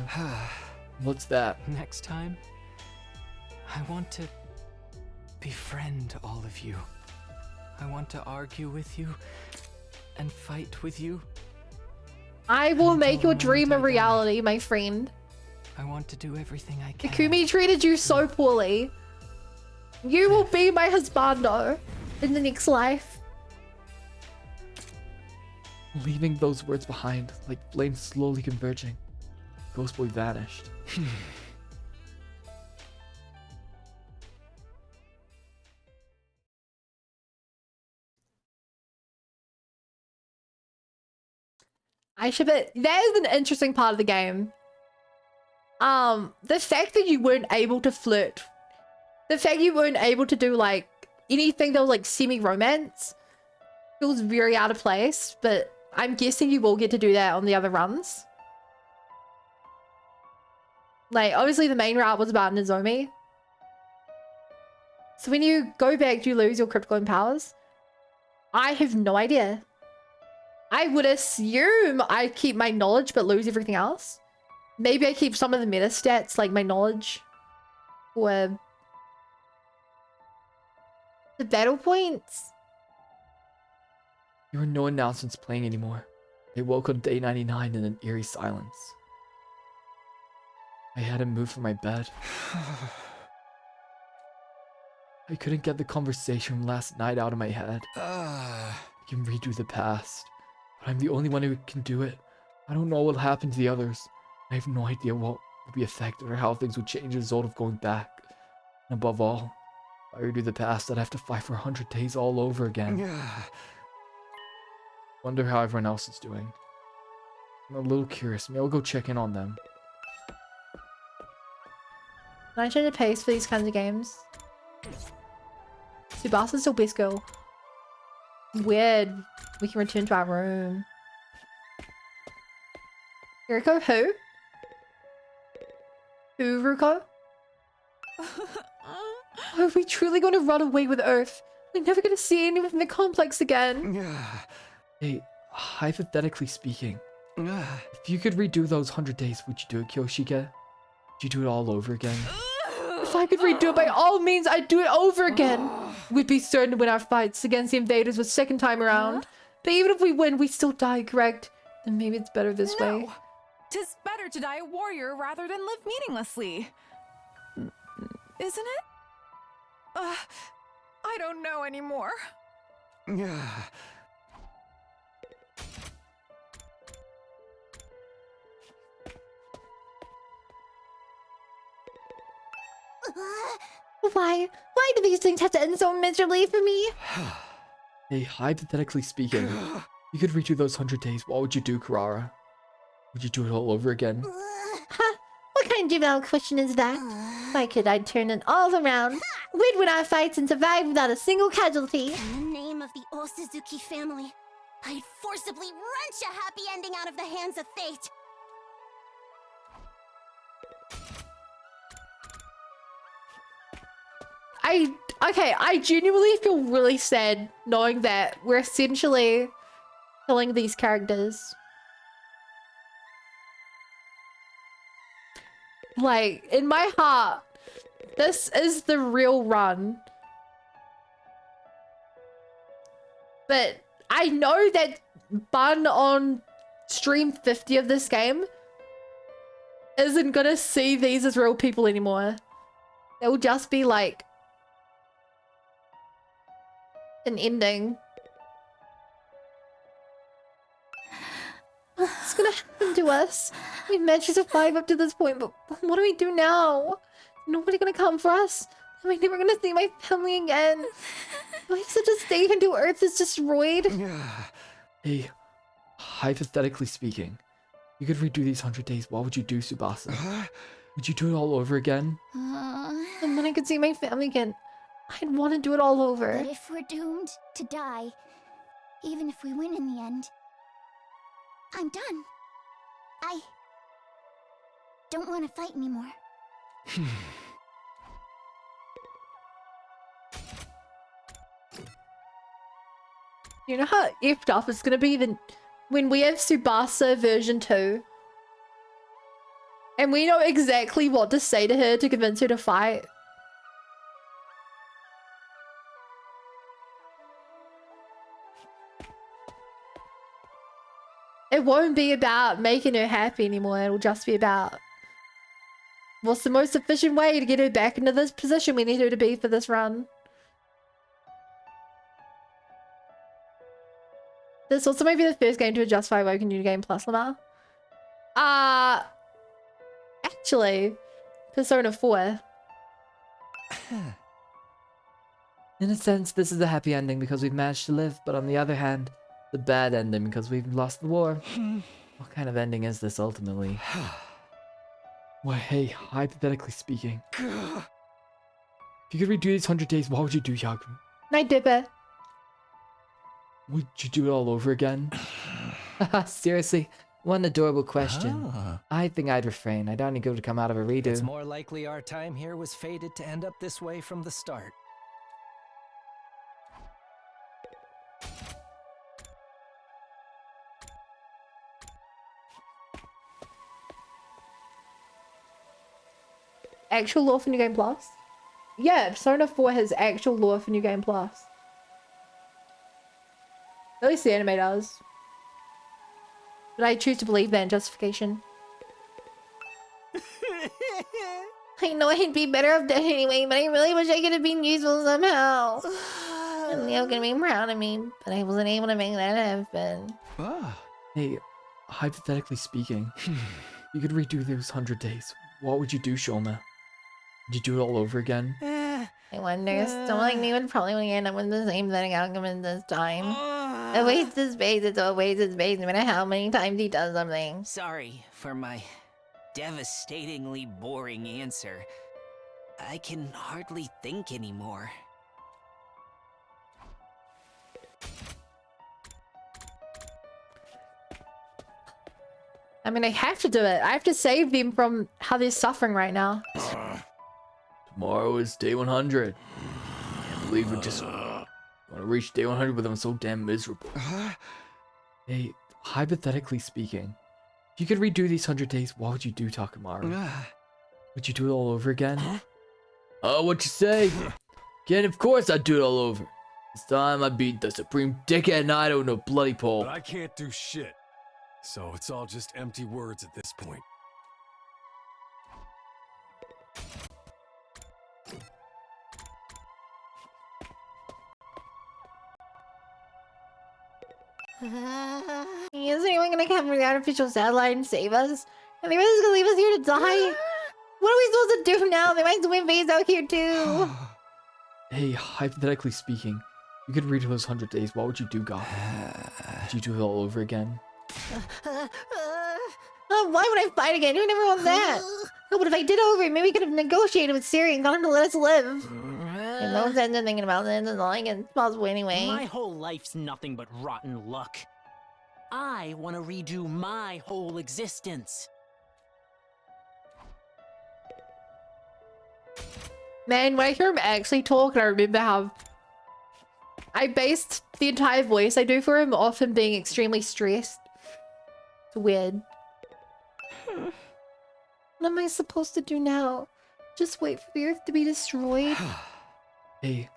What's that? Next time, I want to befriend all of you. I want to argue with you and fight with you. I will make your dream a reality, my friend. I want to do everything I can. Takumi treated you so poorly. You will be my husbando in the next life. Leaving those words behind, like flames slowly converging. Ghostboy vanished. I ship it. That is an interesting part of the game. The fact that you weren't able to flirt, the fact you weren't able to do like anything that was like semi-romance feels very out of place, but I'm guessing you will get to do that on the other runs. Like, obviously the main route was about Nozomi. So when you go back, do you lose your critical powers? I have no idea. I would assume I keep my knowledge but lose everything else. Maybe I keep some of the meta stats, like my knowledge. Or the battle points. There were no announcements playing anymore. I woke on day 99 in an eerie silence. I hadn't moved from my bed. I couldn't get the conversation from last night out of my head. I can redo the past, but I'm the only one who can do it. I don't know what will happen to the others. I have no idea what will be affected or how things would change as a result of going back. And above all, if I redo the past, I'd have to fight for 100 days all over again. Wonder how everyone else is doing. I'm a little curious. Maybe I'll go check in on them. Can I change the pace for these kinds of games? Tsubasa's still best girl. Weird. We can return to our room. Kiriko, who? Who, Ruko? Are we truly going to run away with Earth? We're never going to see anyone from the complex again. Hey, hypothetically speaking, if you could redo those 100 days, would you do it, Kyoshige? Would you do it all over again? If I could redo it, by all means, I'd do it over again. We'd be certain to win our fights against the invaders the second time around. But even if we win, we still die, correct? Then maybe it's better this way. 'Tis better to die a warrior rather than live meaninglessly. Isn't it? I don't know anymore. Why do these things have to end so miserably for me? Hey, hypothetically speaking, you could redo those 100 days. What would you do, Karara? Would you do it all over again? Huh? What kind of juvenile question is that? Why could I turn it all around? We'd win our fights and survive without a single casualty. In the name of the Osuzuki family, I'd forcibly wrench a happy ending out of the hands of fate. I genuinely feel really sad knowing that we're essentially killing these characters. Like, in my heart, this is the real run. But I know that Bun on stream 50 of this game isn't gonna see these as real people anymore. It will just be like an ending. What's gonna happen to us? We managed to survive up to this point, but what do we do now? Nobody gonna come for us? Am I never gonna see my family again? Do I have to just stay until Earth is destroyed? Hey, hypothetically speaking, you could redo these 100 days. What would you do, Tsubasa? Would you do it all over again? And when I could see my family again, I'd want to do it all over. But if we're doomed to die, even if we win in the end, I'm done. I don't want to fight anymore. You know how effed up it's gonna be when we have Tsubasa version 2? And we know exactly what to say to her to convince her to fight. It won't be about making her happy anymore. It'll just be about what's the most efficient way to get her back into this position we need her to be for this run. This also might be the first game to justify Woken New Game Plus, Lamar. Actually, Persona 4. In a sense, this is a happy ending because we've managed to live, but on the other hand, the bad ending because we've lost the war. What kind of ending is this ultimately? Well, hey, hypothetically speaking, if you could redo these 100 days, what would you do, Yaku? Night Dipper. Would you do it all over again? Seriously, what an adorable question. I think I'd refrain. I don't think it would come out of a redo. It's more likely our time here was fated to end up this way from the start. actual lore for New Game Plus? Yeah, Persona 4 has actual lore for New Game Plus. At least the anime does. But I choose to believe that in justification. I know I'd be better off dead anyway, but I really wish I could have been useful somehow. And Leo can be proud of me, but I wasn't able to make that happen. Hey, hypothetically speaking, you could redo those 100 days. What would you do, Shoma? Would you do it all over again? I wonder, someone like me would probably end up with the same setting outcome as this time. A waste of space is a waste of space, no matter how many times he does something. Sorry for my devastatingly boring answer. I can hardly think anymore. I mean, I have to do it. I have to save them from how they're suffering right now. Tomorrow is day 100. Can't believe we just want to reach day 100 but I'm so damn miserable. Hey, hypothetically speaking, if you could redo these 100 days, what would you do, Takamaru? Would you do it all over again? Oh, what you say? Again, of course I'd do it all over. This time I beat the supreme dickhead Naito in a bloody pole. But I can't do shit. So it's all just empty words at this point. Is anyone gonna come from the artificial satellite and save us? Are they really just gonna leave us here to die? What are we supposed to do now? They might win base out here too. Hey, hypothetically speaking, you could redo those 100 days, what would you do, Goth? Would you do it all over again? Why would I fight again? Who never wants that? Oh, but if I did over it, maybe we could have negotiated with Siri and got him to let us live. And no sense in thinking about this. It's like it's possible anyway. My whole life's nothing but rotten luck. I want to redo my whole existence. Man, when I hear him actually talk, and I remember how I based the entire voice I do for him off him being extremely stressed. It's weird. What am I supposed to do now? Just wait for the Earth to be destroyed? Hey,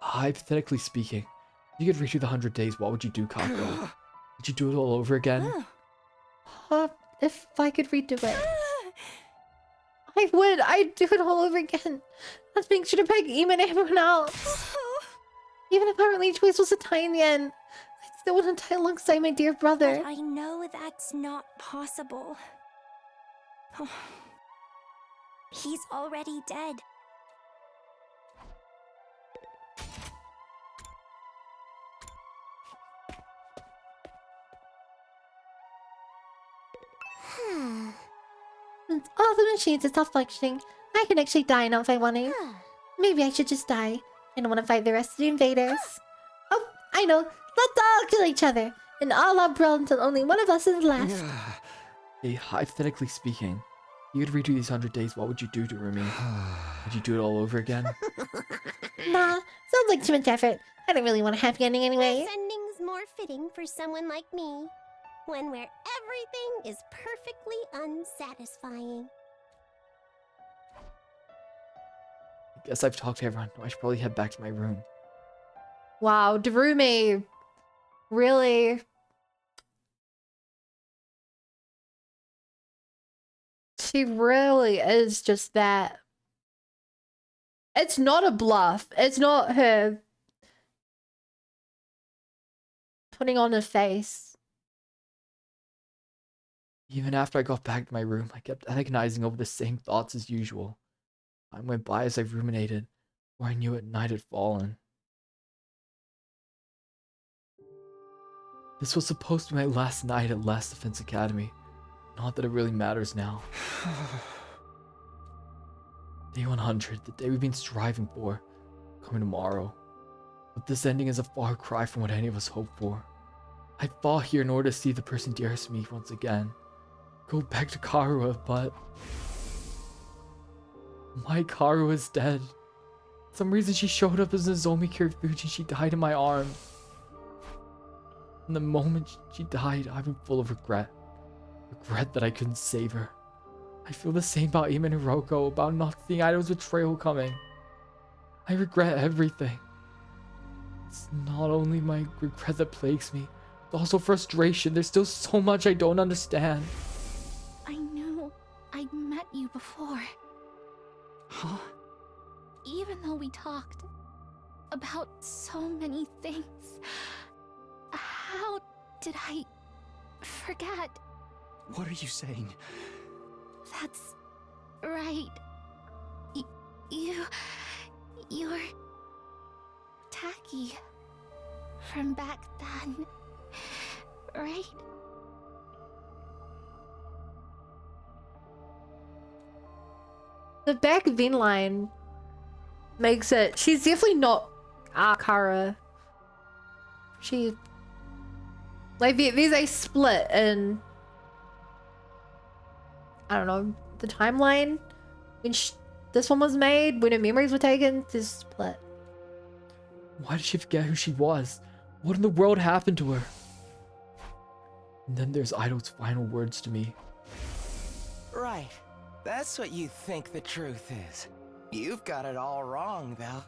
hypothetically speaking, if you could redo the 100 days, what would you do, Kako? Would you do it all over again? If I could redo it. I would. I'd do it all over again. I'd make sure to peg Eamon and everyone else. Even if our only choice was to die in the end, I still want to die alongside my dear brother. But I know that's not possible. He's already dead. Since all the machines are stop functioning, I can actually die now if I want to. Maybe I should just die. I don't want to fight the rest of the invaders. Oh, I know. Let's all kill each other. And all our brawl until only one of us is left. Hey, hypothetically speaking, you could redo these 100 days, what would you do to Rumi? Would you do it all over again? Nah, sounds like too much effort. I don't really want a happy ending anyway. This ending's more fitting for someone like me. One where everything is perfectly unsatisfying. I guess I've talked to everyone. I should probably head back to my room. Wow, Darumi. Really? She really is just that. It's not a bluff. It's not her putting on a face. Even after I got back to my room, I kept agonizing over the same thoughts as usual. Time went by as I ruminated, before I knew it, night had fallen. This was supposed to be my last night at Last Defense Academy. Not that it really matters now. Day 100, the day we've been striving for, coming tomorrow. But this ending is a far cry from what any of us hoped for. I fought here in order to see the person dearest to me once again. Go back to Karua, but my Karua is dead. For some reason she showed up as Nozomi Kirifuji. She died in my arms. And the moment she died, I've been full of regret. Regret that I couldn't save her. I feel the same about Ima and Hiroko, about not seeing Ido's betrayal coming. I regret everything. It's not only my regret that plagues me, it's also frustration. There's still so much I don't understand. I knew I'd met you before. Huh? Even though we talked about so many things, how did I forget? What are you saying? That's right. You're Taki from back then, right? The back then line makes it. She's definitely not Akara. She. Like, there's a split in. I don't know, the timeline. When this one was made, when her memories were taken, there's a split. Why did she forget who she was? What in the world happened to her? And then there's Ido's final words to me. Right. That's what you think the truth is. You've got it all wrong, though.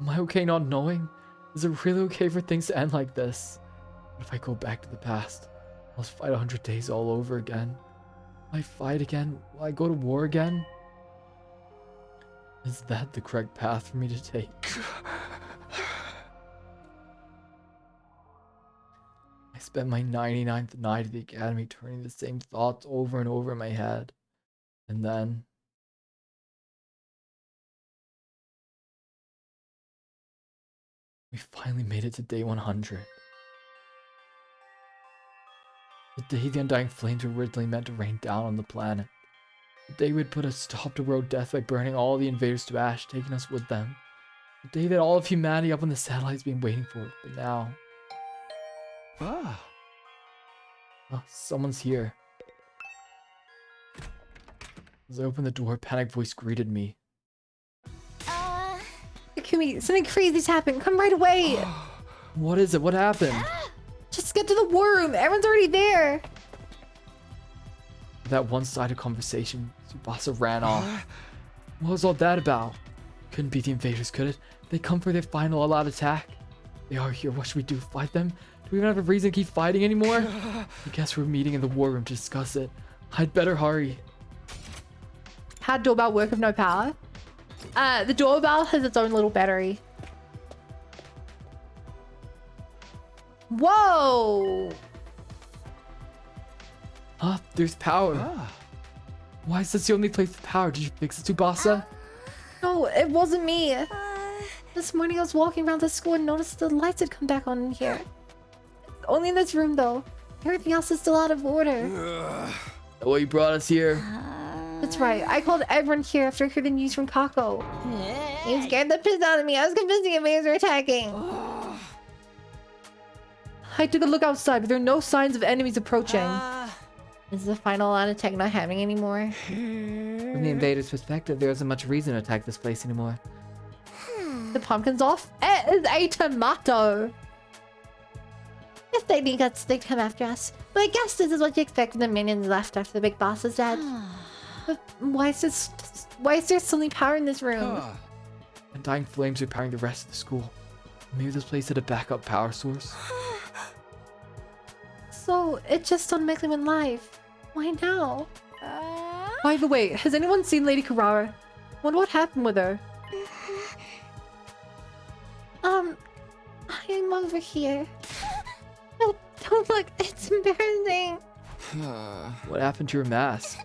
Am I okay not knowing? Is it really okay for things to end like this? What if I go back to the past? I'll fight 100 days all over again. Will I fight again? Will I go to war again? Is that the correct path for me to take? I spent my 99th night at the academy turning the same thoughts over and over in my head. And then... we finally made it to day 100. The day the Undying Flames were originally meant to rain down on the planet. The day we'd put a stop to world death by burning all the invaders to ash, taking us with them. The day that all of humanity up on the satellite's been waiting for, but now... Ah. Oh, someone's here. As I opened the door, a panicked voice greeted me. Akumi, something crazy's happened. Come right away. What is it? What happened? Just get to the war room. Everyone's already there. That one-sided conversation, Tsubasa ran off. What was all that about? Couldn't be the invaders, could it? They come for their final all-out attack. They are here. What should we do? Fight them? Do we even have a reason to keep fighting anymore? I guess we're meeting in the war room to discuss it. I'd better hurry. How'd doorbell work with no power? The doorbell has its own little battery. Whoa! Huh? There's power. Why is this the only place with power? Did you fix it, Tsubasa? No, it wasn't me. This morning I was walking around the school and noticed the lights had come back on in here. Only in this room though. Everything else is still out of order. What you brought us here? That's right. I called everyone here after I heard the news from Kako. He scared the piss out of me. I was convinced the invaders were attacking. I took a look outside, but there are no signs of enemies approaching. Is the final attack not happening anymore? From the invaders' perspective, there isn't much reason to attack this place anymore. The pumpkin's off? It is a tomato! If they need us, they'd come after us. But I guess this is what you expect from the minions left after the big boss is dead. But why is there suddenly power in this room? Undying Flames are powering the rest of the school. Maybe this place had a backup power source. So, it just automatically went live. Why now? By the way, has anyone seen Lady Kurara? Wonder what happened with her? I'm over here. No, don't look, it's embarrassing. What happened to your mask?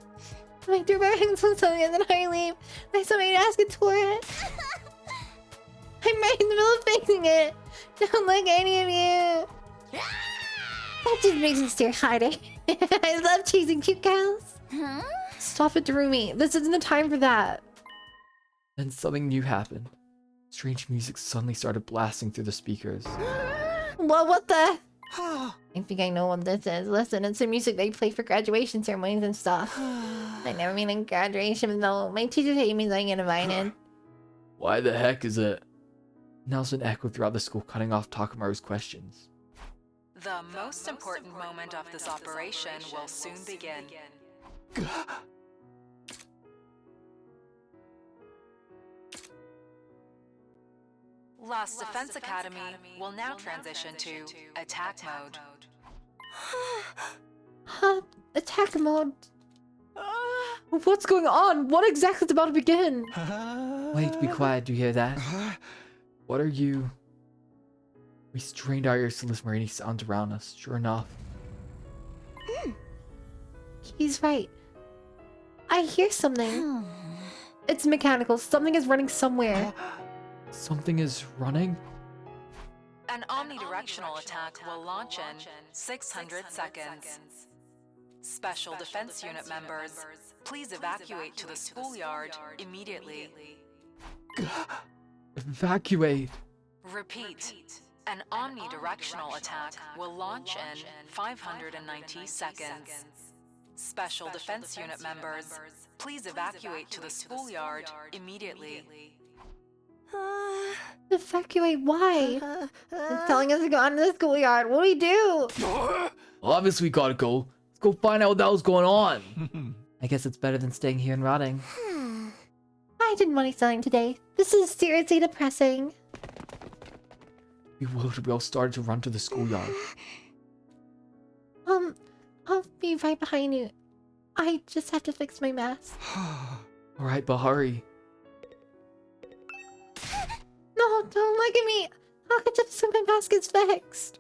My doorbell hangs on something and then I leave. I saw my mask and tore it. I'm right in the middle of fixing it. Don't look any of you. That just makes me stare hiding. I love chasing cute girls. Stop it, Darumi. This isn't the time for that. Then something new happened. Strange music suddenly started blasting through the speakers. Well, what the? I think I know what this is. Listen, it's the music they play for graduation ceremonies and stuff. I never mean in graduation though. My teacher hate me I get invited. Why the heck is it? Announcement echoed throughout the school, cutting off Takamaru's questions. The most important moment of this operation will soon begin. Last Defense Academy will now transition to attack mode. Huh? Attack mode. What's going on? What exactly is about to begin? Wait, be quiet. Do you hear that? What are you? We strained our ears to listen for any sounds around us. Sure enough. He's right. I hear something. It's mechanical. Something is running somewhere. Something is running? An omnidirectional attack will launch in 600 seconds. Special Defense Unit members, please evacuate to the schoolyard immediately. Evacuate. Repeat. An omnidirectional attack will launch in 590 seconds. Special Defense Unit members, please evacuate to the schoolyard immediately. Evacuate? Why? It's telling us to go into the schoolyard. What do we do? Obviously, we gotta go. Let's go find out what the hell's going on. I guess it's better than staying here and rotting. I didn't want to studying today. This is seriously depressing. Bewildered, we all started to run to the schoolyard. I'll be right behind you. I just have to fix my mask. Alright, but hurry. No, don't look at me. How could just so my mask is fixed?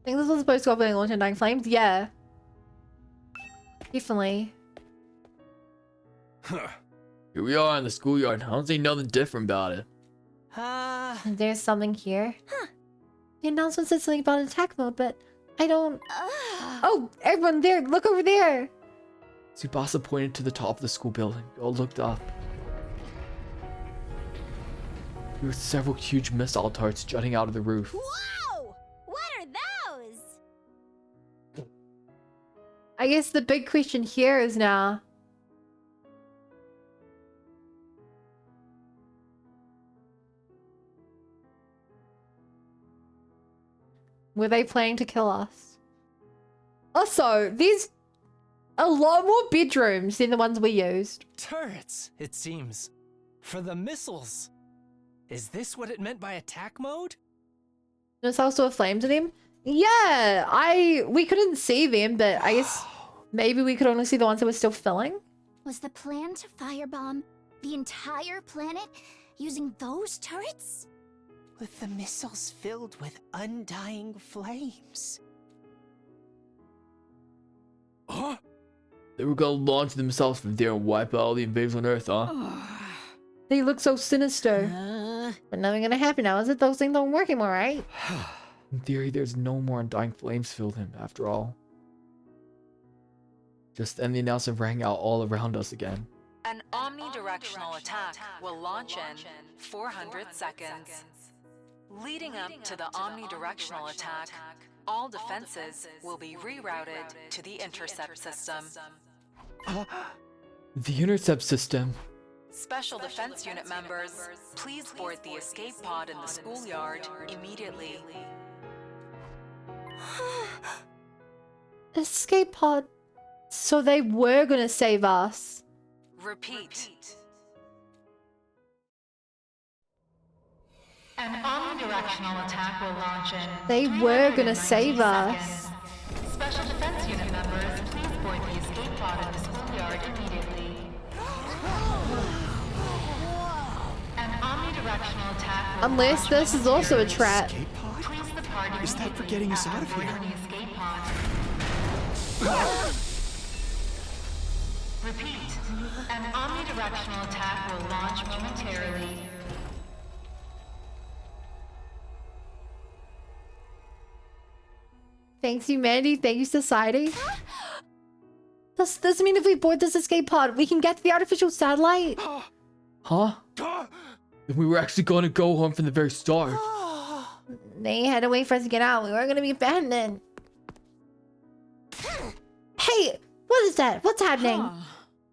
I think this was supposed to go up launch Undying Flames? Yeah. Definitely. Here we are in the schoolyard. I don't see nothing different about it. There's something here. The announcement said something about attack mode, but I don't... Oh, everyone there! Look over there! Tsubasa pointed to the top of the school building. We all looked up. There were several huge missile turrets jutting out of the roof. Whoa! What are those? I guess the big question here is now... were they planning to kill us? Also, there's a lot more bedrooms than the ones we used. Turrets, it seems. For the missiles. Is this what it meant by attack mode? There's also a flame to them? Yeah, we couldn't see them, but I guess maybe we could only see the ones that were still filling. Was the plan to firebomb the entire planet using those turrets? With the missiles filled with undying flames. Huh? They were gonna launch themselves from there and wipe out all the invaders on Earth, huh? They look so sinister. But nothing gonna happen now, is it? Those things don't work anymore, right? In theory, there's no more undying flames filled him, after all. Just then the announcement rang out all around us again. An omnidirectional attack will launch in 400 seconds. Leading up to the omnidirectional attack, all defenses will be rerouted to the intercept system. The intercept system? Special Defense Unit members, please board the escape pod in the schoolyard immediately. Escape pod. So they were gonna save us. Repeat. An omnidirectional attack will launch in... They were gonna save us. Special Defense Unit members, please board the escape pod in the schoolyard immediately. An omnidirectional attack will Unless this is also a trap. Please the party Is that for getting us out of here? the escape pod. Repeat. An omnidirectional attack will launch momentarily. Thanks, humanity. Thank you, society. Does this mean if we board this escape pod, we can get to the artificial satellite? Huh? Then we were actually going to go home from the very start. They had to wait for us to get out. We weren't going to be abandoned. Hey, what is that? What's happening?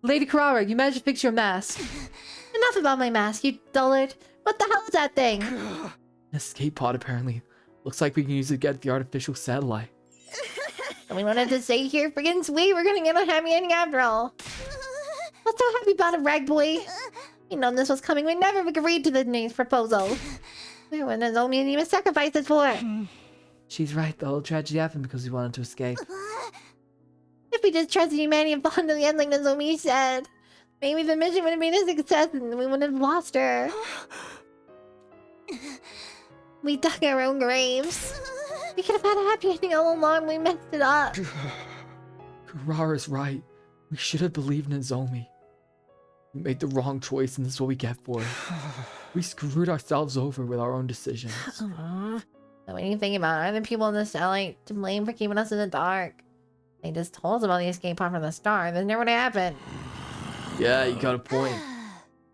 Lady Carrara, you managed to fix your mask. And Enough about my mask, you dullard. What the hell is that thing? An escape pod, apparently. Looks like we can use it to get the artificial satellite. We wanted to stay here freaking sweet. We're gonna get a happy ending after all. What's so happy about it, rag boy? You know this was coming. We never agreed to the name's proposal. We were there's only even sacrifices for it. She's right, the whole tragedy happened because we wanted to escape. If we just trusted humanity and followed to the end like Nozomi said, maybe the mission would have been a success and we wouldn't have lost her. We dug our own graves. We could have had a happy ending all along. We messed it up. Kurara's right. We should have believed in Nozomi. We made the wrong choice and this is what we get for it. We screwed ourselves over with our own decisions. So what do you think about other people in the satellite to blame for keeping us in the dark? They just told us about the escape pod from the start. That never would have happened. Yeah, you got a point.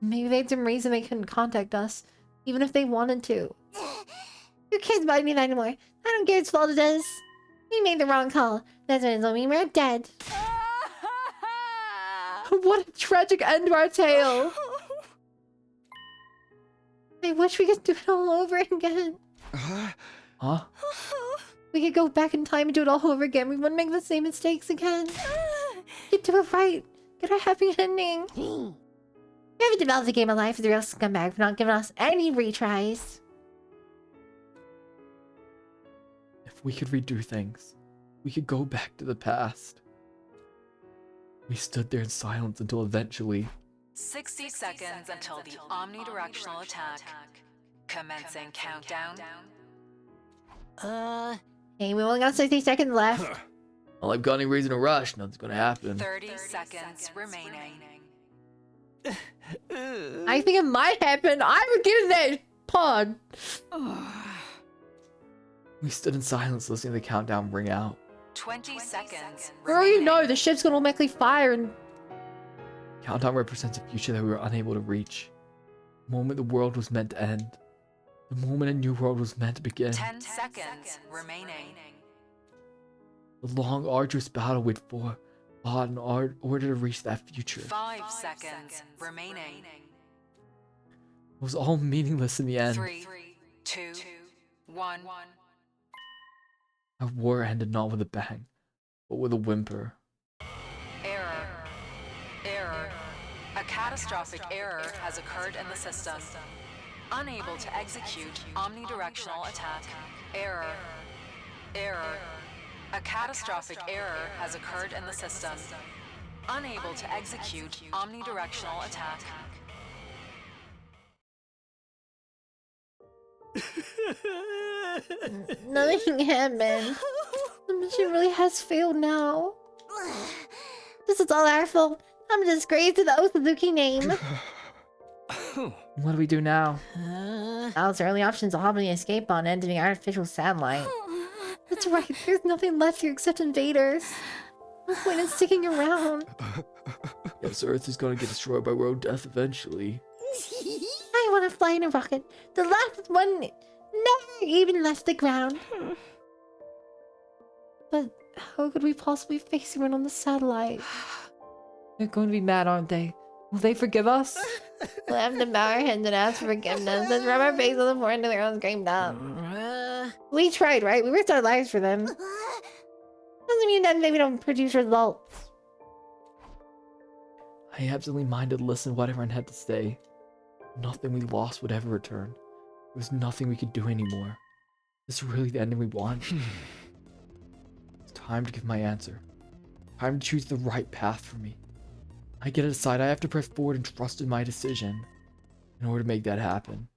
Maybe they had some reason they couldn't contact us, even if they wanted to. Who cares about any of that anymore? I don't care whose fault it is. We made the wrong call. That's when it's we're dead. What a tragic end to our tale. I wish we could do it all over again. Huh? We could go back in time and do it all over again. We wouldn't make the same mistakes again. We'd do it right. Get our happy ending. We haven't developed a game of life as a real scumbag for not giving us any retries. If we could redo things, we could go back to the past. We stood there in silence until eventually... 60 seconds until the omnidirectional attack. Commencing countdown. Hey, we only got 60 seconds left. Well, I've got any reason to rush. Nothing's gonna happen. 30 seconds remaining. I think it might happen. I would get in that pod. We stood in silence listening to the countdown ring out. 20 seconds. Girl, you know the ship's gonna automatically fire and... Countdown represents a future that we were unable to reach. The moment the world was meant to end. The moment a new world was meant to begin. 10 seconds remaining. The long, arduous battle we'd fought in order to reach that future. 5 seconds remaining. It was all meaningless in the end. 3, 2, 1. Our war ended not with a bang, but with a whimper. Error. Error. A catastrophic error has occurred in the system. Unable to execute omnidirectional attack. Error. Error. A catastrophic error has occurred in the system. Unable to execute omnidirectional attack. Nothing happened. The mission really has failed now. This is all our fault. I'm a disgrace to the Osuzuki name. What do we do now? Now's our only option to hop on the escape pod and enter the artificial satellite. That's right, there's nothing left here except invaders. No point in sticking around. Yes, Earth is gonna get destroyed by world death eventually. I want to fly in a rocket. The last one never even left the ground. But how could we possibly face everyone on the satellite? They're going to be mad, aren't they? Will they forgive us? We'll have to bow our heads and ask for forgiveness and rub our face on the floor until they're all screamed up. We tried, right? We risked our lives for them. Doesn't mean that we don't produce results. I absently minded to listen to what everyone had to say. Nothing we lost would ever return. There was nothing we could do anymore. Is this really the ending we want? It's time to give my answer. Time to choose the right path for me. I get to decide. I have to press forward and trust in my decision in order to make that happen.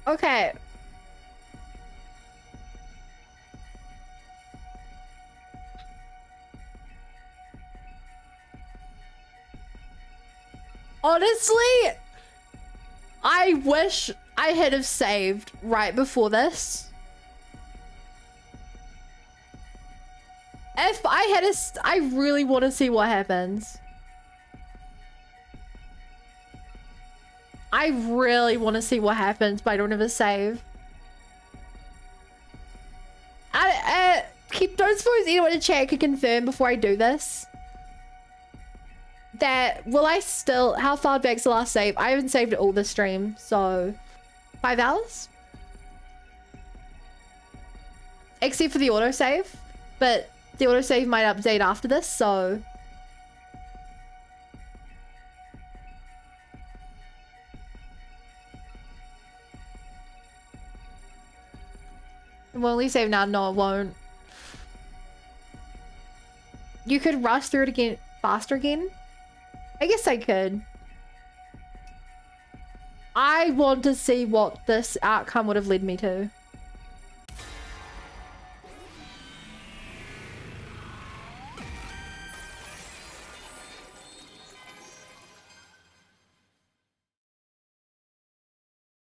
Okay. Honestly, I wish I had have saved right before this. If I had I really want to see what happens. I really want to see what happens, but I don't have a save. Don't suppose anyone in chat could confirm before I do this. That, will I still, how far back's the last save? I haven't saved it all this stream, so 5 hours? Except for the autosave, but the autosave might update after this, so. It will only save now. No, it won't. You could rush through it again faster again. I guess I could. I want to see what this outcome would have led me to.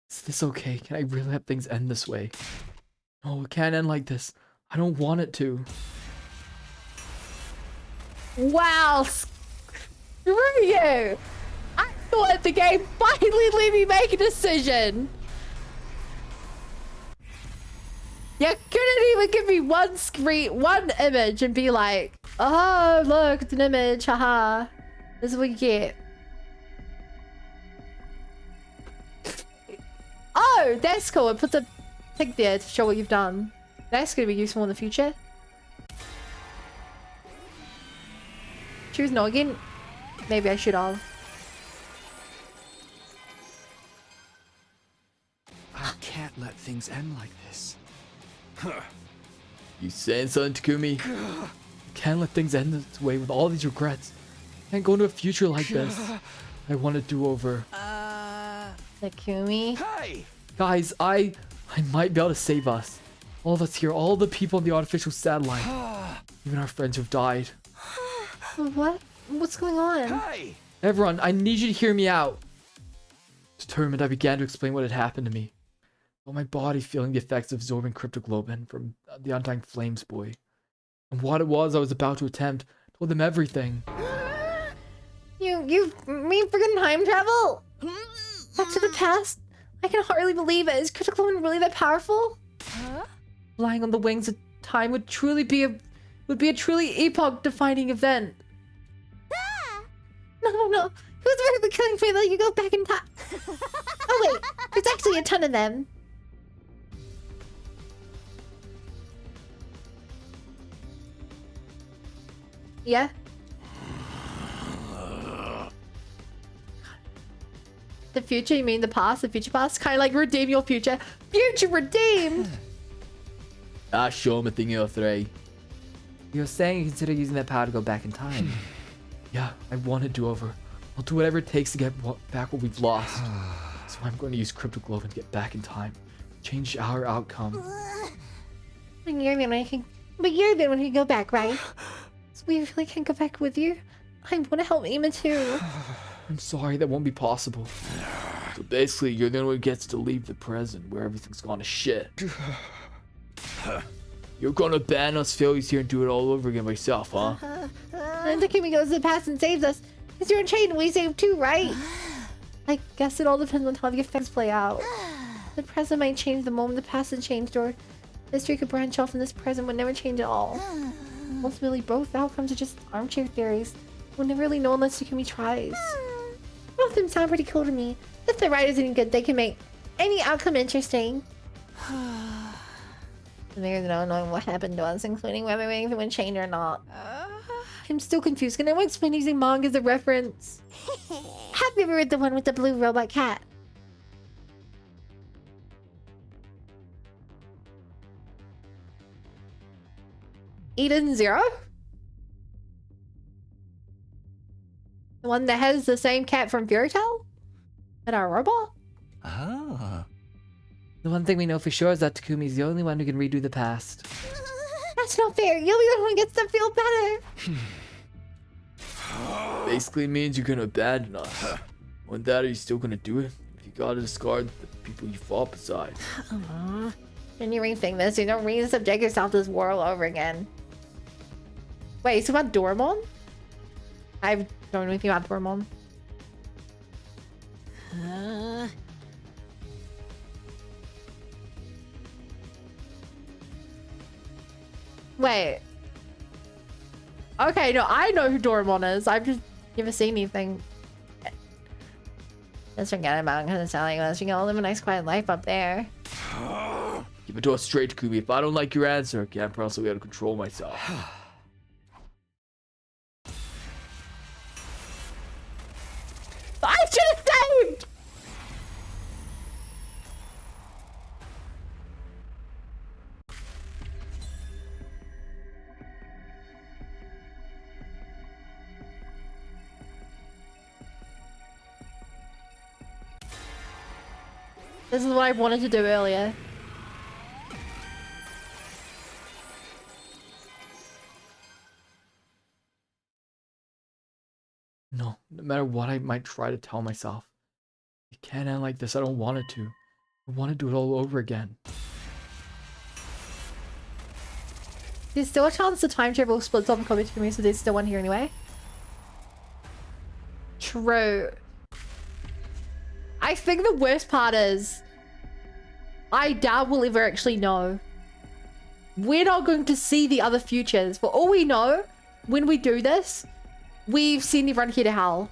Is this okay? Can I really have things end this way? No, it can't end like this. I don't want it to. Wow, screw you! I thought the game finally let me make a decision. You couldn't even give me one screen, one image and be like, oh, look, it's an image, haha. This is what you get. Oh, that's cool. It puts a tick there to show what you've done. That's going to be useful in the future. Choose no again. Maybe I should have. I can't let things end like this. You saying something, Takumi? Can't let things end this way with all these regrets. Can't go into a future like this. I want a do-over. Takumi? Hey! Guys, I might be able to save us. All of us here, all the people on the artificial satellite. Even our friends who've died. What? What's going on? Hey! Everyone, I need you to hear me out. Determined, I began to explain what had happened to me. Felt my body feeling the effects of absorbing cryptoglobin from the Undying Flames boy. And what it was I was about to attempt, told them everything. You mean freaking time travel? Back to the past? I can hardly believe it. Is cryptoglobin really that powerful? Flying on the wings of time would be a truly epoch-defining event. No. Who's really killing me that you go back in time? Oh wait, there's actually a ton of them. Yeah? The future? You mean the past? The future past? Kind of like redeem your future. Future redeemed! Show me thing of 3. You're saying you consider using that power to go back in time. Yeah, I want a do-over. I'll do whatever it takes to get back what we've lost. So I'm going to use cryptoglobin to get back in time. Change our outcome. But you're the one who can go back, right? So we really can't go back with you? I want to help Ima too. I'm sorry, that won't be possible. So basically, you're the one who gets to leave the present where everything's gone to shit. You're gonna ban us failures here and do it all over again by yourself, huh? And Takumi goes to the past and saves us. Because you're in chain and we save too, right? I guess it all depends on how the effects play out. The present might change the moment the past had changed, or history could branch off and this present would never change at all. Ultimately, both outcomes are just armchair theories. We'll never really know unless Takumi tries. Both of them sound pretty cool to me. If the writer's any good, they can make any outcome interesting. There's no knowing what happened to us, including whether anything would change or not. I'm still confused. Can anyone explain using manga as a reference? Have you ever read the one with the blue robot cat? Eden Zero? The one that has the same cat from Fairy Tail? And our robot? Ah. The one thing we know for sure is that Takumi's the only one who can redo the past. That's not fair. You'll be the one who gets to feel better. Basically means you're gonna abandon us. When that, are you still gonna do it? You gotta discard the people you fought beside. When you rethink this, you don't re-subject yourself to this war all over again. Wait, it's about Doraemon? I don't know anything about Doraemon. Wait. Okay, no, I know who Doraemon is. I've just never seen anything. Just forget about it because it's telling us you can live a nice quiet life up there. Keep it to us straight, Kubi. If I don't like your answer, I can't promise I'll be able to control myself. I should have saved! This is what I wanted to do earlier. No matter what I might try to tell myself, it can't end like this. I don't want it to. I want to do it all over again. There's still a chance the time travel splits off the comic to me, so there's still one here anyway. True. I think the worst part is I doubt we'll ever actually know. We're not going to see the other futures. For all we know, when we do this, we've seen everyone here to hell.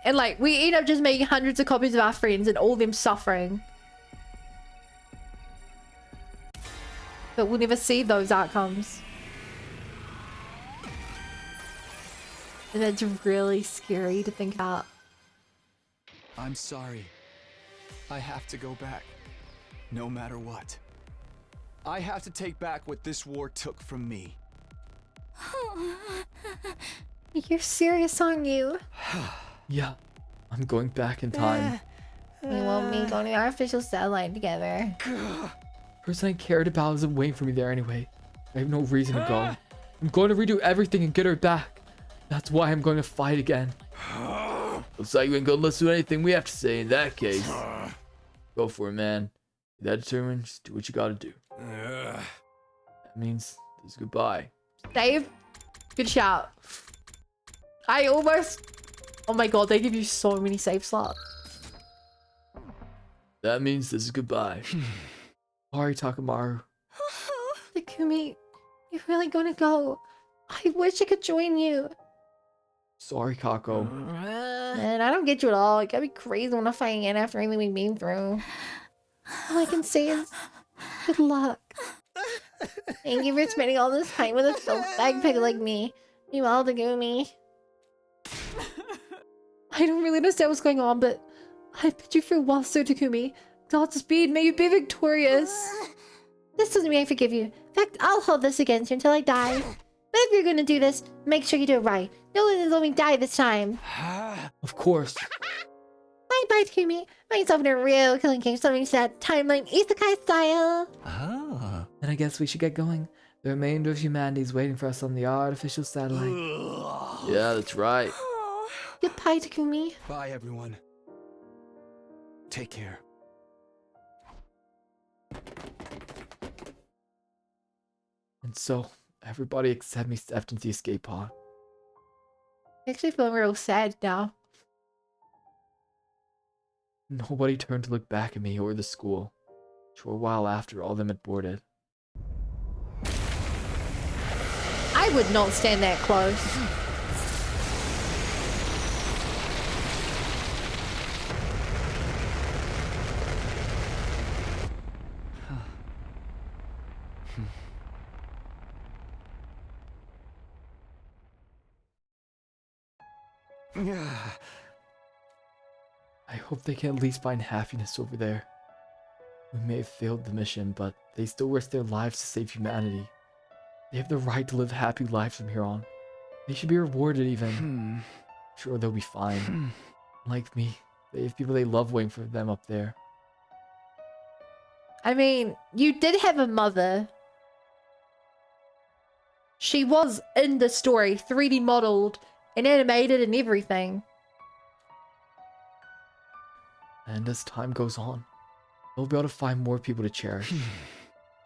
And like, we end up just making hundreds of copies of our friends and all of them suffering. But we'll never see those outcomes. And it's really scary to think about. I'm sorry. I have to go back. No matter what. I have to take back what this war took from me. You're serious, aren't you? Yeah, I'm going back in time. We won't be going to our official satellite together. The person I cared about isn't waiting for me there anyway. I have no reason to go. I'm going to redo everything and get her back. That's why I'm going to fight again. Looks like you ain't gonna listen to anything we have to say in that case. Go for it, man. If that determined, just do what you gotta do. That means this is goodbye. Dave, good shout. I almost... Oh my god, they give you so many save slots. That means this is goodbye. Sorry, Takamaru. Takumi, you're really gonna go. I wish I could join you. Sorry, Kako. Man, I don't get you at all. You gotta be crazy when I fight again after everything we've been through. All I can say is, good luck. Thank you for spending all this time with a filth bag pig like me. Meanwhile, Takumi. I don't really understand what's going on, but I've been you for a while, so Takumi. Godspeed, may you be victorious. This doesn't mean I forgive you. In fact, I'll hold this against you until I die. But if you're gonna do this, make sure you do it right. No one let me die this time. Of course. Bye, Takumi. Find yourself in a real killing game, something sad timeline isekai style. Oh. Then I guess we should get going. The remainder of humanity is waiting for us on the artificial satellite. Yeah, that's right. Goodbye, Takumi. Bye, everyone. Take care. And so, everybody except me stepped into the escape pod. I actually feel real sad now. Nobody turned to look back at me or the school. A short while after, all of them had boarded. I would not stand that close. I hope they can at least find happiness over there. We may have failed the mission, but they still risk their lives to save humanity. They have the right to live happy lives from here on. They should be rewarded even. Sure, they'll be fine. Like me, they have people they love waiting for them up there. I mean, you did have a mother. she was in the story, 3D modeled and animated and everything. And as time goes on, they'll be able to find more people to cherish.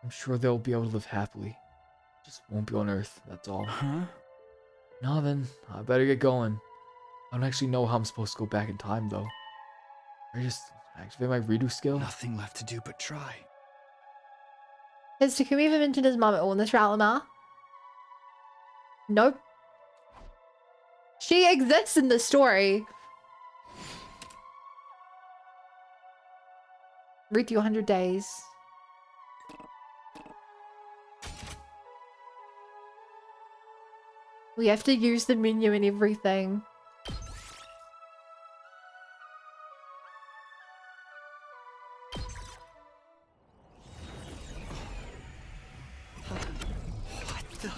I'm sure they'll be able to live happily. Just won't be on Earth, that's all. Huh? Now then, I better get going. I don't actually know how I'm supposed to go back in time, though. I just activate my redo skill? Nothing left to do but try. Has Takumi ever mentioned his mum at all in this Ralama? Nope. She exists in the story. Read you 100 days. We have to use the menu and everything. What the?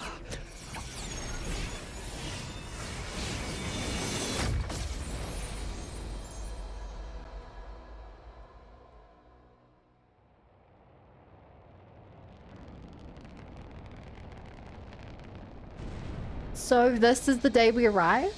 So this is the day we arrive?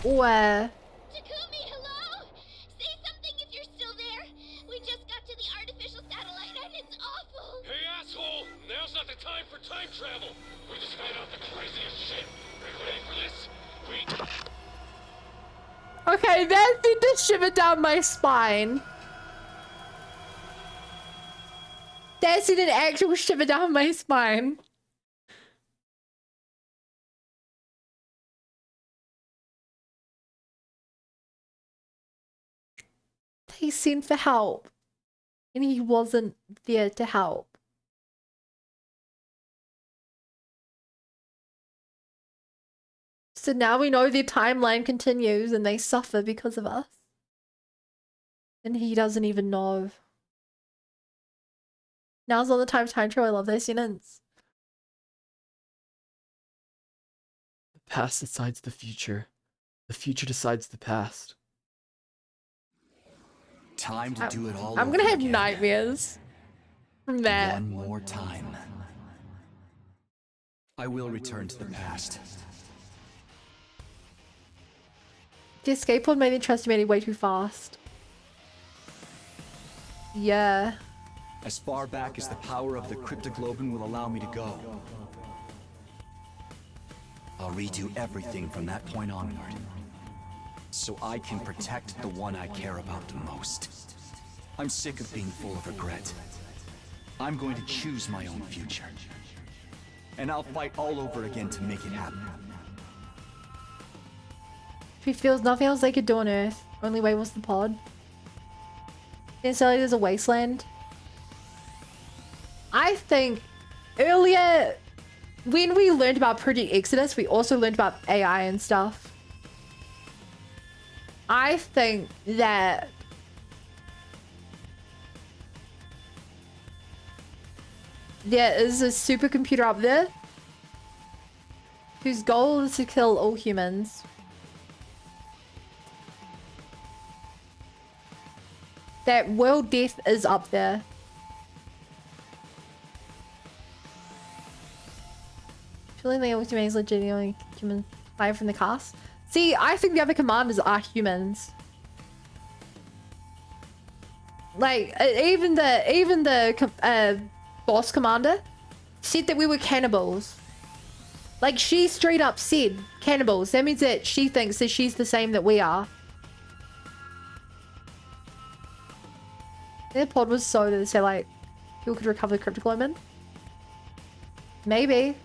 Or Takumi, hello? Say something if you're still there. We just got to the artificial satellite and it's awful. Hey, asshole! Now's not the time for time travel. We just found out the craziest shit. Are you ready for this? okay, that did the shiver down my spine. That's an actual shiver down my spine. They sent for help, and he wasn't there to help. So now we know their timeline continues and they suffer because of us. And he doesn't even know. Now's not the time to time travel. I love that sentence. The past decides the future decides the past. Time to do it all I'm over gonna have again. nightmares from that. One more time. I will return to the past. The escape pod made me trust humanity way too fast. Yeah. As far back as the power of the Cryptoglobin will allow me to go. I'll redo everything from that point onward. So I can protect the one I care about the most. I'm sick of being full of regret. I'm going to choose my own future. And I'll fight all over again to make it happen. He feels nothing else they could do on Earth. Only way was the pod. Necessarily there's a wasteland. I think earlier when we learned about Project Exodus, we also learned about AI and stuff. I think that there is a supercomputer up there whose goal is to kill all humans. That world death is up there. Feeling the Ultimate is legitimately human fired from the cast. See, I think the other commanders are humans. Like even the boss commander said that we were cannibals. Like she straight up said cannibals. That means that she thinks that she's the same that we are. Their pod was so that they said like people could recover the Cryptoglobin. Maybe.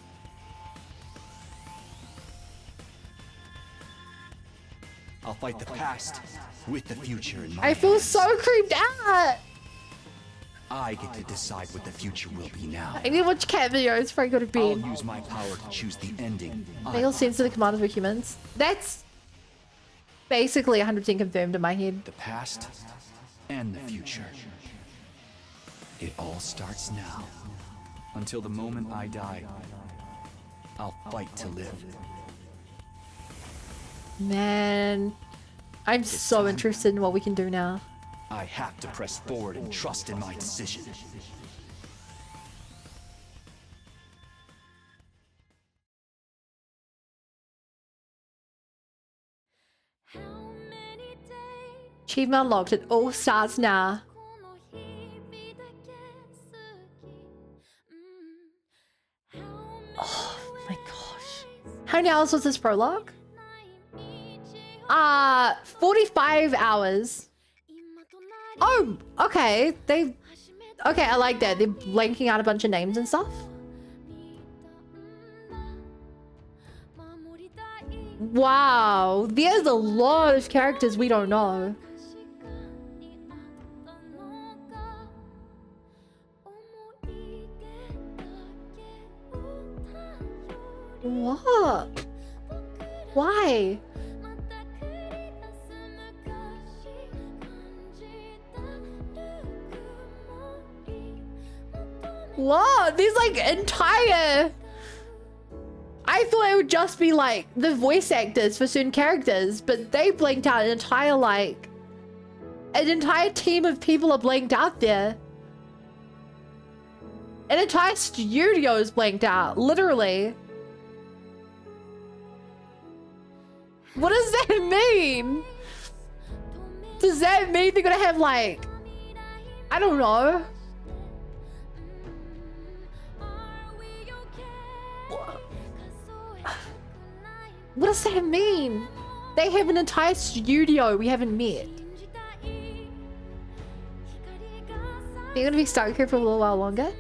I'll fight the past with the future in mind. I feel so creeped out. I get to decide what the future will be now. I need to watch cat videos before I go to I'll bed. use my power to choose the ending. They all sense that the commanders were humans. That's basically 100% confirmed in my head. The past and the future. It all starts now. Until the moment I die, I'll fight to live. Man, I'm so interested in what we can do now. I have to press forward and trust in my decision. Achievement unlocked. It all starts now. Oh my gosh. How many hours was this prologue? 45 hours. Oh, okay. Okay, I like that. They're blanking out a bunch of names and stuff. Wow, there's a lot of characters we don't know. What? Why? What? There's like entire... I thought it would just be like the voice actors for certain characters, but they blanked out an entire like... An entire team of people are blanked out there. An entire studio is blanked out, literally. What does that mean? Does that mean they're gonna have like... I don't know. What does that mean? They have an entire studio we haven't met. They're gonna be stuck here for a little while longer?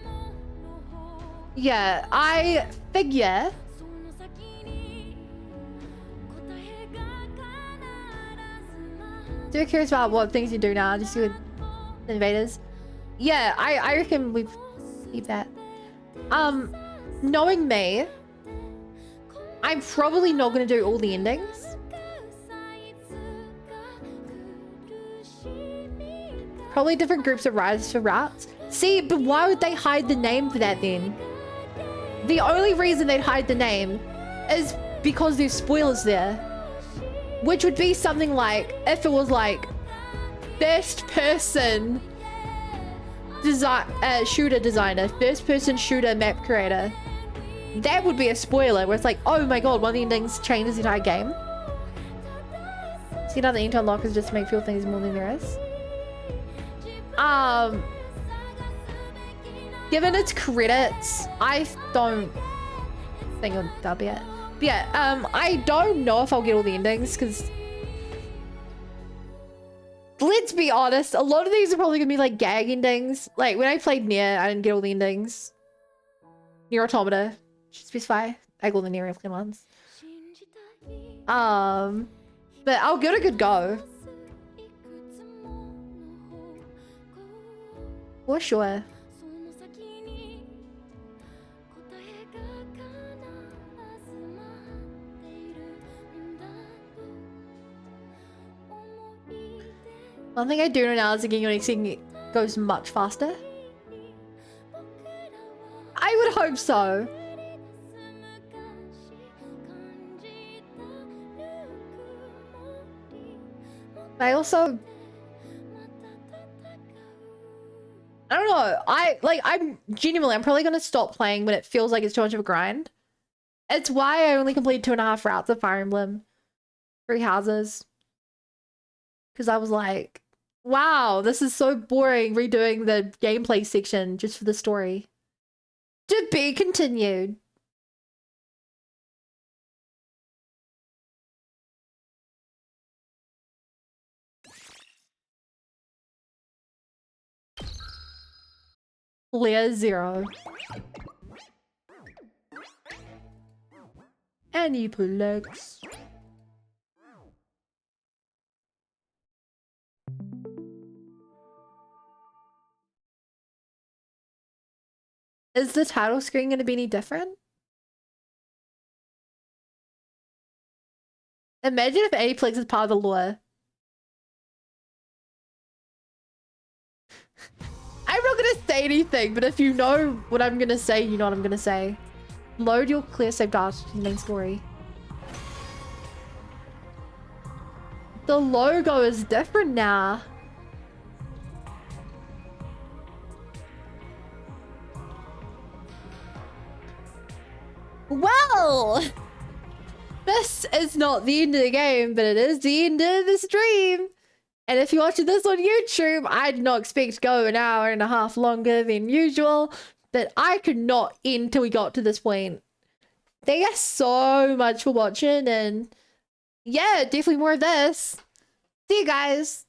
Yeah, I figure... So you're curious about what things you do now, just with invaders? Yeah, I reckon we keep that. Knowing me, I'm probably not gonna do all the endings. Probably different groups of riders for routes. See, but why would they hide the name for that then? The only reason they'd hide the name is because there's spoilers there. Which would be something like, if it was like, first person shooter designer, first person shooter map creator. That would be a spoiler where it's like, oh my god, one of the endings changes the entire game. See, another end to unlock is just to make people think there's more than there is. Given its credits, I don't think it'll dub yet. But yeah, I don't know if I'll get all the endings because let's be honest, a lot of these are probably gonna be like gag endings. Like when I played Nier, I didn't get all the endings. Nier Automata, should specify. I got the Nier Replicant ones. But I'll give it a good go. For sure. One thing I do know now is the Ginyu goes much faster. I would hope so. But I also... I don't know. I'm probably going to stop playing when it feels like it's too much of a grind. It's why I only completed 2.5 routes of Fire Emblem. 3 houses. Because I was like, wow, this is so boring redoing the gameplay section just for the story. To be continued. Layer 0. Aniplex. Is the title screen going to be any different? Imagine if Aniplex is part of the lore. I'm not going to say anything, but if you know what I'm going to say, you know what I'm going to say. Load your clear save data to the main story. The logo is different now. Well, this is not the end of the game, but it is the end of the stream. And if you're watching this on YouTube, I did not expect to go an hour and a half longer than usual, but I could not end till we got to this point. Thank you guys so much for watching, and yeah, definitely more of this. See you guys.